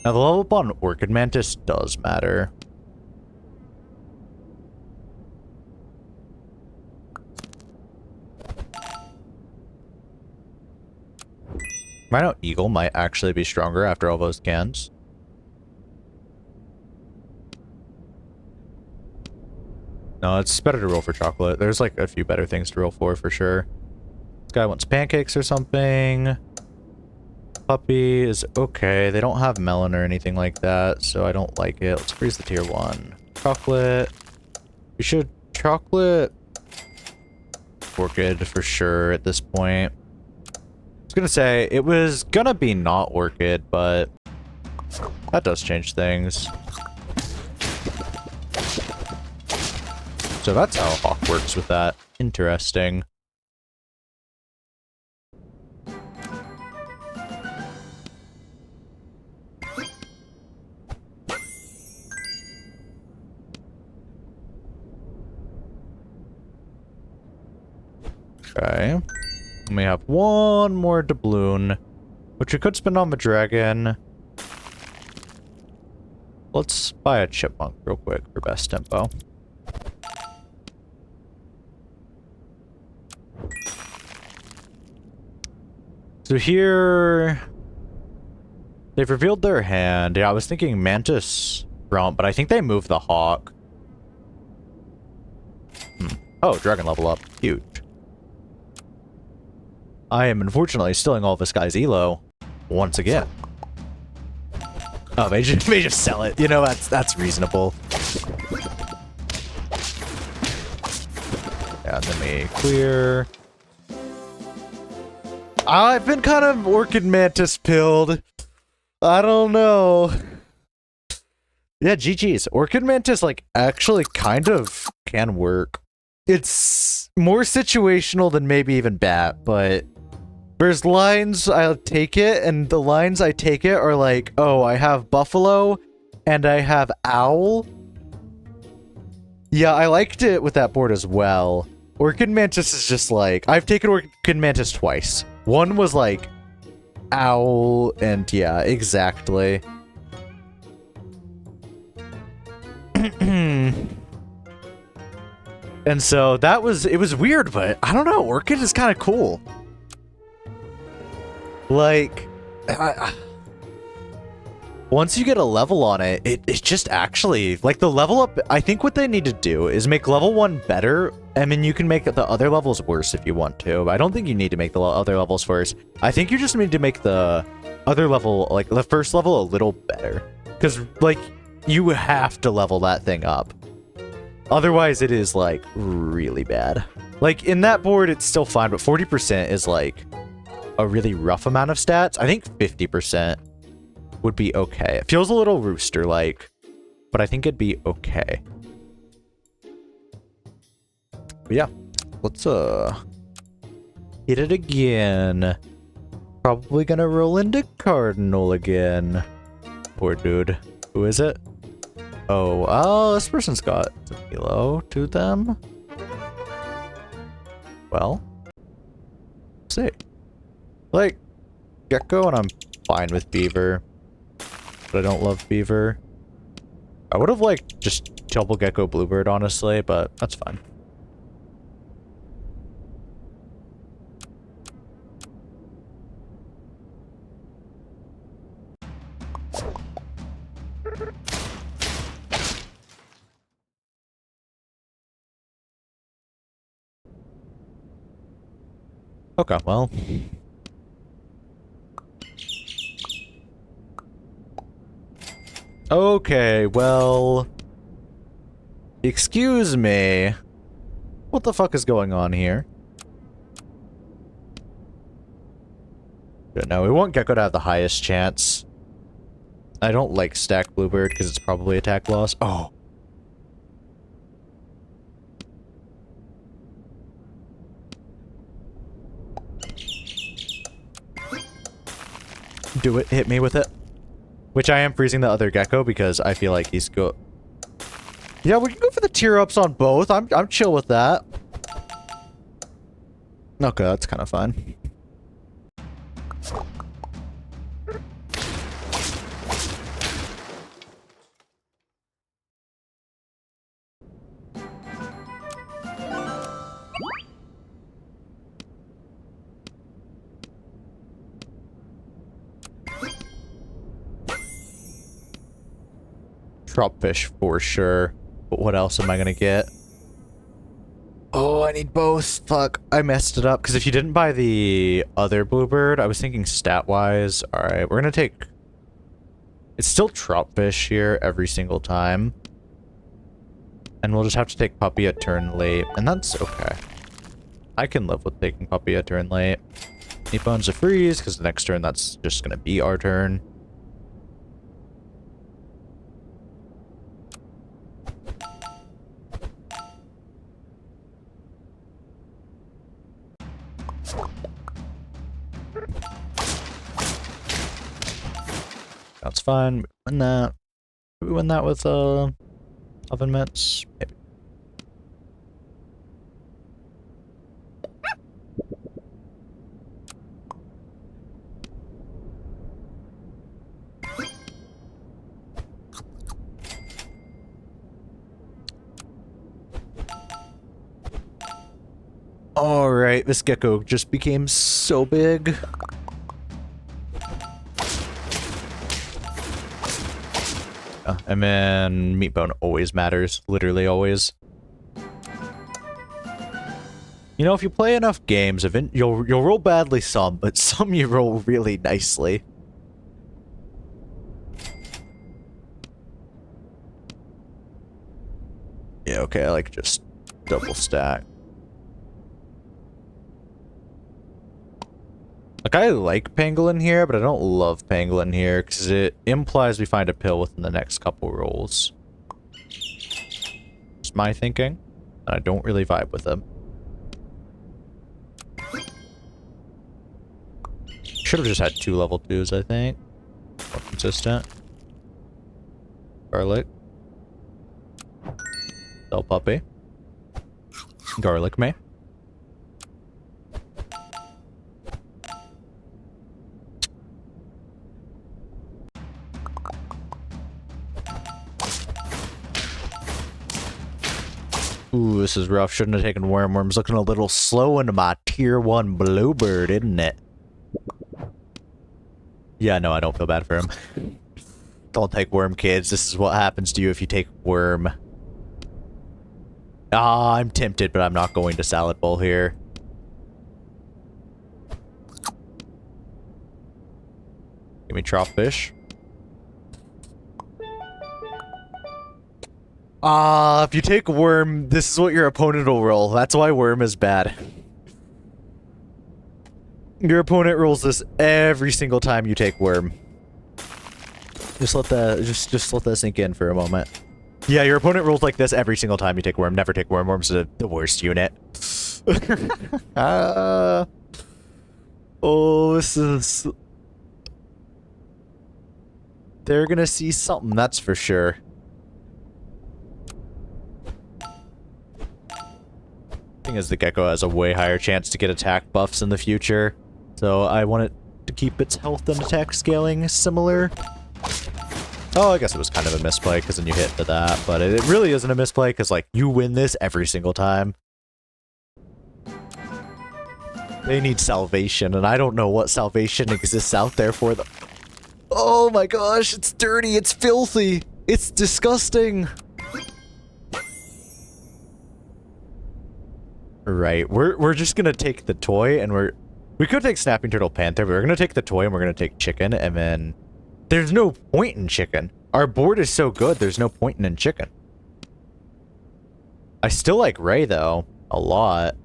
Now the level up on Orchid Mantis does matter. Rhino Eagle might actually be stronger after all those cans. No, it's better to roll for chocolate. There's like a few better things to roll for sure. This guy wants pancakes or something. Puppy is okay. They don't have melon or anything like that, so I don't like it. Let's freeze the tier 1. Chocolate. We should chocolate Orchid for sure at this point. I was gonna say, it was gonna be not Orchid, but that does change things. So that's how Hawk works with that. Interesting. Okay. And we have one more doubloon, which we could spend on the dragon. Let's buy a chipmunk real quick for best tempo. So here, they've revealed their hand. Yeah, I was thinking Mantis Rump, but I think they moved the Hawk. Oh, dragon level up. Huge. I am unfortunately stealing all this guy's elo once again. Oh, they just sell it. You know, that's reasonable. Yeah, and then we clear. I've been kind of Orchid Mantis pilled. I don't know. Yeah, GG's. Orchid Mantis, like, actually kind of can work. It's more situational than maybe even bat, but there's lines I'll take it, and the lines I take it are like, oh, I have buffalo, and I have owl. Yeah, I liked it with that board as well. Orchid Mantis is just like, I've taken Orchid Mantis twice. One was like owl, and yeah, exactly. And so that was, it was weird, but I don't know, Orchid is kind of cool. once you get a level on it, it's just actually, like, the level up, I think what they need to do is make level 1 better, and then you can make the other levels worse if you want to. But I don't think you need to make the other levels worse. I think you just need to make the other level, like, the first level a little better. Because, like, you have to level that thing up. Otherwise, it is, like, really bad. Like, in that board, it's still fine, but 40% is, like, a really rough amount of stats. I think 50% would be okay. It feels a little rooster-like, but I think it'd be okay. But yeah, let's hit it again. Probably gonna roll into Cardinal again. Poor dude. Who is it? Oh, this person's got some Hilo to them. Well, let's see. Like, Gecko, and I'm fine with Beaver. But I don't love Beaver. I would have liked just double Gecko Bluebird, honestly, but that's fine. Okay, well. Okay, well. Excuse me. What the fuck is going on here? No, we want Gecko to have the highest chance. I don't like stack Bluebird because it's probably attack loss. Oh. Do it. Hit me with it. Which I am freezing the other Gecko because I feel like he's good. Yeah, we can go for the tier ups on both. I'm chill with that. Okay, that's kind of fun. Tropfish for sure. But what else am I gonna get? Oh, I need both. Fuck, I messed it up. Because if you didn't buy the other Bluebird, I was thinking stat-wise. Alright, we're gonna take... It's still Tropfish here every single time. And we'll just have to take Puppy a turn late. And that's okay. I can live with taking Puppy a turn late. Meatbone's a freeze, because the next turn that's just gonna be our turn. That's fine. We win that. Did we win that with oven mitts? Maybe. Alright, this Gecko just became so big. And then Meatbone always matters. Literally always. You know, if you play enough games, you'll roll badly some, but some you roll really nicely. Yeah, okay, I like just double stack. Like, I like Pangolin here, but I don't love Pangolin here, because it implies we find a pill within the next couple rolls. It's my thinking, and I don't really vibe with them. Should have just had 2 level 2s, I think. More consistent. Garlic. Sell Puppy. Garlic me. Ooh, this is rough. Shouldn't have taken Worm. Worm's looking a little slow into my tier 1 Bluebird, isn't it? Yeah, no, I don't feel bad for him. Don't take worm, kids. This is what happens to you if you take worm. Ah, I'm tempted, but I'm not going to salad bowl here. Give me trough fish. Ah, if you take worm, this is what your opponent will roll. That's why worm is bad. Your opponent rolls this every single time you take worm. Just let that let that sink in for a moment. Yeah, your opponent rolls like this every single time you take worm. Never take worm. Worm's the worst unit. Oh, this is... They're gonna see something, that's for sure. Thing is, the gecko has a way higher chance to get attack buffs in the future, so I want it to keep its health and attack scaling similar. Oh, I guess it was kind of a misplay, because then you hit to that, but it really isn't a misplay, because, like, you win this every single time. They need salvation, and I don't know what salvation exists out there for them. Oh my gosh, it's dirty, it's filthy, it's disgusting! Right, we're just gonna take the toy, and we could take Snapping Turtle Panther, but we're gonna take the toy and we're gonna take chicken, and then there's no point in chicken. Our board is so good, there's no point in chicken. I still like Ray, though, a lot.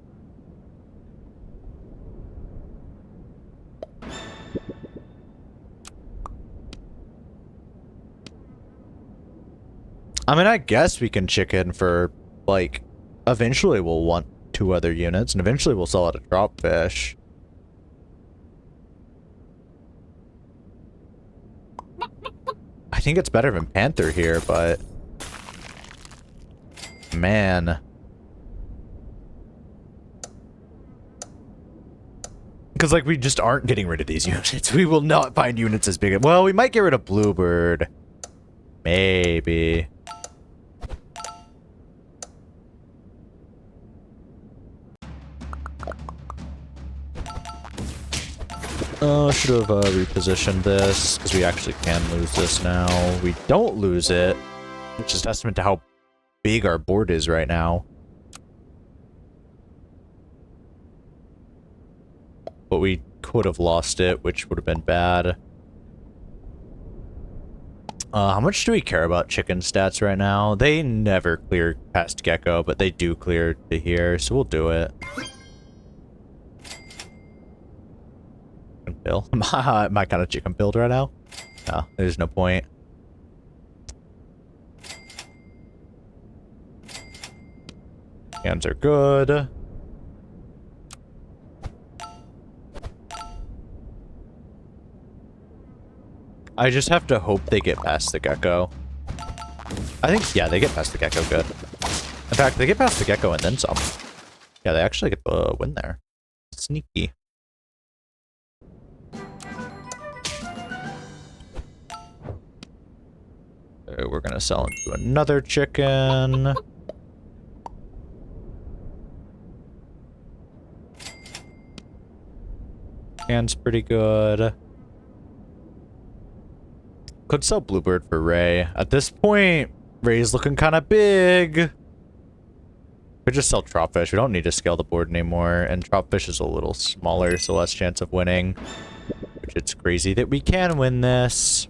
I mean, I guess we can chicken for, like, eventually we'll want 2 other units, and eventually we'll sell out a drop fish. I think it's better than Panther here, but... Man. Because, like, we just aren't getting rid of these units. We will not find units as big. Well, we might get rid of Bluebird. Maybe. Oh, should have repositioned this, because we actually can lose this now. We don't lose it, which is testament to how big our board is right now. But we could have lost it, which would have been bad. How much do we care about chicken stats right now? They never clear past Gecko, but they do clear to here, so we'll do it. Bill. Am I kind of chicken build right now? No, there's no point. Hands are good. I just have to hope they get past the Gecko. I think, yeah, they get past the Gecko good. In fact, they get past the Gecko and then some. Yeah, they actually get the win there. Sneaky. We're gonna sell into another chicken. Hand's pretty good. Could sell Bluebird for Ray. At this point, Ray's looking kind of big. Could just sell Tropfish. We don't need to scale the board anymore. And Tropfish is a little smaller, so less chance of winning. Which it's crazy that we can win this.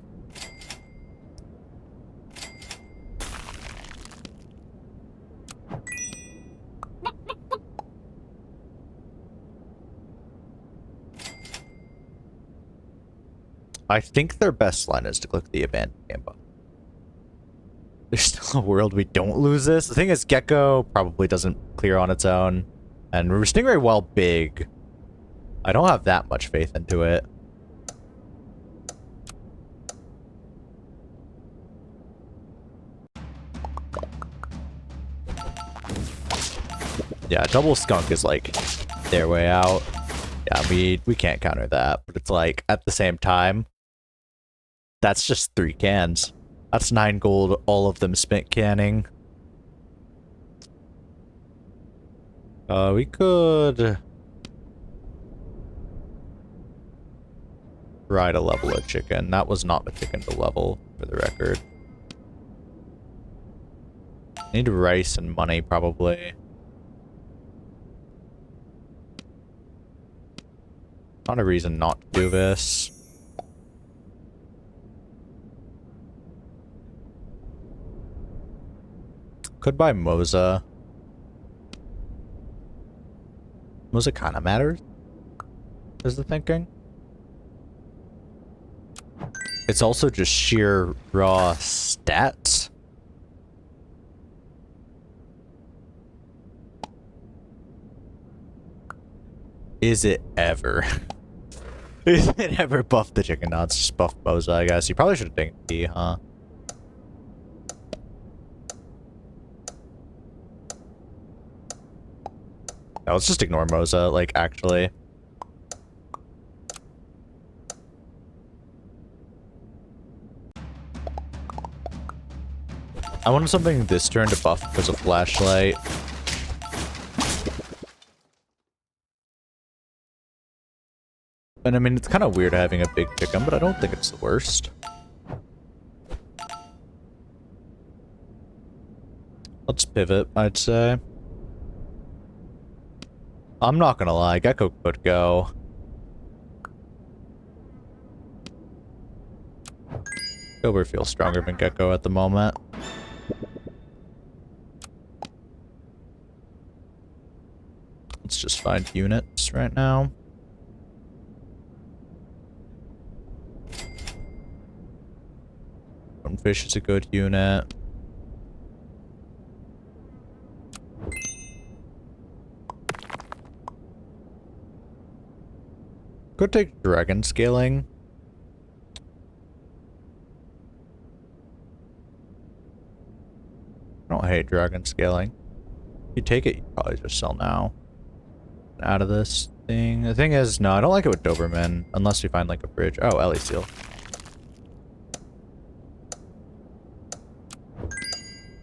I think their best line is to click the abandoned game button. There's still a world we don't lose this. The thing is, Gecko probably doesn't clear on its own. And Stingray, while big, I don't have that much faith into it. Yeah, double skunk is like their way out. Yeah, we can't counter that, but it's like at the same time, that's just 3 cans. That's 9 gold, all of them spent canning. We could ride a level of chicken. That was not the chicken to level. for the record. Need rice and money, probably. Not a reason not to do this. Could buy Moza. Moza kind of matters, is the thinking. It's also just sheer raw stats. Is it ever? Is it ever buff the chicken? No, it's just buff Moza, I guess. You probably should have taken D, huh? No, let's just ignore Moza, like, actually. I wanted something this turn to buff because of flashlight. And I mean, it's kind of weird having a big chicken, but I don't think it's the worst. Let's pivot, I'd say. I'm not gonna lie, Gecko could go. Dober feels stronger than Gecko at the moment. Let's just find units right now. Fish is a good unit. Could take dragon scaling. I don't hate dragon scaling. If you take it, you probably just sell now. Out of this thing. The thing is, no, I don't like it with Doberman unless we find like a bridge. Oh, Ellie Seal.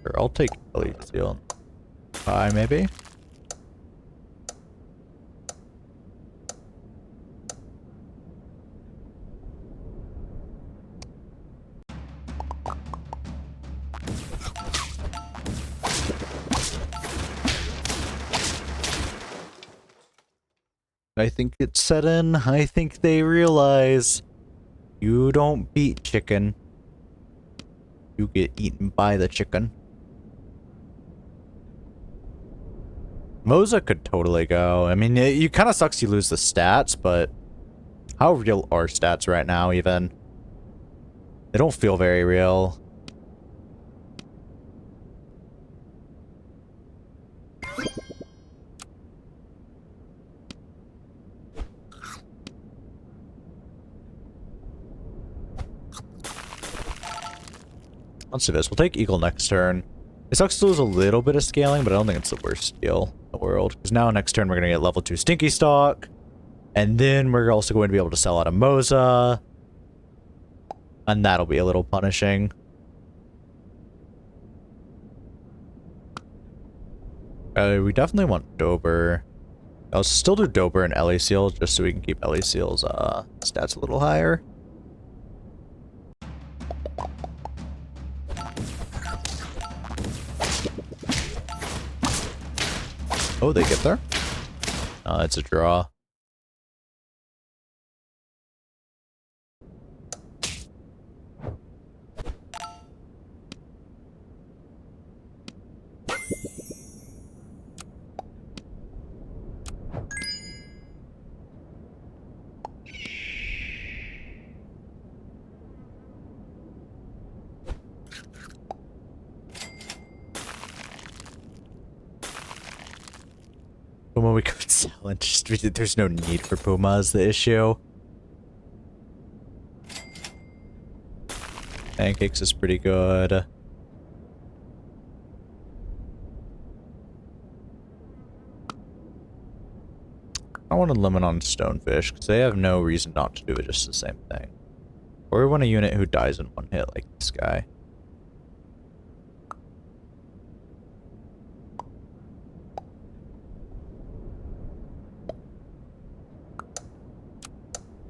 Sure, I'll take Ellie Seal. Bye, maybe. I think it's set in. I think they realize you don't beat chicken. You get eaten by the chicken. Moza could totally go. I mean, it kind of sucks you lose the stats, but how real are stats right now, even? They don't feel very real. Let's do this. We'll take Eagle next turn. It sucks to lose a little bit of scaling, but I don't think it's the worst deal in the world. Because now next turn we're going to get level 2 Stinky Stock. And then we're also going to be able to sell out a Moza. And that'll be a little punishing. We definitely want Dober. I'll still do Dober and Ellie Seal just so we can keep Ellie Seal's stats a little higher. Oh, they get there? It's a draw. Puma we could sell and just there's no need for Puma is the issue. Pancakes is pretty good. I want to limit on Stonefish because they have no reason not to do it, just the same thing. Or we want a unit who dies in one hit like this guy.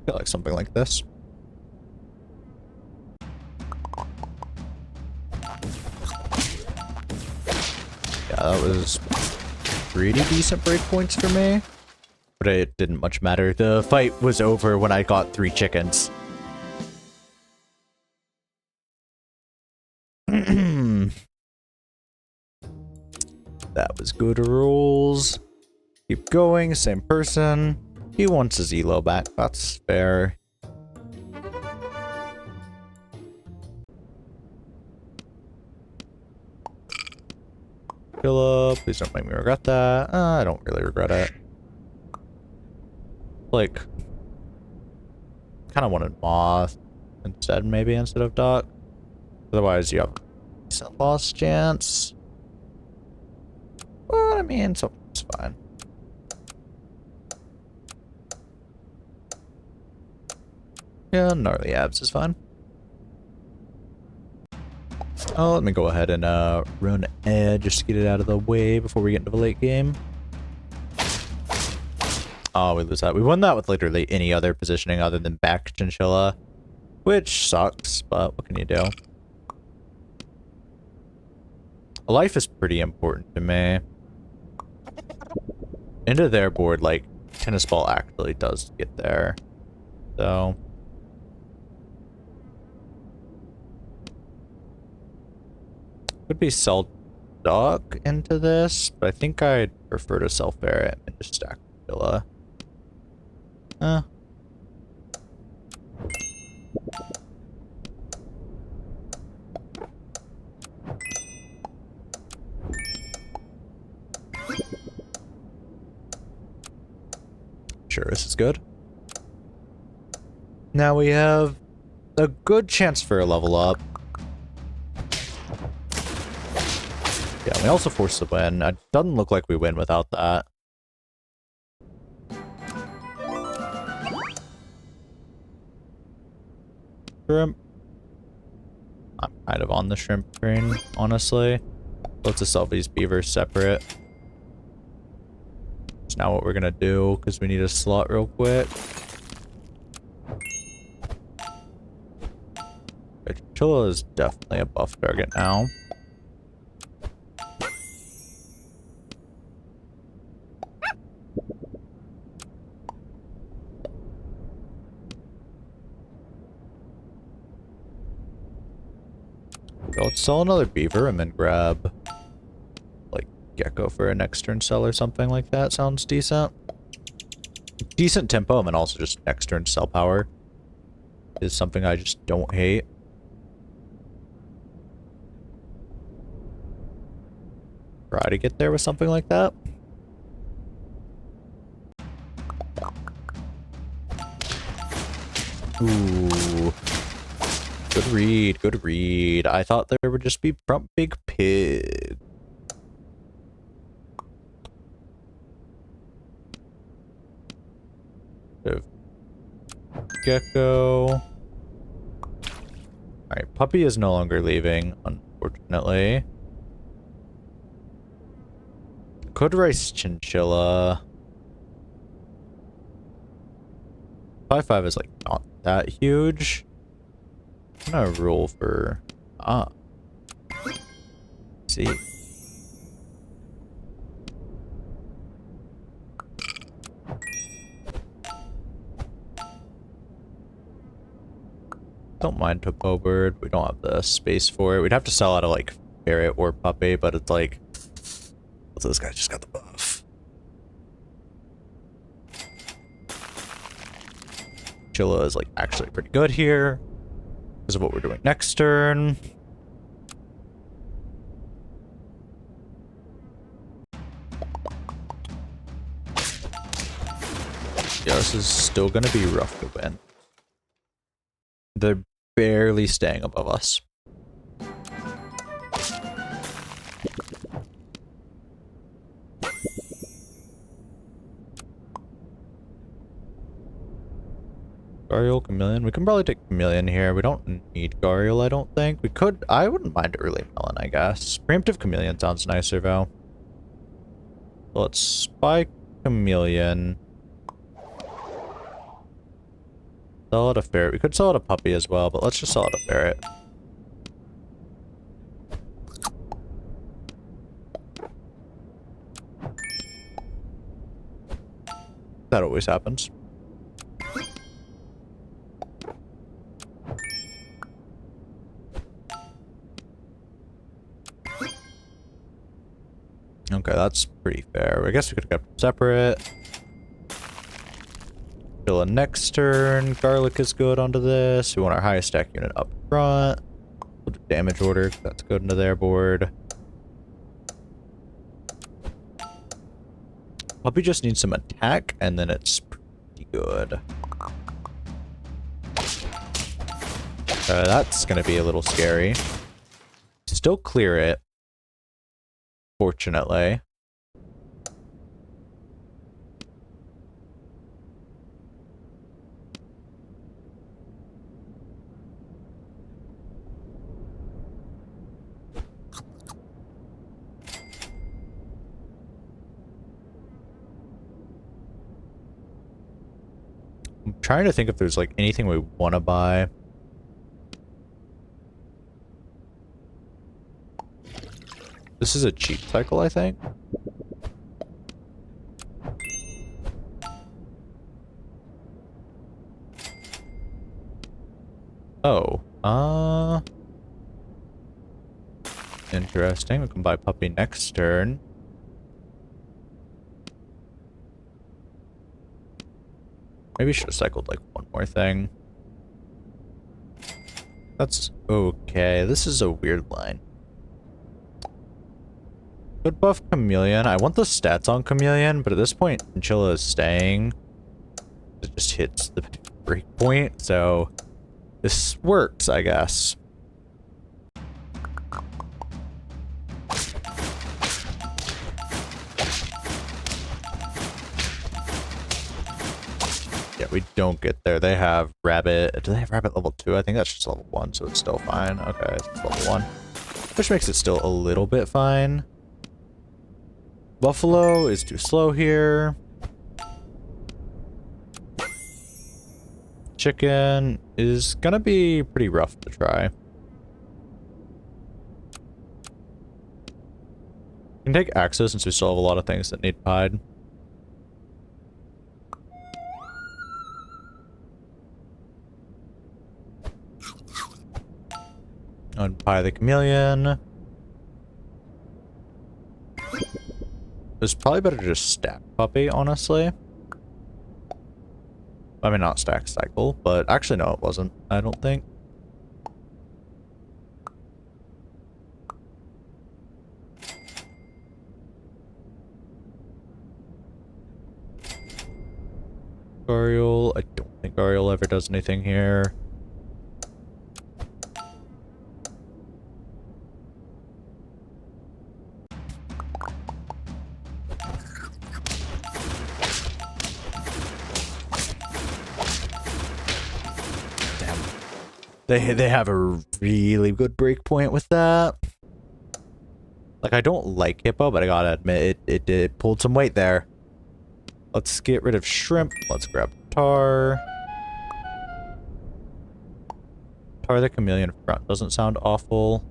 I feel like something like this. That was pretty decent breakpoints for me. But it didn't much matter. The fight was over when I got 3 chickens. That was good rolls. Keep going, same person. He wants his elo back, that's fair. Philip, please don't make me regret that. I don't really regret it. Like, kind of wanted Moth instead, maybe, instead of Doc. Otherwise, you have a decent loss chance. Well, I mean, something's fine. Yeah, gnarly abs is fine. Oh, let me go ahead and run Ed just to get it out of the way before we get into the late game. Oh, we lose that. We won that with literally any other positioning other than back chinchilla, which sucks, but what can you do? Life is pretty important to me. Into their board, like, tennis ball actually does get there. So... could be sell Doc into this, but I think I'd prefer to sell Ferret and just stack Villa. Sure, this is good. Now we have a good chance for a level up. Yeah, we also forced the win. It doesn't look like we win without that. Shrimp. I'm kind of on the shrimp train, honestly. Let's just sell these beavers separate. It's now what we're gonna do, because we need a slot real quick. Chinchilla is definitely a buff target now. Let's sell another beaver and then grab, like, gecko for a next turn sell or something like that. Sounds decent. Decent tempo and then also just next turn sell power is something I just don't hate. Try to get there with something like that. Ooh. Good read, good read. I thought there would just be front big pig. Gecko. Alright, puppy is no longer leaving, unfortunately. Could rice chinchilla. 5-5 is like not that huge. I'm gonna roll for see. Don't mind Topo Bird. We don't have the space for it. We'd have to sell out of like Ferret or Puppy, but it's like this guy just got the buff. Chilla is like actually pretty good here. This is what we're doing next turn. Yeah, this is still gonna be rough to win. They're barely staying above us. Gariel, Chameleon. We can probably take Chameleon here. We don't need Gariel, I don't think. We could. I wouldn't mind early Melon, I guess. Preemptive Chameleon sounds nicer, though. So let's spy Chameleon. Sell it a Ferret. We could sell it a Puppy as well, but let's just sell it a Ferret. That always happens. Okay, that's pretty fair. I guess we could have kept them separate. Kill a next turn. Garlic is good onto this. We want our highest stack unit up front. We'll do damage order. That's good into their board. Puppy just needs some attack, and then it's pretty good. That's gonna be a little scary. Still clear it. Fortunately. I'm trying to think if there's like anything we want to buy. This is a cheap cycle, I think. Oh, interesting. We can buy puppy next turn. Maybe should have cycled like one more thing. That's okay. This is a weird line. Could buff Chameleon. I want the stats on Chameleon, but at this point, Chinchilla is staying. It just hits the break point, so this works, I guess. Yeah, we don't get there. They have Rabbit. Do they have Rabbit level 2? I think that's just level 1, so it's still fine. Okay, it's level 1. Which makes it still a little bit fine. Buffalo is too slow here. Chicken is gonna be pretty rough to try. We can take Axis since we still have a lot of things that need pied. Unpie the Chameleon. It's probably better to just stack Puppy, honestly. I mean, not stack cycle, but actually, no, it wasn't, I don't think. Gariel, I don't think Gariel ever does anything here. They have a really good breakpoint with that. Like, I don't like Hippo, but I gotta admit, it pulled some weight there. Let's get rid of Shrimp. Let's grab Tar. Tar the Chameleon front doesn't sound awful.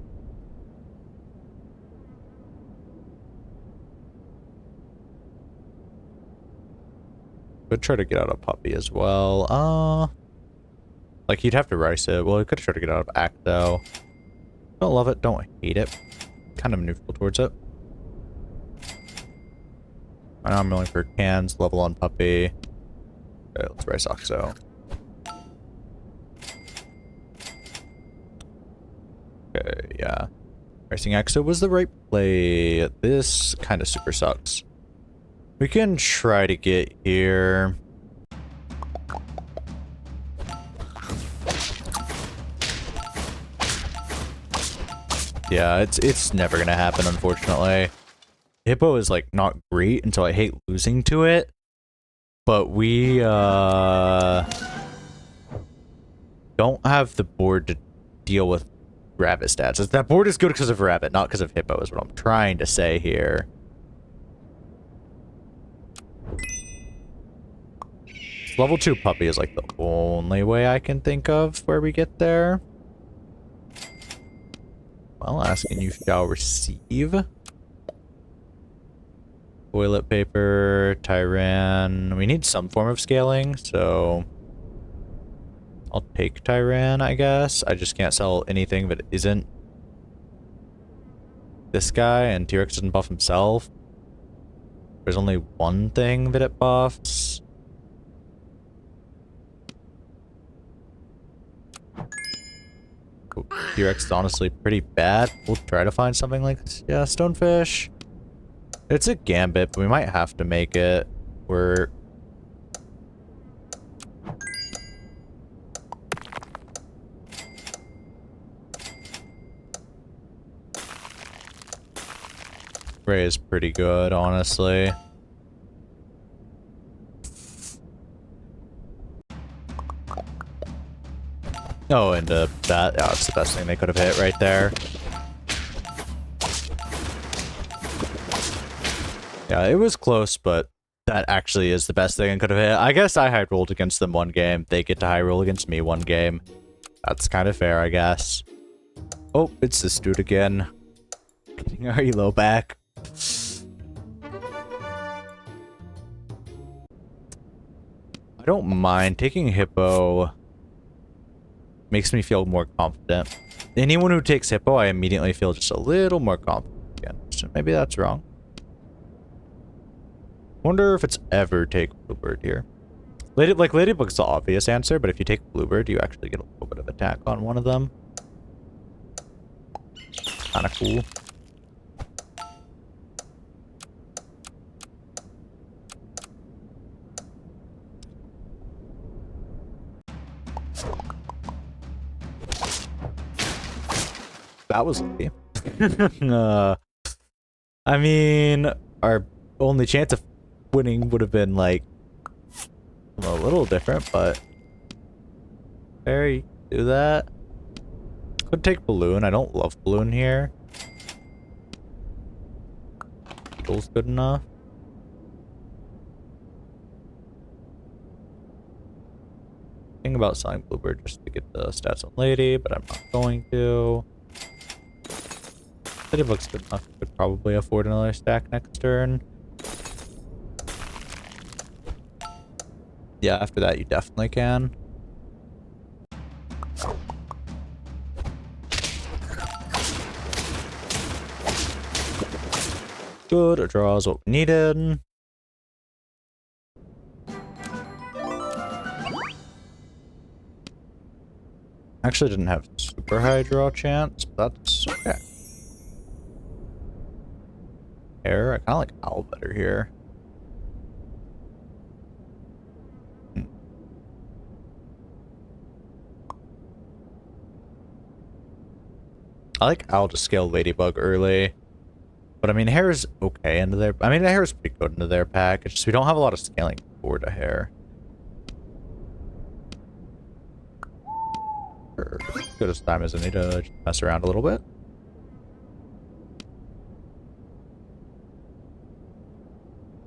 Could try to get out of Puppy as well. Like, you'd have to rice it. Well, I could try to get out of Act, though. Don't love it, don't hate it. Kind of neutral towards it. I know I'm rolling for cans, level on Puppy. Okay, let's rice Oxo. Okay, yeah. Ricing Axo was the right play. This kind of super sucks. We can try to get here. Yeah, it's never gonna happen, unfortunately. Hippo is like not great, and so I hate losing to it. But we don't have the board to deal with Rabbit stats. That board is good because of Rabbit, not because of Hippo, is what I'm trying to say here. Level 2 Puppy is like the only way I can think of where we get there. Well, asking you shall receive. Toilet paper, Tyran. We need some form of scaling, so I'll take Tyran, I guess. I just can't sell anything that isn't this guy, and T-Rex doesn't buff himself. There's only one thing that it buffs. T-Rex is honestly pretty bad. We'll try to find something like this. Yeah, Stonefish. It's a Gambit, but we might have to make it. We're... Ray is pretty good, honestly. Oh, and that, yeah, that's the best thing they could have hit right there. Yeah, it was close, but that actually is the best thing I could have hit. I guess I high rolled against them one game. They get to high roll against me one game. That's kind of fair, I guess. Oh, it's this dude again. Getting our elo back. I don't mind taking Hippo. Makes me feel more confident. Anyone who takes Hippo, I immediately feel just a little more confident again. So maybe that's wrong. Wonder if it's ever take Bluebird here. Ladybug's the obvious answer, but if you take Bluebird, you actually get a little bit of attack on one of them. Kinda cool. That was lucky. I mean, our only chance of winning would have been like a little different, but there, you do that. Could take Balloon. I don't love Balloon here. Beetle's good enough. Thinking about selling Bluebird just to get the stats on Lady, but I'm not going to. Ladybug's good enough. Could probably afford another stack next turn. Yeah, after that you definitely can. Good, a draw is what we needed. Actually didn't have super high draw chance, but that's okay. Hair, I kinda like Owl better here. I like Owl to scale Ladybug early. But I mean, Hair's okay into their... I mean, the Hair's pretty good into their pack. It's just we don't have a lot of scaling for the Hair. Good as time as I need to just mess around a little bit.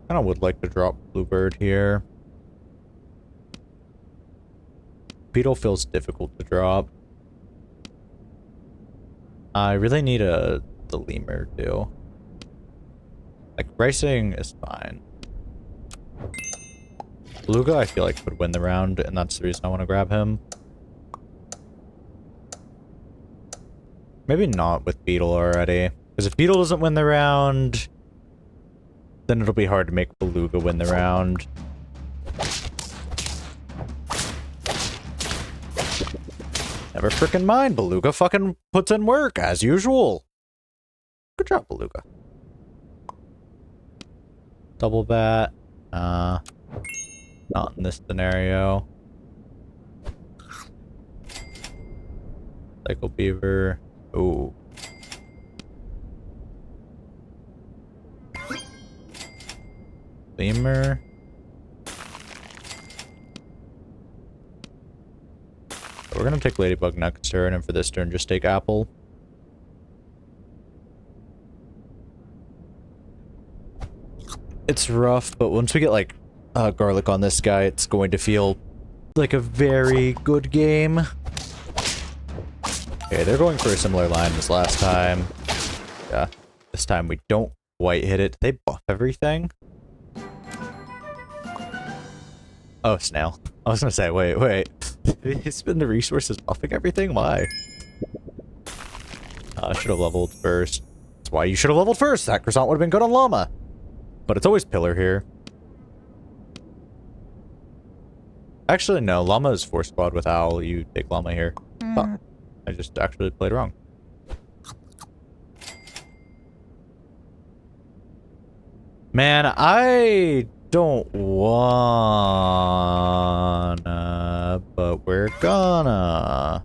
Kinda would like to drop Bluebird here. Beetle feels difficult to drop. I really need the lemur too. Like, racing is fine. Beluga, I feel like, would win the round, and that's the reason I want to grab him. Maybe not with Beetle already. Because if Beetle doesn't win the round, then it'll be hard to make Beluga win the round. Never frickin' mind. Beluga fucking puts in work, as usual. Good job, Beluga. Double bat. Not in this scenario. Cycle Beaver. Ooh. Lemur. We're gonna take Ladybug next turn, and for this turn, just take Apple. It's rough, but once we get, like, Garlic on this guy, it's going to feel like a very good game. Okay, they're going for a similar line as last time. Yeah, this time we don't quite hit it. They buff everything. Oh, snail. I was gonna say, wait. Did he spend the resources buffing everything? Why? I should have leveled first. That's why you should have leveled first. That croissant would have been good on llama. But it's always pillar here. Actually, no. Llama is 4 squad with owl. You take llama here. Oh, I just actually played wrong. Man, I don't wanna, but we're gonna.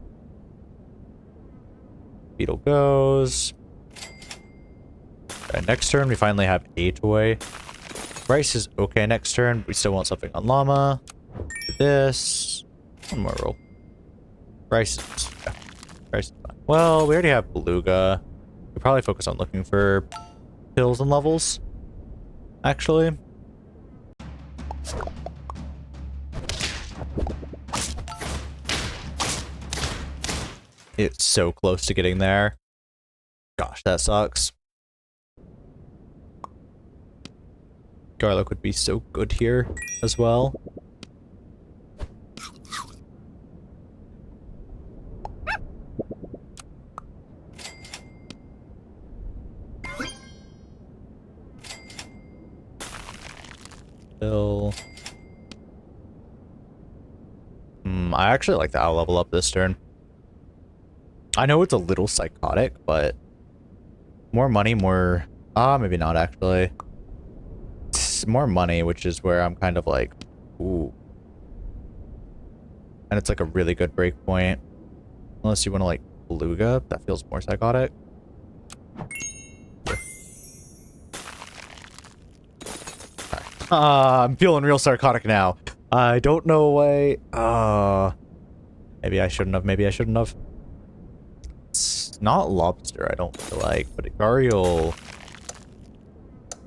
Beetle goes. Okay, next turn, we finally have 8 away. Rice is okay next turn. We still want something on llama. Do this. One more roll. Rice is, yeah. Rice is fine. Well, we already have beluga. We probably focus on looking for pills and levels. Actually. It's so close to getting there. Gosh, that sucks. Garlic would be so good here as well. Bill. I actually like the owl level up this turn. I know it's a little psychotic, but more money, more... maybe not actually. It's more money, which is where I'm kind of like, ooh. And it's like a really good break point. Unless you want to like beluga, that feels more psychotic. I'm feeling real psychotic now. I don't know why. Maybe I shouldn't have. Maybe I shouldn't have. It's not lobster, I don't feel like, but Gariel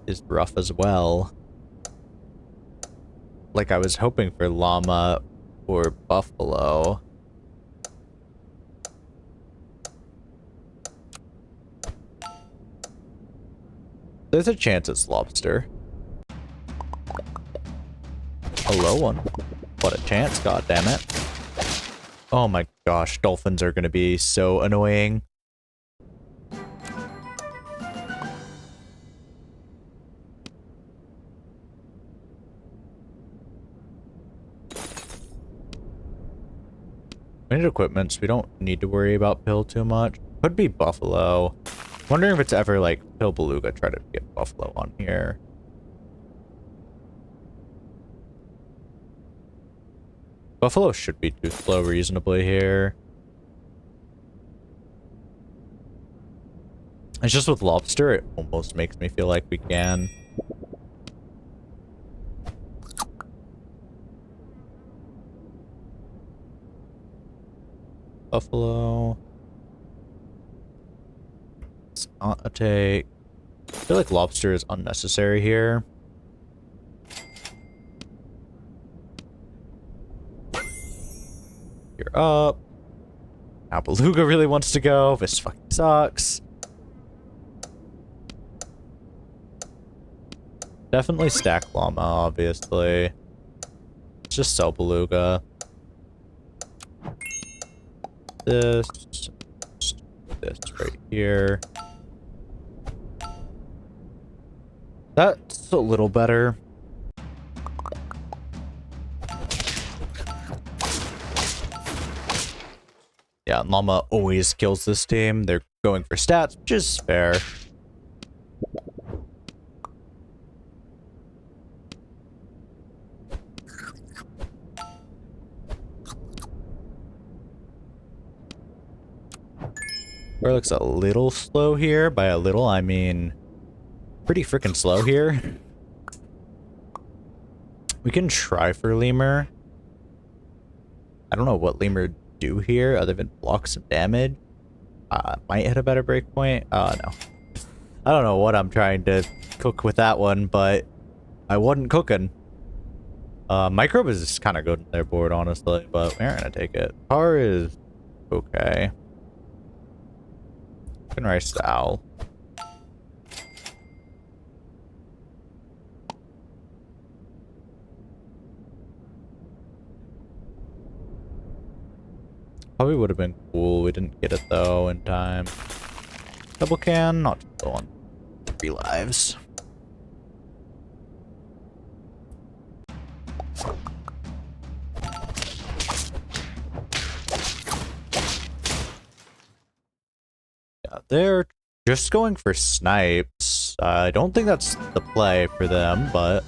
is rough as well. Like I was hoping for llama or buffalo. There's a chance it's lobster. A low one. What a chance, goddammit. Oh my gosh, dolphins are gonna be so annoying. Range equipments, we don't need to worry about pill too much. Could be buffalo. Wondering if it's ever like pill beluga, try to get buffalo on here. Buffalo should be too slow reasonably here. It's just with lobster, it almost makes me feel like we can. Buffalo. It's not a take. I feel like lobster is unnecessary here. You're up. Now beluga really wants to go. This fucking sucks. Definitely stack llama, obviously. Let's just sell beluga. This right here. That's a little better. Yeah, llama always kills this team. They're going for stats, which is fair. Garlic's a little slow here. By a little, I mean pretty freaking slow here. We can try for lemur. I don't know what lemur do here other than block some damage. Might hit a better break point. No. I don't know what I'm trying to cook with that one, but I wasn't cooking. Microbe is kind of good on their board, honestly, but we aren't gonna take it. Tar is okay. Can rice the owl. Probably would have been cool. We didn't get it though in time. Double can, not still on 3 lives. Yeah, they're just going for snipes. I don't think that's the play for them, but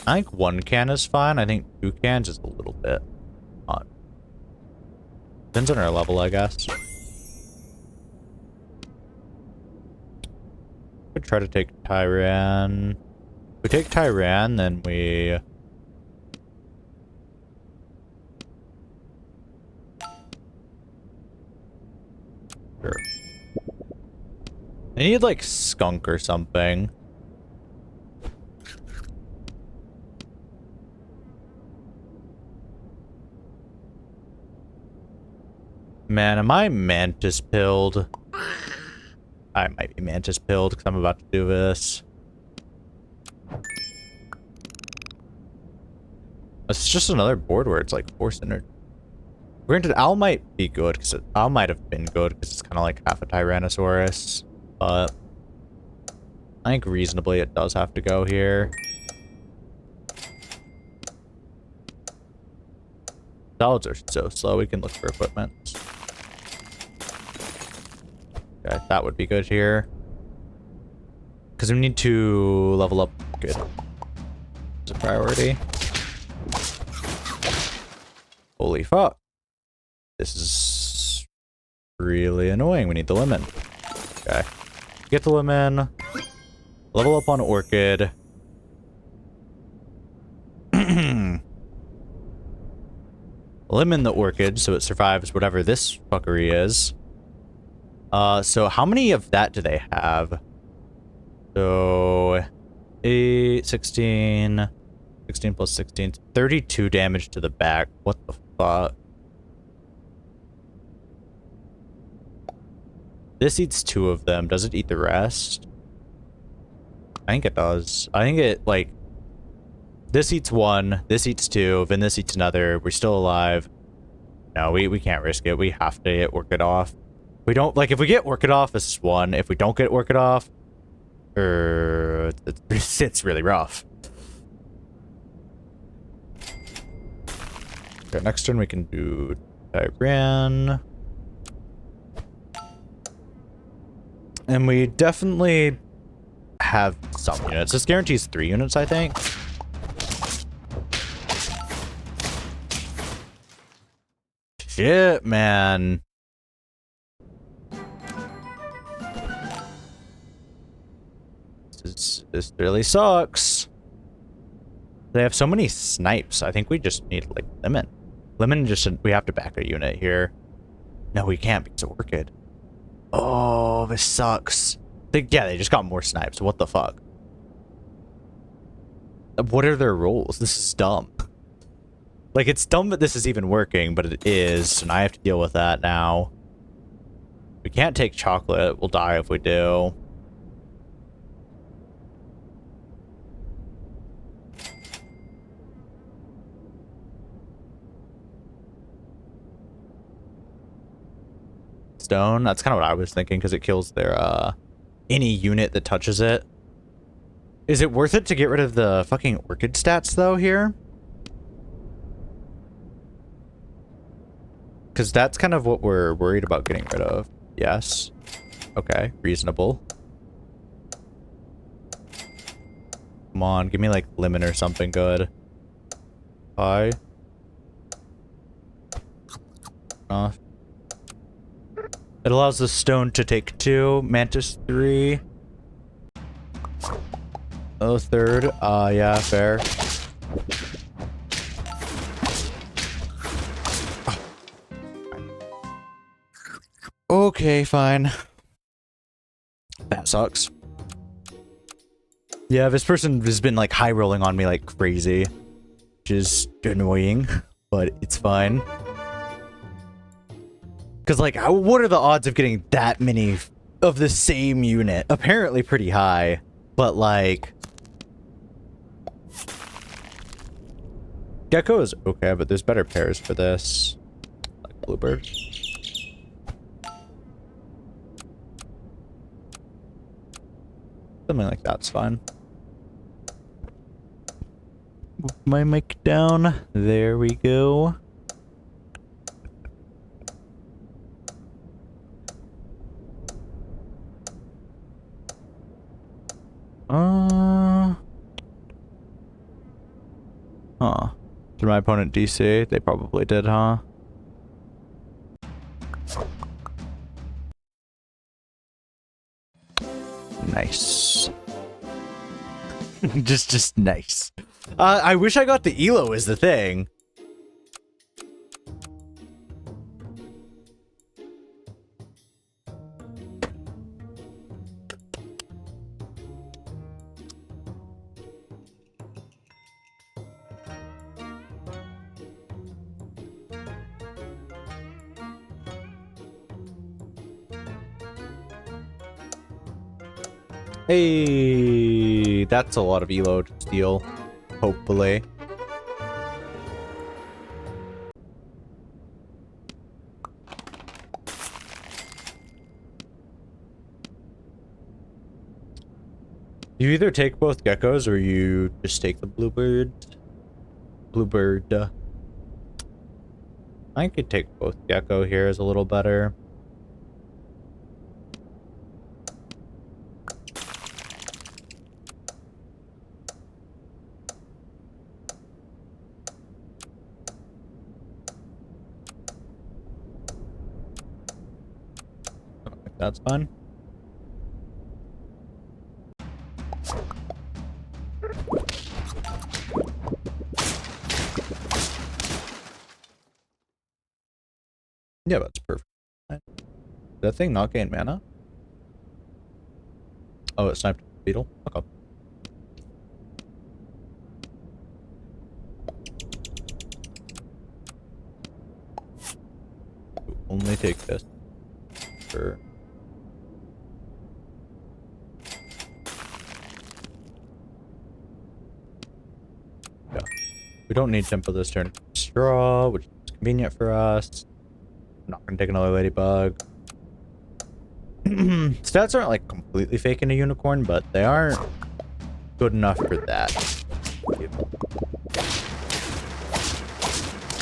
I think 1 can is fine. I think 2 cans is a little bit odd. Depends on our level, I guess. Could try to take Tyran. If we take Tyran, then we... Sure. I need, like, skunk or something. Man, am I mantis pilled? I might be mantis pilled because I'm about to do this. It's just another board where it's like force energy. Granted, Owl might be good because Owl might have been good because it's kind of like half a Tyrannosaurus, but I think reasonably it does have to go here. Solids are so slow, we can look for equipment. Okay, that would be good here. Because we need to level up. Good. It's a priority. Holy fuck. This is really annoying. We need the lemon. Okay. Get the lemon. Level up on Orchid. Lemon the Orchid so it survives whatever this fuckery is. So how many of that do they have? So 8, 16, 16 plus 16, 32 damage to the back. What the fuck? This eats 2 of them. Does it eat the rest? I think it does. I think it, like, this eats 1, this eats 2, then this eats another. We're still alive. No, we can't risk it. We have to work it off. We don't, like, if we get Orchid off, this is 1. If we don't get Orchid off, it's really rough. Okay, next turn we can do Tyran. And we definitely have some units. This guarantees 3 units, I think. Shit, man. This really sucks. They have so many snipes. I think we just need, like, Lemon. Lemon just, we have to back a unit here. No, we can't because of Orchid. Oh, this sucks. Yeah, they just got more snipes. What the fuck? What are their roles? This is dumb. Like, it's dumb that this is even working, but it is, and I have to deal with that now. We can't take chocolate. We'll die if we do. Stone. That's kind of what I was thinking, because it kills their, any unit that touches it. Is it worth it to get rid of the fucking Orchid stats, though, here? Because that's kind of what we're worried about getting rid of. Yes. Okay, reasonable. Come on, give me, like, lemon or something good. Hi. It allows the stone to take 2, mantis 3. Oh, 3rd. Yeah, fair. Okay, fine. That sucks. Yeah, this person has been, like, high rolling on me like crazy, which is annoying, but it's fine. Because, like, what are the odds of getting that many of the same unit? Apparently pretty high, but, like... Gecko is okay, but there's better pairs for this. Like bluebird. Something like that's fine. Move my mic down. There we go. Huh. Did my opponent DC? They probably did, huh? Nice. just nice. I wish I got the Elo is the thing. Hey, that's a lot of Elo to steal, hopefully. You either take both geckos or you just take the bluebird. Bluebird. I could take both gecko here is a little better. That's fine. Yeah, that's perfect. Did that thing not gain mana? Oh, it sniped the beetle? Okay. Only take this. Sure. Yeah. We don't need tempo this turn. Straw, which is convenient for us. I'm not gonna take another ladybug. Stats aren't like completely faking a unicorn, but they aren't good enough for that.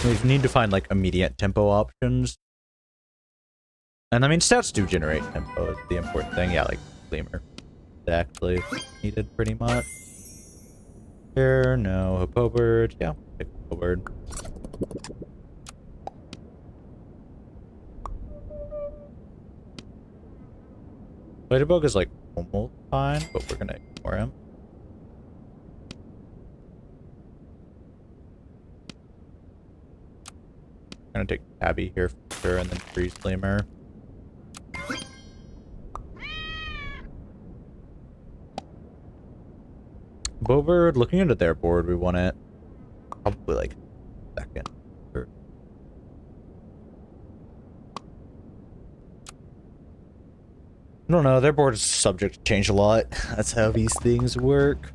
We need to find like immediate tempo options. And I mean, stats do generate tempo is the important thing. Yeah, like Gleamer. Exactly needed pretty much. Here, no. Hippo bird. Yeah, take Hippo bird. Ladybug is like almost fine, but we're gonna ignore him. I'm gonna take Tabby here for sure, and then freeze Gleamer. Bowbird, looking into their board, we want it probably like second. Or... I don't know, their board is subject to change a lot. That's how these things work.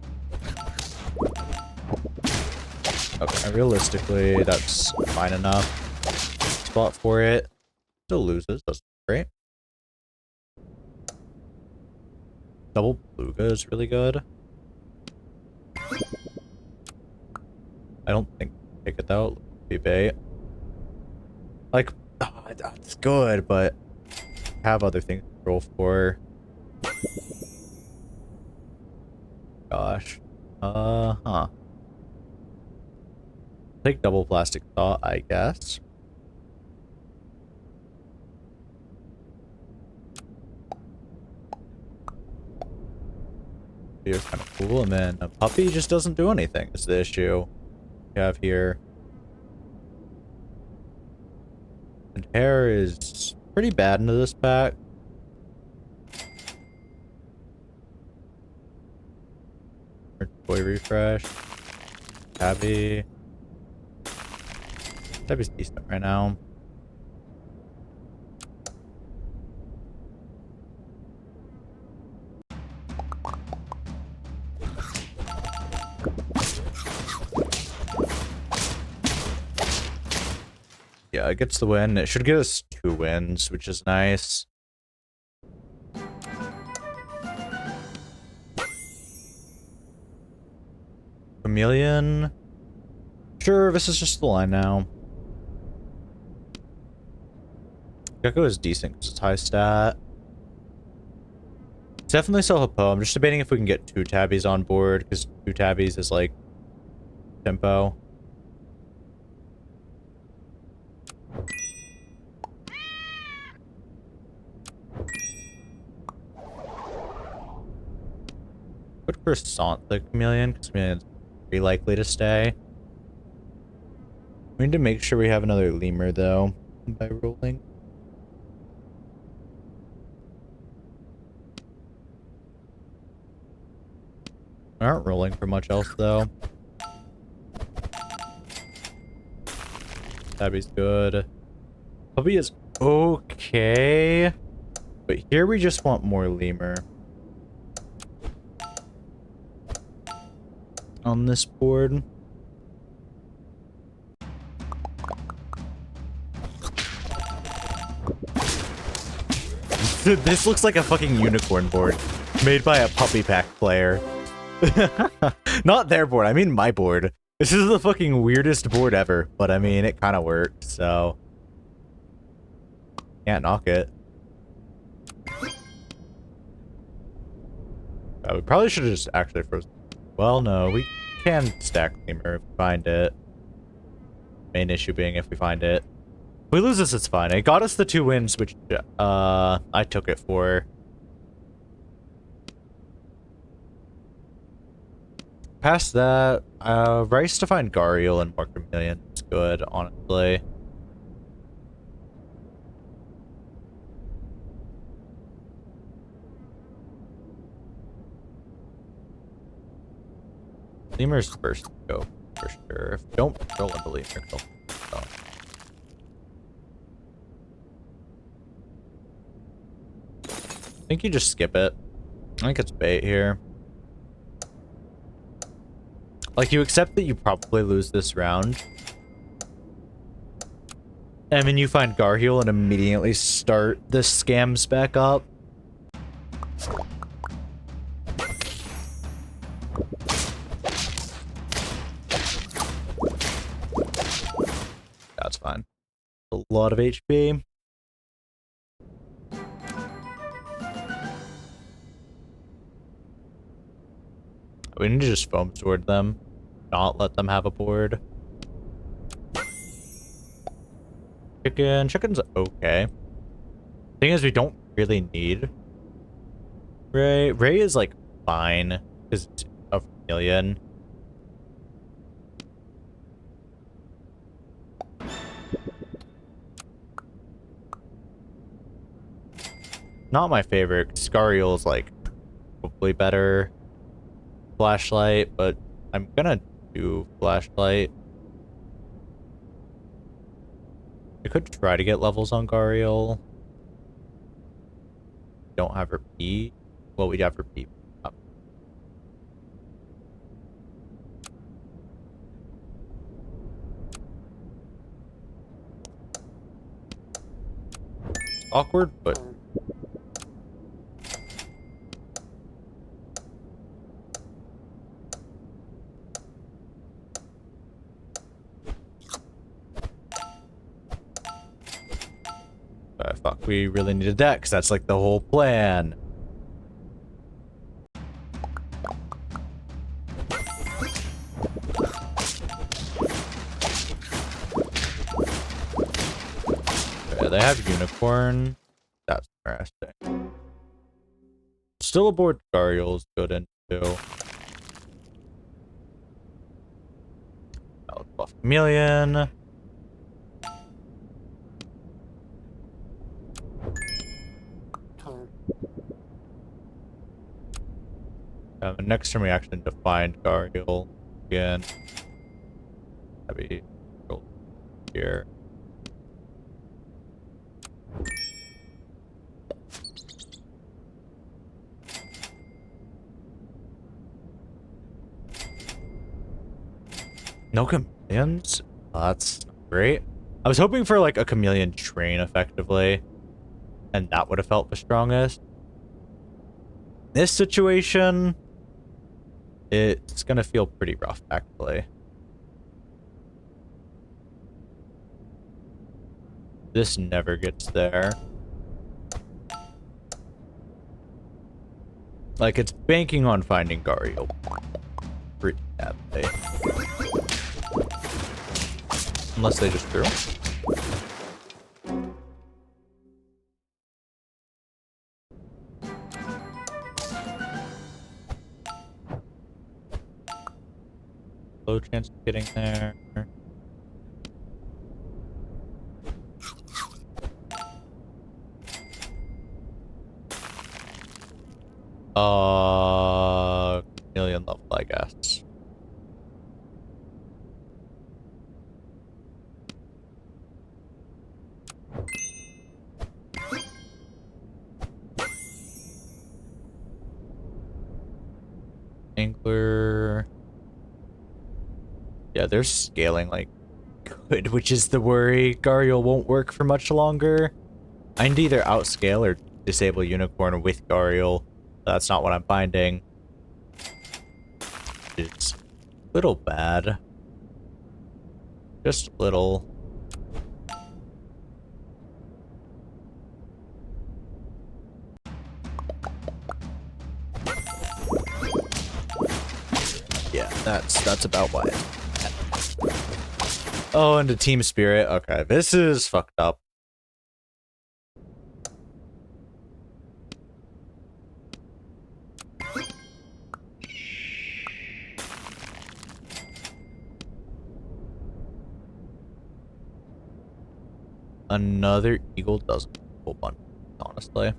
Okay, realistically, that's fine enough spot for it. Still loses, that's great. Double Beluga is really good. I don't think take it though. Be bait. Like, oh, it's good, but have other things to roll for. Gosh. Huh. Take double plastic thought, I guess. It's kind of cool, and then a puppy just doesn't do anything. Is the issue we have here. And hair is pretty bad into this pack. Toy refresh. Tabby. Tabby's decent right now. Yeah, it gets the win. It should get us 2 wins, which is nice. Chameleon. Sure, this is just the line now. Gecko is decent because it's high stat. Definitely sell Hippo. I'm just debating if we can get 2 tabbies on board, because 2 tabbies is like tempo. Good croissant the chameleon, because chameleon's pretty likely to stay. We need to make sure we have another lemur though by rolling. We aren't rolling for much else though. Tabby's good. Puppy is okay. But here we just want more lemur. On this board. Dude, this looks like a fucking unicorn board. Made by a puppy pack player. Not their board, I mean my board. This is the fucking weirdest board ever, but I mean, it kind of worked, so... Can't knock it. We probably should have just actually frozen. Well, no, we can stack lemur if we find it. Main issue being if we find it. If we lose this, it's fine. It got us the 2 wins, which I took it for. Past that, Rice to find Gariel and more chameleon is good, honestly. Lemur's first to go, for sure. If we don't roll into lemur, kill. So. I think you just skip it. I think it's bait here. Like, you accept that you probably lose this round. And then you find Garheal and immediately start the scams back up. That's fine. A lot of HP. We need to just foam sword them. Not let them have a board. Chicken's okay. Thing is, we don't really need Ray. Ray is like fine because it's a chameleon. Not my favorite. Scariel is like probably better. Flashlight, but I'm gonna do flashlight. I could try to get levels on Gariel. Don't have repeat. Well, we have repeat. It's awkward, but fuck, we really needed that because that's like the whole plan. Okay, they have unicorn. That's interesting. Still aboard Gariel is good into. Let's buff chameleon. Next turn we actually defined Gariel again. That'd be here. No chameleons? Oh, that's great. I was hoping for like a chameleon train effectively, and that would have felt the strongest. This situation, it's gonna feel pretty rough actually. This never gets there. Like, it's banking on finding Gario pretty badly. Unless they just threw. Low chance of getting there. Million level, I guess. Angler. Yeah, they're scaling like good, which is the worry. Gario won't work for much longer. I need to either outscale or disable Unicorn with Gario. That's not what I'm finding. It's a little bad. Just a little. Yeah, that's about why. Oh, and the team spirit. Okay, this is fucked up. Another eagle doesn't pull one, honestly.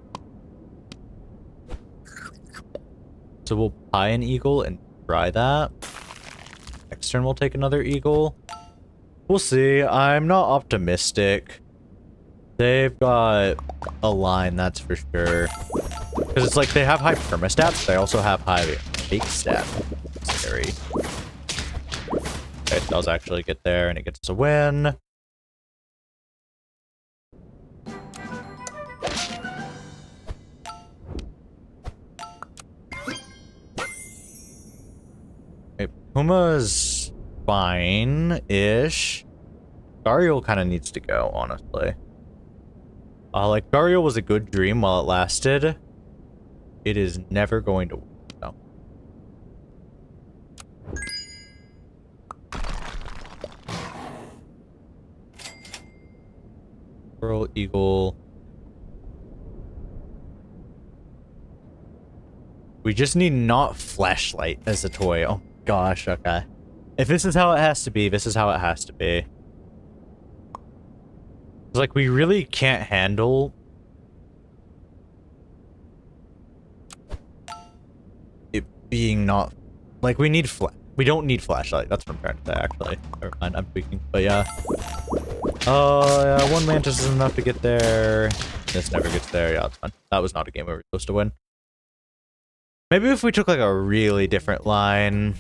So we'll buy an eagle and try that. Next turn we'll take another eagle. We'll see. I'm not optimistic. They've got a line, that's for sure. Because it's like they have high permastats, they also have high fake stat. Scary. Okay, it does actually get there, and it gets us a win. Okay, Puma's fine-ish. Gario kind of needs to go, honestly. Like, Gario was a good dream while it lasted. It is never going to work, though. Pearl Eagle. We just need not Flashlight as a toy. Oh gosh, okay. If this is how it has to be, this is how it has to be. It's like, we really can't handle it being not... Like, we don't need Flashlight. That's what I'm trying to say, actually. Never mind, I'm tweaking. But yeah. Oh, yeah, one Mantis is enough to get there. This never gets there. Yeah, it's fine. That was not a game we were supposed to win. Maybe if we took, like, a really different line...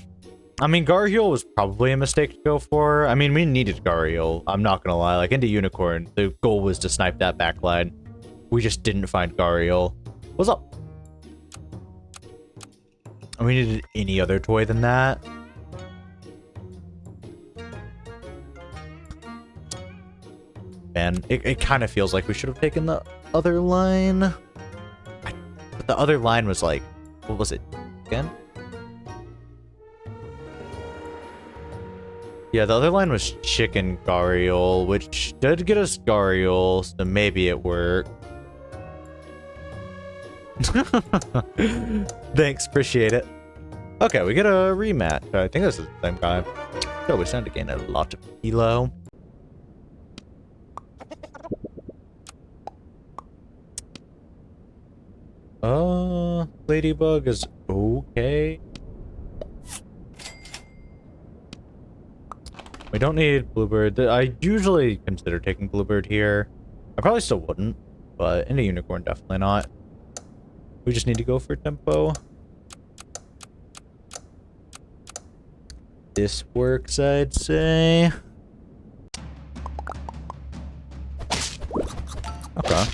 I mean, Garheal was probably a mistake to go for. I mean, we needed Garheal. I'm not gonna lie. Like, into Unicorn, the goal was to snipe that backline. We just didn't find Garheal. What's up? And we needed any other toy than that. Man, it kind of feels like we should have taken the other line. But the other line was like... What was it? Again? Yeah, the other line was Chicken Gario, which did get us Gario, so maybe it worked. Thanks, appreciate it. Okay, we get a rematch. I think this is the same guy. So we stand to gain a lot of elo. Ladybug is okay. We don't need Bluebird. I usually consider taking Bluebird here. I probably still wouldn't, but in a Unicorn, definitely not. We just need to go for tempo. This works, I'd say. Okay.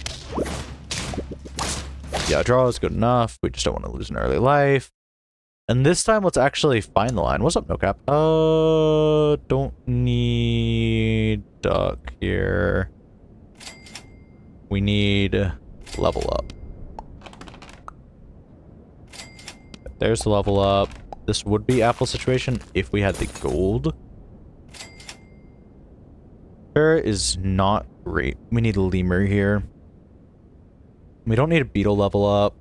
Yeah, draw is good enough. We just don't want to lose an early life. And this time, let's actually find the line. What's up, no cap? Don't need duck here. We need level up. There's the level up. This would be apple situation if we had the gold. Ferret is not great. We need a lemur here. We don't need a beetle level up.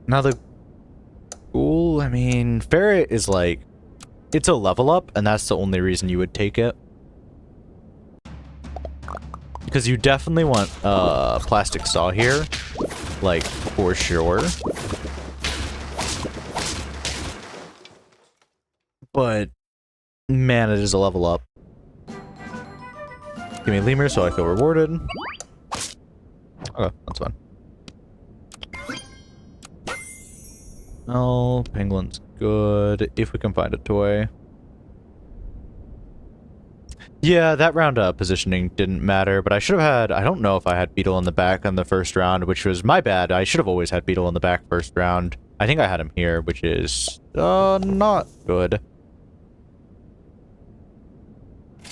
Now the ghoul, I mean, ferret is like, it's a level up, and that's the only reason you would take it. Because you definitely want plastic saw here, like, for sure. But, man, it is a level up. Give me a lemur so I feel rewarded. Okay, that's fine. Oh, penguin's good, if we can find a toy. Yeah, that round positioning didn't matter, but I should have had, I don't know if I had Beetle in the back on the first round, which was my bad. I should have always had Beetle in the back first round. I think I had him here, which is not good.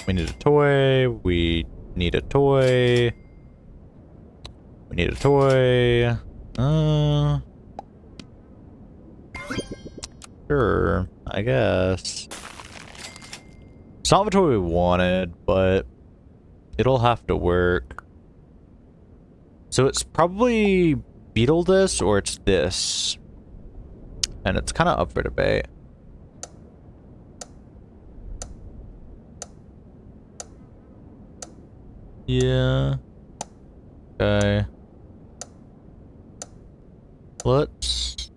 We need a toy, we need a toy. We need a toy. Sure, I guess. It's not the toy we wanted, but it'll have to work. So it's probably Beetle this, or it's this. And it's kind of up for debate. Yeah. Okay. Let's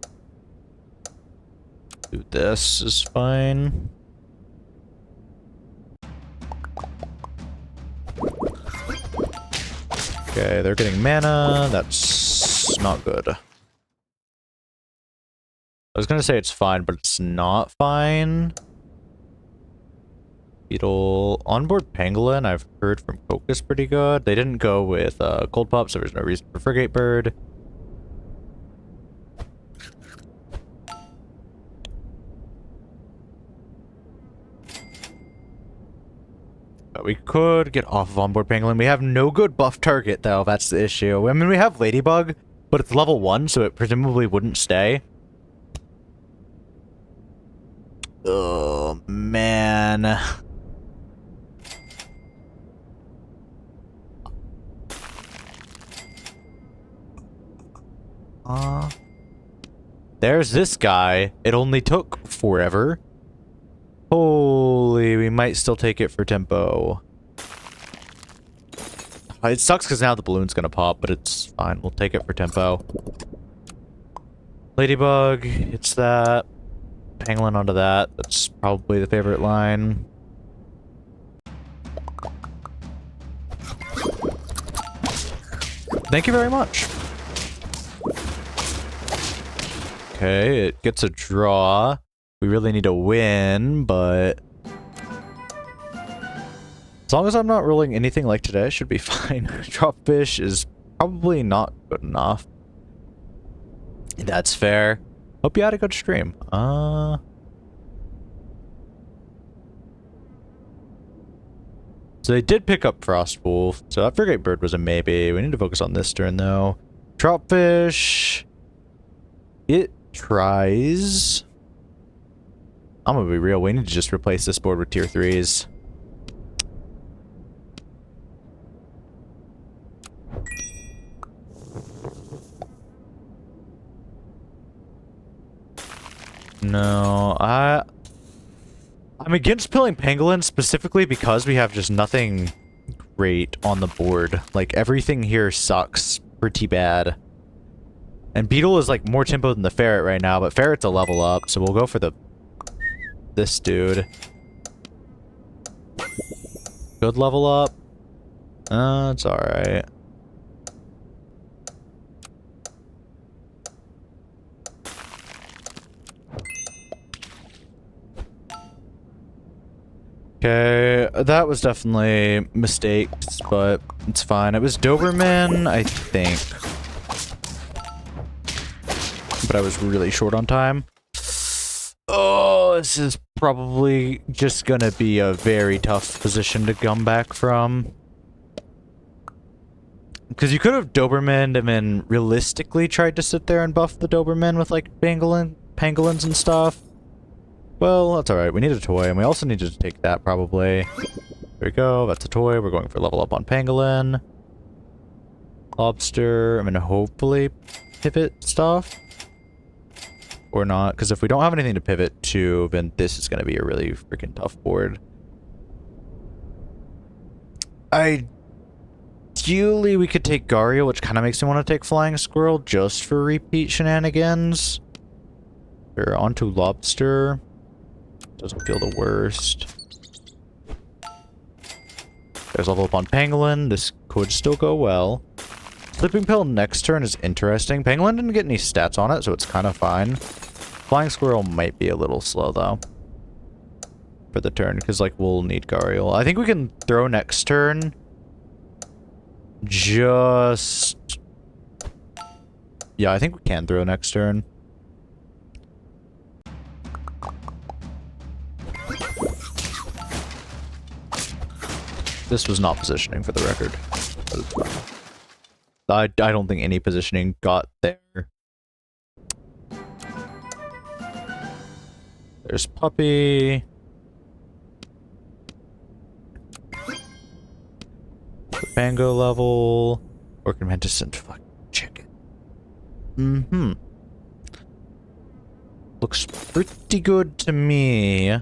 do this is fine. Okay, they're getting mana. That's not good. I was gonna say it's fine, but it's not fine. Beetle. Onboard Pangolin, I've heard from Coke is pretty good. They didn't go with Cold Pop, so there's no reason for Frigate Bird. But we could get off of Onboard Pangolin. We have no good buff target, though. That's the issue. I mean, we have Ladybug, but it's level 1, so it presumably wouldn't stay. Oh, man. There's this guy. It only took forever. Holy, we might still take it for tempo. It sucks because now the balloon's gonna pop, but it's fine. We'll take it for tempo. Ladybug, it's that. Pangolin onto that. That's probably the favorite line. Thank you very much. Okay, it gets a draw. We really need a win, but as long as I'm not rolling anything like today, I should be fine. Drop fish is probably not good enough. That's fair. Hope you had a good stream. So they did pick up Frostwolf, so that Frigate Bird was a maybe. We need to focus on this turn, though. Dropfish. It tries. I'm gonna be real, we need to just replace this board with tier 3s. No, I'm against killing Pangolin specifically because we have just nothing great on the board. Like, everything here sucks pretty bad. And Beetle is like more tempo than the Ferret right now, but Ferret's a level up, so we'll go for this dude. Good level up. It's alright. Okay, that was definitely mistakes, but it's fine. It was Doberman, I think. But I was really short on time. Oh, this is probably just gonna be a very tough position to come back from. Because you could have Doberman and then realistically tried to sit there and buff the Doberman with like pangolins and stuff. Well, that's alright. We need a toy, and we also need to take that, probably. There we go. That's a toy. We're going for level up on Pangolin. Lobster. I'm gonna hopefully pivot stuff. Or not, because if we don't have anything to pivot to, then this is gonna be a really freaking tough board. Ideally, we could take Gario, which kind of makes me want to take Flying Squirrel just for repeat shenanigans. We're onto Lobster. Doesn't feel the worst. There's level up on Pangolin. This could still go well. Sleeping Pill next turn is interesting. Pangolin didn't get any stats on it, so it's kind of fine. Flying Squirrel might be a little slow, though. For the turn, because, like, we'll need Gariel. I think we can throw next turn. Just... Yeah, I think we can throw next turn. This was not positioning, for the record. I don't think any positioning got there. There's Puppy. The Pango level. Orchid Mantis and fucking chicken. Mm-hmm. Looks pretty good to me.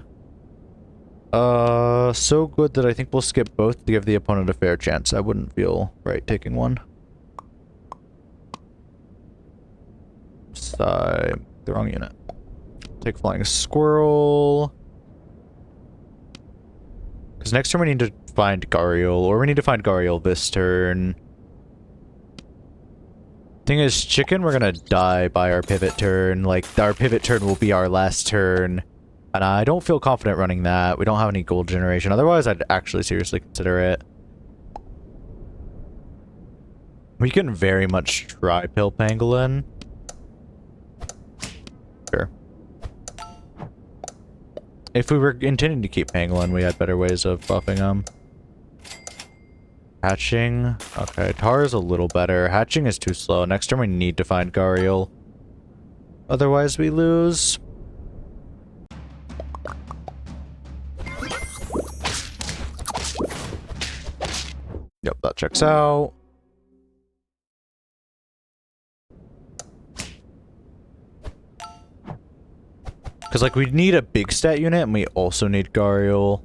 So good that I think we'll skip both to give the opponent a fair chance. I wouldn't feel right taking one. The wrong unit. Take Flying Squirrel. Because next turn we need to find Gariel, or we need to find Gariel this turn. Thing is, Chicken, we're gonna die by our pivot turn. Like, our pivot turn will be our last turn. And I don't feel confident running that. We don't have any gold generation. Otherwise, I'd actually seriously consider it. We can very much try Pill Pangolin. Sure. If we were intending to keep Pangolin, we had better ways of buffing them. Hatching. Okay, Tar is a little better. Hatching is too slow. Next turn we need to find Gariel. Otherwise we lose. Yep, that checks out. Because, like, we need a big stat unit, and we also need Gariel.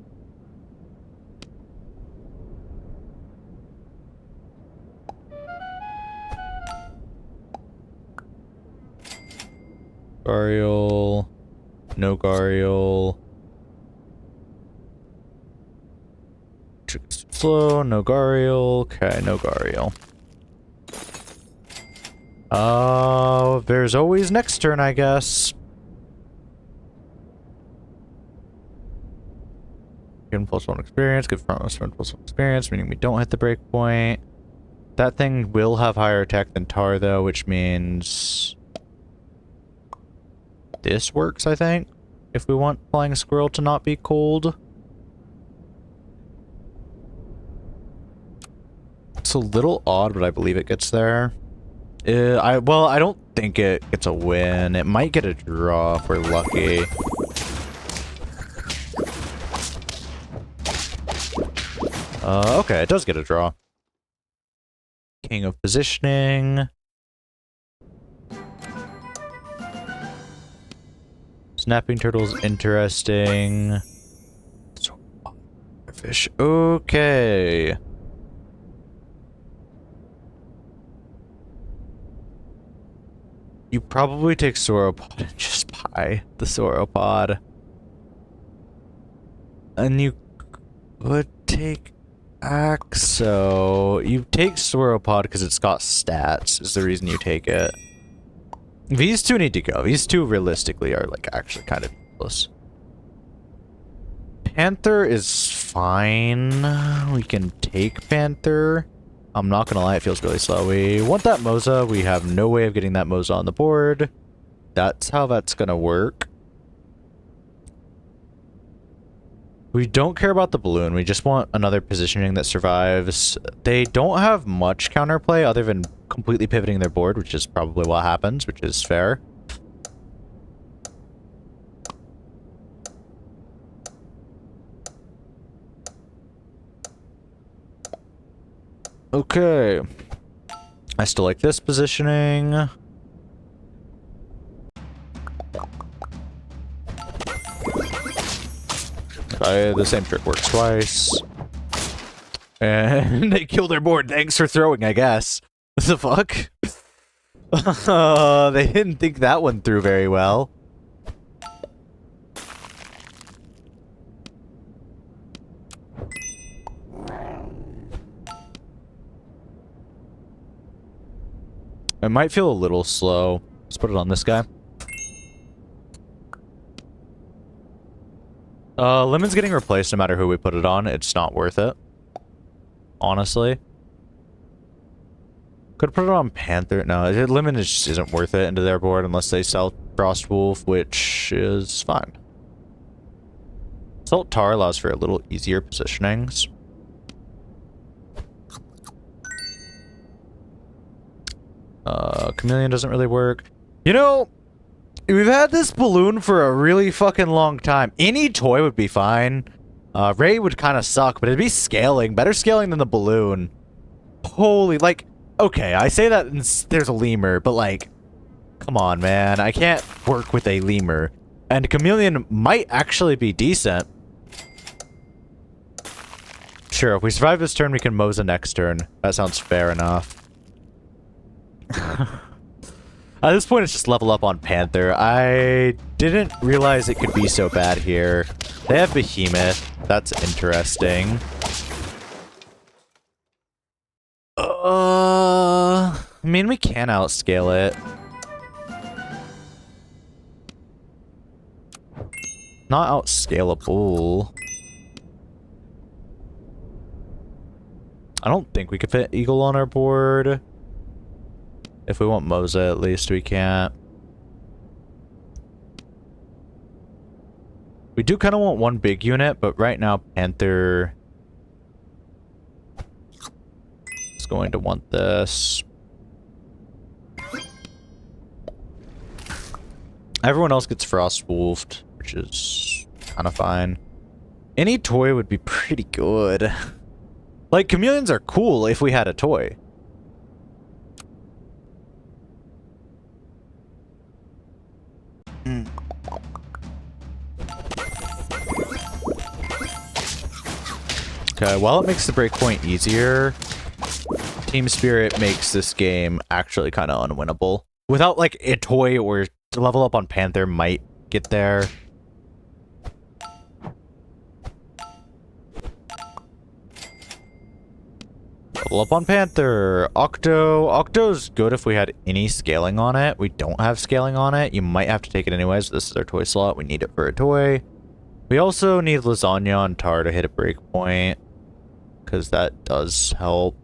Gariel. No Gariel. Slow, no Gariel. Okay, no Gariel. There's always next turn, I guess. Give +1 experience, give front +1 experience, meaning we don't hit the breakpoint. That thing will have higher attack than Tar, though, which means this works, I think, if we want Flying Squirrel to not be cold. It's a little odd, but I believe it gets there. Well, I don't think it gets a win. It might get a draw if we're lucky. Okay, it does get a draw. King of Positioning. Snapping Turtle's interesting. Fish. Okay. You probably take Sauropod and just buy the Sauropod. And you could take Axo. You take Sauropod because it's got stats, is the reason you take it. These two need to go. These two realistically are, like, actually kind of useless. Panther is fine. We can take Panther. I'm not gonna lie, it feels really slow. We want that Moza. We have no way of getting that Moza on the board. That's how that's gonna work. We don't care about the balloon. We just want another positioning that survives. They don't have much counterplay other than completely pivoting their board, which is probably what happens, which is fair. Okay. I still like this positioning. The same trick works twice. And they kill their board. Thanks for throwing, I guess. What the fuck? They didn't think that one through very well. It might feel a little slow. Let's put it on this guy. Lemon's getting replaced no matter who we put it on. It's not worth it. Honestly. Could put it on Panther. No, Lemon just isn't worth it into their board unless they sell Frostwolf, which is fine. Salt Tar allows for a little easier positionings. Chameleon doesn't really work. You know, we've had this balloon for a really fucking long time. Any toy would be fine. Ray would kind of suck, but it'd be scaling. Better scaling than the balloon. Holy, like, okay, I say that there's a lemur, but like, come on, man. I can't work with a lemur. And Chameleon might actually be decent. Sure, if we survive this turn, we can Moza next turn. That sounds fair enough. At this point, it's just level up on Panther. I didn't realize it could be so bad here. They have Behemoth. That's interesting. I mean, we can outscale it. Not outscalable. I don't think we could fit Eagle on our board. If we want Moza, at least we can't. We do kind of want one big unit, but right now Panther is going to want this. Everyone else gets Frostwolfed, which is kind of fine. Any toy would be pretty good. Like, Chameleons are cool if we had a toy. Okay, while it makes the breakpoint easier, Team Spirit makes this game actually kind of unwinnable. Without, like, a toy or to level up on Panther might get there. Level up on Panther. Octo. Octo's good if we had any scaling on it. We don't have scaling on it. You might have to take it anyways. This is our toy slot. We need it for a toy. We also need Lasagna on Tar to hit a breakpoint, because that does help.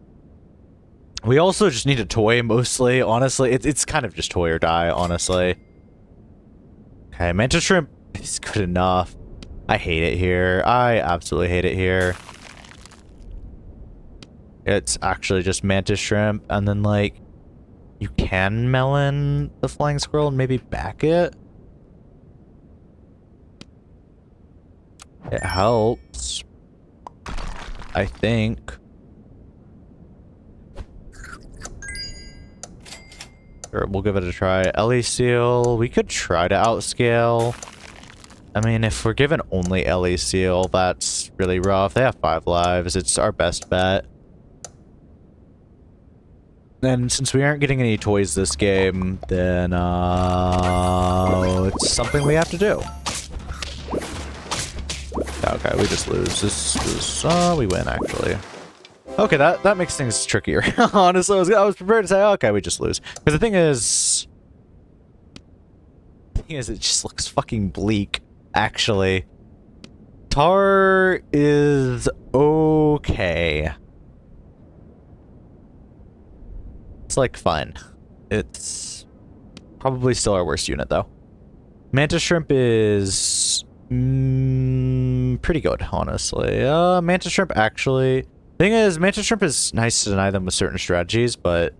We also just need a toy, mostly. Honestly, it's kind of just toy or die, honestly. Okay, Mantis Shrimp is good enough. I hate it here. I absolutely hate it here. It's actually just Mantis Shrimp, and then, like, you can melon the Flying Squirrel and maybe back it. It helps, I think. Sure, we'll give it a try. Ellie Seal, we could try to outscale. I mean, if we're given only Ellie Seal, that's really rough. They have 5 lives. It's our best bet. And since we aren't getting any toys this game, then it's something we have to do. Okay, we just lose. This is we win actually. Okay, that makes things trickier. Honestly, I was prepared to say, okay, we just lose. Because the thing is, it just looks fucking bleak. Actually, Tar is okay. It's like fine. It's probably still our worst unit though. Mantis Shrimp is pretty good, honestly. Mantis Shrimp actually... Thing is, Mantis Shrimp is nice to deny them with certain strategies, but...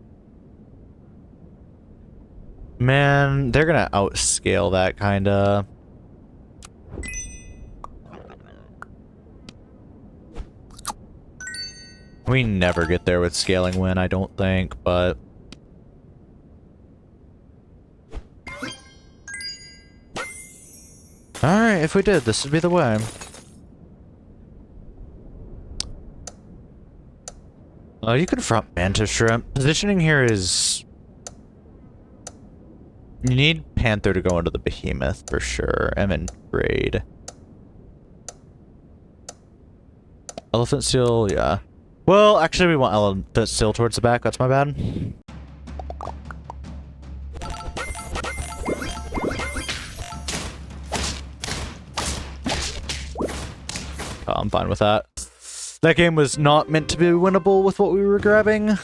Man, they're gonna outscale that, kinda. We never get there with scaling win, I don't think, but... Alright, if we did, this would be the way. You can front Mantis Shrimp. Positioning here is... You need Panther to go into the Behemoth, for sure. I'm in trade. Elephant Seal, yeah. Well, actually we want Elephant Seal towards the back, that's my bad. Oh, I'm fine with that. That game was not meant to be winnable with what we were grabbing.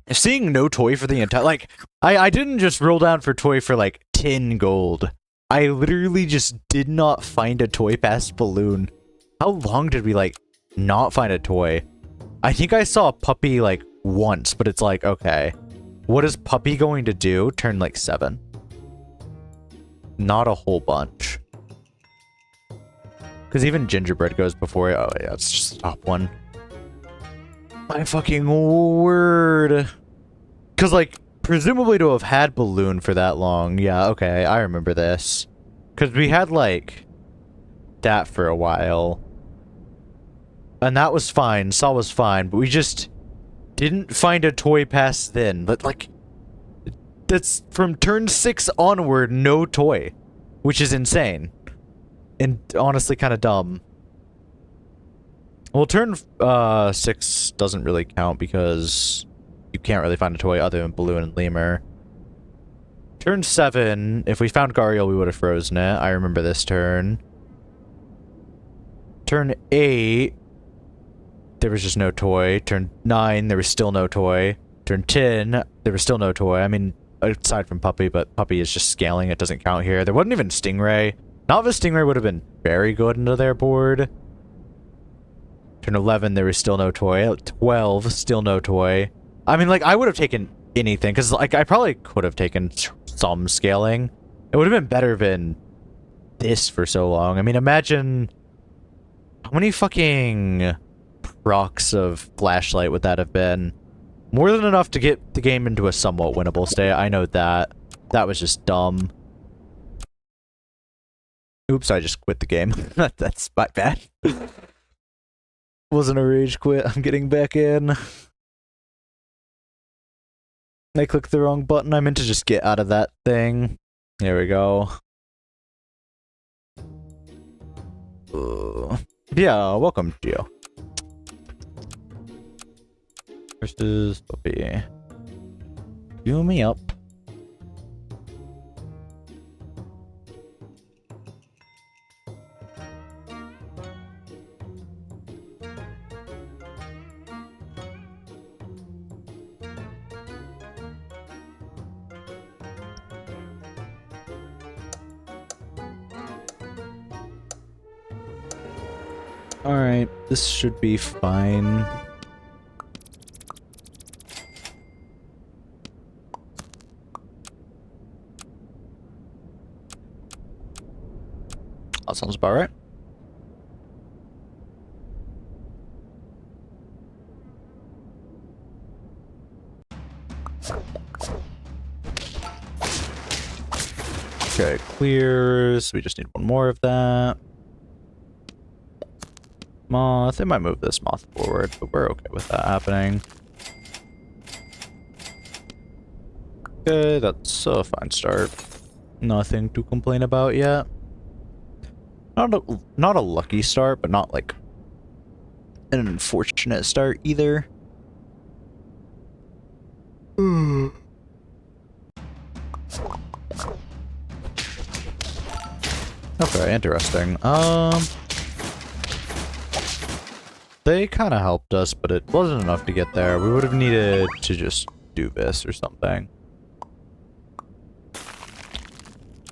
Seeing no toy for the entire... Like, I didn't just roll down for toy for, like, 10 gold. I literally just did not find a toy past Balloon. How long did we, like, not find a toy? I think I saw a puppy, like, once, but it's like, okay. What is puppy going to do? Turn, like, 7. Not a whole bunch. Because even Gingerbread goes before it. Oh, yeah, it's just the top one. My fucking word. Because, like, presumably to have had Balloon for that long. Yeah, okay, I remember this. Because we had, like, that for a while. And that was fine. Saw was fine. But we just didn't find a toy past then. But, like, that's from turn 6 onward, no toy. Which is insane. And honestly kind of dumb. Well, turn 6 doesn't really count because you can't really find a toy other than Balloon and Lemur. Turn 7, if we found Gariel, we would have frozen it. I remember this turn. Turn 8, there was just no toy. Turn 9, there was still no toy. Turn 10, there was still no toy. I mean, aside from Puppy, but Puppy is just scaling. It doesn't count here. There wasn't even Stingray. Novice Stingray would have been very good into their board. Turn 11, there was still no toy. 12, still no toy. I mean, like, I would have taken anything, because, like, I probably could have taken some scaling. It would have been better than this for so long. I mean, imagine how many fucking procs of Flashlight would that have been? More than enough to get the game into a somewhat winnable state. I know that. That was just dumb. Oops, I just quit the game. That's my bad. Wasn't a rage quit. I'm getting back in. I clicked the wrong button. I meant to just get out of that thing. There we go. Yeah, welcome, Geo. Versus Puppy. Fuel me up. Alright, this should be fine. That sounds about right. Okay, clears. We just need one more of that. Moth. It might move this moth forward, but we're okay with that happening. Okay, that's a fine start. Nothing to complain about yet. Not a lucky start, but not like an unfortunate start either. Okay, interesting. They kind of helped us, but it wasn't enough to get there. We would have needed to just do this or something.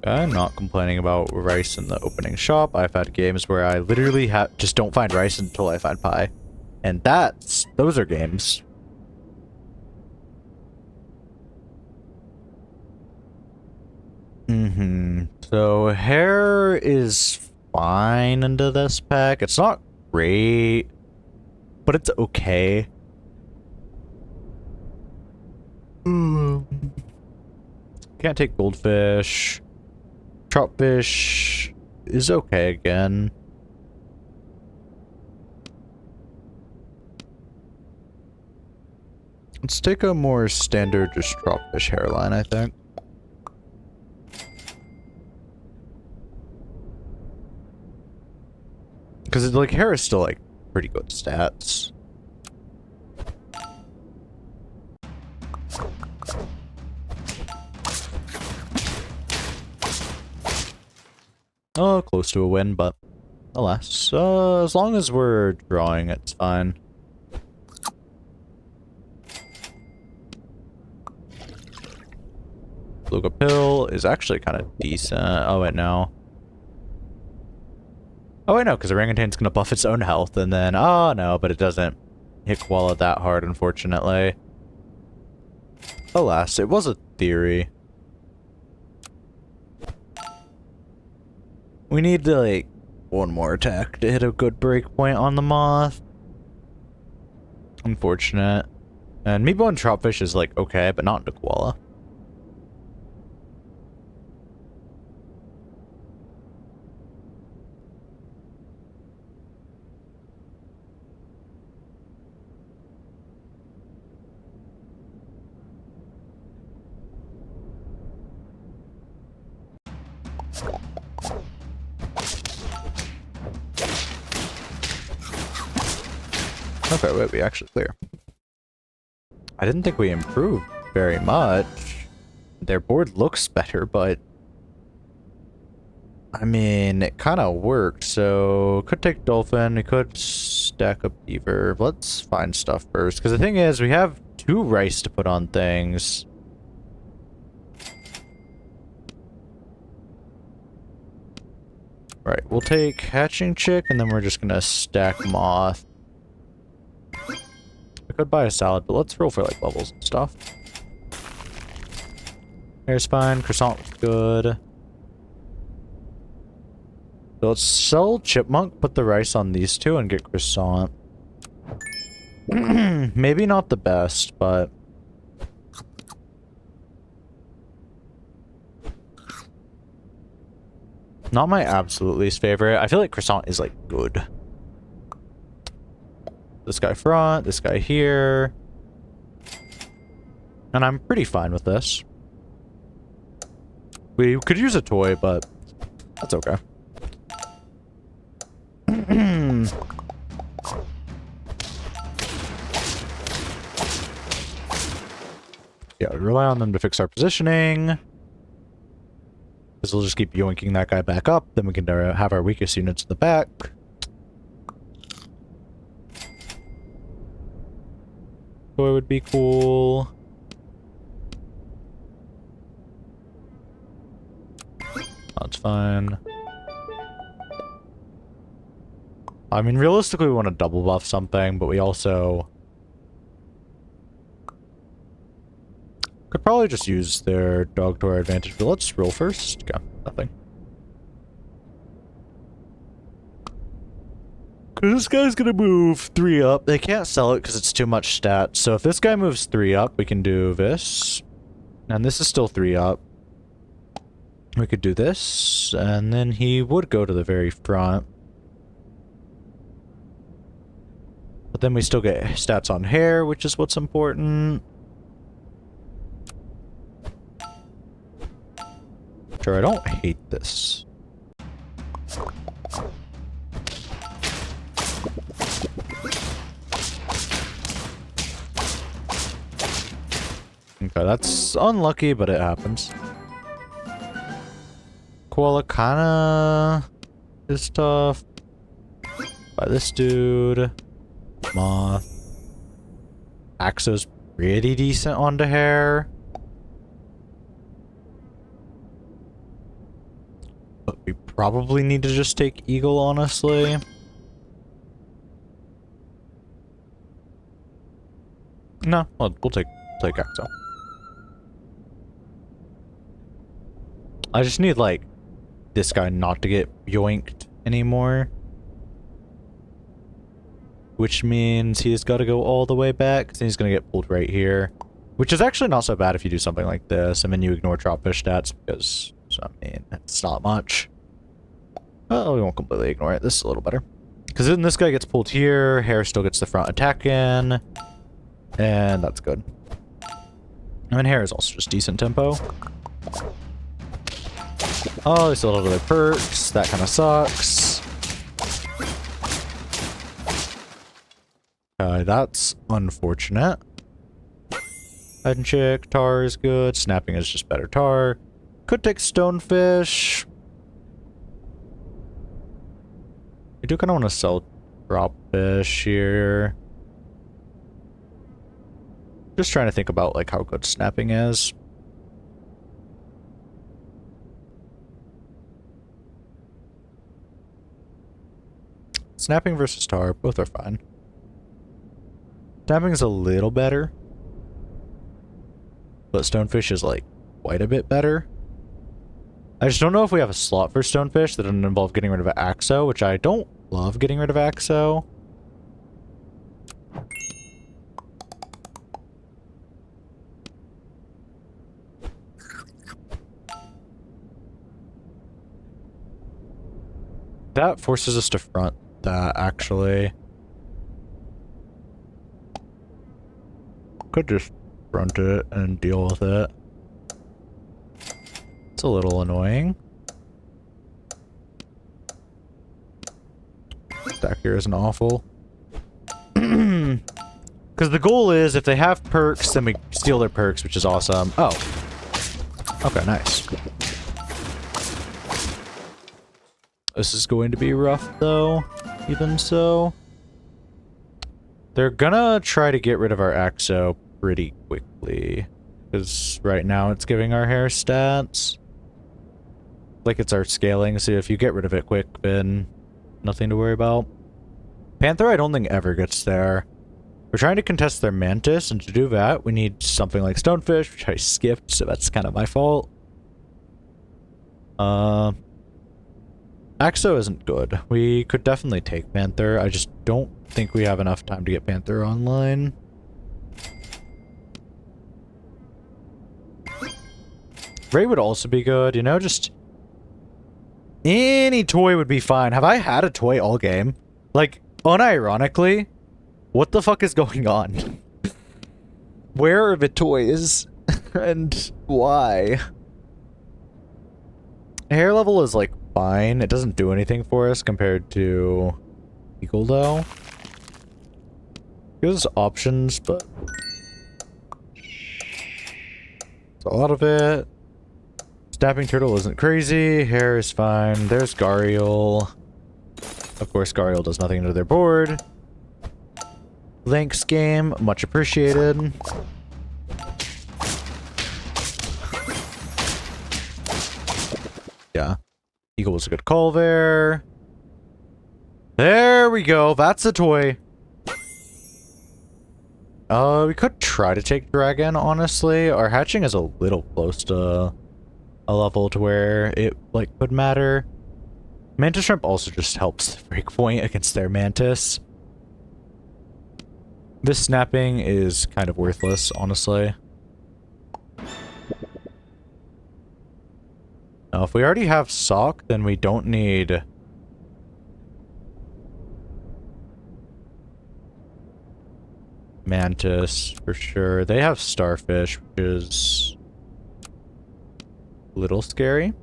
I'm not complaining about rice in the opening shop. I've had games where I literally just don't find rice until I find pie. And those are games. So hair is fine into this pack. It's not great, but it's okay. Can't take goldfish. Troutfish is okay again. Let's take a more standard just troutfish hairline, I think. Because like hair is still like pretty good stats. Oh, close to a win, but alas. As long as we're drawing, it's fine. Luga Pill is actually kind of decent. Oh, wait, no. Oh, wait, no, because Orangutan's going to buff its own health, and then... Oh, no, but it doesn't hit Koala that hard, unfortunately. Alas, it was a theory. We need, like, one more attack to hit a good breakpoint on the Moth. Unfortunate. And Meatball and Troutfish is, like, okay, but not into Koala. Okay, wait, we actually clear. I didn't think we improved very much. Their board looks better, but... I mean, it kind of worked, so... Could take Dolphin, we could stack up Beaver. Let's find stuff first, because the thing is, we have 2 rice to put on things. Right, we'll take Hatching Chick, and then we're just gonna stack Moth. I could buy a salad, but let's roll for like levels and stuff. Hair's fine, Croissant was good. So let's sell Chipmunk, put the rice on these 2, and get Croissant. Maybe not the best, but... Not my absolute least favorite. I feel like Croissant is, like, good. This guy front, this guy here. And I'm pretty fine with this. We could use a toy, but that's okay. Yeah, we rely on them to fix our positioning. Because we'll just keep yoinking that guy back up. Then we can have our weakest units in the back. Toy would be cool. That's fine. I mean, realistically, we want to double buff something, but we also... could probably just use their dog to our advantage, but let's roll first. Okay, nothing. Because this guy's gonna move 3 up. They can't sell it because it's too much stats. So if this guy moves 3 up, we can do this. And this is still 3 up. We could do this, and then he would go to the very front. But then we still get stats on hair, which is what's important. Sure, I don't hate this. Okay, that's unlucky, but it happens. Koala kinda is tough. By this dude. Moth. Axo's pretty decent onto hair. But we probably need to just take Eagle, honestly. No, we'll take Axo. I just need, like, this guy not to get yoinked anymore. Which means he's got to go all the way back, and he's going to get pulled right here. Which is actually not so bad if you do something like this, and then you ignore dropfish stats, because, I mean, it's not much. Well, we won't completely ignore it. This is a little better. Because then this guy gets pulled here, hair still gets the front attack in, and that's good. I mean, hair is also just decent tempo. Oh, they still have other perks. That kind of sucks. That's unfortunate. Hide and chick, tar is good. Snapping is just better tar. Could take stonefish. I do kind of want to sell drop fish here. Just trying to think about like how good snapping is. Snapping versus tar, both are fine. Snapping is a little better, but stonefish is like quite a bit better. I just don't know if we have a slot for stonefish that doesn't involve getting rid of Axo, which I don't love getting rid of Axo. That forces us to front that, actually. Could just front it and deal with it. It's a little annoying. Stack here isn't awful. Because the goal is, if they have perks, then we steal their perks, which is awesome. Oh. Okay, nice. This is going to be rough, though. Even so. They're gonna try to get rid of our Axo pretty quickly. Because right now it's giving our hair stats. Like it's our scaling, so if you get rid of it quick, then nothing to worry about. Panther I don't think ever gets there. We're trying to contest their Mantis, and to do that, we need something like Stonefish, which I skipped, so that's kind of my fault. Axo isn't good. We could definitely take Panther. I just don't think we have enough time to get Panther online. Ray would also be good, you know, just... any toy would be fine. Have I had a toy all game? Like, unironically, what the fuck is going on? Where are the toys? And why? Hair level is, like, fine. It doesn't do anything for us compared to Eagle, though. Gives us options, but... it's a lot of it. Snapping Turtle isn't crazy. Hair is fine. There's Gariel. Of course, Gariel does nothing to their board. Lynx game, much appreciated. Yeah. Eagle was a good call there. There we go. That's a toy. We could try to take Dragon, honestly. Our hatching is a little close to a level to where it, like, could matter. Mantis Shrimp also just helps the breakpoint against their Mantis. This snapping is kind of worthless, honestly. Now, if we already have Sock, then we don't need... Mantis, for sure. They have Starfish, which is... a little scary.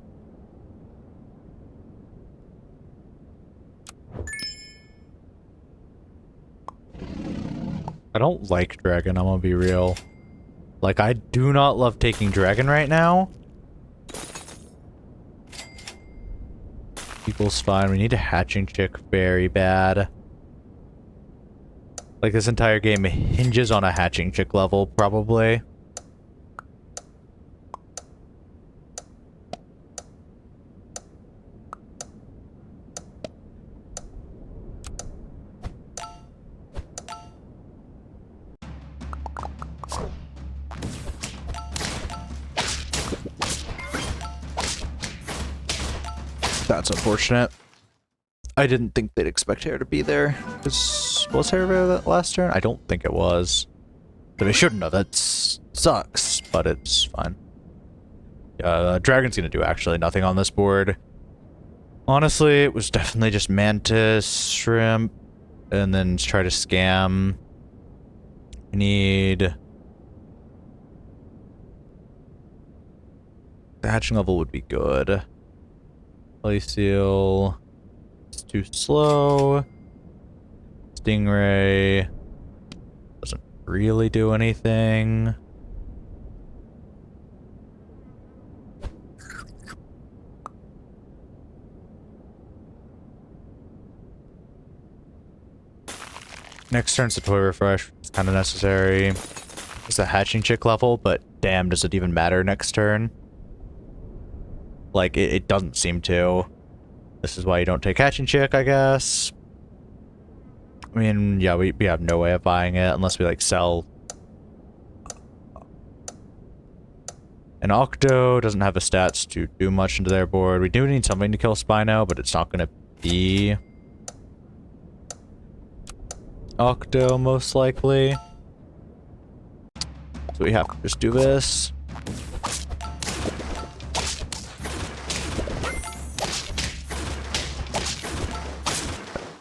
I don't like Dragon, I'm gonna be real. Like, I do not love taking Dragon right now. Equals fine. We need a hatching chick very bad. Like, this entire game hinges on a hatching chick level, probably. That's unfortunate. I didn't think they'd expect Hera to be there. Was Hera there that last turn? I don't think it was. But they shouldn't have. That sucks, but it's fine. Dragon's gonna do actually nothing on this board. Honestly, it was definitely just Mantis, Shrimp, and then try to scam. We need... The hatching level would be good. Seal. It's too slow. Stingray doesn't really do anything. Next turn's a toy refresh. It's kind of necessary. It's a hatching chick level, but damn, does it even matter next turn? Like, it doesn't seem to. This is why you don't take hatching chick, I guess. I mean, yeah, we have no way of buying it unless we, like, sell. And Octo doesn't have the stats to do much into their board. We do need something to kill Spino, but it's not going to be Octo, most likely. So we have to just do this.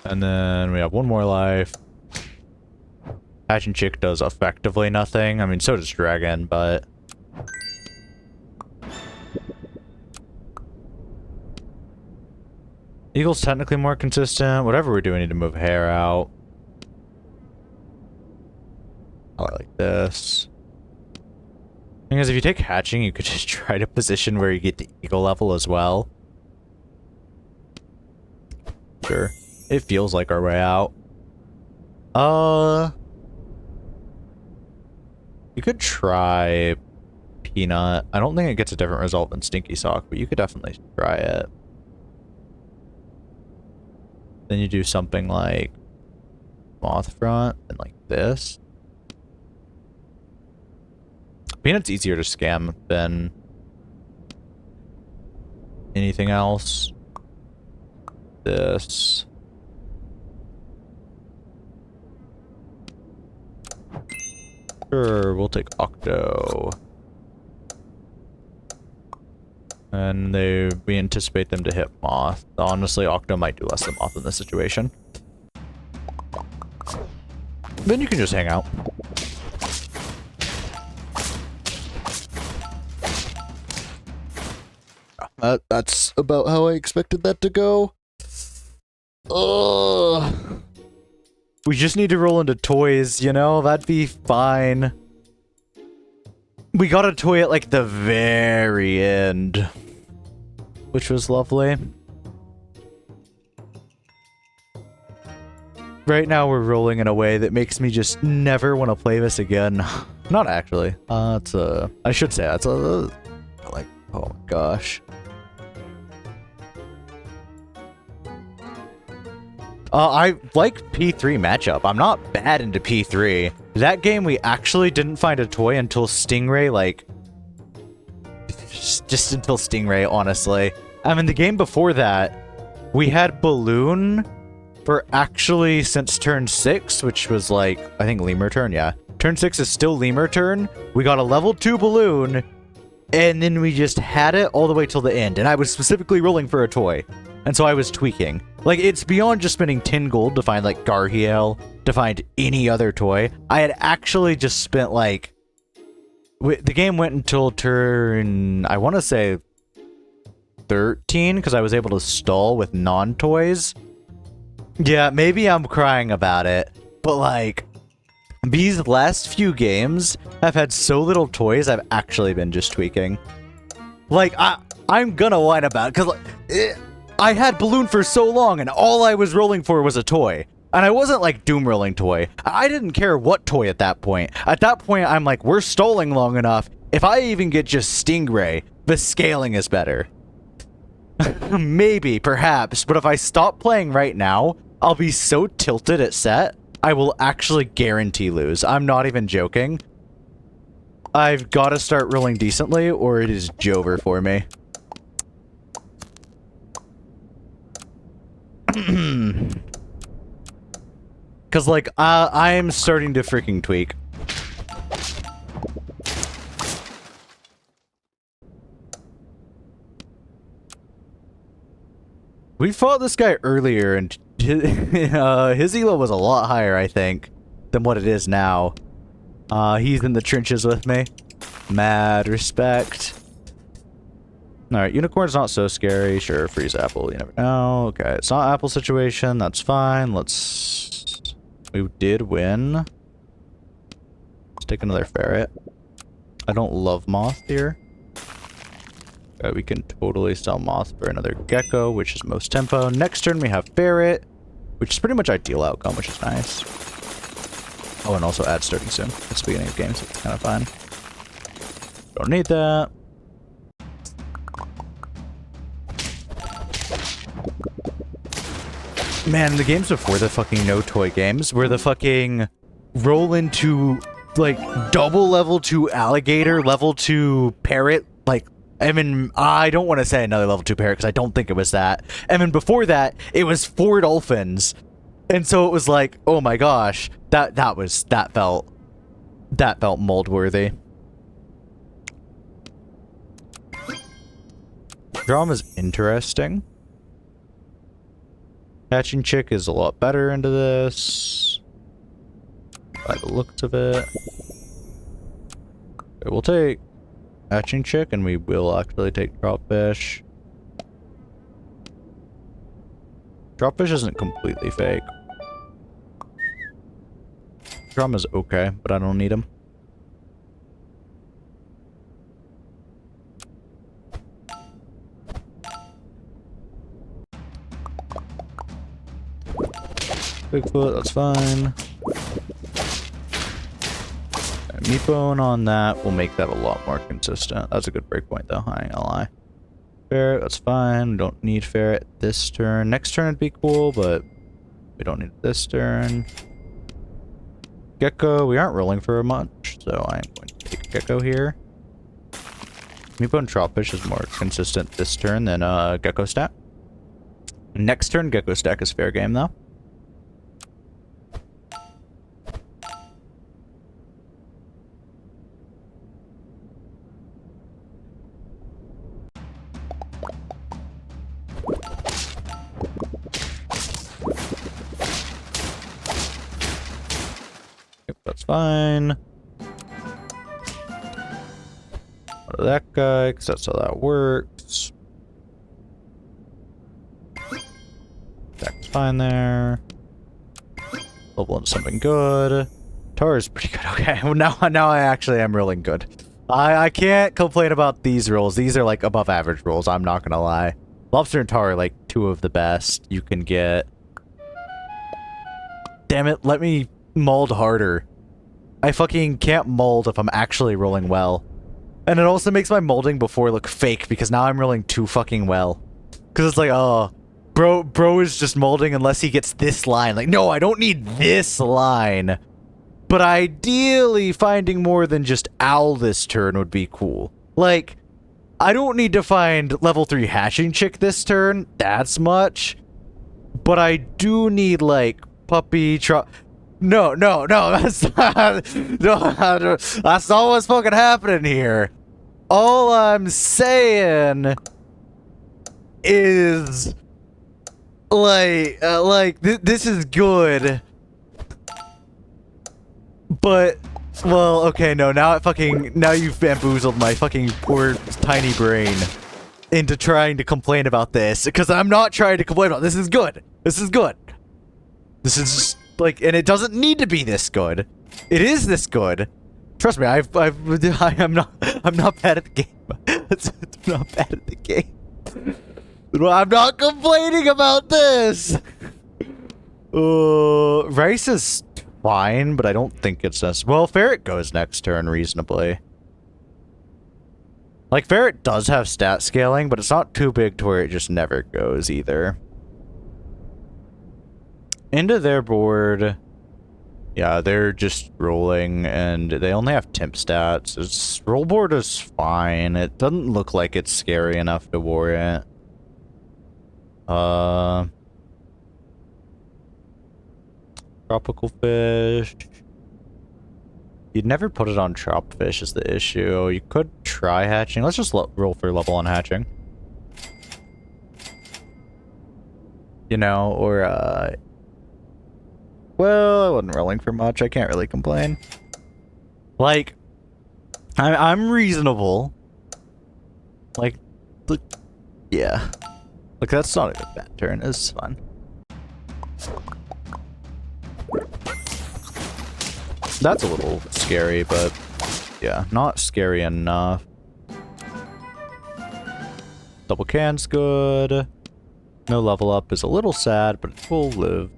And then we have one more life. Hatching Chick does effectively nothing. I mean, so does Dragon, but... Eagle's technically more consistent. Whatever we do, we need to move Hair out. I like this. Because if you take Hatching, you could just try to position where you get the Eagle level as well. Sure. It feels like our way out. You could try Peanut. I don't think it gets a different result than Stinky Sock, but you could definitely try it. Then you do something like Moth Front and like this. Peanut's easier to scam than anything else. This. Sure, we'll take Octo. And we anticipate them to hit Moth. Honestly, Octo might do less than Moth in this situation. Then you can just hang out. That's about how I expected that to go. Ugh. We just need to roll into toys, you know? That'd be fine. We got a toy at, like, the very end. Which was lovely. Right now, we're rolling in a way that makes me just never want to play this again. Not actually. I should say that's like, oh my gosh. I like P3 matchup. I'm not bad into P3. That game, we actually didn't find a toy until Stingray, like... Just until Stingray, honestly. I mean, the game before that, we had Balloon for actually since turn 6, which was like, I think Lemur turn, yeah. Turn 6 is still Lemur turn. We got a level 2 Balloon, and then we just had it all the way till the end. And I was specifically rolling for a toy. And so I was tweaking. Like, it's beyond just spending 10 gold to find, like, Garhiel, to find any other toy. I had actually just spent, like... The game went until turn... I want to say 13, because I was able to stall with non-toys. Yeah, maybe I'm crying about it. But, like... These last few games have had so little toys, I've actually been just tweaking. Like, I'm gonna whine about it, because... Like, I had Balloon for so long, and all I was rolling for was a toy. And I wasn't like doom rolling toy. I didn't care what toy at that point. At that point, I'm like, we're stalling long enough. If I even get just Stingray, the scaling is better. Maybe, perhaps, but if I stop playing right now, I'll be so tilted at set, I will actually guarantee lose. I'm not even joking. I've got to start rolling decently, or it is Jover for me. Because, like, I'm starting to freaking tweak. We fought this guy earlier, and his elo was a lot higher, I think, than what it is now. He's in the trenches with me. Mad respect. Alright, Unicorn's not so scary. Sure, freeze apple, you never know. Okay, it's not apple situation, that's fine. We did win. Let's take another ferret. I don't love moth here. Okay, we can totally sell moth for another gecko, which is most tempo. Next turn we have ferret, which is pretty much ideal outcome, which is nice. Oh, and also add starting soon. It's the beginning of games, so it's kind of fine. Don't need that. Man, the games before the fucking no toy games were the fucking roll into like double level 2 alligator, level 2 parrot, like I mean, I don't want to say another level 2 parrot because I don't think it was that. And then before that, it was 4 dolphins. And so it was like, oh my gosh, that felt mold worthy. Drama's interesting. Hatching Chick is a lot better into this, by the looks of it. Okay, we'll take Hatching Chick, and we will actually take Dropfish. Dropfish isn't completely fake. Drama's okay, but I don't need him. Bigfoot, that's fine. Meatbone on that will make that a lot more consistent. That's a good breakpoint though, I ain't gonna lie. Ferret, that's fine. We don't need ferret this turn. Next turn would be cool, but we don't need it this turn. Gecko, we aren't rolling for much, so I'm going to take Gecko here. Meatbone Dropfish is more consistent this turn than Gecko Stack. Next turn, Gecko Stack is fair game though. That's fine. That guy, because that's how that works. That's fine there. Level into something good. Tar is pretty good. Okay, well, now I actually am rolling good. I can't complain about these rolls. These are like above average rolls, I'm not gonna lie. Lobster and Tar are like 2 of the best you can get. Damn it, let me mold harder. I fucking can't mold if I'm actually rolling well. And it also makes my molding before look fake because now I'm rolling too fucking well. Because it's like, oh, bro is just molding unless he gets this line. Like, no, I don't need this line. But ideally, finding more than just owl this turn would be cool. Like, I don't need to find level 3 hatching chick this turn. That's much. But I do need, like, puppy... No, that's not, no, that's not what's fucking happening here. All I'm saying is, this is good. But, well, okay, no, now you've bamboozled my fucking poor tiny brain into trying to complain about this. Because I'm not trying to complain about this. This is good. This is good. This is just... Like, and it doesn't need to be this good. It is this good. Trust me, I'm not bad at the game. I'm not bad at the game. I'm not complaining about this. Rice is fine, but I don't think it's necessary. Well, Ferret goes next turn reasonably. Like, Ferret does have stat scaling, but it's not too big to where it just never goes either. Into their board. Yeah, they're just rolling, and they only have temp stats. Its roll board is fine. It doesn't look like it's scary enough to warrant. Tropical fish. You'd never put it on chopped fish is the issue. You could try hatching. Let's just roll for level on hatching. You know, or well, I wasn't rolling for much. I can't really complain. Like, I'm reasonable. Like, yeah. Like, that's not a bad turn. It's fun. That's a little scary, but yeah, not scary enough. Double can's good. No level up is a little sad, but it will live.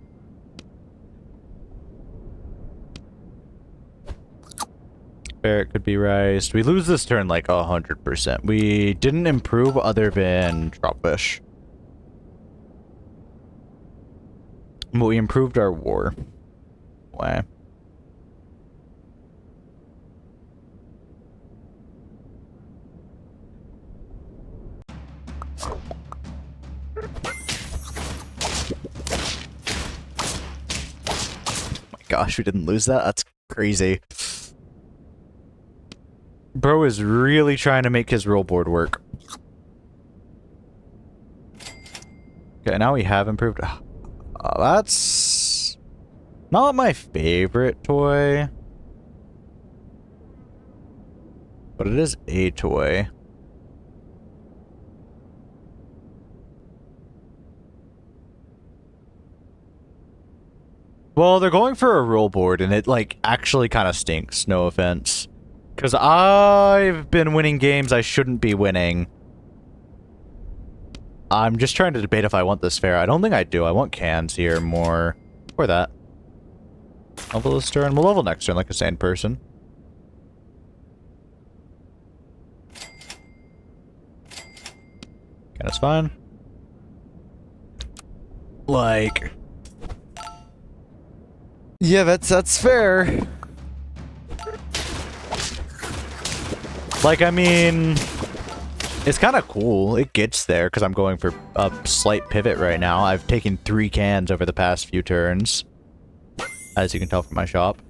Ferret could be riced. We lose this turn like 100%. We didn't improve other than Dropfish. But we improved our war. Why? Gosh, we didn't lose that? That's crazy. Bro is really trying to make his roll board work. Okay, now we have improved. That's not my favorite toy. But it is a toy. Well, they're going for a roll board, and it, like, actually kind of stinks. No offense. Because I've been winning games I shouldn't be winning. I'm just trying to debate if I want this fair. I don't think I do. I want cans here more. Or that. Level this turn. We'll level next turn like a sane person. Okay, that's fine. Like... yeah, that's fair. Like, I mean, it's kind of cool. It gets there because I'm going for a slight pivot right now. I've taken 3 cans over the past few turns, as you can tell from my shop.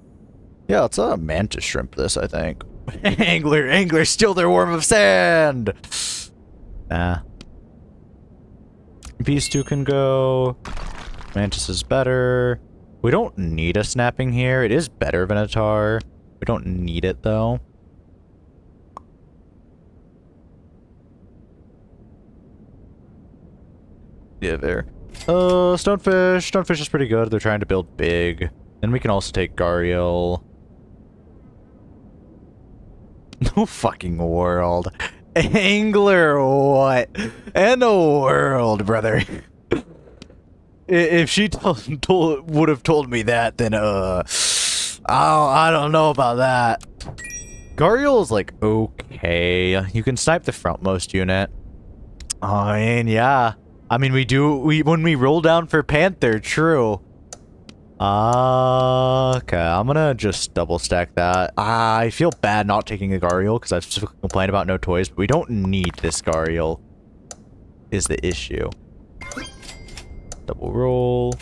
Yeah, it's a mantis shrimp. This, I think. Angler, steal their worm of sand. Nah. These two can go. Mantis is better. We don't need a snapping here. It is better than a tar. We don't need it, though. Yeah, there. Stonefish. Stonefish is pretty good. They're trying to build big. Then we can also take Gariel. No fucking world. Angler, what? In the world, brother. If she would have told me that, then, I don't know about that. Gariel is, like, okay. You can snipe the frontmost unit. I mean, yeah. I mean, when we roll down for Panther, true. Okay, I'm gonna just double stack that. I feel bad not taking a Gariel, because I've specifically complained about no toys, but we don't need this Gariel, is the issue. Double roll.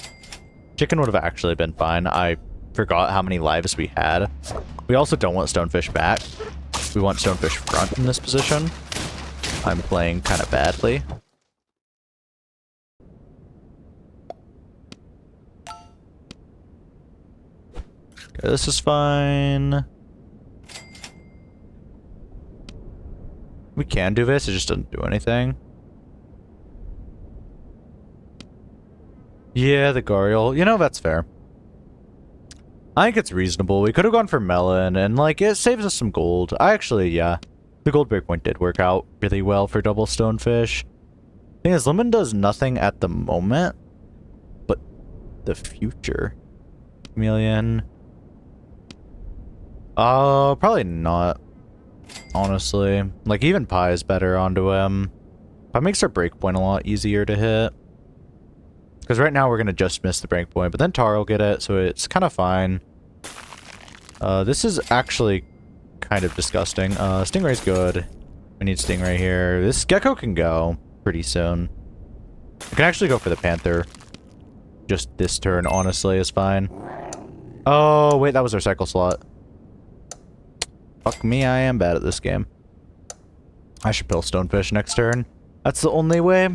Chicken would have actually been fine. I forgot how many lives we had. We also don't want Stonefish back. We want Stonefish front in this position. I'm playing kind of badly. Okay, this is fine. We can do this, it just doesn't do anything. Yeah, the Gariel. You know, that's fair. I think it's reasonable. We could have gone for Melon, and, like, it saves us some gold. Yeah. The gold breakpoint did work out really well for double Stonefish. Thing is, Lemon does nothing at the moment, but the future. Chameleon. Probably not. Honestly. Like, even Pi is better onto him. That makes our breakpoint a lot easier to hit. Because right now we're gonna just miss the breakpoint, but then Tar will get it, so it's kind of fine. This is actually kind of disgusting. Stingray's good. We need Stingray here. This Gecko can go pretty soon. I can actually go for the Panther. Just this turn, honestly, is fine. Oh, wait, that was our cycle slot. Fuck me, I am bad at this game. I should pill Stonefish next turn. That's the only way.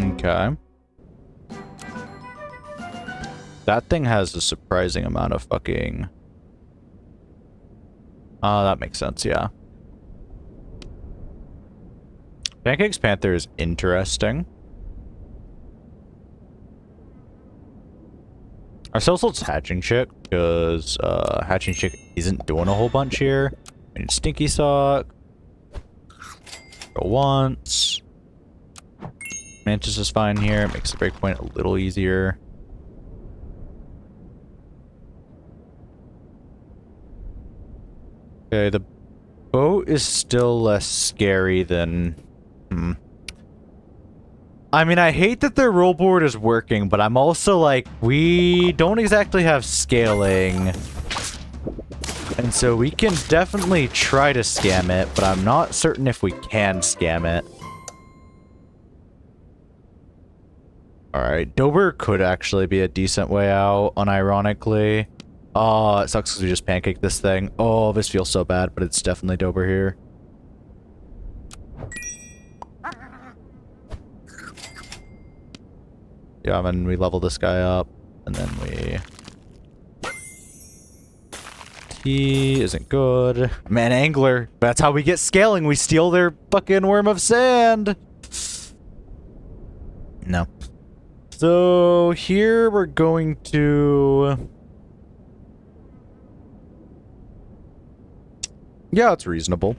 Okay. That thing has a surprising amount of fucking... that makes sense, yeah. Pancake's Panther is interesting. Our Celsalt's Hatching Chick, because Hatching Chick isn't doing a whole bunch here. We need Stinky Sock. Go once. Mantis is fine here. Makes the breakpoint a little easier. Okay, the boat is still less scary than... I mean, I hate that their roll board is working, but I'm also like, we don't exactly have scaling. And so we can definitely try to scam it, but I'm not certain if we can scam it. Alright, Dober could actually be a decent way out, unironically. Oh, it sucks because we just pancaked this thing. Oh, this feels so bad, but it's definitely Dober here. Yeah, and then we level this guy up, and then we... He isn't good. Man, Angler. That's how we get scaling. We steal their fucking Worm of Sand. No. So here we're going to... Yeah, it's reasonable.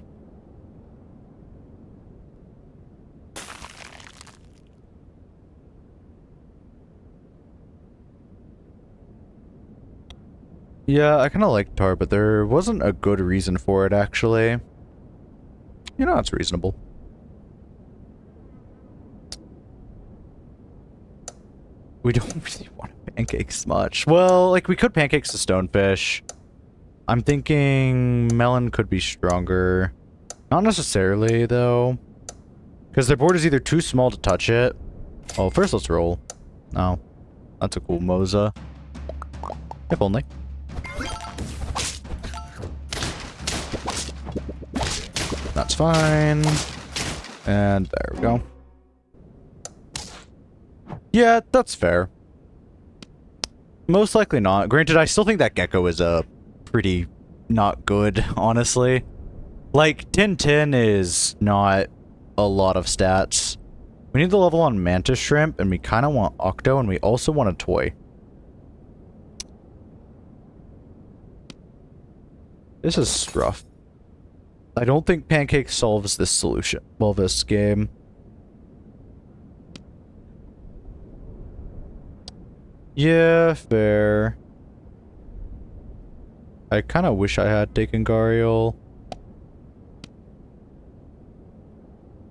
Yeah, I kind of like Tar, but there wasn't a good reason for it, actually. You know, it's reasonable. We don't really want to pancakes much. Well, like, we could pancakes the Stonefish. I'm thinking Melon could be stronger. Not necessarily, though. Because their board is either too small to touch it. Oh, first let's roll. Oh, that's a cool Moza. If only. That's fine. And there we go. Yeah, that's fair. Most likely not. Granted, I still think that Gecko is a pretty not good, honestly. Like, 10-10 is not a lot of stats. We need the level on Mantis Shrimp, and we kind of want Octo, and we also want a toy. This is rough. I don't think Pancake solves this solution. Well, this game. Yeah, fair. I kind of wish I had taken Gariel.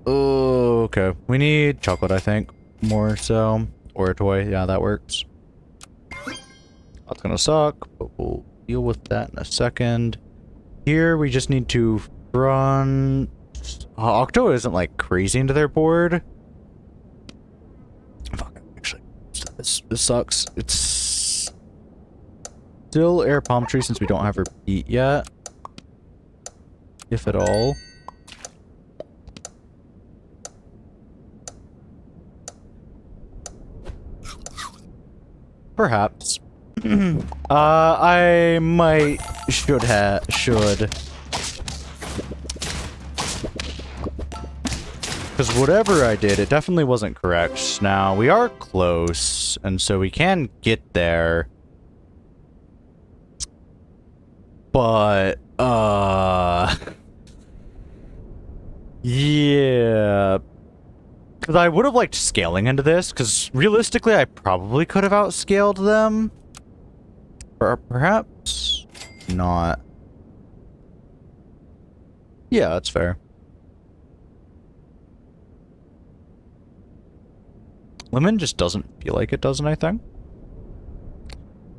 Oh, okay. We need chocolate, I think. More so. Or a toy. Yeah, that works. That's gonna suck, but we'll deal with that in a second. Here, we just need to run... Octo isn't, like, crazy into their board. Fuck, actually. This sucks. It's... still Air Palm Tree since we don't have her beat yet. If at all. Perhaps. I might... should. Because whatever I did, it definitely wasn't correct. Now, we are close, and so we can get there. But, Yeah. Because I would have liked scaling into this, because realistically I probably could have outscaled them. Or perhaps not. Yeah, that's fair. Lemon just doesn't feel like it does anything.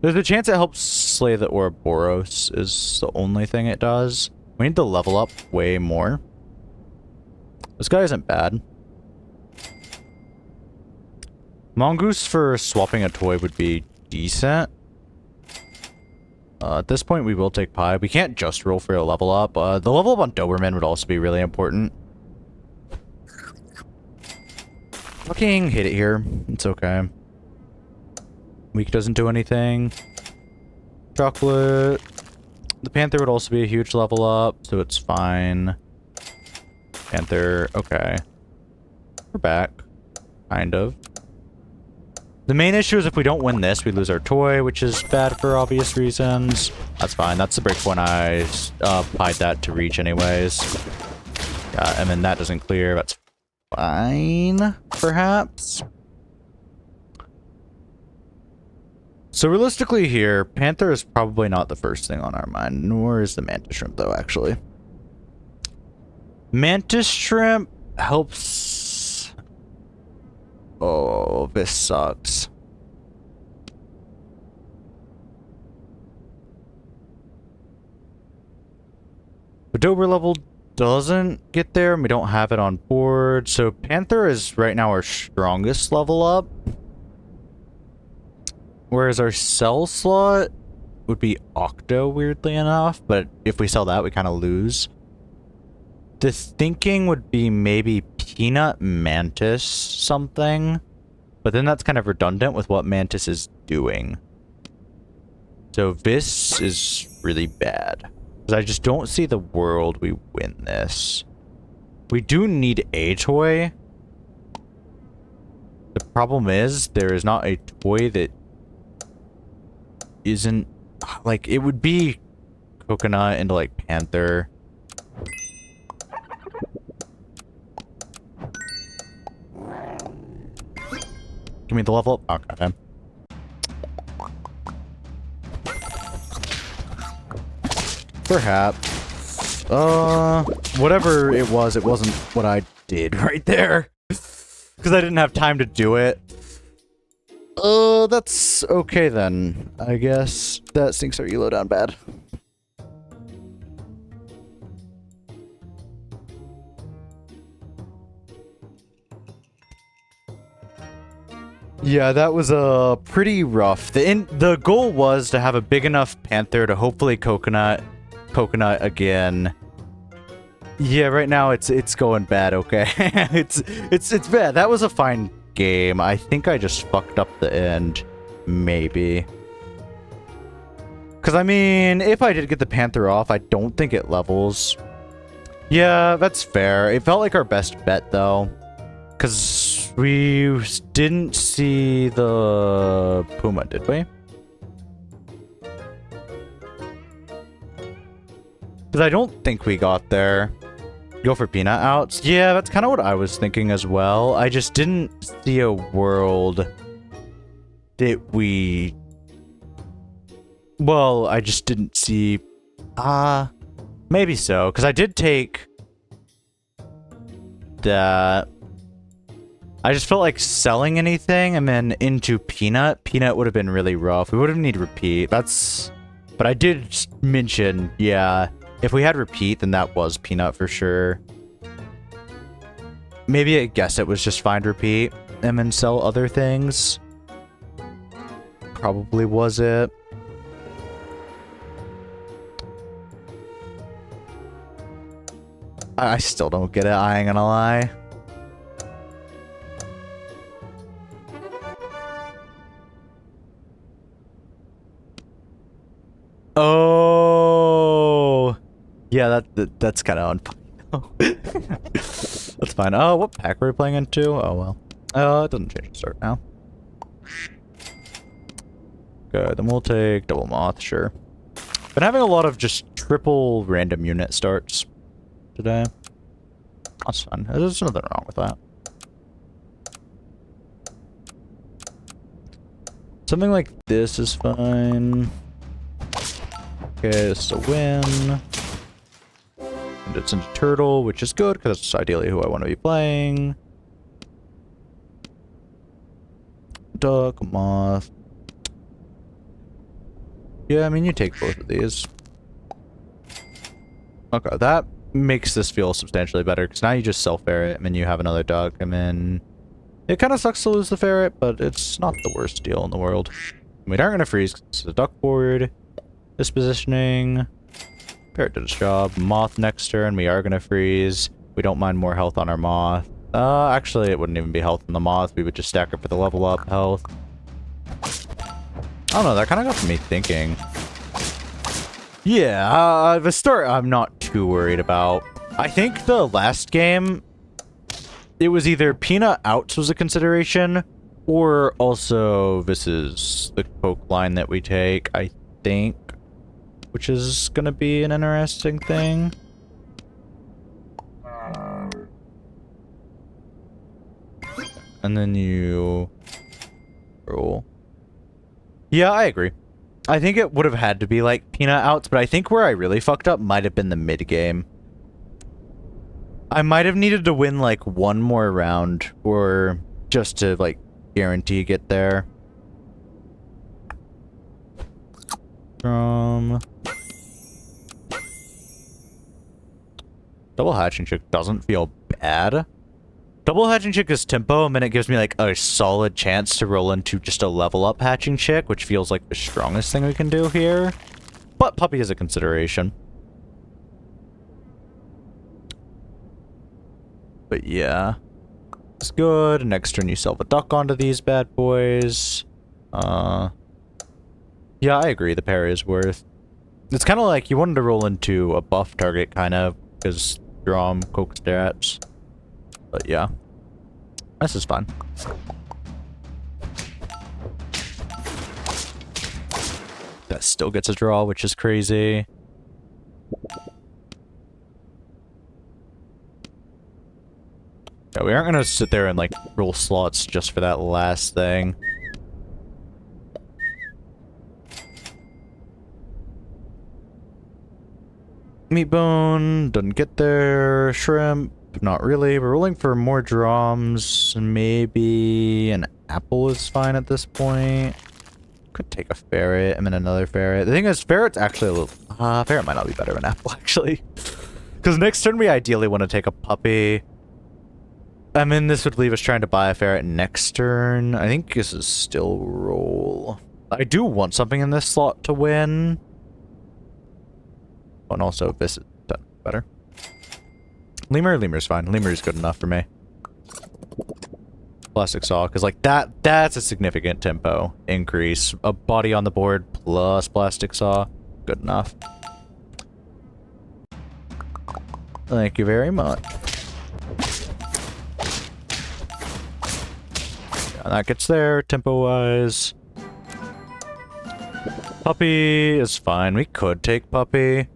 There's a chance it helps slay the Ouroboros is the only thing it does. We need to level up way more. This guy isn't bad. Mongoose for swapping a toy would be decent. At this point, we will take Pie. We can't just roll for a level up. The level up on Doberman would also be really important. Fucking hit it here. It's okay. Weak doesn't do anything. Chocolate. The Panther would also be a huge level up, so it's fine. Panther, okay. We're back. Kind of. The main issue is if we don't win this, we lose our toy, which is bad for obvious reasons. That's fine. That's the breakpoint I applied that to reach anyways. Yeah, and then that doesn't clear. That's fine, perhaps. So realistically here, Panther is probably not the first thing on our mind, nor is the Mantis Shrimp though, actually. Mantis Shrimp helps... Oh, this sucks. The Dober level doesn't get there, and we don't have it on board, so Panther is right now our strongest level up. Whereas our sell slot would be Octo, weirdly enough, but if we sell that, we kind of lose. The thinking would be maybe Peanut Mantis something, but then that's kind of redundant with what Mantis is doing. So this is really bad, because I just don't see the world we win this. We do need a toy. The problem is there is not a toy that isn't, like, it would be Coconut into, like, Panther. Give me the level up. Oh, god. Perhaps. Whatever it wasn't what I did right there. Because I didn't have time to do it. That's okay then. I guess that sinks our elo down bad. Yeah, that was pretty rough. The goal was to have a big enough Panther to hopefully coconut again. Yeah, right now it's going bad, okay? it's bad. That was a fine game. I think I just fucked up the end. Maybe. Because, I mean, if I did get the Panther off, I don't think it levels. Yeah, that's fair. It felt like our best bet, though. Because we didn't see the Puma, did we? Because I don't think we got there. Go for Peanut outs? Yeah, that's kind of what I was thinking as well. I just didn't see a world that we... Well, I just didn't see... maybe so. Because I did take... that... I just felt like selling anything and then into Peanut. Peanut would have been really rough. We would have needed repeat. That's... But I did mention, yeah... If we had repeat, then that was Peanut for sure. Maybe I guess it was just find repeat and then sell other things. Probably was it. I still don't get it, I ain't gonna lie. Oh, yeah, that's kind of unfunny. That's fine. Oh, what pack were we playing into? Oh well. It doesn't change the start now. Good, then we'll take double moth, sure. Been having a lot of just triple random unit starts today. That's fine. There's nothing wrong with that. Something like this is fine. Okay, this is a win. And it's into turtle, which is good, because that's ideally who I want to be playing. Duck, moth. Yeah, I mean, you take both of these. Okay, that makes this feel substantially better, because now you just sell ferret, and then you have another duck, and then... It kind of sucks to lose the ferret, but it's not the worst deal in the world. We aren't going to freeze, because it's a duck board. This positioning. Ferret did its job. Moth next turn, we are going to freeze. We don't mind more health on our moth. Actually, it wouldn't even be health on the moth. We would just stack up for the level up health. I don't know, that kind of got me thinking. Yeah, the start I'm not too worried about. I think the last game, it was either peanut outs was a consideration, or also this is the poke line that we take, I think, which is going to be an interesting thing. And then you roll. Yeah, I agree. I think it would have had to be like peanut outs, but I think where I really fucked up might have been the mid game. I might have needed to win like one more round, or just to like guarantee get there. Double hatching chick doesn't feel bad. Double hatching chick is tempo, and then it gives me like a solid chance to roll into just a level up hatching chick, which feels like the strongest thing we can do here. But puppy is a consideration. But yeah, it's good. Next turn you sell the duck onto these bad boys. Yeah, I agree. The parry is worth. It's kind of like you wanted to roll into a buff target, kind of, because Drom, coke stats. But yeah, this is fun. That still gets a draw, which is crazy. Yeah, we aren't gonna sit there and like roll slots just for that last thing. Meat bone doesn't get there. Shrimp. Not really. We're rolling for more drums. Maybe an apple is fine at this point. Could take a ferret and then another ferret. The thing is, ferret's actually a little... ferret might not be better than apple, actually. Because next turn we ideally want to take a puppy. I mean, this would leave us trying to buy a ferret next turn. I think this is still roll. I do want something in this slot to win. Oh, and also, this is done better. Lemur's fine. Lemur's good enough for me. Plastic saw, because like that's a significant tempo increase. A body on the board plus plastic saw, good enough. Thank you very much. Yeah, that gets there tempo wise. Puppy is fine. We could take puppy.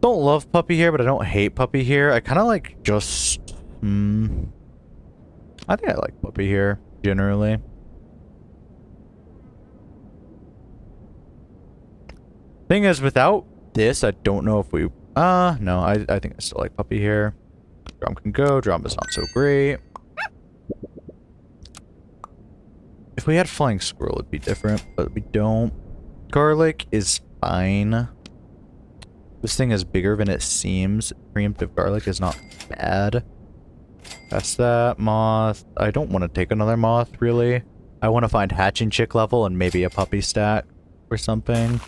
Don't love puppy here, but I don't hate puppy here. I kind of like just... I think I like puppy here, generally. Thing is, without this, I don't know if we... no, I think I still like puppy here. Drum can go. Drum is not so great. If we had flying squirrel, it'd be different, but we don't. Garlic is fine. This thing is bigger than it seems. Preemptive garlic is not bad. That's that. Moth. I don't want to take another moth, really. I want to find hatching chick level and maybe a puppy stack or something.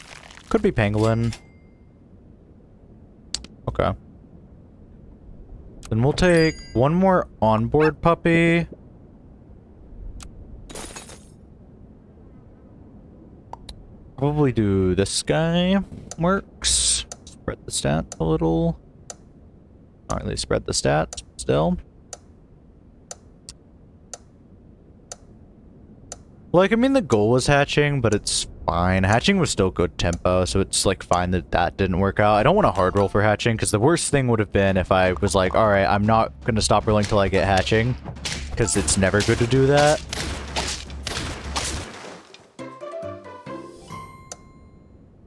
Could be pangolin. Okay. Then we'll take one more onboard puppy. Probably do this guy. Works. Spread the stat a little. Not really spread the stats, still. Like, I mean, the goal was hatching, but it's fine. Hatching was still good tempo, so it's like fine that that didn't work out. I don't want to hard roll for hatching, because the worst thing would have been if I was like, alright, I'm not going to stop rolling till I get hatching, because it's never good to do that.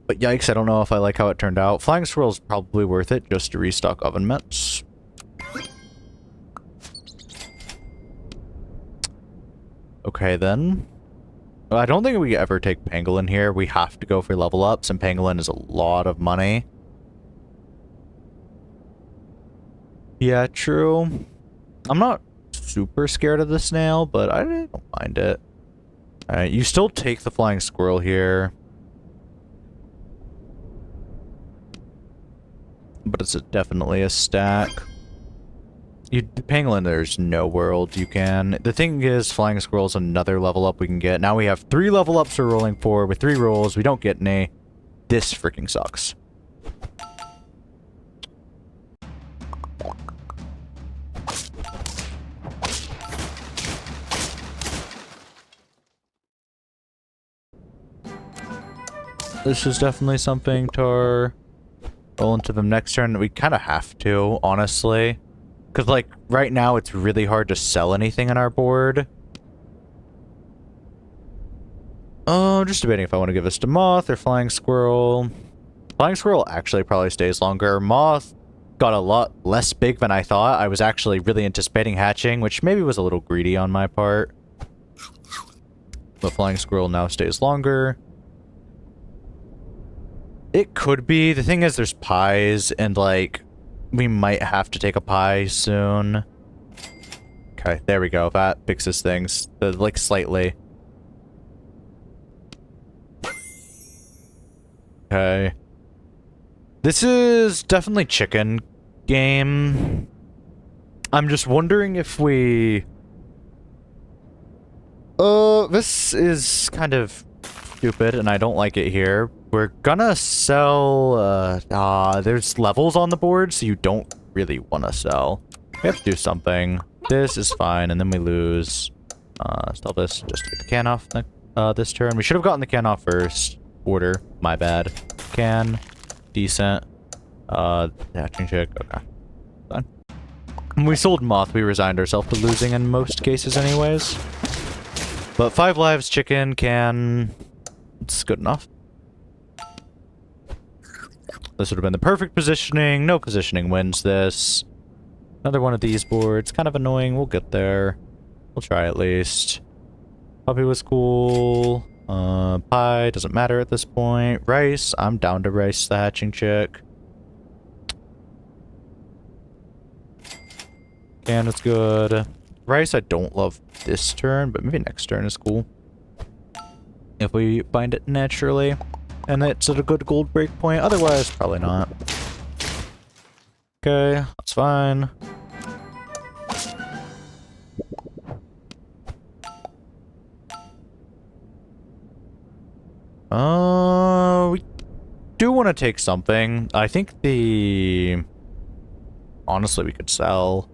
But yikes, I don't know if I like how it turned out. Flying Squirrel is probably worth it just to restock oven mitts. Okay, then. I don't think we ever take Pangolin here. We have to go for level ups, and Pangolin is a lot of money. Yeah, true. I'm not super scared of the snail, but I don't mind it. Alright, you still take the Flying Squirrel here. But it's definitely a stack. Pangolin, there's no world you can. The thing is, Flying Squirrel's another level up we can get. Now we have 3 level ups we're rolling for. With 3 rolls, we don't get any. This freaking sucks. This is definitely something to roll into them next turn. We kind of have to, honestly. Because, like, right now it's really hard to sell anything on our board. Oh, just debating if I want to give this to Moth or Flying Squirrel. Flying Squirrel actually probably stays longer. Moth got a lot less big than I thought. I was actually really anticipating hatching, which maybe was a little greedy on my part. But Flying Squirrel now stays longer. It could be. The thing is, there's pies, and, like, we might have to take a pie soon. Okay, there we go. That fixes things, like, slightly. Okay. This is definitely chicken game. I'm just wondering if we... this is kind of stupid, and I don't like it here. We're gonna sell, there's levels on the board, so you don't really want to sell. We have to do something. This is fine, and then we lose. Sell this, just to get the can off this turn. We should have gotten the can off first. Order, my bad. Can, decent. Hatching chick, okay. Fine. When we sold Moth, we resigned ourselves to losing in most cases anyways. But 5 lives, chicken, can... It's good enough. This would have been the perfect positioning. No positioning wins this. Another one of these boards. Kind of annoying. We'll get there. We'll try at least. Puppy was cool. Pie. Doesn't matter at this point. Rice. I'm down to rice the hatching chick. Can is good. Rice I don't love this turn, but maybe next turn is cool. If we find it naturally. And it's at a good gold break point. Otherwise, probably not. Okay, that's fine. We do want to take something. I think the... Honestly, we could sell.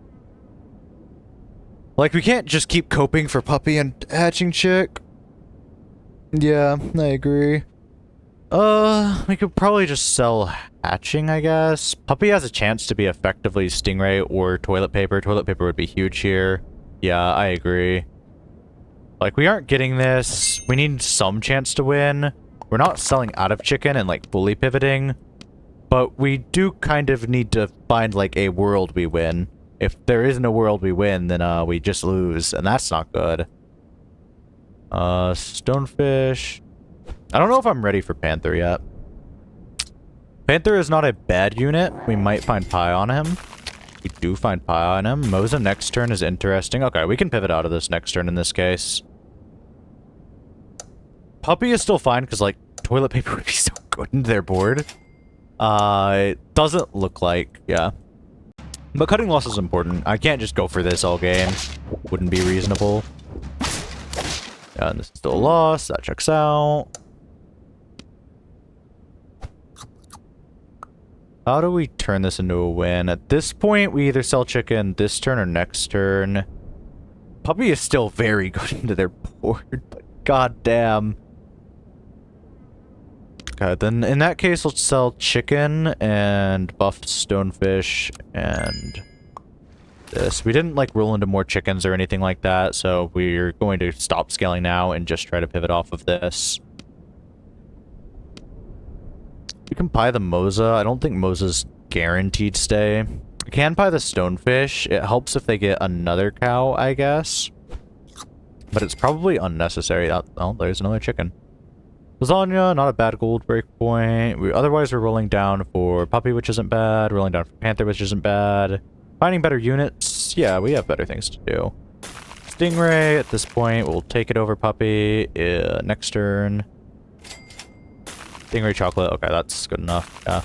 Like, we can't just keep coping for Puppy and hatching chick. Yeah, I agree. We could probably just sell hatching, I guess. Puppy has a chance to be effectively Stingray or toilet paper. Toilet paper would be huge here. Yeah, I agree. Like, we aren't getting this. We need some chance to win. We're not selling out of chicken and, like, fully pivoting. But we do kind of need to find, like, a world we win. If there isn't a world we win, then, we just lose. And that's not good. Stonefish... I don't know if I'm ready for Panther yet. Panther is not a bad unit. We might find Pie on him. We do find Pie on him. Moza next turn is interesting. Okay, we can pivot out of this next turn in this case. Puppy is still fine because, like, toilet paper would be so good in their board. It doesn't look like, yeah. But cutting loss is important. I can't just go for this all game. Wouldn't be reasonable. Yeah, and this is still a loss. That checks out. How do we turn this into a win? At this point, we either sell chicken this turn or next turn. Puppy is still very good into their board, but goddamn. Okay, then in that case, let's sell chicken and buffed stonefish and this. We didn't like roll into more chickens or anything like that, so we're going to stop scaling now and just try to pivot off of this. We can buy the Moza. I don't think Moza's guaranteed stay. We can buy the stonefish. It helps if they get another cow, I guess. But it's probably unnecessary. Oh, there's another chicken. Lasagna, not a bad gold breakpoint. Otherwise, we're rolling down for Puppy, which isn't bad. Rolling down for Panther, which isn't bad. Finding better units. Yeah, we have better things to do. Stingray, at this point, we'll take it over Puppy. Next turn. Stingray chocolate. Okay, that's good enough. Yeah.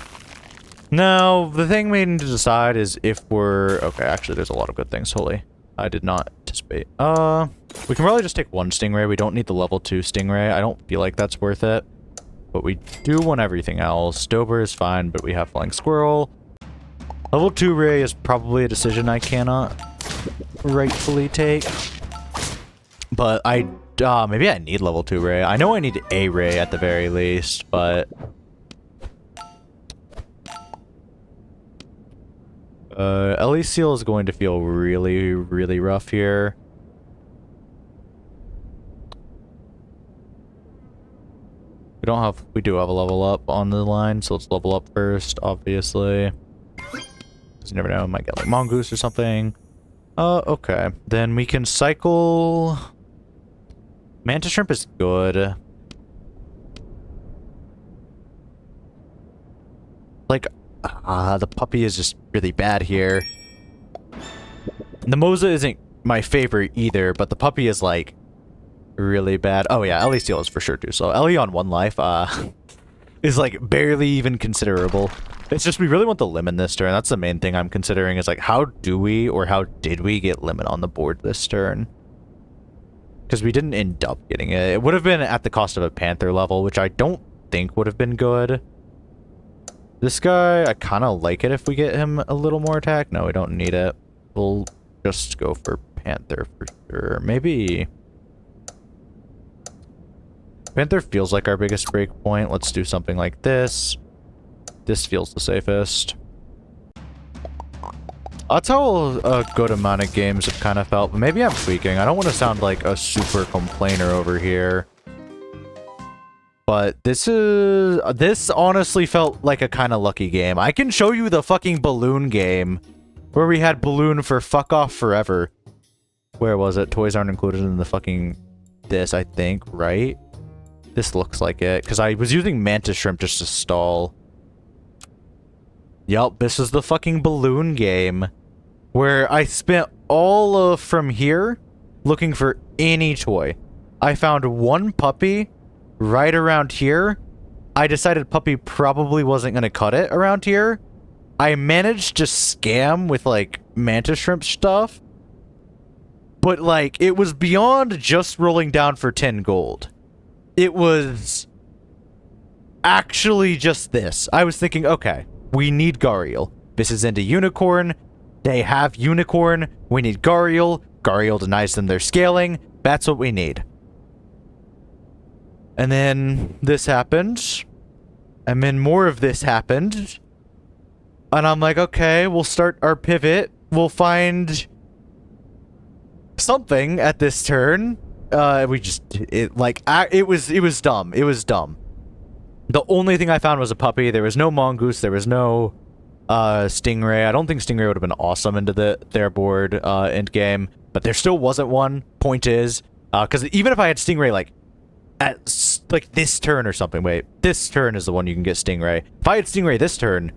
Now, the thing we need to decide is if we're... Okay, actually, there's a lot of good things. Holy. I did not anticipate. We can probably just take one Stingray. We don't need the level 2 Stingray. I don't feel like that's worth it. But we do want everything else. Dober is fine, but we have Flying Squirrel. Level 2 Ray is probably a decision I cannot rightfully take. But maybe I need level 2 Ray. I know I need a Ray at the very least, but... Ellie Seal is going to feel really, really rough here. We do have a level up on the line, so let's level up first, obviously. Because you never know, I might get like Mongoose or something. Okay. Then we can cycle... Mantis Shrimp is good. Like, the Puppy is just really bad here. The Moza isn't my favorite either, but the Puppy is like really bad. Oh yeah, Ellie Steal is for sure too. So Ellie on 1 life is like barely even considerable. It's just we really want the limit this turn. That's the main thing I'm considering is like how do we or how did we get limit on the board this turn? Because we didn't end up getting it. It would have been at the cost of a Panther level, which I don't think would have been good. This guy, I kind of like it if we get him a little more attack. No, we don't need it. We'll just go for Panther for sure. Maybe... Panther feels like our biggest break point. Let's do something like this. This feels the safest. That's how a good amount of games have kind of felt. But maybe I'm tweaking. I don't want to sound like a super complainer over here. But this honestly felt like a kind of lucky game. I can show you the fucking balloon game where we had balloon for fuck off forever. Where was it? Toys aren't included in the fucking this, I think, right? This looks like it, because I was using Mantis Shrimp just to stall. Yup, this is the fucking balloon game where I spent all of from here looking for any toy. I found one Puppy right around here. I decided Puppy probably wasn't going to cut it around here. I managed to scam with, like, Mantis Shrimp stuff. But, like, it was beyond just rolling down for 10 gold. It was actually just this. I was thinking, okay, we need Gariel. This is into Unicorn. They have Unicorn. We need Gariel. Gariel denies them their scaling. That's what we need. And then this happened. And then more of this happened. And I'm like, okay, we'll start our pivot. We'll find something at this turn. It was dumb. It was dumb. The only thing I found was a Puppy. There was no Mongoose. There was no Stingray. I don't think Stingray would have been awesome into their board end game, but there still wasn't one. Point is, because even if I had Stingray like at like this turn or something, wait, this turn is the one you can get Stingray. If I had Stingray this turn,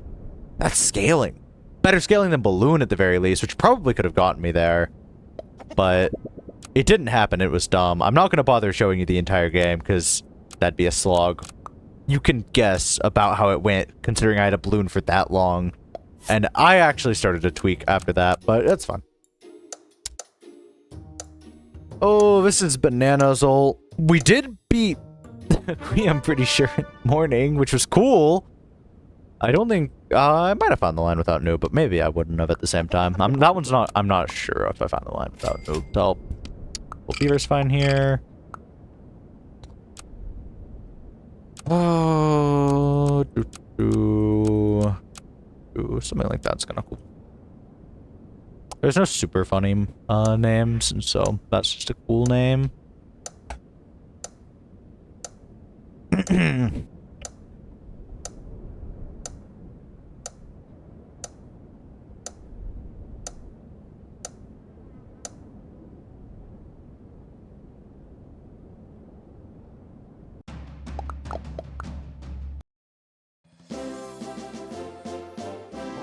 that's scaling. Better scaling than Balloon at the very least, which probably could have gotten me there, but it didn't happen. It was dumb. I'm not going to bother showing you the entire game because that'd be a slog. You can guess about how it went, considering I had a Balloon for that long. And I actually started to tweak after that, but it's fun. Oh, this is Bananas ult. We did beat I'm pretty sure, Morning, which was cool. I don't think... I might have found the line without Noob, but maybe I wouldn't have at the same time. I'm not sure if I found the line without Noob to help. Well, Beaver's fine here. Oh, Something like that's kind of cool. There's no super funny names, and so that's just a cool name.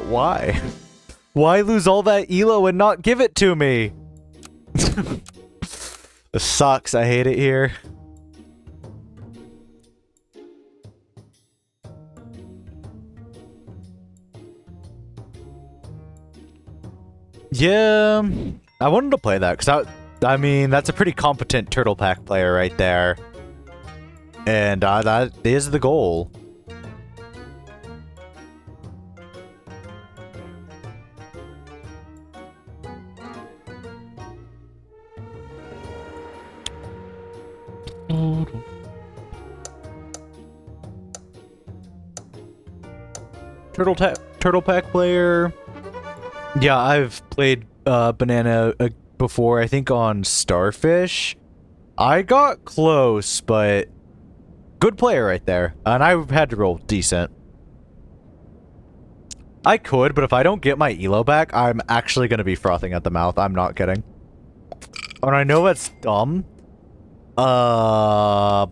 Why? Why lose all that elo and not give it to me? This sucks. I hate it here. Yeah, I wanted to play that because I mean, that's a pretty competent Turtle Pack player right there. And that is the goal. Turtle Pack player. Yeah, I've played Banana before, I think on Starfish. I got close, but good player right there. And I had to roll decent. I could, but if I don't get my elo back, I'm actually going to be frothing at the mouth. I'm not kidding. And I know that's dumb. But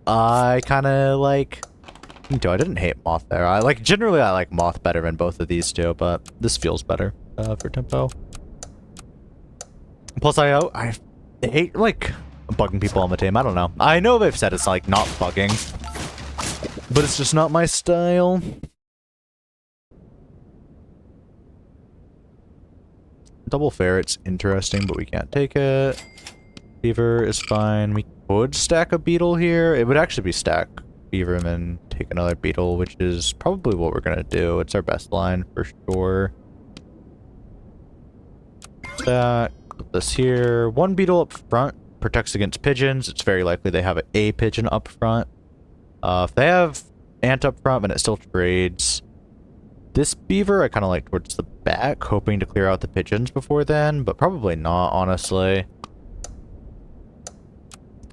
I kind of like... I didn't hate Moth there. Generally I like Moth better than both of these two, but this feels better for tempo. Plus I hate like bugging people on the team. I don't know. I know they've said it's like not bugging, but it's just not my style. Double Ferret's interesting, but we can't take it. Beaver is fine. We could stack a Beetle here. It would actually be stack Beaver and then take another Beetle, which is probably what we're gonna do. It's our best line for sure. Stack, put this here. One Beetle up front protects against pigeons. It's very likely they have a pigeon up front. If they have Ant up front, then it still trades. This Beaver I kind of like towards the back, hoping to clear out the pigeons before then, but probably not, honestly.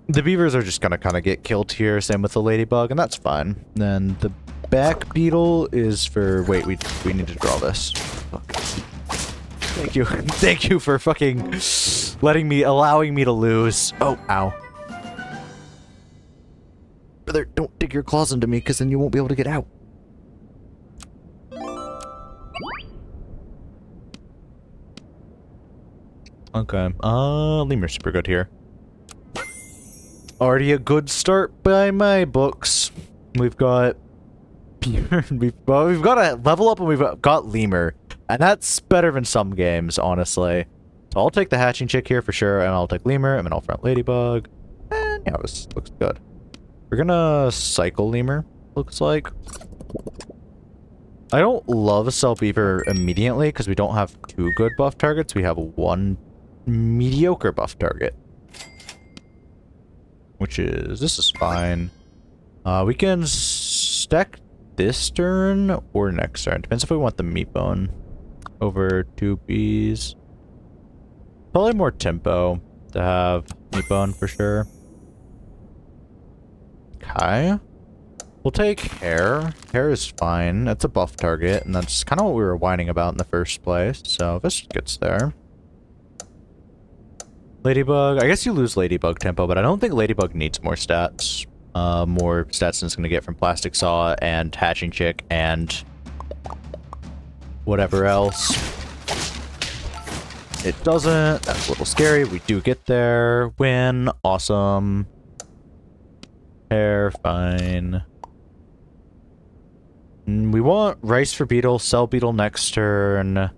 The Beavers are just gonna kind of get killed here, same with the Ladybug, and that's fine. Then the back Beetle is for... Wait, we need to draw this. Fuck. Thank you. Thank you for fucking allowing me to lose. Oh, ow. Brother, don't dig your claws into me, because then you won't be able to get out. Okay, Lemur's super good here. Already a good start by my books. We've got... we've got a level up and we've got Lemur. And that's better than some games, honestly. So I'll take the Hatching Chick here for sure, and I'll take Lemur, and then I'll front Ladybug. And yeah, this looks good. We're gonna cycle Lemur, looks like. I don't love Cell Beaver immediately, because we don't have two good buff targets. We have one mediocre buff target. Which is... this is fine. We can stack this turn or next turn. Depends if we want the meat bone over 2 Bs. Probably more tempo to have meat bone for sure. Okay. We'll take hair. Hair is fine. That's a buff target, and that's kind of what we were whining about in the first place. So this gets there. Ladybug. I guess you lose Ladybug tempo, but I don't think Ladybug needs more stats. More stats than it's going to get from Plastic Saw and Hatching Chick and whatever else. It doesn't. That's a little scary. We do get there. Win. Awesome. Hair. Fine. We want Rice for Beetle. Sell Beetle next turn.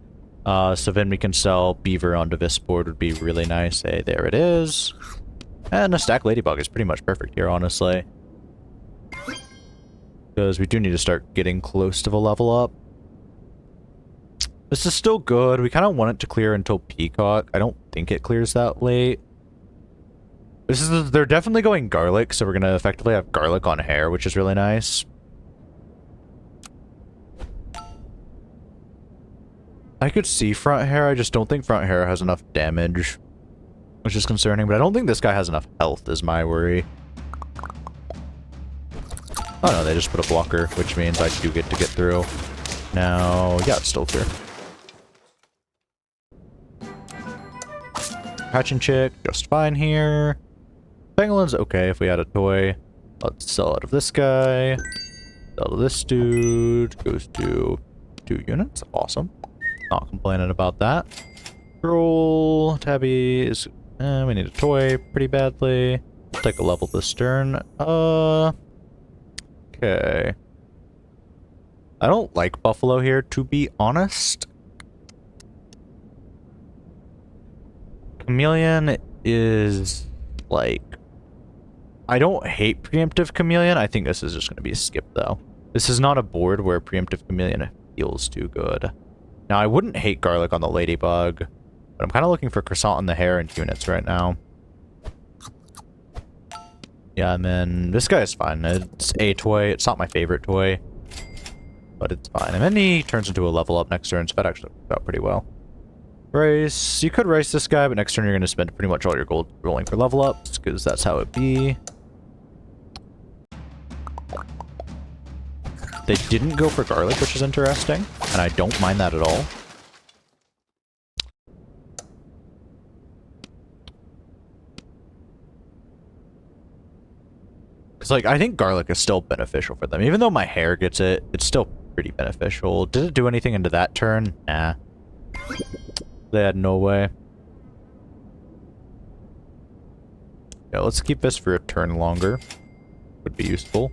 So then we can sell Beaver onto this board would be really nice. Hey, there it is. And a stack Ladybug is pretty much perfect here, honestly. Because we do need to start getting close to the level up. This is still good. We kind of want it to clear until Peacock. I don't think it clears that late. They're definitely going garlic, so we're gonna effectively have garlic on hair, which is really nice. I could see front hair, I just don't think front hair has enough damage, which is concerning, but I don't think this guy has enough health is my worry. Oh no, they just put a blocker, which means I do get to get through. Now, yeah, it's still clear. Hatching chick, just fine here. Penguin's okay if we had a toy. Let's sell out of this guy. Sell to this dude. Goes to 2 units. Awesome. Not complaining about that. Roll. Tabby is... we need a toy pretty badly. Let's take a level this turn. Okay. I don't like Buffalo here, to be honest. Chameleon is, like... I don't hate Preemptive Chameleon. I think this is just going to be a skip, though. This is not a board where Preemptive Chameleon feels too good. Now, I wouldn't hate Garlic on the Ladybug, but I'm kind of looking for Croissant on the hair and units right now. Yeah, and then this guy is fine. It's a toy. It's not my favorite toy, but it's fine. And then he turns into a level up next turn, so that actually worked out pretty well. Race. You could race this guy, but next turn you're going to spend pretty much all your gold rolling for level ups, because that's how it be. They didn't go for Garlic, which is interesting, and I don't mind that at all. Because, like, I think Garlic is still beneficial for them. Even though my hair gets it, it's still pretty beneficial. Did it do anything into that turn? Nah. They had no way. Yeah, let's keep this for a turn longer. Would be useful.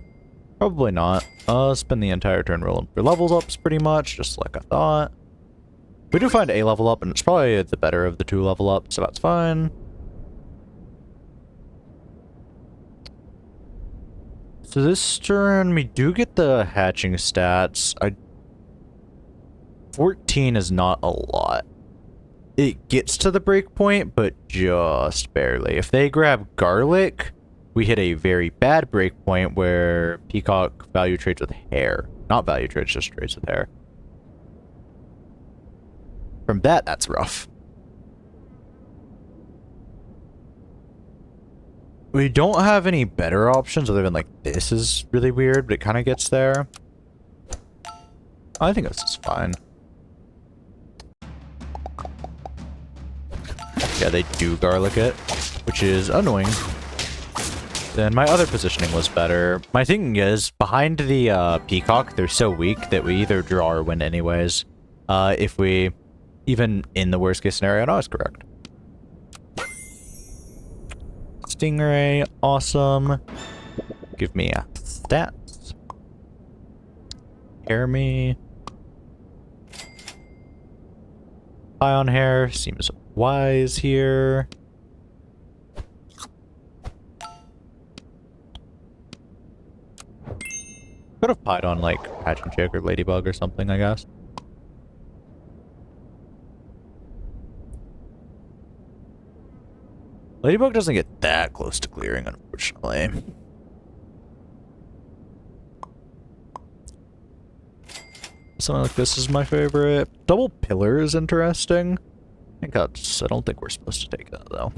Probably not. Spend the entire turn rolling for levels ups pretty much, just like I thought. We do find a level up, and it's probably the better of the 2 level ups, so that's fine. So this turn, we do get the hatching stats. 14 is not a lot. It gets to the break point, but just barely. If they grab Garlic, we hit a very bad break point where Peacock value trades with hair. Not value trades, just trades with hair. From that, that's rough. We don't have any better options other than, like, this is really weird, but it kind of gets there. I think this is fine. Yeah, they do Garlic it, which is annoying. Then my other positioning was better. My thing is, behind the Peacock, they're so weak that we either draw or win anyways. If we, even in the worst case scenario, no, I was correct. Stingray, awesome. Give me a stats. Hair me. Eye on hair seems wise here. Could have pied on, like, Hatching Chick or Ladybug or something, I guess. Ladybug doesn't get that close to clearing, unfortunately. Something like this is my favorite. Double Pillar is interesting. I don't think we're supposed to take that, though.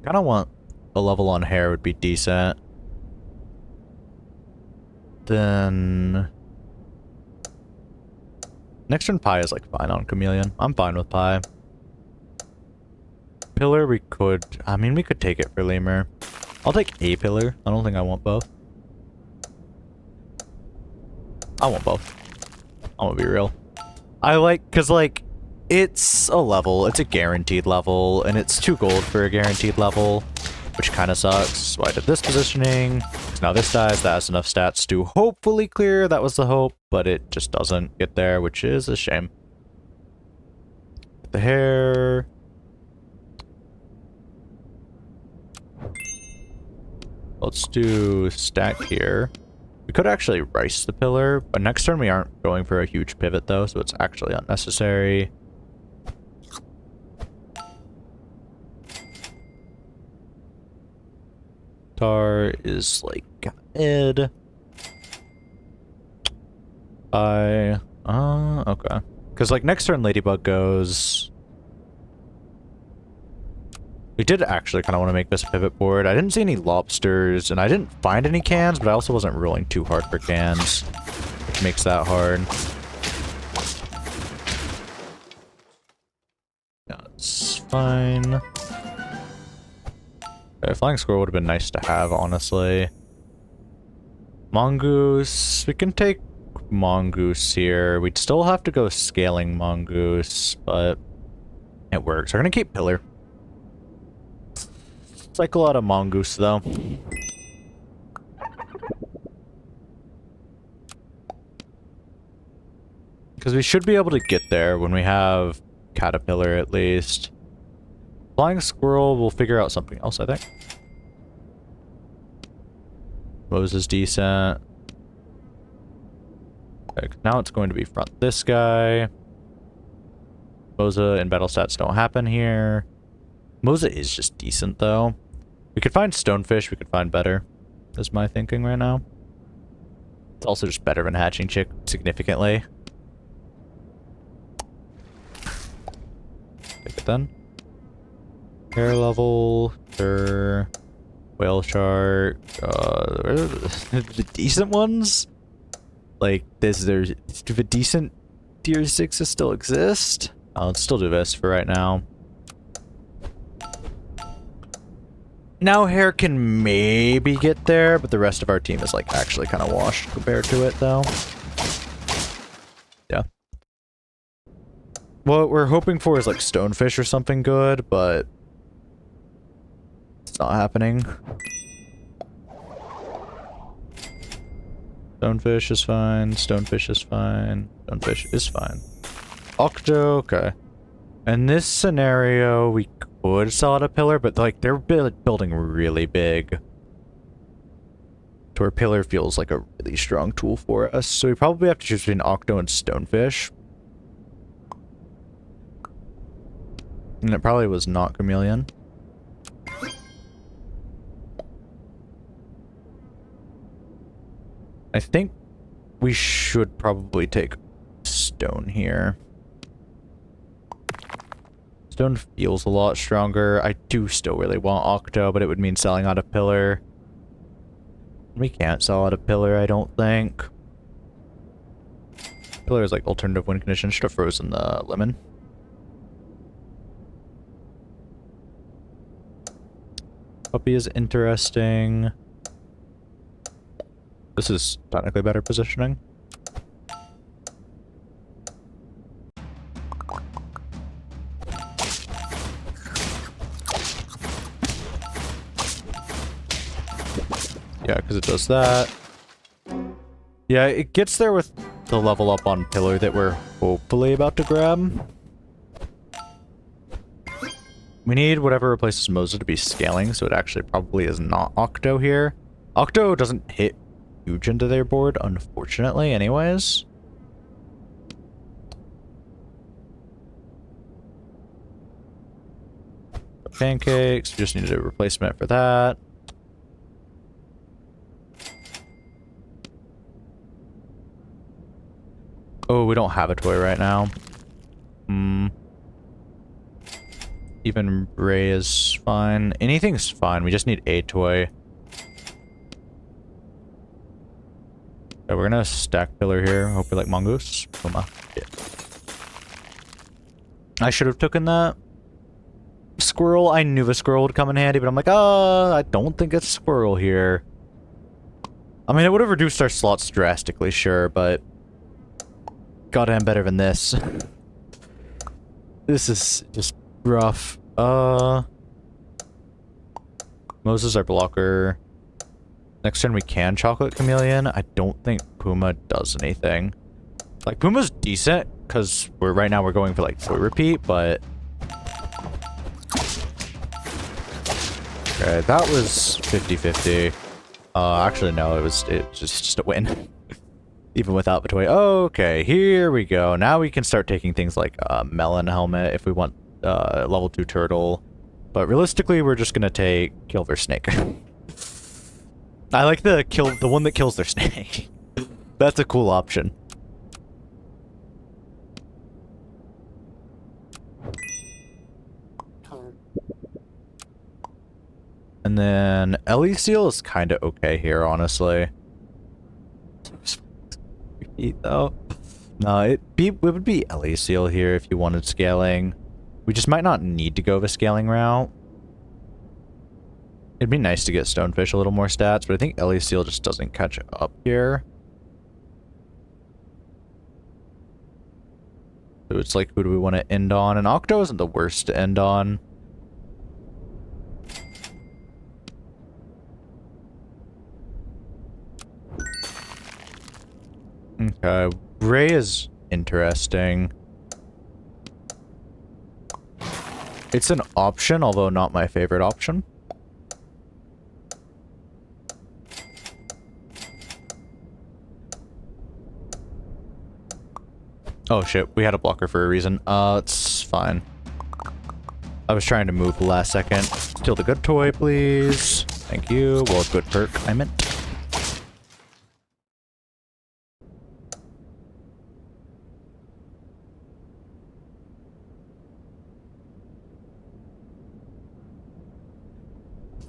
Kinda want a level on hair would be decent. Then... next turn Pie is, like, fine on Chameleon. I'm fine with Pie. Pillar we could... I mean, we could take it for Lemur. I'll take a Pillar. I don't think I want both. I want both. I'm gonna be real. I like... because, like, it's a level. It's a guaranteed level. And it's 2 gold for a guaranteed level. Which kind of sucks. So I did this positioning. Now this dies. That has enough stats to hopefully clear. That was the hope. But it just doesn't get there, which is a shame. The hair... let's do stack here. We could actually rice the pillar, but next turn we aren't going for a huge pivot though, so it's actually unnecessary. Tar is like mid. Okay. Because like next turn Ladybug goes. We did actually kind of want to make this a pivot board. I didn't see any lobsters, and I didn't find any cans, but I also wasn't rolling too hard for cans, which makes that hard. That's fine. Okay, Flying Squirrel would have been nice to have, honestly. Mongoose. We can take Mongoose here. We'd still have to go scaling Mongoose, but it works. We're going to keep Pillar. Cycle out of Mongoose, though. Because we should be able to get there when we have Caterpillar, at least. Flying Squirrel, we'll figure out something else, I think. Rose is decent. Okay, now it's going to be front this guy. Moza and battle stats don't happen here. Moza is just decent, though. We could find Stonefish, we could find better, is my thinking right now. It's also just better than Hatching Chick, significantly. Take it then. Hair level, sure. Whale Shark, the decent ones? Like, do the decent Tier 6s still exist? Let's still do this for right now. Now Hair can maybe get there, but the rest of our team is like actually kind of washed compared to it, though. Yeah. What we're hoping for is like Stonefish or something good, but it's not happening. Stonefish is fine. Stonefish is fine. Stonefish is fine. Octo, okay. In this scenario, we could sell out a Pillar, but like they're building really big. So our Pillar feels like a really strong tool for us. So we probably have to choose between Octo and Stonefish. And it probably was not Chameleon. I think we should probably take Stone here. Stone feels a lot stronger. I do still really want Octo, but it would mean selling out a Pillar. We can't sell out a Pillar, I don't think. Pillar is like alternative win condition. Should have frozen the lemon. Puppy is interesting. This is technically better positioning. Yeah, because it does that. Yeah, it gets there with the level up on Pillar that we're hopefully about to grab. We need whatever replaces Moza to be scaling, so it actually probably is not Octo here. Octo doesn't hit huge into their board, unfortunately, anyways. Pancakes, we just needed a replacement for that. Oh, we don't have a toy right now. Even Ray is fine. Anything's fine. We just need a toy. Okay, we're gonna stack Pillar here. Hope we like Mongoose. Puma. Yeah. I should have taken that. Squirrel. I knew the Squirrel would come in handy, but I'm like, I don't think it's Squirrel here. I mean, it would have reduced our slots drastically, sure, but goddamn better than this. This is just rough. Moses our blocker. Next turn we can Chocolate Chameleon. I don't think Puma does anything. Like, Puma's decent, because right now we're going for like toy repeat, but okay, that was 50-50. Actually no, it was just a win. Even without the toy. Okay, here we go. Now we can start taking things like Melon Helmet if we want level 2 Turtle. But realistically, we're just gonna take Kilver Snake. I like the one that kills their snake. That's a cool option. And then Ellie Seal is kind of okay here, honestly. Though. No, it would be Ellie Seal here if you wanted scaling. We just might not need to go the scaling route. It'd be nice to get Stonefish a little more stats, but I think Ellie Seal just doesn't catch up here. So it's like, who do we want to end on? And Octo isn't the worst to end on. Okay, Ray is interesting. It's an option, although not my favorite option. Oh shit, we had a blocker for a reason. It's fine. I was trying to move the last second. Steal the good toy, please. Thank you. Well, good perk, I meant.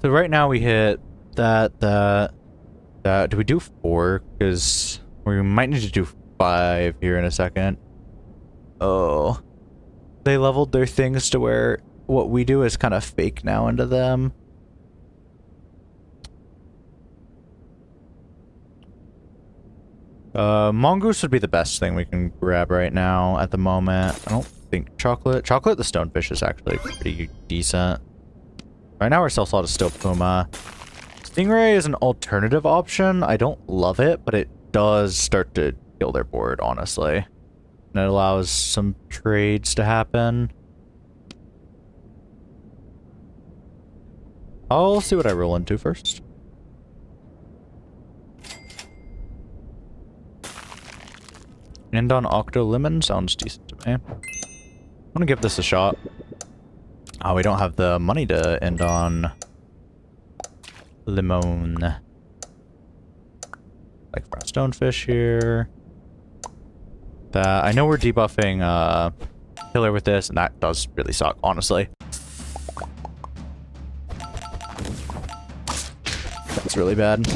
So right now we hit that. Do we do 4? Because we might need to do 5 here in a second. Oh. They leveled their things to where what we do is kind of fake now into them. Mongoose would be the best thing we can grab right now at the moment. I don't think Chocolate the Stonefish is actually pretty decent. Right now our Cell Slot is still Puma. Stingray is an alternative option. I don't love it, but it does start to kill their board, honestly. And it allows some trades to happen. I'll see what I roll into first. End on Octo Lemon sounds decent to me. I'm gonna give this a shot. Oh, we don't have the money to end on Limon. Like for a Stonefish here. I know we're debuffing Killer with this, and that does really suck, honestly. That's really bad.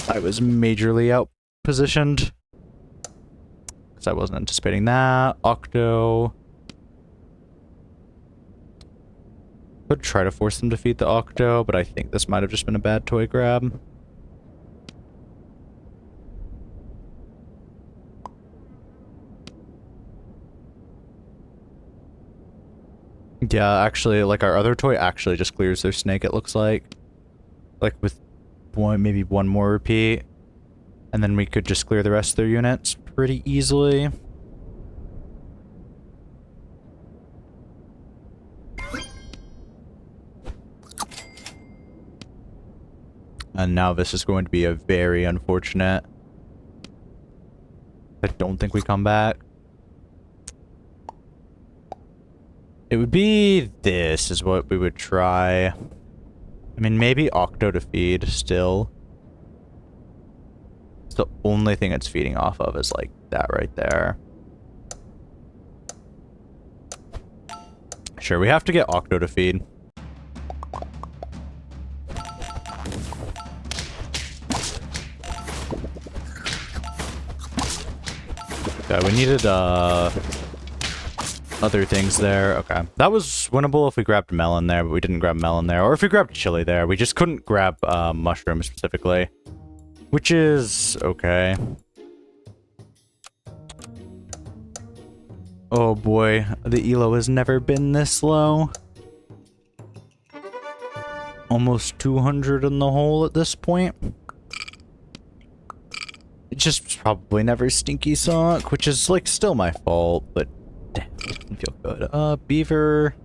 I was majorly out positioned. Because I wasn't anticipating that. Octo. Could try to force them to defeat the Octo, but I think this might have just been a bad toy grab. Yeah, actually, like our other toy actually just clears their snake, it looks like. Like with maybe one more repeat. And then we could just clear the rest of their units pretty easily. And now this is going to be a very unfortunate. I don't think we come back. It would be this is what we would try. I mean, maybe Octo to feed still. It's the only thing it's feeding off of is like that right there. Sure, we have to get Octo to feed. Okay, we needed other things there. Okay. That was winnable if we grabbed melon there, but we didn't grab melon there. Or if we grabbed chili there. We just couldn't grab mushroom specifically. Which is okay. Oh boy, the elo has never been this low. Almost 200 in the hole at this point. It just probably never Stinky Sock, which is like still my fault, but damn, it didn't feel good. Beaver.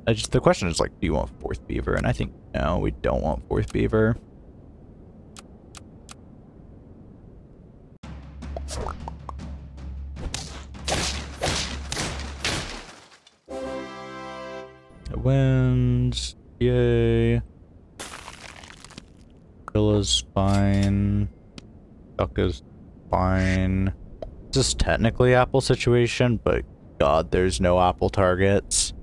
The question is like, do you want 4th Beaver? And I think no, we don't want 4th Beaver. It wins. Yay. Villa's fine. Duck is fine. This is technically Apple situation, but god, there's no Apple targets.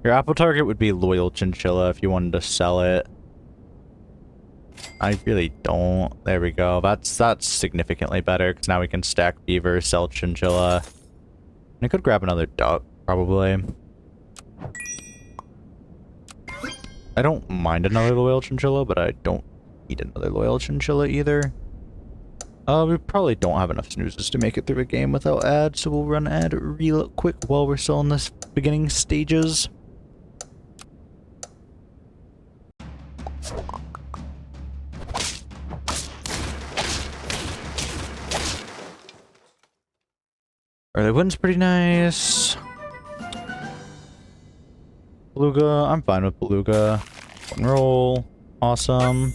Your Apple target would be Loyal Chinchilla if you wanted to sell it. I really don't. There we go. That's significantly better, because now we can stack Beaver, sell Chinchilla. And I could grab another duck, probably. I don't mind another Loyal Chinchilla, but I don't need another Loyal Chinchilla either. We probably don't have enough snoozes to make it through a game without ads, so we'll run ad real quick while we're still in this beginning stages. Early win's pretty nice. Beluga, I'm fine with Beluga. One roll, awesome.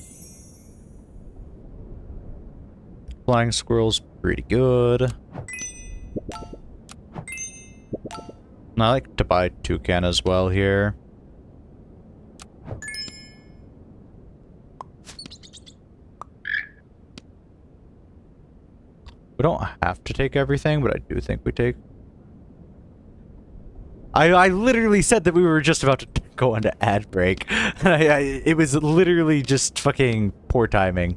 Flying Squirrel's pretty good. And I like to buy Toucan as well here. We don't have to take everything, but I do think we take... I literally said that we were just about to go into ad break. It was literally just fucking poor timing.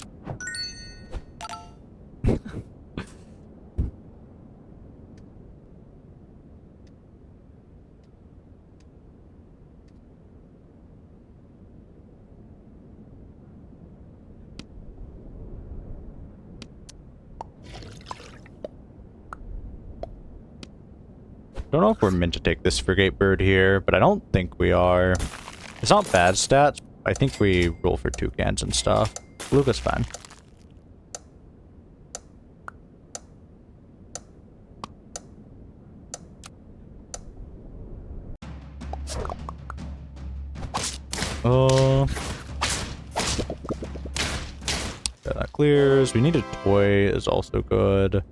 Don't know if we're meant to take this Frigate Bird here, but I don't think we are. It's not bad stats. I think we roll for Toucans and stuff. Beluga's fine. Yeah, that clears. We need a toy is also good.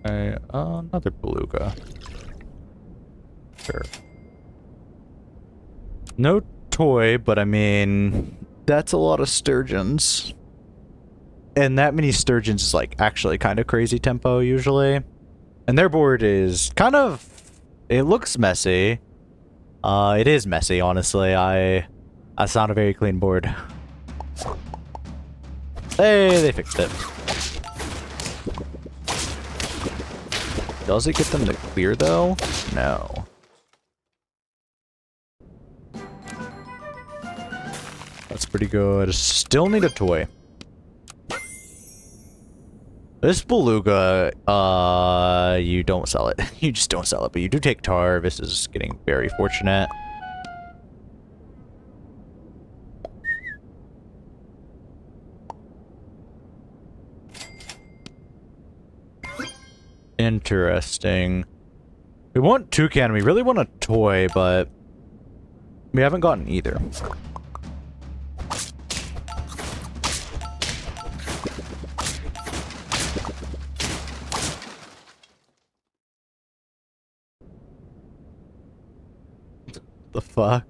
Okay, another Beluga. Sure. No toy, but I mean, that's a lot of sturgeons. And that many sturgeons is like actually kind of crazy tempo usually. And their board is kind of, it looks messy. It is messy, honestly. That's not a very clean board. Hey, they fixed it. Does it get them to clear though? No. That's pretty good. Still need a toy. This Beluga, you don't sell it. You just don't sell it, but you do take tar. This is getting very fortunate. Interesting. We want Toucan. We really want a toy, but we haven't gotten either. The fuck?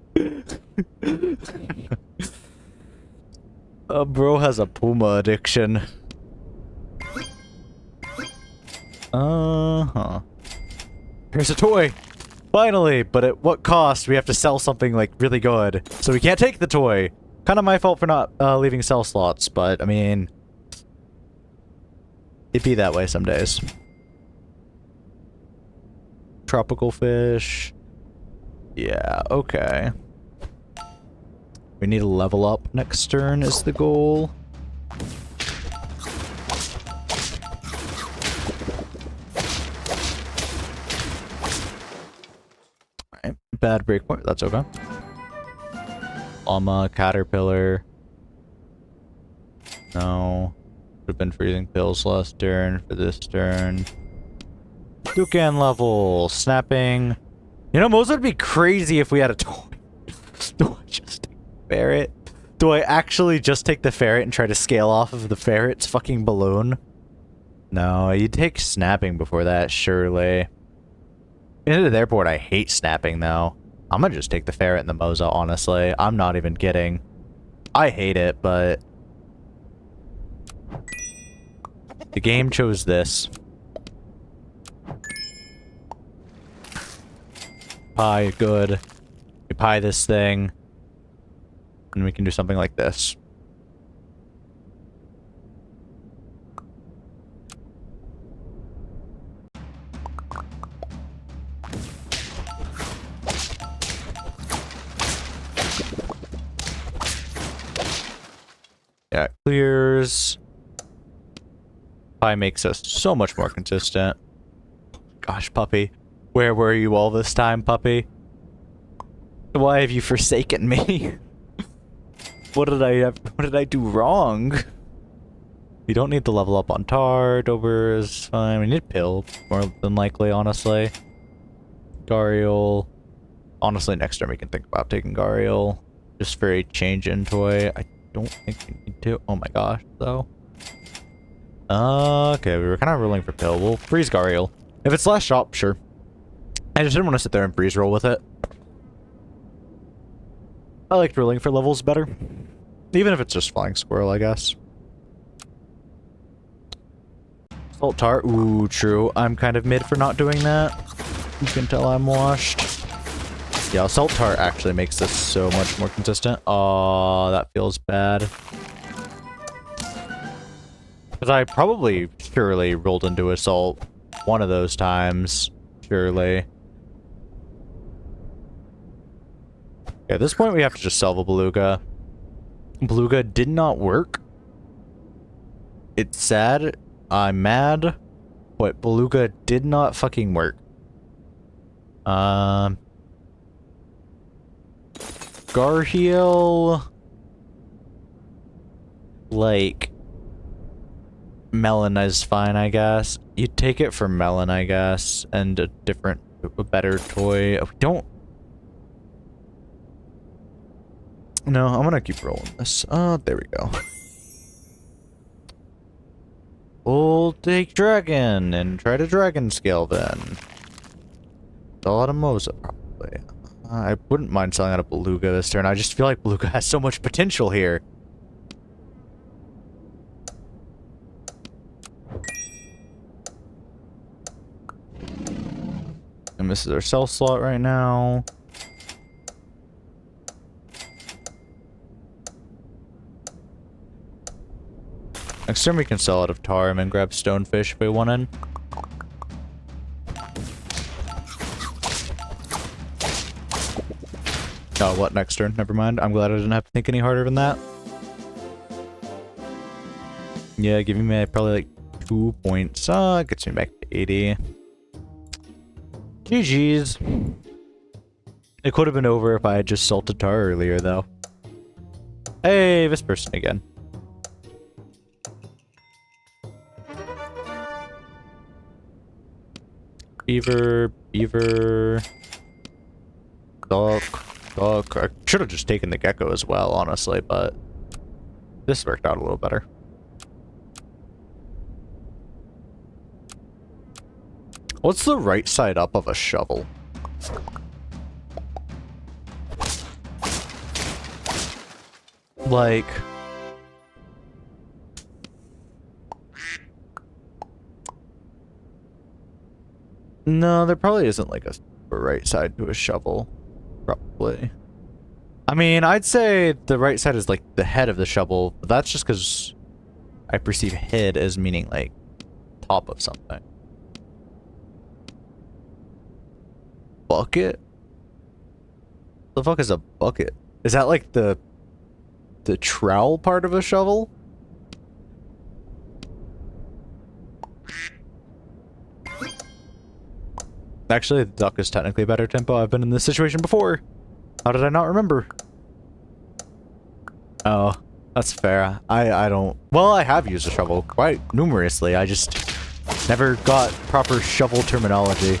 Bro has a Puma addiction. Here's a toy! Finally! But at what cost? We have to sell something, like, really good. So we can't take the toy! Kinda my fault for not, leaving sell slots, but, I mean... it'd be that way some days. Tropical fish... yeah, okay. We need to level up next turn is the goal. Alright, bad breakpoint, that's okay. Llama, Caterpillar. No. Would have been freezing pills last turn for this turn. Toucan level, snapping. You know, most would be crazy if we had a toy. Do I just take the ferret? Do I actually just take the ferret and try to scale off of the ferret's fucking balloon? No, you take snapping before that, surely. Into the airport, I hate snapping, though. I'm gonna just take the ferret and the Moza, honestly. I'm not even kidding. I hate it, but... the game chose this. Pie, good. We pie this thing. And we can do something like this. Yeah, it clears. Pie makes us so much more consistent. Gosh, puppy. Where were you all this time, puppy? Why have you forsaken me? What did I do wrong? You don't need to level up on Tar. Dober is fine. We need Pill, more than likely, honestly. Gariel. Honestly, next turn we can think about taking Gariel. Just for a change in toy. I don't think we need to. Oh my gosh, though. Okay, we were kind of rolling for Pill. We'll freeze Gariel. If it's last shop, sure. I just didn't want to sit there and freeze roll with it. I liked rolling for levels better. Even if it's just Flying Squirrel, I guess. Salt Tar. Ooh, true. I'm kind of mid for not doing that. You can tell I'm washed. Yeah, Salt Tar actually makes this so much more consistent. Oh, that feels bad. Because I probably surely rolled into Assault one of those times. Surely. Okay, at this point we have to just sell the Beluga. Beluga did not work. It's sad. I'm mad. But Beluga did not fucking work. Garheal. Like, Melon is fine, I guess. You take it for Melon, I guess, and a better toy. We don't. No, I'm gonna keep rolling this. There we go. We'll take Dragon and try to Dragon scale then. A lot of Moza, probably. I wouldn't mind selling out a Beluga this turn. I just feel like Beluga has so much potential here. And this is our sell slot right now. Next turn we can sell out of Tarim and grab Stonefish if we want in. Oh, what next turn? Never mind. I'm glad I didn't have to think any harder than that. Yeah, giving me probably like 2 points. Gets me back to 80. GG's. It could have been over if I had just salted Tar earlier, though. Hey, this person again. Beaver. Duck. I should have just taken the Gecko as well, honestly, but this worked out a little better. What's the right side up of a shovel? Like... no, there probably isn't like a right side to a shovel. Probably. I mean, I'd say the right side is like the head of the shovel, but that's just because I perceive head as meaning like top of something. Bucket? The fuck is a bucket? Is that like the trowel part of a shovel? Actually, the duck is technically better tempo. I've been in this situation before. How did I not remember? Oh, that's fair. I don't... well, I have used a shovel quite numerously. I just never got proper shovel terminology.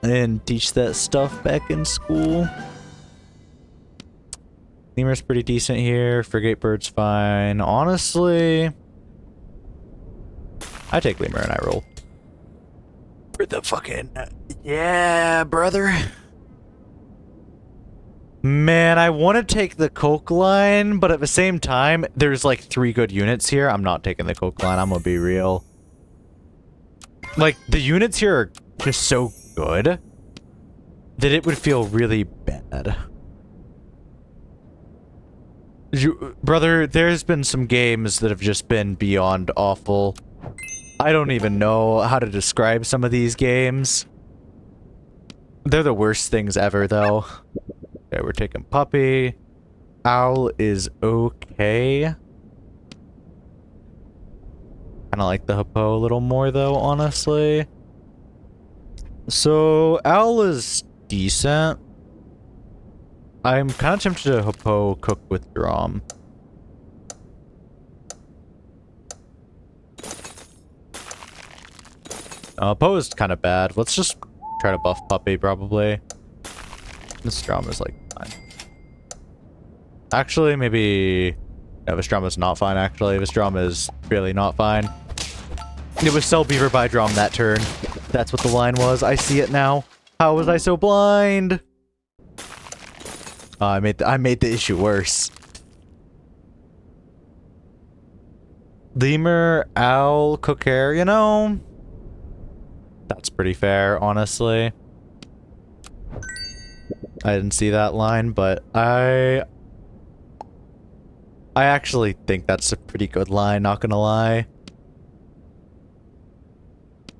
I didn't teach that stuff back in school. Lemur's pretty decent here. Frigate Bird's fine. Honestly... I take lemur and I roll. For the fucking... yeah, brother. Man, I want to take the coke line, but at the same time, there's like 3 good units here. I'm not taking the coke line, I'm gonna be real. Like, the units here are just so good that it would feel really bad. Brother, there's been some games that have just been beyond awful. I don't even know how to describe some of these games. They're the worst things ever, though. Okay, we're taking Puppy. Owl is okay. Kinda like the Hippo a little more, though, honestly. So, Owl is decent. I'm kind of tempted to Hippo cook with Drum. Hippo is kind of bad. Let's just try to buff Puppy, probably. This Drum is, like, fine. Actually, maybe... no, this Drum is not fine, actually. This Drum is really not fine. It was Cell Beaver by Drum that turn. That's what the line was. I see it now. How was I so blind? I made the issue worse. Lemur, Owl, Cookare, you know... that's pretty fair, honestly. I didn't see that line, but I actually think that's a pretty good line, not gonna lie.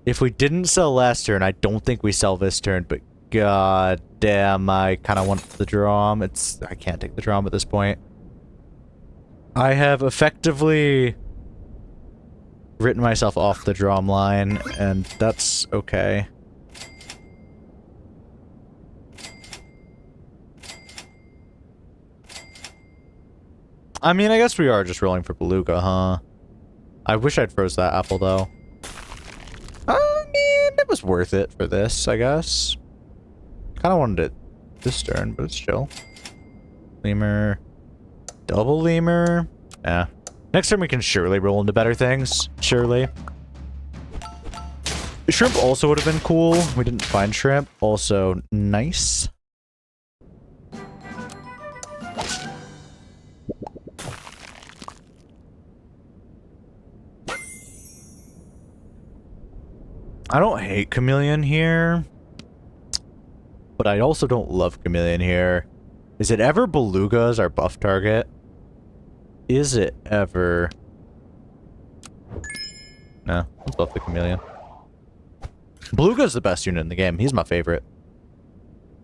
If we didn't sell last turn, I don't think we sell this turn, but god damn, I kind of want the Drum. I can't take the Drum at this point. I have effectively written myself off the Drum line, and that's okay. I mean, I guess we are just rolling for Beluga, huh? I wish I'd froze that apple, though. I mean, it was worth it for this, I guess. Kind of wanted it this turn, but it's chill. Lemur. Double Lemur. Yeah. Next turn we can surely roll into better things. Surely. Shrimp also would have been cool. We didn't find Shrimp. Also nice. I don't hate Chameleon here, but I also don't love Chameleon here. Is it ever Beluga as our buff target? Is it ever? No, let's buff the Chameleon. Beluga's the best unit in the game. He's my favorite.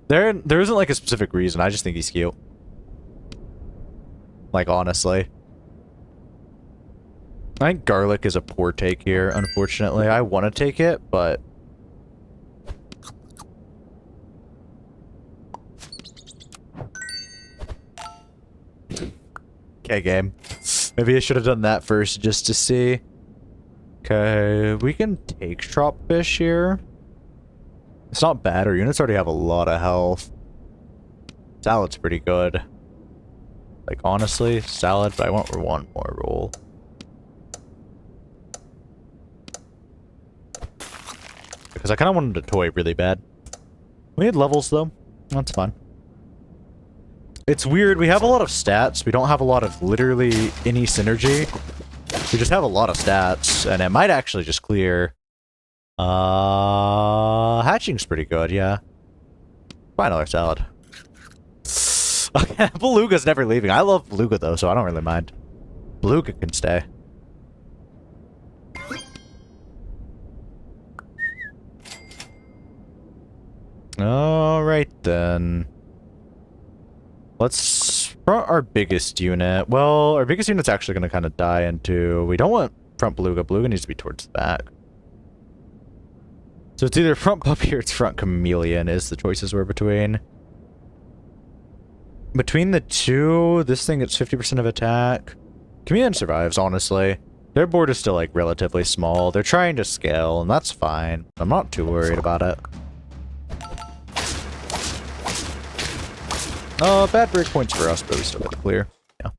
There isn't like a specific reason. I just think he's cute. Like, honestly. I think Garlic is a poor take here, unfortunately. I want to take it, but... okay, game. Maybe I should have done that first, just to see. Okay, we can take Tropfish here. It's not bad. Our units already have a lot of health. Salad's pretty good. Like, honestly, Salad, but I want one more roll. Because I kind of wanted to toy really bad. We need levels, though. That's fine. It's weird. We have a lot of stats. We don't have a lot of literally any synergy. We just have a lot of stats, and it might actually just clear. Hatching's pretty good, yeah. Buy another Salad. Okay, Beluga's never leaving. I love Beluga, though, so I don't really mind. Beluga can stay. Alright then. Let's front our biggest unit. Well, our biggest unit's actually going to kind of die into... we don't want front Beluga. Beluga needs to be towards the back. So it's either front Puppy or it's front Chameleon is the choices we're between. Between the two, this thing gets 50% of attack. Chameleon survives, honestly. Their board is still, like, relatively small. They're trying to scale, and that's fine. I'm not too worried about it. Bad break points for us, but we still got to clear. Yeah.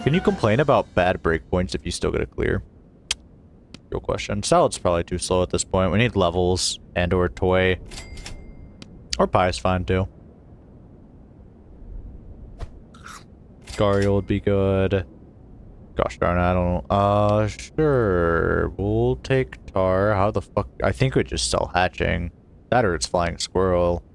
Can you complain about bad breakpoints if you still get a clear? Real question. Salad's probably too slow at this point. We need levels and or toy. Or pie is fine too. Gariel would be good. Gosh darn it, I don't know. Sure. We'll take Tar. How the fuck? I think we just sell hatching. That or it's flying squirrel.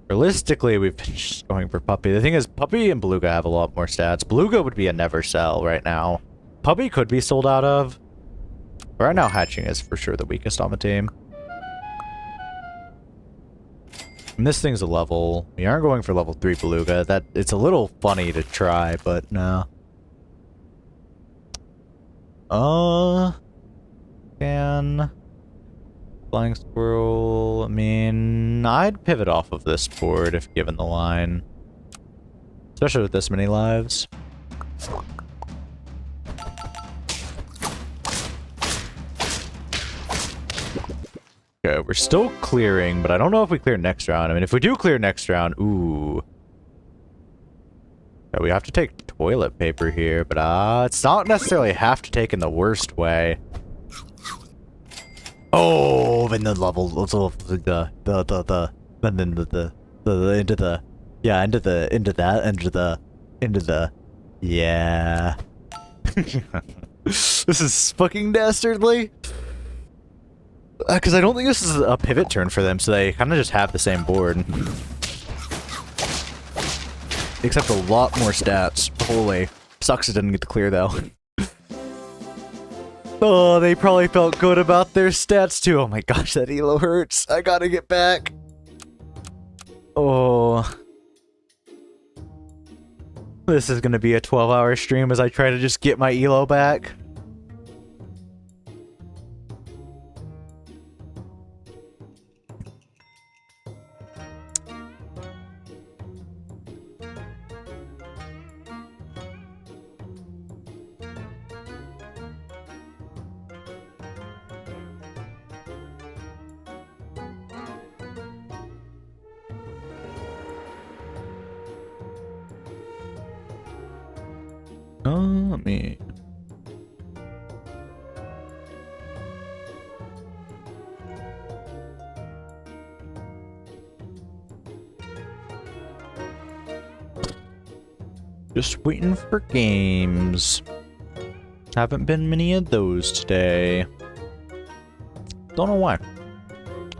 Realistically, we've been just going for Puppy. The thing is, Puppy and Beluga have a lot more stats. Beluga would be a never sell right now. Puppy could be sold out of. But right now, hatching is for sure the weakest on the team. And this thing's a level. We aren't going for level 3 Beluga. That it's a little funny to try, but no. Can flying squirrel. I mean, I'd pivot off of this board if given the line, especially with this many lives. Okay, we're still clearing, but I don't know if we clear next round. I mean, if we do clear next round, ooh. Yeah, we have to take toilet paper here, but it's not necessarily have to take in the worst way. Oh, and the level, into the, yeah. This is fucking dastardly. Because I don't think this is a pivot turn for them, so they kind of just have the same board. Except a lot more stats. Holy. Sucks it didn't get to clear, though. Oh, they probably felt good about their stats, too. Oh my gosh, that elo hurts. I gotta get back. Oh. This is gonna be a 12-hour stream as I try to just get my elo back. Let me... Just waiting for games. Haven't been many of those today. Don't know why.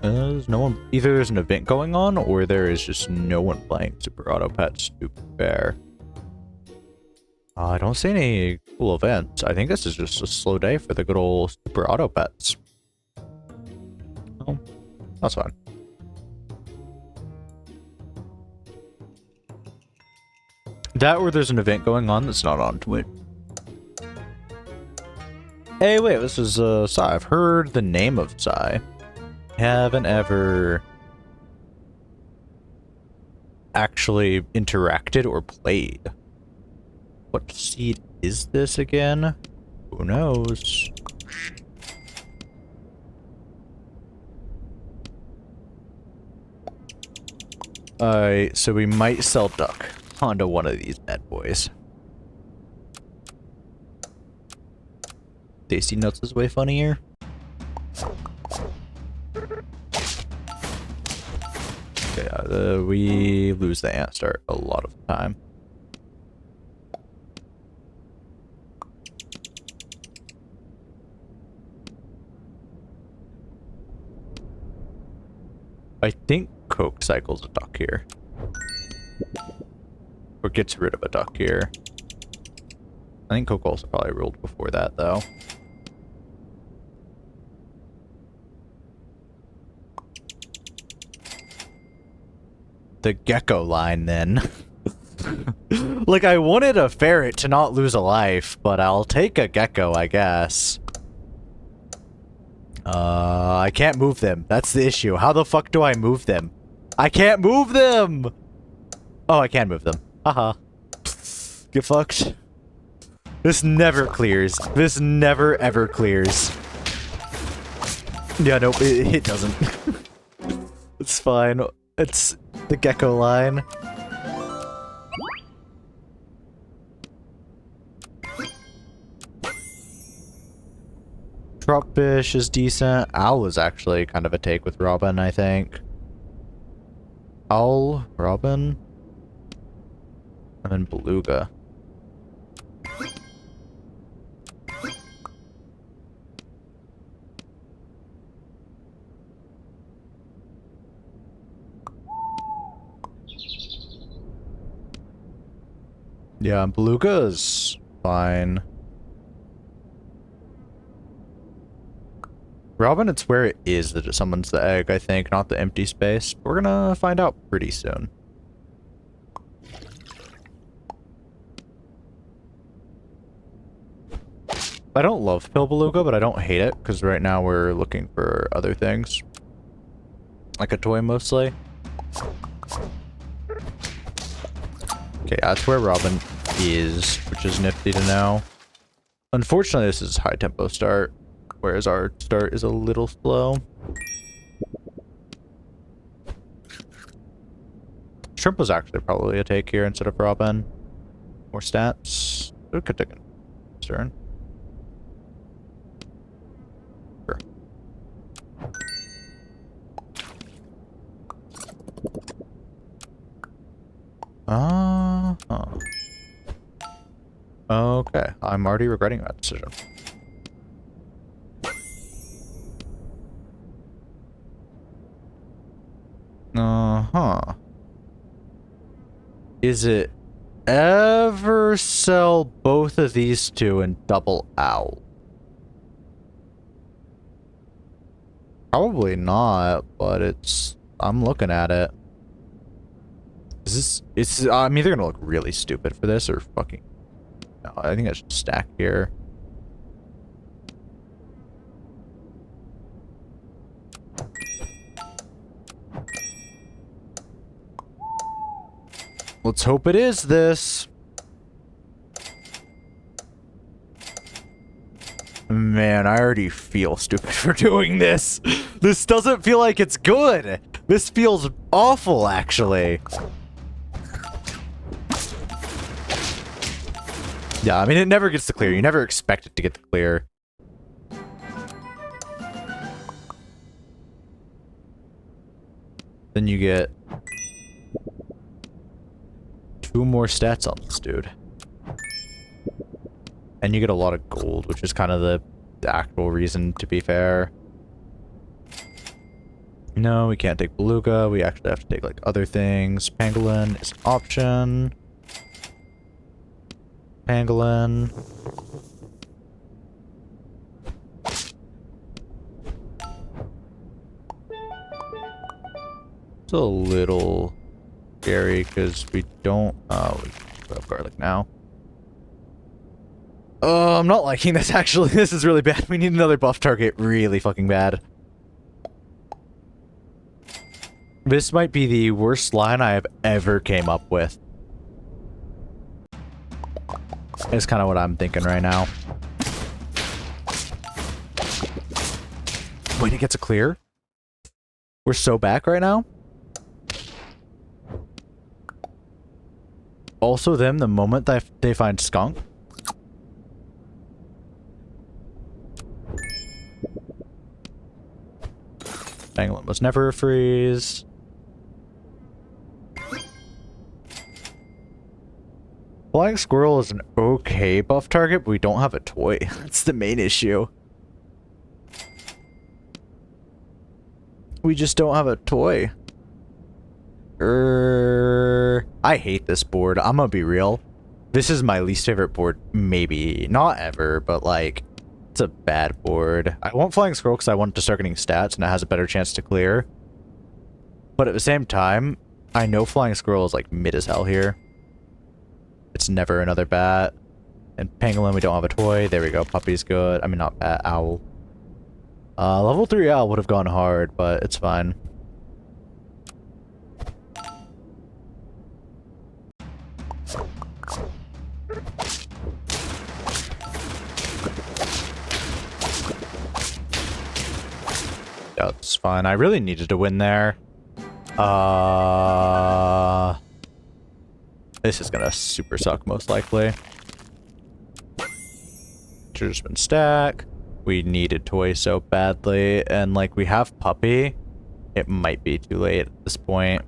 There's no one... Either there's an event going on, or there is just no one playing Super Auto Pets, to be fair. I don't see any cool events. I think this is just a slow day for the good old Super Auto Pets. Oh, that's fine. That or there's an event going on that's not on Twitch. Hey, wait, this is Sai. I've heard the name of Sai. Haven't ever actually interacted or played. What seed is this again? Who knows? Alright, so we might sell Duck onto one of these bad boys. Tasty Nuts is way funnier. Okay, we lose the ant start a lot of the time. I think Coke cycles a duck here. Or gets rid of a duck here. I think Coke also probably ruled before that, though. The gecko line, then. Like, I wanted a ferret to not lose a life, but I'll take a gecko, I guess. I can't move them. That's the issue. How the fuck do I move them? I can't move them! Oh, I can move them. Haha. Get fucked. This never clears. This never ever clears. Yeah, nope, it doesn't. It's fine. It's the gecko line. Dropfish is decent. Owl is actually kind of a take with Robin, I think. Owl, Robin, and then Beluga. Yeah, Beluga is fine. Robin, it's where it is that it summons the egg, I think, not the empty space. We're gonna find out pretty soon. I don't love Pill Beluga, but I don't hate it, because right now we're looking for other things. Like a toy, mostly. Okay, that's where Robin is, which is nifty to know. Unfortunately, this is high tempo start, whereas our start is a little slow. Shrimp was actually probably a take here instead of Robin. More stats. It could take a turn. Sure. Okay, I'm already regretting that decision. Is it ever sell both of these two and double owl? Probably not, but I'm looking at it. I'm either gonna look really stupid for this or fucking... No, I think I should stack here. Let's hope it is this. Man, I already feel stupid for doing this. This doesn't feel like it's good. This feels awful, actually. Yeah, I mean, it never gets to clear. You never expect it to get to clear. Then you get 2 more stats on this dude. And you get a lot of gold, which is kind of the actual reason, to be fair. No, we can't take Beluga. We actually have to take, like, other things. Pangolin is an option. Pangolin. It's a little scary because we don't... Oh, we have garlic now. I'm not liking this, actually. This is really bad. We need another buff target really fucking bad. This might be the worst line I have ever came up with. It's kind of what I'm thinking right now. Wait, it gets a clear? We're so back right now? Also them, the moment that they find skunk. Pangolin was never a freeze. Flying Squirrel is an okay buff target, but we don't have a toy. That's the main issue. We just don't have a toy. I hate this board. I'm gonna be real. This is my least favorite board, maybe. Not ever, but like, it's a bad board. I want Flying Squirrel because I want it to start getting stats and it has a better chance to clear. But at the same time, I know Flying Squirrel is like mid as hell here. It's never another bat. And Pangolin, we don't have a toy. There we go. Puppy's good. I mean, not bat, owl. Level 3 owl would have gone hard, but it's fine. That's fine. I really needed to win there. This is gonna super suck, most likely. Should've just been stack. We needed Toy so badly, and like we have Puppy. It might be too late at this point.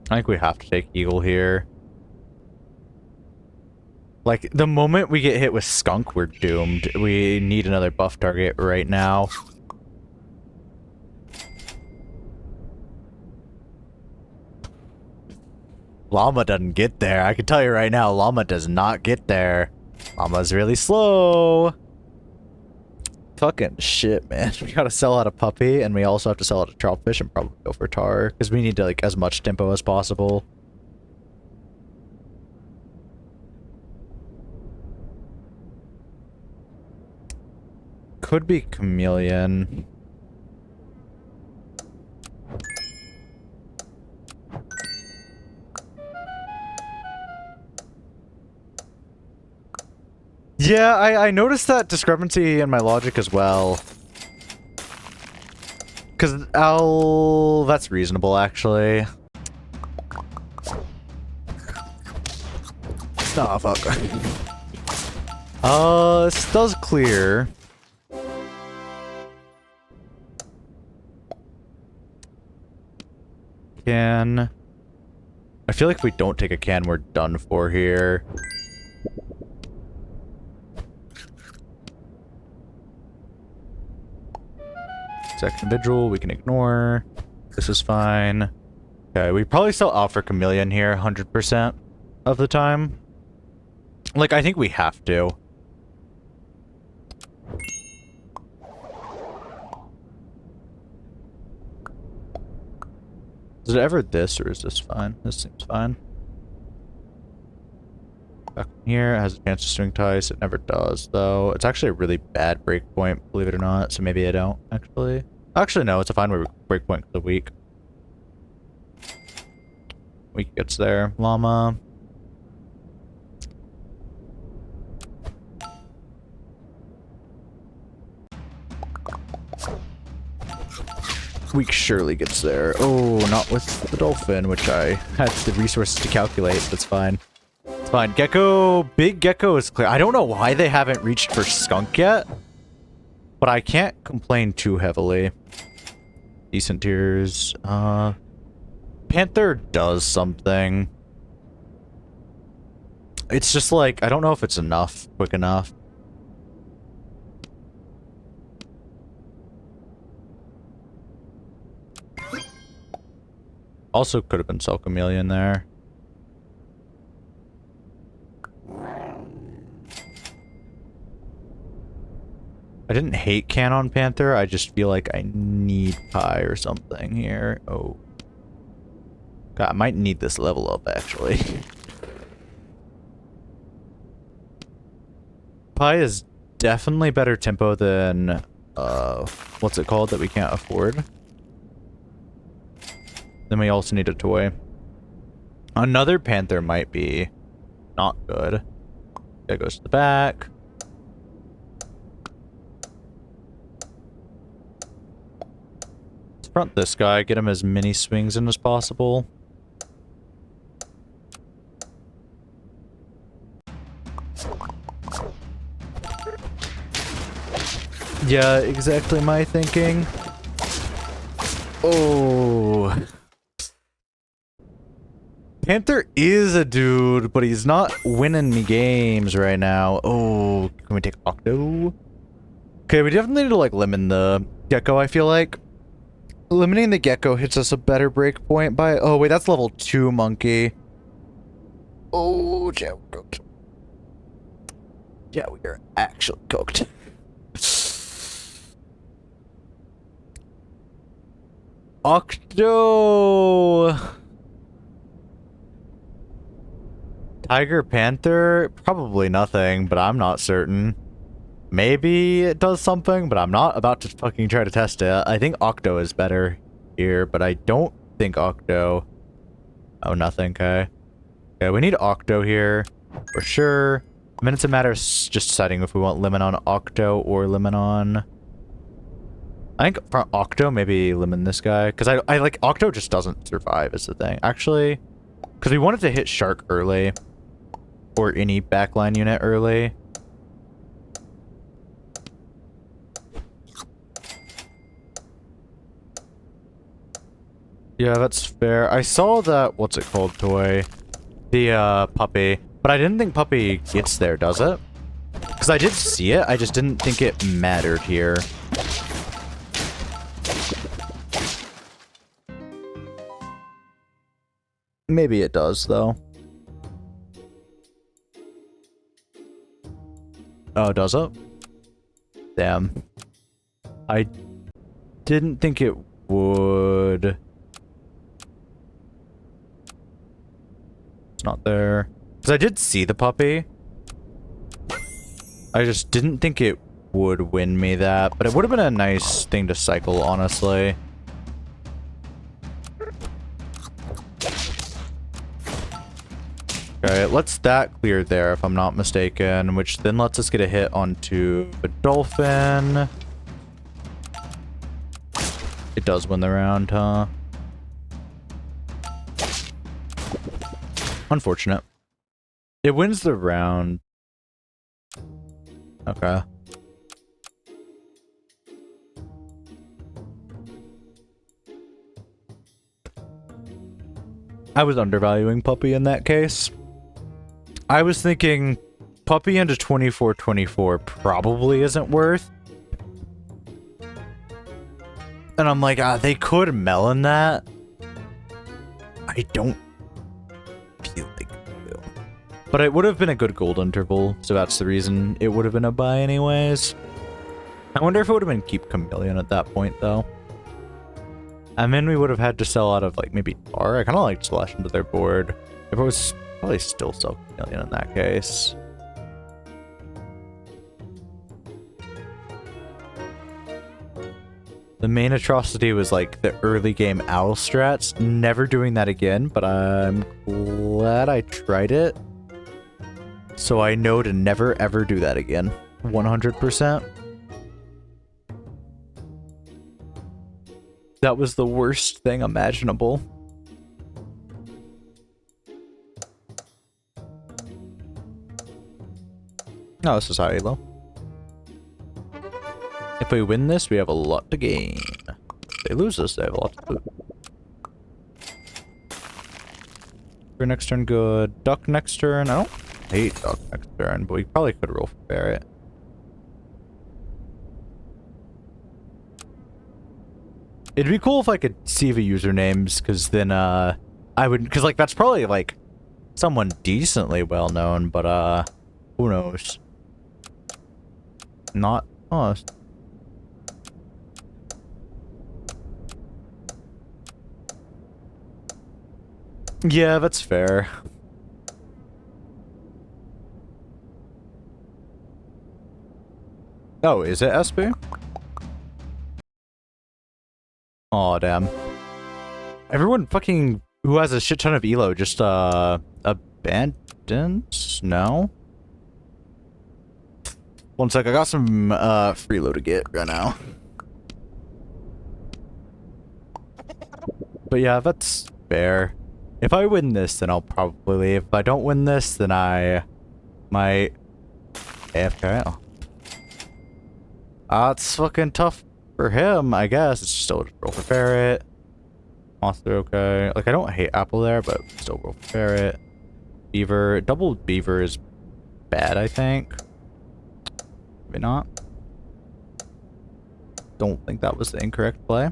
I think we have to take Eagle here. Like, the moment we get hit with Skunk, we're doomed. We need another buff target right now. Llama doesn't get there. I can tell you right now, Llama does not get there. Llama's really slow. Fucking shit, man. We gotta sell out a Puppy, and we also have to sell out a Troutfish and probably go for Tar, because we need to, like, as much tempo as possible. Could be Chameleon. Yeah, I noticed that discrepancy in my logic as well. Because that's reasonable, actually. Oh, fuck. This does clear. Can... I feel like if we don't take a can, we're done for here. Second individual, we can ignore. This is fine. Okay, we probably still offer Chameleon here 100% of the time. Like, I think we have to. Is it ever this, or is this fine? This seems fine. Back here, it has a chance to swing ties. It never does, though. It's actually a really bad breakpoint, believe it or not, so maybe I don't, actually. Actually, no, it's a fine breakpoint for the week. Week gets there. Llama. Week surely gets there. Oh, not with the dolphin, which I had the resources to calculate. That's fine. It's fine. Gecko, big Gecko is clear. I don't know why they haven't reached for Skunk yet, but I can't complain too heavily. Decent tiers. Panther does something. It's just like, I don't know if it's enough, quick enough. Also could have been Cell Chameleon there. I didn't hate Canon Panther, I just feel like I need Pie or something here. Oh. God, I might need this level up, actually. Pie is definitely better tempo than, what's it called that we can't afford? Then we also need a toy. Another Panther might be not good. That goes to the back. Let's front this guy, get him as many swings in as possible. Yeah, exactly my thinking. Oh. Panther is a dude, but he's not winning me games right now. Oh, can we take Octo? Okay, we definitely need to, like, limit the Gecko, I feel like. Limiting the Gecko hits us a better break point by... Oh, wait, that's level 2 monkey. Oh, yeah, we're cooked. Yeah, we are actually cooked. Octo... Tiger Panther? Probably nothing, but I'm not certain. Maybe it does something, but I'm not about to fucking try to test it. I think Octo is better here, but I don't think Octo... Oh, nothing, okay. Okay, we need Octo here, for sure. I mean, it's a matter of just deciding if we want Lemon on Octo or Lemon on... I think for Octo, maybe Lemon this guy, because I like, Octo just doesn't survive is the thing. Actually, because we wanted to hit Shark early. Or any backline unit early. Yeah, that's fair. I saw that, what's it called, toy? The, puppy. But I didn't think puppy gets there, does it? Because I did see it, I just didn't think it mattered here. Maybe it does, though. Oh, does it? Damn. I didn't think it would. It's not there. Because I did see the puppy. I just didn't think it would win me that, but it would have been a nice thing to cycle, honestly. Okay, let's that clear there if I'm not mistaken, which then lets us get a hit onto a dolphin. It does win the round, huh? Unfortunate. It wins the round. Okay. I was undervaluing Puppy in that case. I was thinking Puppy into 24-24 probably isn't worth. And I'm like, they could melon that. I don't feel like they will. But it would have been a good gold interval, so that's the reason it would have been a buy anyways. I wonder if it would have been keep Chameleon at that point, though. And then we would have had to sell out of, like, maybe Tar. I kind of like Slash into their board. If it was probably still sell Chameleon in that case. The main atrocity was, like, the early game owl strats. Never doing that again, but I'm glad I tried it. So I know to never ever do that again. 100%. That was the worst thing imaginable. Oh, this is high low. If we win this, we have a lot to gain. If they lose this, they have a lot to lose. For next turn, good. Duck next turn. I don't hate Duck next turn, but we probably could roll for Ferret. It'd be cool if I could see the usernames, because then, I would, because, like, that's probably, like, someone decently well-known, but, who knows? Not us. Yeah, that's fair. Oh, is it SB? Aw, damn. Everyone fucking who has a shit ton of elo just, abandons? No? One sec, I got some, freelo to get right now. But yeah, that's fair. If I win this, then I'll probably leave. If I don't win this, then I might AFK. It's fucking tough for him, I guess. It's still just roll for Ferret. Monster, okay. Like, I don't hate Apple there, but still roll for Ferret. Beaver. Double Beaver is bad, I think. Maybe not. Don't think that was the incorrect play.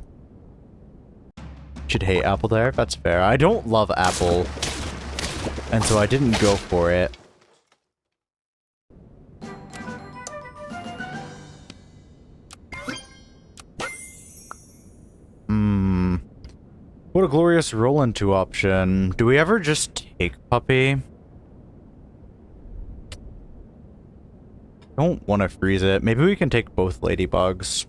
Should hate Apple there. That's fair. I don't love Apple, and so I didn't go for it. What a glorious roll into option. Do we ever just take Puppy? Don't want to freeze it. Maybe we can take both Ladybugs.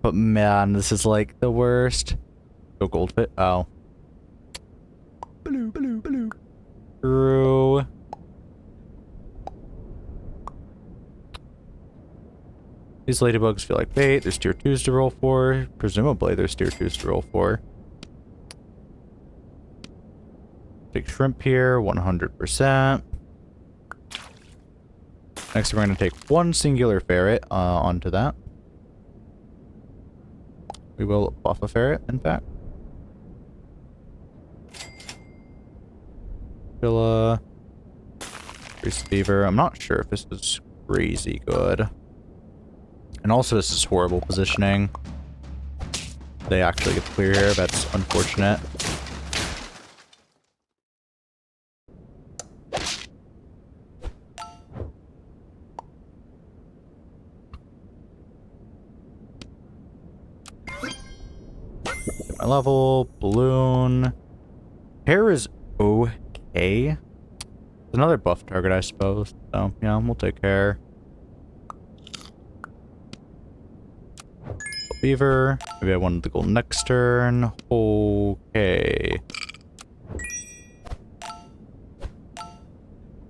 But man, this is like the worst. Go Goldfit. Oh. Blue. True. These Ladybugs feel like bait. There's tier 2s to roll for. Presumably there's tier 2s to roll for. Take Shrimp here, 100%. Next we're going to take one singular Ferret onto that. We will buff a ferret, in fact. Villa. Priest Beaver. I'm not sure if this is crazy good. And also this is horrible positioning. They actually get to clear here. That's unfortunate. My level, balloon. Hair is okay. It's another buff target, I suppose. So yeah, we'll take hair. Beaver. Maybe I wanted the gold next turn. Okay.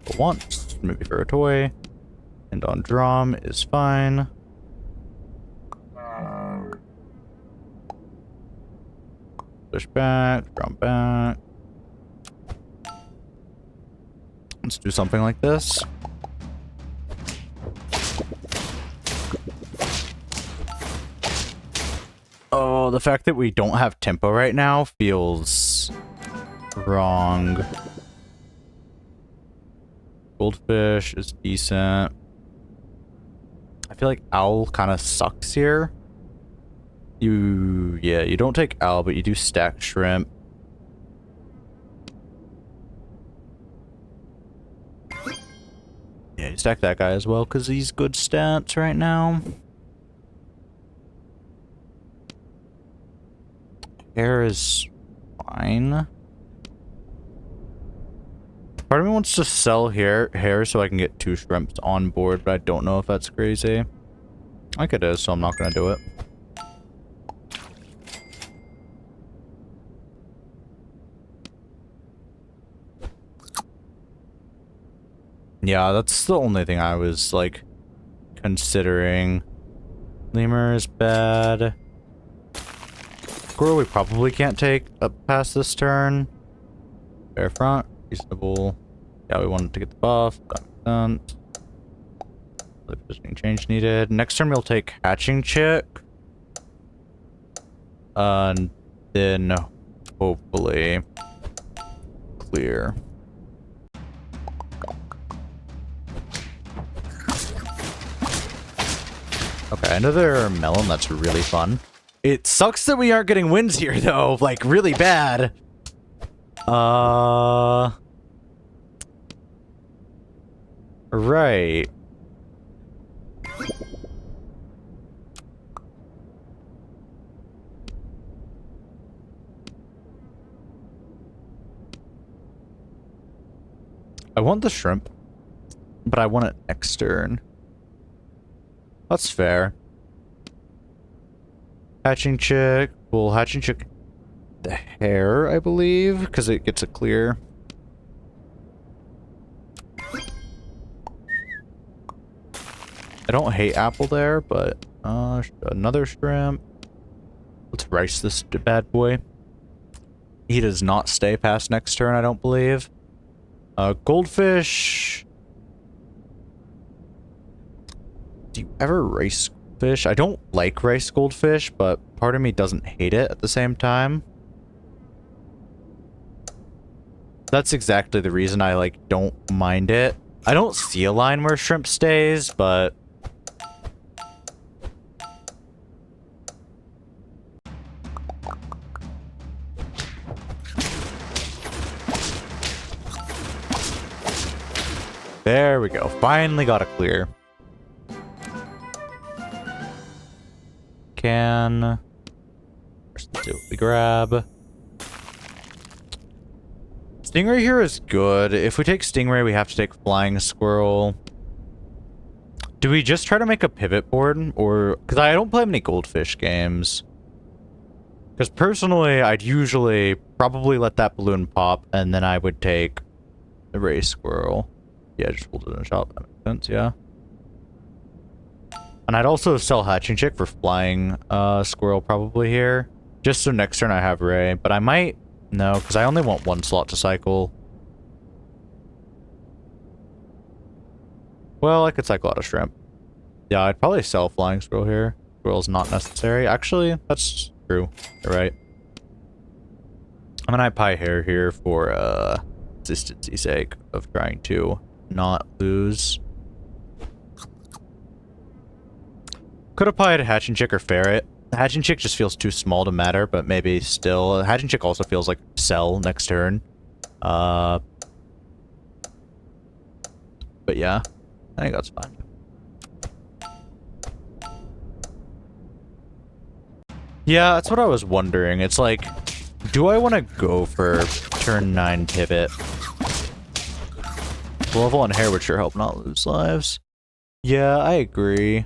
For once, maybe for a toy. And on drum is fine. Push back, drum back. Let's do something like this. Oh, the fact that we don't have tempo right now feels wrong. Goldfish is decent. I feel like owl kind of sucks here. Yeah, you don't take owl, but you do stack shrimp. Yeah, you stack that guy as well, because he's good stats right now. Hair is fine. Part of me wants to sell hair so I can get 2 shrimps on board, but I don't know if that's crazy. I think it is, so I'm not going to do it. Yeah, that's the only thing I was, like, considering. Lemur is bad. Squirrel we probably can't take up past this turn. Bear front, reasonable. Yeah, we wanted to get the buff. That makes sense. The positioning change needed. Next turn we'll take Hatching Chick. And then hopefully clear. Okay, another melon. That's really fun. It sucks that we aren't getting wins here, though. Like, really bad. Right. I want the shrimp, but I want it next turn. That's fair. Hatching Chick. Well, Hatching Chick the hair, I believe, because it gets a clear. I don't hate apple there, but another shrimp. Let's rice this bad boy. He does not stay past next turn, I don't believe. Goldfish. Do you ever rice fish? I don't like rice goldfish, but part of me doesn't hate it at the same time. That's exactly the reason I, like, don't mind it. I don't see a line where shrimp stays, but... There we go. Finally got a clear. Can... Let's see what we grab. Stingray here is good. If we take Stingray, we have to take Flying Squirrel. Do we just try to make a pivot board? Or... Because I don't play many Goldfish games. Because personally, I'd usually probably let that balloon pop, and then I would take the Ray Squirrel. Yeah, just hold it in a shop. That makes sense, yeah. And I'd also sell Hatching Chick for Flying Squirrel probably here. Just so next turn I have Ray. But I might... No, because I only want 1 slot to cycle. Well, I could cycle out a Shrimp. Yeah, I'd probably sell Flying Squirrel here. Squirrel's not necessary. Actually, that's True. You're right. I'm gonna pie hair here for consistency's sake of trying to not lose. Could have pied Hatching Chick or Ferret. Hatching Chick just feels too small to matter, but maybe still. Hatching Chick also feels like Cell next turn. But yeah, I think that's fine. Yeah, that's what I was wondering. It's like, do I want to go for turn 9 pivot? Level on hair would sure help not lose lives. Yeah, I agree.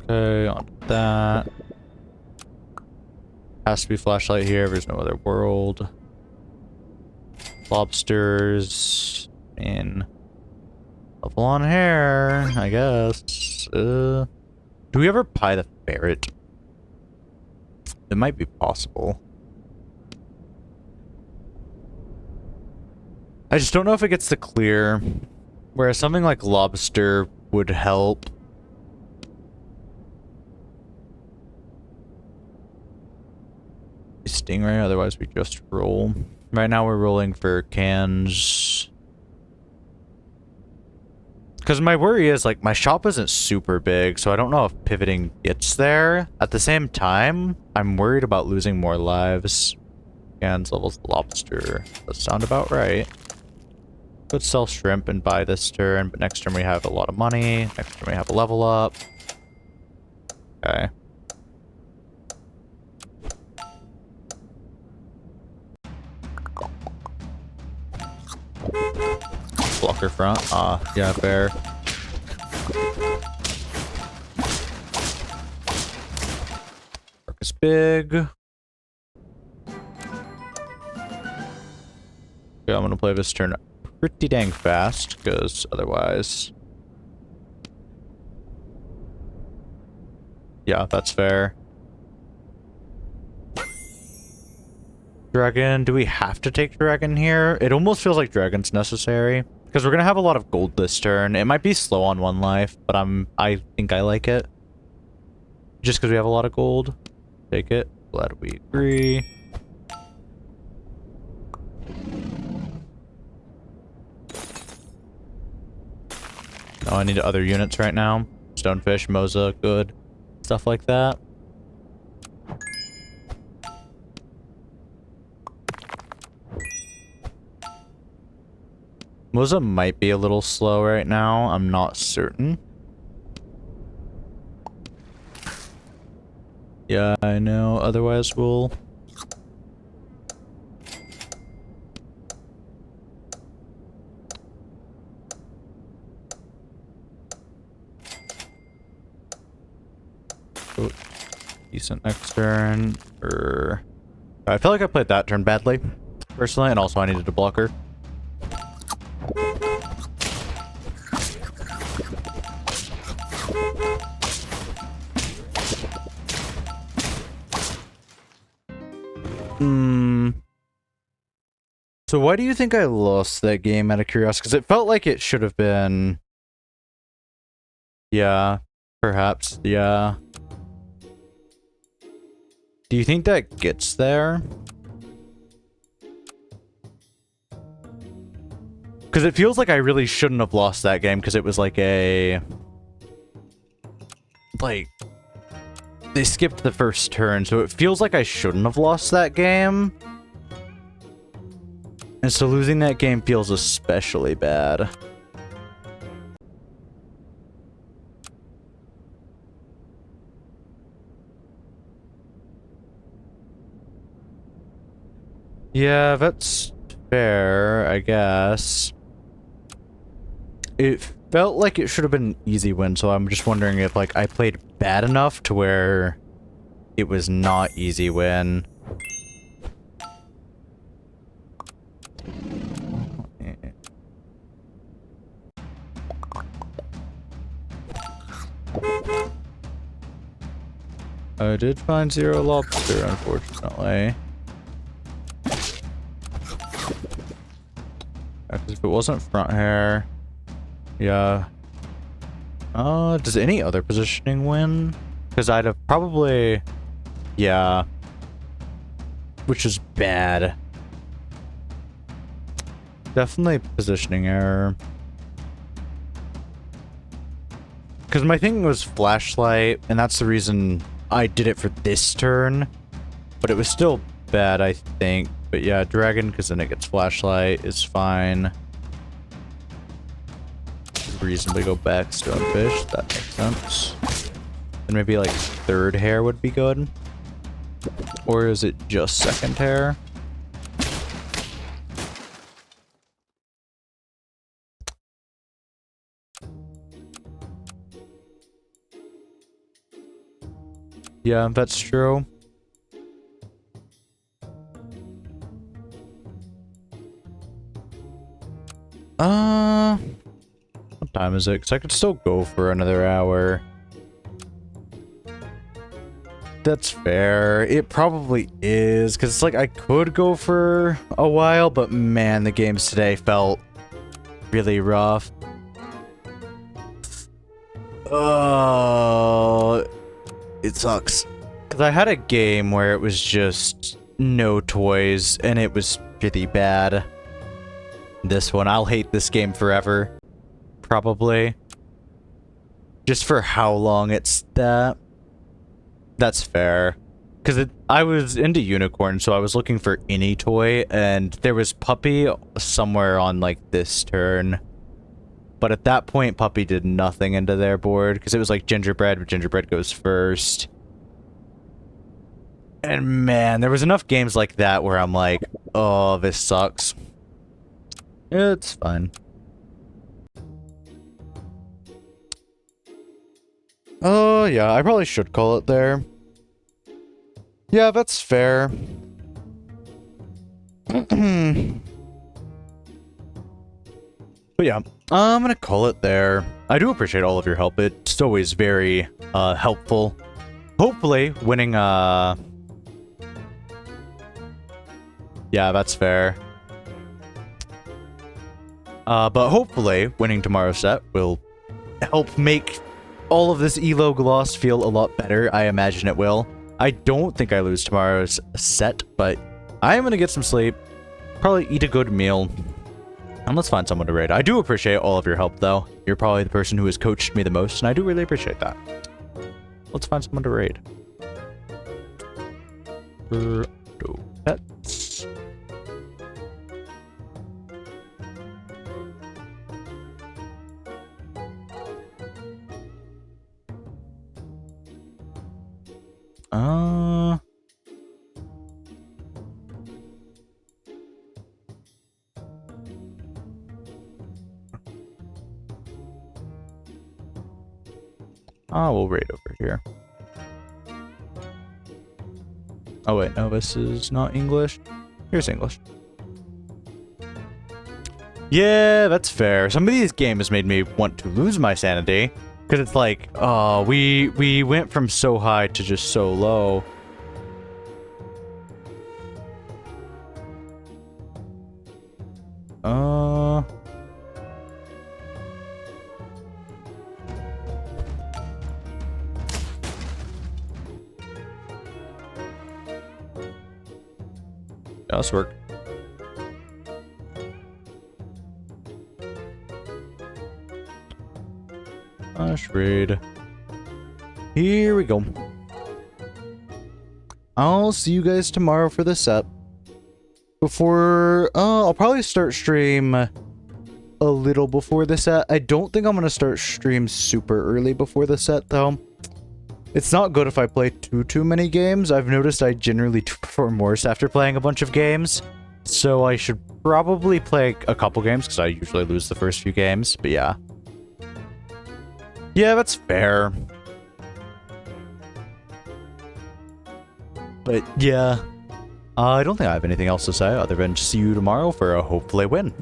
Okay, on that. Has to be flashlight here. There's no other world. Lobsters in level on hair, I guess. Do we ever pie the ferret? It might be possible. I just don't know if it gets to clear. Whereas something like lobster would help. Stingray, otherwise we just roll. Right now we're rolling for cans. Because my worry is, like, my shop isn't super big, so I don't know if pivoting gets there. At the same time, I'm worried about losing more lives. Cans levels lobster. That sound about right. Could sell shrimp and buy this turn, but next turn we have a lot of money. Next turn we have a level up. Okay. Blocker front. Yeah, fair. Arc is big. Okay, I'm gonna play this turn pretty dang fast, because otherwise... Yeah, that's fair. Dragon, do we have to take dragon here? It almost feels like dragon's necessary. Because we're gonna have a lot of gold this turn. It might be slow on 1 life, but I think I like it. Just because we have a lot of gold. Take it. Glad we agree. Oh, I need other units right now. Stonefish, Moza, good. Stuff like that. Moza might be a little slow right now. I'm not certain. Yeah, I know. Otherwise, we'll... Oh, decent next turn. I feel like I played that turn badly, personally, and also I needed a blocker. So why do you think I lost that game out of curiosity? Because it felt like it should have been... Yeah, perhaps, yeah. Do you think that gets there? Because it feels like I really shouldn't have lost that game, because it was like a... Like... They skipped the first turn, so it feels like I shouldn't have lost that game. And so losing that game feels especially bad. Yeah, that's fair, I guess. It felt like it should have been an easy win, so I'm just wondering if, like, I played bad enough to where it was not easy win. I did find 0 lobster, unfortunately. That is if it wasn't front hair, yeah. Does any other positioning win? Because I'd have probably, yeah, which is bad. Definitely positioning error. Because my thinking was flashlight, and that's the reason I did it for this turn. But it was still bad, I think. But yeah, dragon, because then it gets flashlight, is fine. Reasonably go back stonefish, that makes sense. And maybe like third hair would be good. Or is it just second hair? Yeah, that's true. What time is it? Because I could still go for another hour. That's fair. It probably is, because it's like I could go for a while, but man, the games today felt really rough. Oh, it sucks. Because I had a game where it was just no toys, and it was pretty bad. This one, I'll hate this game forever. Probably. Just for how long it's that. That's fair. Because I was into Unicorn, so I was looking for any toy, and there was Puppy somewhere on, like, this turn. But at that point, Puppy did nothing into their board, because it was like Gingerbread, but Gingerbread goes first. And man, there was enough games like that where I'm like, oh, this sucks. It's fine. Oh, yeah, I probably should call it there. Yeah, that's fair. But yeah, I'm gonna call it there. I do appreciate all of your help. It's always very helpful. Hopefully, winning, yeah, that's fair. But hopefully, winning tomorrow's set will help make all of this Elo Gloss feel a lot better. I imagine it will. I don't think I lose tomorrow's set, but I am gonna get some sleep, probably eat a good meal, and let's find someone to raid. I do appreciate all of your help, though. You're probably the person who has coached me the most, and I do really appreciate that. Let's find someone to raid. Pets. We'll raid over here. Oh wait, no, this is not English. Here's English. Yeah, that's fair. Some of these games made me want to lose my sanity. Because it's like, oh, we went from so high to just so low. Let's work. Raid. Here we go. I'll see you guys tomorrow for the set. Before, I'll probably start stream a little before the set. I don't think I'm gonna start stream super early before the set, though. It's not good if I play too many games. I've noticed I generally perform worse after playing a bunch of games. So I should probably play a couple games, because I usually lose the first few games, but yeah. Yeah, that's fair. But yeah, I don't think I have anything else to say other than see you tomorrow for a hopefully win.